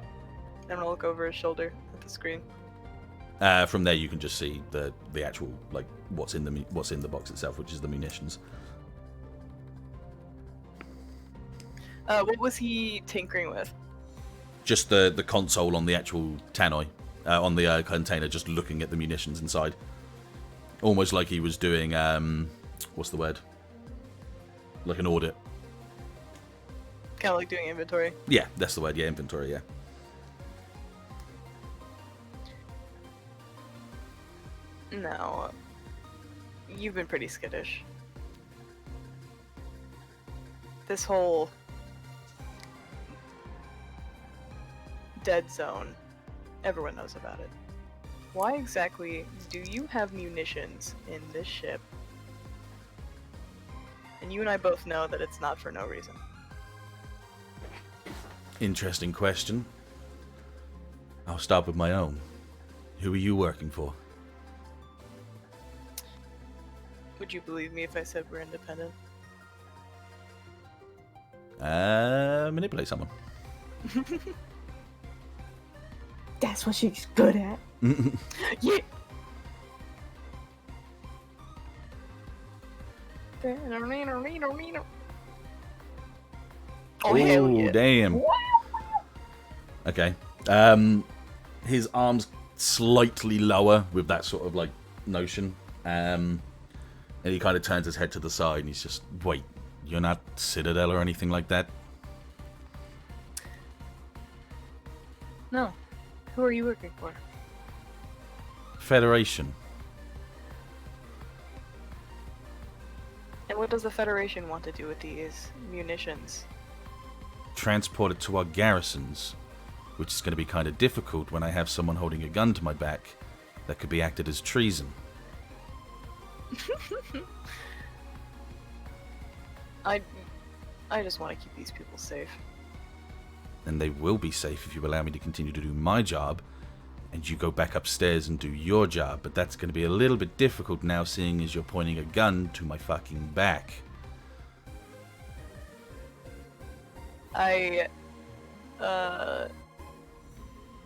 I'm gonna look over his shoulder at the screen. From there, you can just see the actual like what's in the box itself, which is the munitions. What was he tinkering with? Just the console on the actual tannoy, on the container, just looking at the munitions inside. Almost like he was doing, what's the word? Like an audit. Kind of like doing inventory. Yeah, that's the word. Yeah, inventory. Yeah. No, you've been pretty skittish. This whole dead zone. Everyone knows about it. Why exactly do you have munitions in this ship? And you and I both know that it's not for no reason. Interesting question. I'll start with my own. Who are you working for? Would you believe me if I said we're independent? Manipulate someone. That's what she's good at. Yeah. Oh, hell Ooh, yeah. damn. Okay. His arms slightly lower with that sort of like notion. And he kind of turns his head to the side and he's just, wait, you're not Citadel or anything like that? No. Who are you working for? Federation. And what does the Federation want to do with these munitions? Transport it to our garrisons, which is going to be kind of difficult when I have someone holding a gun to my back that could be acted as treason. I just want to keep these people safe. And they will be safe if you allow me to continue to do my job, and you go back upstairs and do your job. But that's going to be a little bit difficult now, seeing as you're pointing a gun to my fucking back. I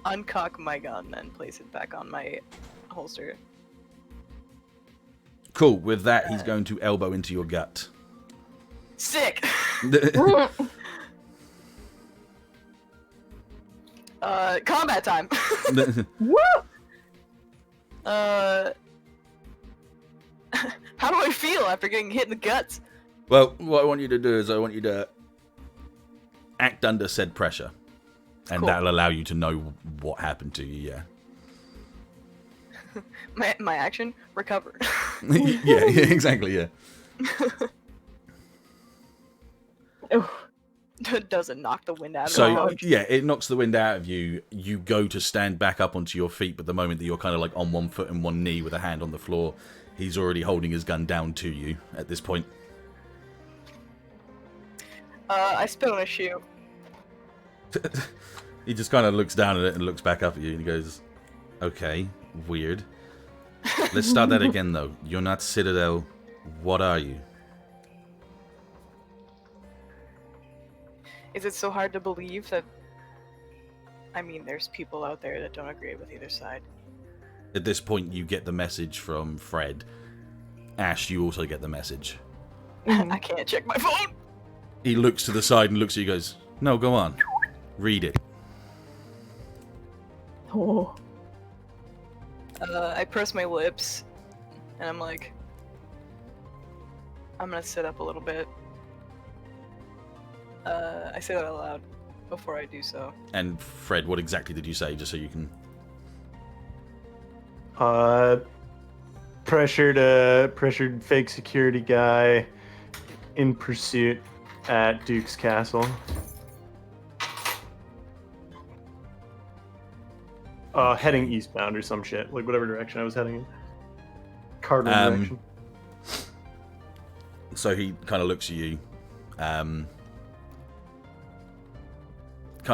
uncock my gun and place it back on my holster. Cool. With that, he's going to elbow into your gut. Sick! Combat time! Woo! How do I feel after getting hit in the guts? Well, what I want you to do is I want you to act under said pressure. And Cool. that'll allow you to know what happened to you, yeah. My action? Recover. yeah, exactly, yeah. Doesn't knock the wind out of So, me. yeah, it knocks the wind out of you. You go to stand back up onto your feet, but the moment that you're kind of like on one foot and one knee with a hand on the floor, he's already holding his gun down to you at this point. I spit on a shoe. He just kind of looks down at it and looks back up at you and he goes, okay, weird. Let's start that again, though. You're not Citadel. What are you? Is it so hard to believe that... I mean, there's people out there that don't agree with either side. At this point, you get the message from Fred. Ashe, you also get the message. I can't check my phone! He looks to the side and looks at you and goes, no, go on. Read it. Oh. I press my lips, and I'm like... I'm gonna sit up a little bit. I say that out loud before I do so. And Fred, what exactly did you say, just so you can... Pressured fake security guy in pursuit at Duke's Castle. Heading eastbound or some shit, like whatever direction I was heading in. Cardinal direction. So he kind of looks at you, kind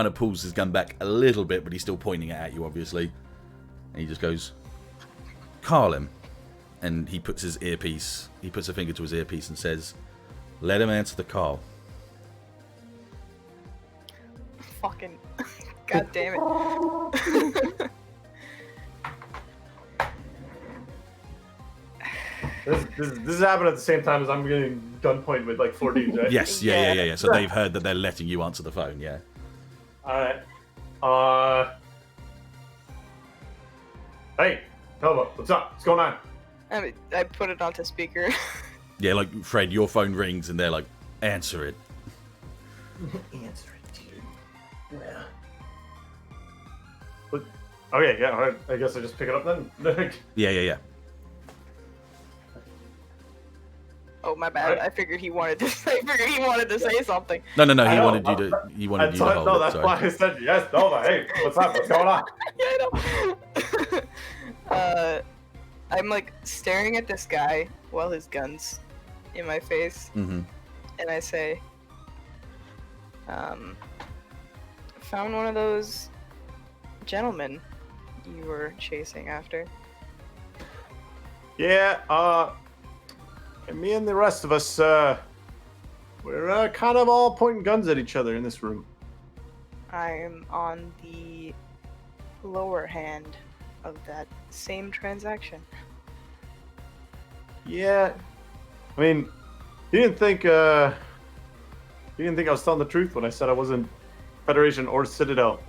of pulls his gun back a little bit, but he's still pointing it at you, obviously. And he just goes, call him. And he puts his earpiece, he puts a finger to his earpiece and says, let him answer the call. Fucking... God damn it. This happened at the same time as I'm getting gunpoint with like 4 dudes, right? Yes, yeah. So they've heard that they're letting you answer the phone, yeah. Alright. Hey, Helva, what's up? What's going on? I put it onto speaker. Yeah, like, Fred, your phone rings and they're like, answer it. Answer it, dude. Yeah. But, okay, yeah, alright. I guess I just pick it up then. Yeah. Oh, Oh, my bad. I figured he wanted to. I figured he wanted to say something. No. He I know, wanted you to. He wanted you to hold no, it. that's Sorry. why I said yes, Nova. Hey, what's up? What's going on? Yeah, I know. I'm like staring at this guy while his gun's in my face, Mm-hmm. and I say, found one of those gentlemen you were chasing after. Yeah, and me and the rest of us, we're kind of all pointing guns at each other in this room. I'm on the lower hand of that same transaction. Yeah, I mean, you didn't think I was telling the truth when I said I wasn't Federation or Citadel.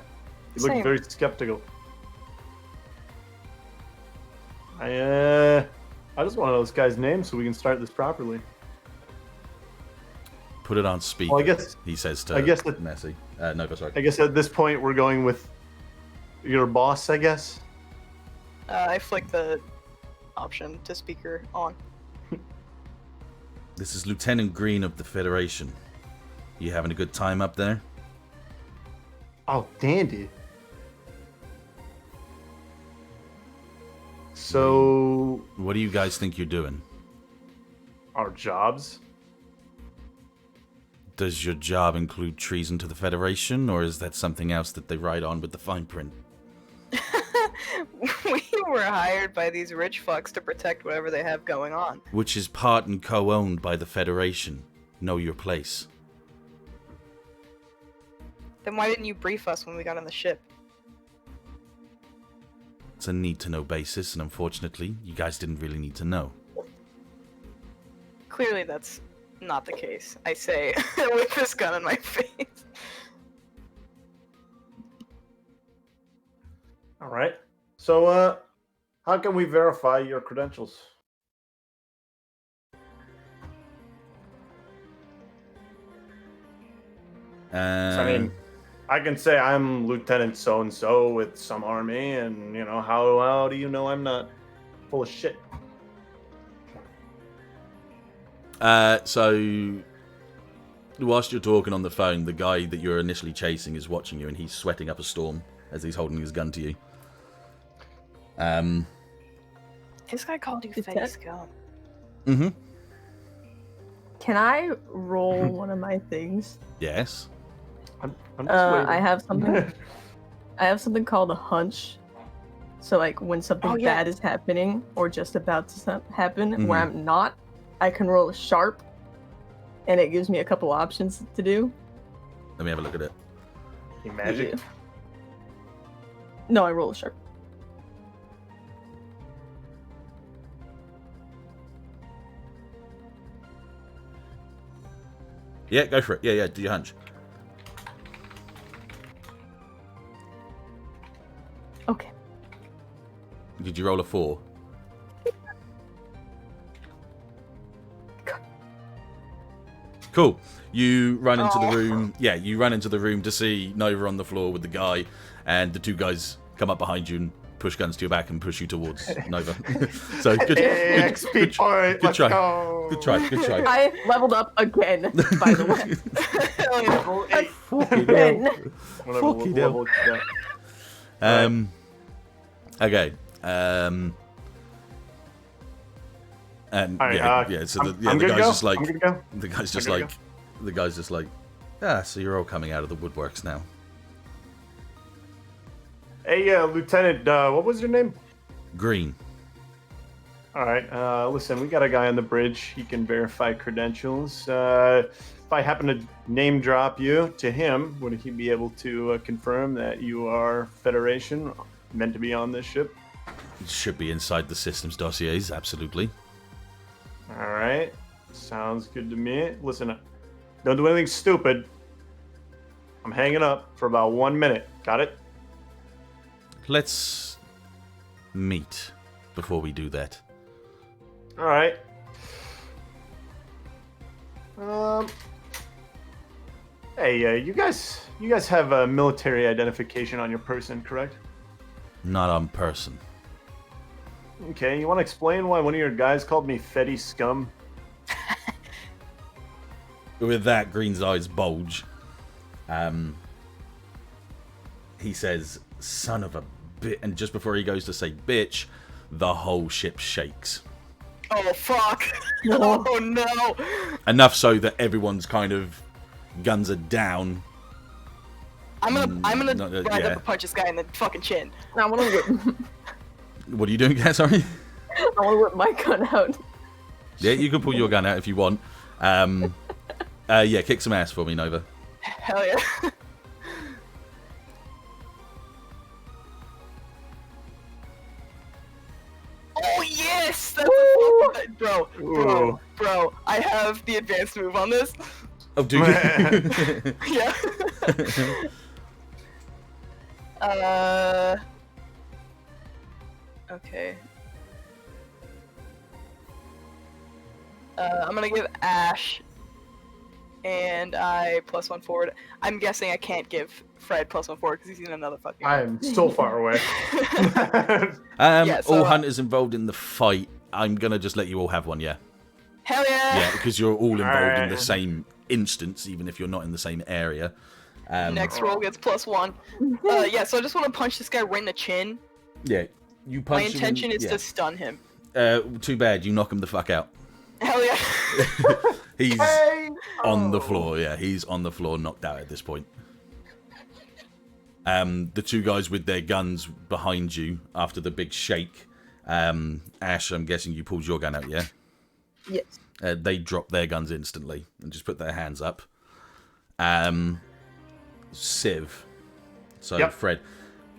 You looked Same. very skeptical. I just want to know this guy's name so we can start this properly. Put it on speaker. Well, I guess he says to Messi. Nova, sorry. I guess at this point we're going with your boss, I guess. I flick the option to speaker on. This is Lieutenant Green of the Federation. You having a good time up there? Oh, dandy. So, What do you guys think you're doing? our jobs? Does your job include treason to the Federation, or is that something else that they write on with the fine print? We were hired by these rich fucks to protect whatever they have going on. Which is part and co-owned by the Federation. Know your place. Then why didn't you brief us when we got on the ship? It's a need-to-know basis, and unfortunately, you guys didn't really need to know. Clearly that's not the case, I say, with this gun in my face. All right. So, how can we verify your credentials? So, I mean, I can say I'm Lieutenant so-and-so with some army, and, you know, how do you know I'm not full of shit? So, whilst you're talking on the phone, the guy that you're initially chasing is watching you, and he's sweating up a storm as he's holding his gun to you. This guy called you Dettet? face scum. Mm-hmm. Can I roll one of my things? Yes. I'm just waiting. I have something. I have something called a hunch. So like when something Oh, yeah. bad is happening or just about to happen, where Mhm. I'm not, I can roll a sharp, and it gives me a couple options to do. Let me have a look at it. You magic? Yeah. No, I roll a sharp. Yeah, go for it. Yeah, do your hunch. Okay. Did you roll a 4? Cool. You run into the room. Yeah, you run into the room to see Nova on the floor with the guy, and the two guys come up behind you and push guns to your back and push you towards Nova. So good. Hey, Good, XP good, point. good Let's try. go. Good try. Good try. I leveled up again, by the way. Level 8. Again. Whatever Fucking level you got. Okay. And All right, yeah. So the I'm good to guy's go. just like I'm good to go. the guy's just good to like the guy's just like, so you're all coming out of the woodworks now. Hey, Lieutenant, what was your name? Green. All right, listen, we got a guy on the bridge. He can verify credentials. If I happen to name drop you to him, would he be able to confirm that you are Federation, meant to be on this ship? It should be inside the systems dossiers, absolutely. All right, sounds good to me. Listen, don't do anything stupid. I'm hanging up for about 1 minute. Got it? Let's meet before we do that. All right. Hey, you guys have a military identification on your person, correct? Not on person. Okay, you want to explain why one of your guys called me Fetty Scum? With that, Green's eyes bulge. He says, "Son of a bitch," and just before he goes to say "bitch," the whole ship shakes. Oh fuck! Oh no! Enough so that everyone's kind of guns are down. I'm gonna ride yeah. up and punch this guy in the fucking chin. I want to whip. What are you doing, Kat? Sorry. I want to whip my gun out. Yeah, you can pull your gun out if you want. Yeah, kick some ass for me, Nova. Hell yeah! Oh yes! That's a bro. I have the advanced move on this. Oh, do you? Yeah. Okay. I'm gonna give Ashe and I +1 forward. I'm guessing I can't give Fred +1 forward because he's in another fucking. I am so far away. Yeah, so, all hunters involved in the fight. I'm gonna just let you all have one, yeah. Hell yeah! Yeah, because you're all involved in the Alright. same instance, even if you're not in the same area. Next roll gets +1. Yeah, so I just want to punch this guy right in the chin. Yeah, you My punch him. intention is yeah. to stun him. Too bad, you knock him the fuck out. Hell yeah! He's Hey! on the floor, yeah, he's on the floor, knocked out at this point. The two guys with their guns behind you after the big shake. Ashe, I'm guessing you pulled your gun out, yeah? Yes. They drop their guns instantly and just put their hands up. Civ. So, Yep. Fred,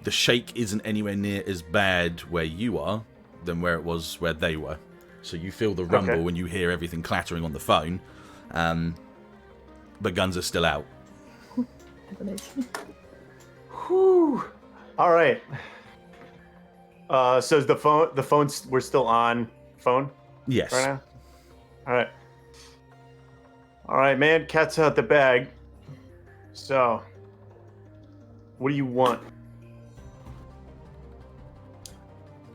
the shake isn't anywhere near as bad where you are than where it was where they were. So you feel the rumble Okay. when you hear everything clattering on the phone. But guns are still out. Whew. All right. So is the phone's we're still on phone Yes. right now? All right. All right, man. Cat's out the bag. So, what do you want?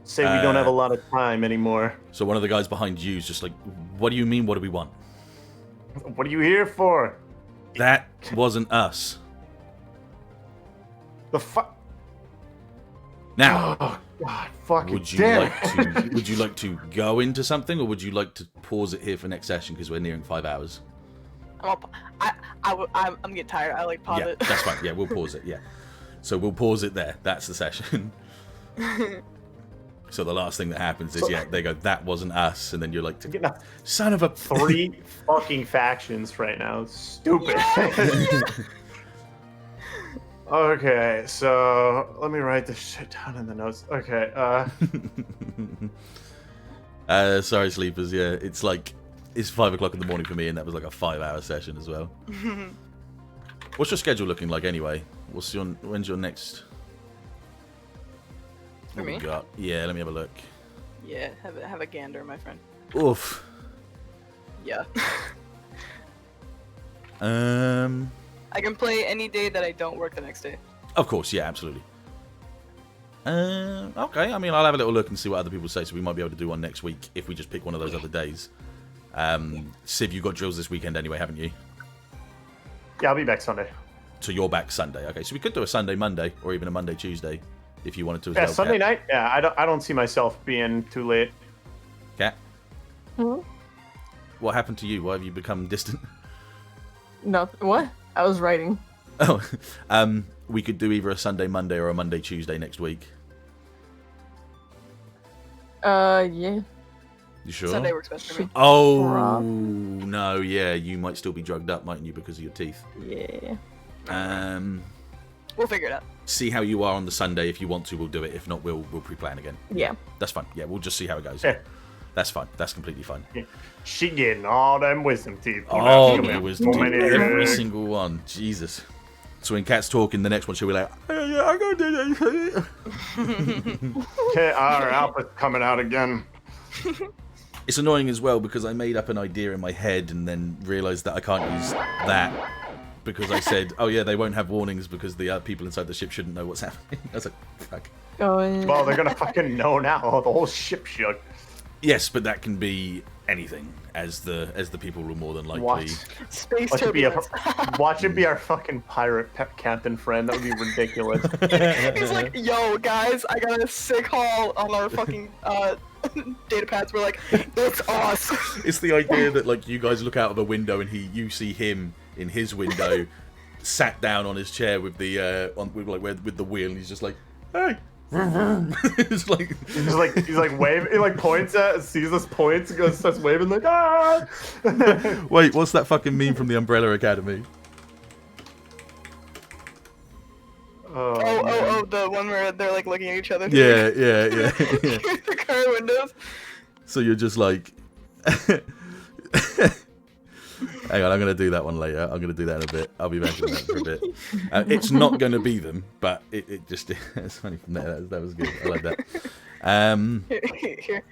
Say we don't have a lot of time anymore. So one of the guys behind you is just like, what do you mean, what do we want? What are you here for? That wasn't us. The fuck? Now, Oh God! Fucking would you damn. would you like to go into something, or would you like to pause it here for next session because we're nearing 5 hours? I'm getting tired. I like pause Yeah, it. that's fine. Yeah, we'll pause it. Yeah, so we'll pause it there. That's the session. So the last thing that happens is, yeah, they go, that wasn't us, and then you're like, Getting a son of a 3 fucking factions right now. Stupid. Okay, so let me write this shit down in the notes. Okay, sorry, sleepers. Yeah, it's like it's 5 o'clock in the morning for me, and that was like a 5-hour session as well. What's your schedule looking like anyway? When's your next? For What we me? got? Yeah, let me have a look. Yeah, have a gander, my friend. Oof. Yeah. I I can play any day that I don't work the next day. Of course, yeah, absolutely. Okay, I mean, I'll have a little look and see what other people say, so we might be able to do one next week if we just pick one of those other days. Civ, you got drills this weekend anyway, haven't you? yeah, I'll be back Sunday. So you're back Sunday. Okay, so we could do a Sunday, Monday, or even a Monday, Tuesday, if you wanted to as Yeah, well. Sunday night. Yeah, I don't see myself being too late. Kat, Hmm? what happened to you? Why have you become distant? No, what? I was writing. Oh, we could do either a Sunday, Monday, or a Monday, Tuesday next week. Yeah. You sure? Sunday works best for me. Oh Rob. no, yeah, you might still be drugged up, mightn't you, because of your teeth? Yeah. We'll figure it out. See how you are on the Sunday. If you want to, we'll do it. If not, we'll pre-plan again. Yeah. That's fine. Yeah, we'll just see how it goes. Yeah. That's fine. That's completely fine. She getting all them wisdom teeth. Oh, Come the here. wisdom Come teeth. in here. Every single one. Jesus. So when Kat's talking, the next one she'll be like, yeah, I gotta do that. Okay, our alpha's coming out again. It's annoying as well because I made up an idea in my head and then realised that I can't use that because I said, oh yeah, they won't have warnings because the people inside the ship shouldn't know what's happening. I was like, fuck. Going. Well, they're gonna fucking know now. The whole ship shook. Yes, but that can be anything, as the people will more than likely. Space Watch it, be turbulence. watch it be our fucking pirate captain friend. That would be ridiculous. He's like, yo, guys, I got a sick haul on our fucking data pads. We're like, it's us. It's the idea that like you guys look out of a window and you see him in his window, sat down on his chair with the with the wheel, and he's just like, hey. It's like he's like waving. He like points at, sees us, points, and goes, starts waving like ah. Wait, what's that fucking meme from the Umbrella Academy? Oh, the one where they're like looking at each other. Yeah. The car windows. So you're just like, hang on, I'm gonna do that one later. I'm gonna do that in a bit. I'll be back in that for a bit. It's not gonna be them, but it just it's funny from there. That was good. I like that. Here.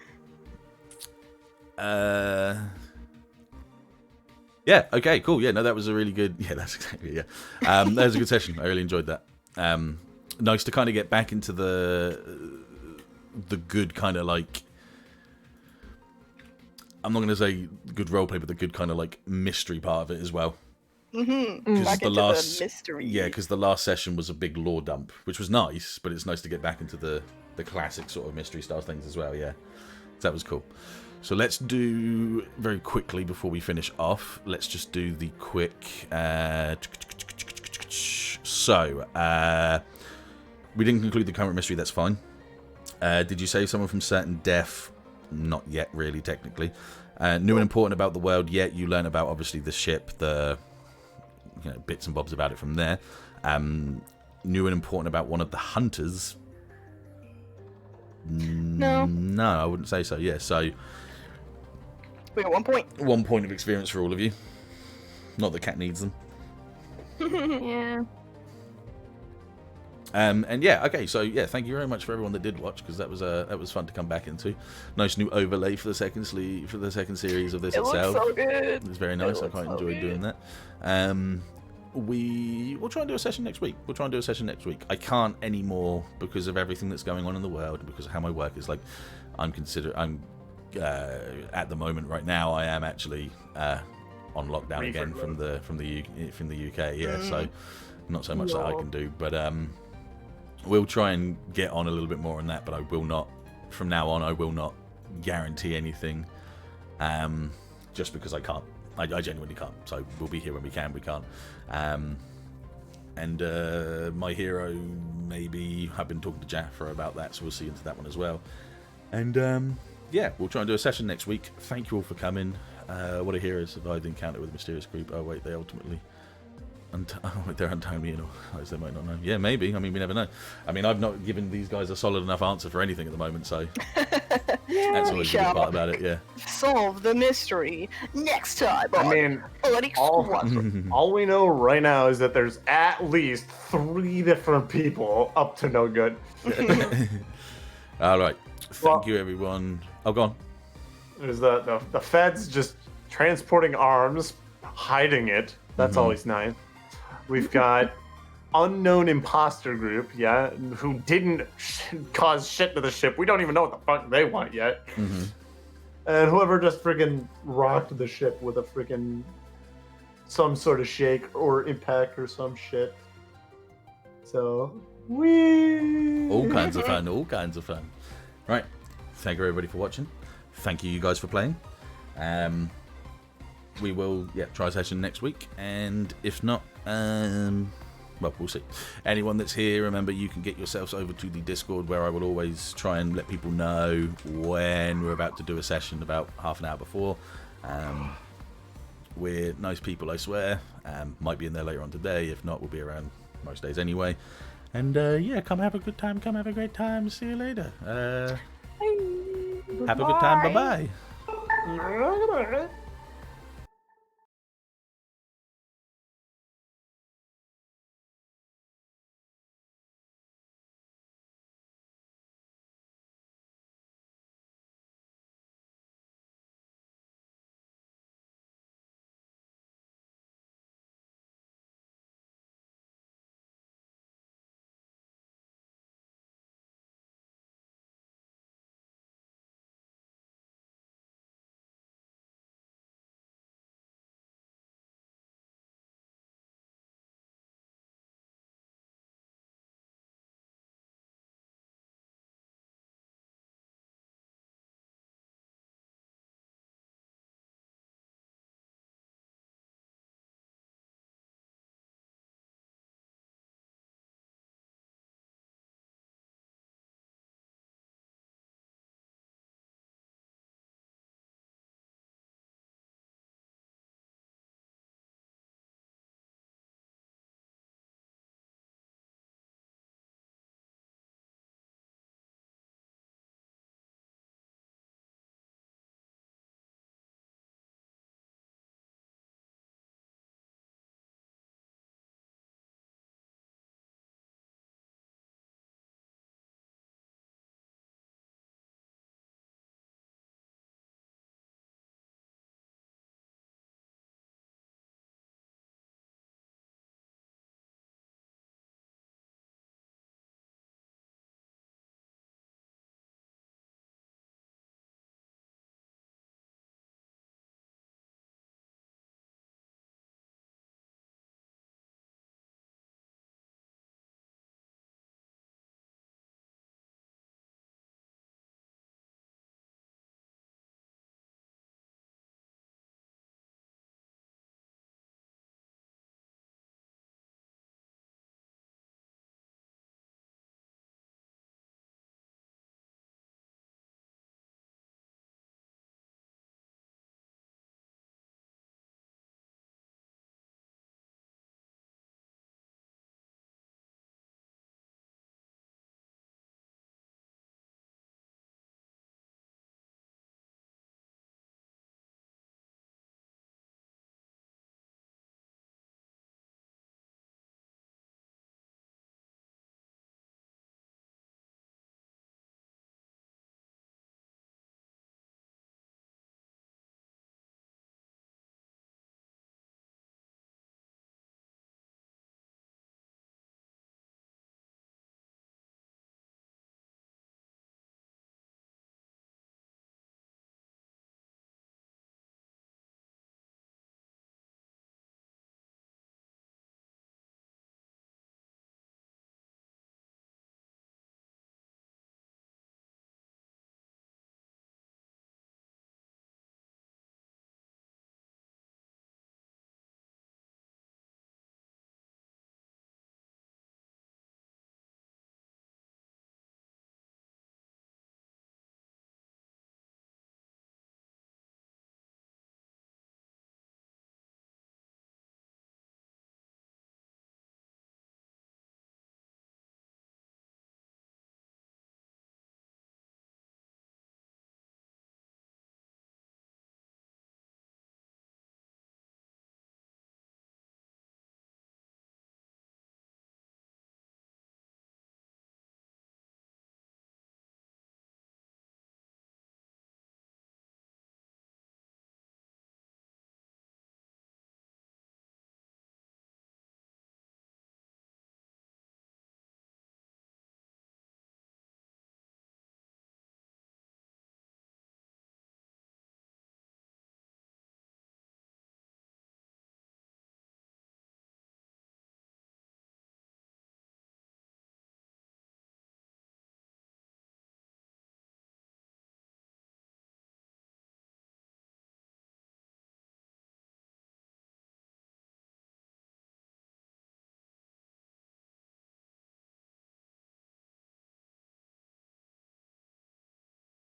Yeah. Okay. Cool. Yeah. No, that was a really good. Yeah, that's exactly. Yeah. That was a good session. I really enjoyed that. Nice to kind of get back into the good kind of like. I'm not going to say good roleplay, but the good kind of like mystery part of it as well. Mm-hmm. Back into the mystery. Yeah, because the last session was a big lore dump, which was nice, but it's nice to get back into the classic sort of mystery style things as well. Yeah, so that was cool. So let's do very quickly before we finish off. Let's just do the quick. So we didn't conclude the current mystery. That's fine. Did you save someone from certain death? Not yet, really, technically. New and important about the world, yet you learn about, obviously, the ship, the bits and bobs about it from there. New and important about one of the hunters. No, I wouldn't say so. Yeah, so we got 1 point. 1 point of experience for all of you. Not that Cat needs them. Yeah. And yeah, okay, so yeah, thank you very much for everyone that did watch, because that was fun to come back into. Nice new overlay for the second series of this It itself. looks so good. It's very nice. I quite enjoyed doing that. We'll try and do a session next week. I can't anymore because of everything that's going on in the world, because of how my work is. Like, I'm at the moment right now, I am actually on lockdown again from the UK. Yeah, so not so much that I can do, but we'll try and get on a little bit more on that, but I will not, from now on, I will not guarantee anything, just because I can't. I genuinely can't. So we'll be here when we can. We can't. And my hero, maybe, I've been talking to Jaffa about that, so we'll see into that one as well. And yeah, we'll try and do a session next week. Thank you all for coming. What a hero survived the encounter with a mysterious group. Oh wait, they ultimately... they're untimely, you know, as they might not know. Yeah, maybe. I mean, we never know. I mean, I've not given these guys a solid enough answer for anything at the moment, so that's always a good part about it. Yeah. Solve the mystery next time. I mean, all we know right now is that there's at least 3 different people up to no good. All right. Thank you, everyone. Oh, go on. There's the feds just transporting arms, hiding it. That's always nice. We've got unknown imposter group, yeah, who didn't cause shit to the ship. We don't even know what the fuck they want yet. And whoever just freaking rocked the ship with a freaking some sort of shake or impact or some shit. So all kinds of fun. Right. Thank you everybody for watching. Thank you guys for playing. We will try a session next week, and if not, well, we'll see. Anyone that's here, remember, you can get yourselves over to the Discord, where I will always try and let people know when we're about to do a session about half an hour before. We're nice people, I swear. Might be in there later on today. If not, we'll be around most days anyway. And yeah, come have a good time. Come have a great time. See you later. Have a good time. Bye-bye.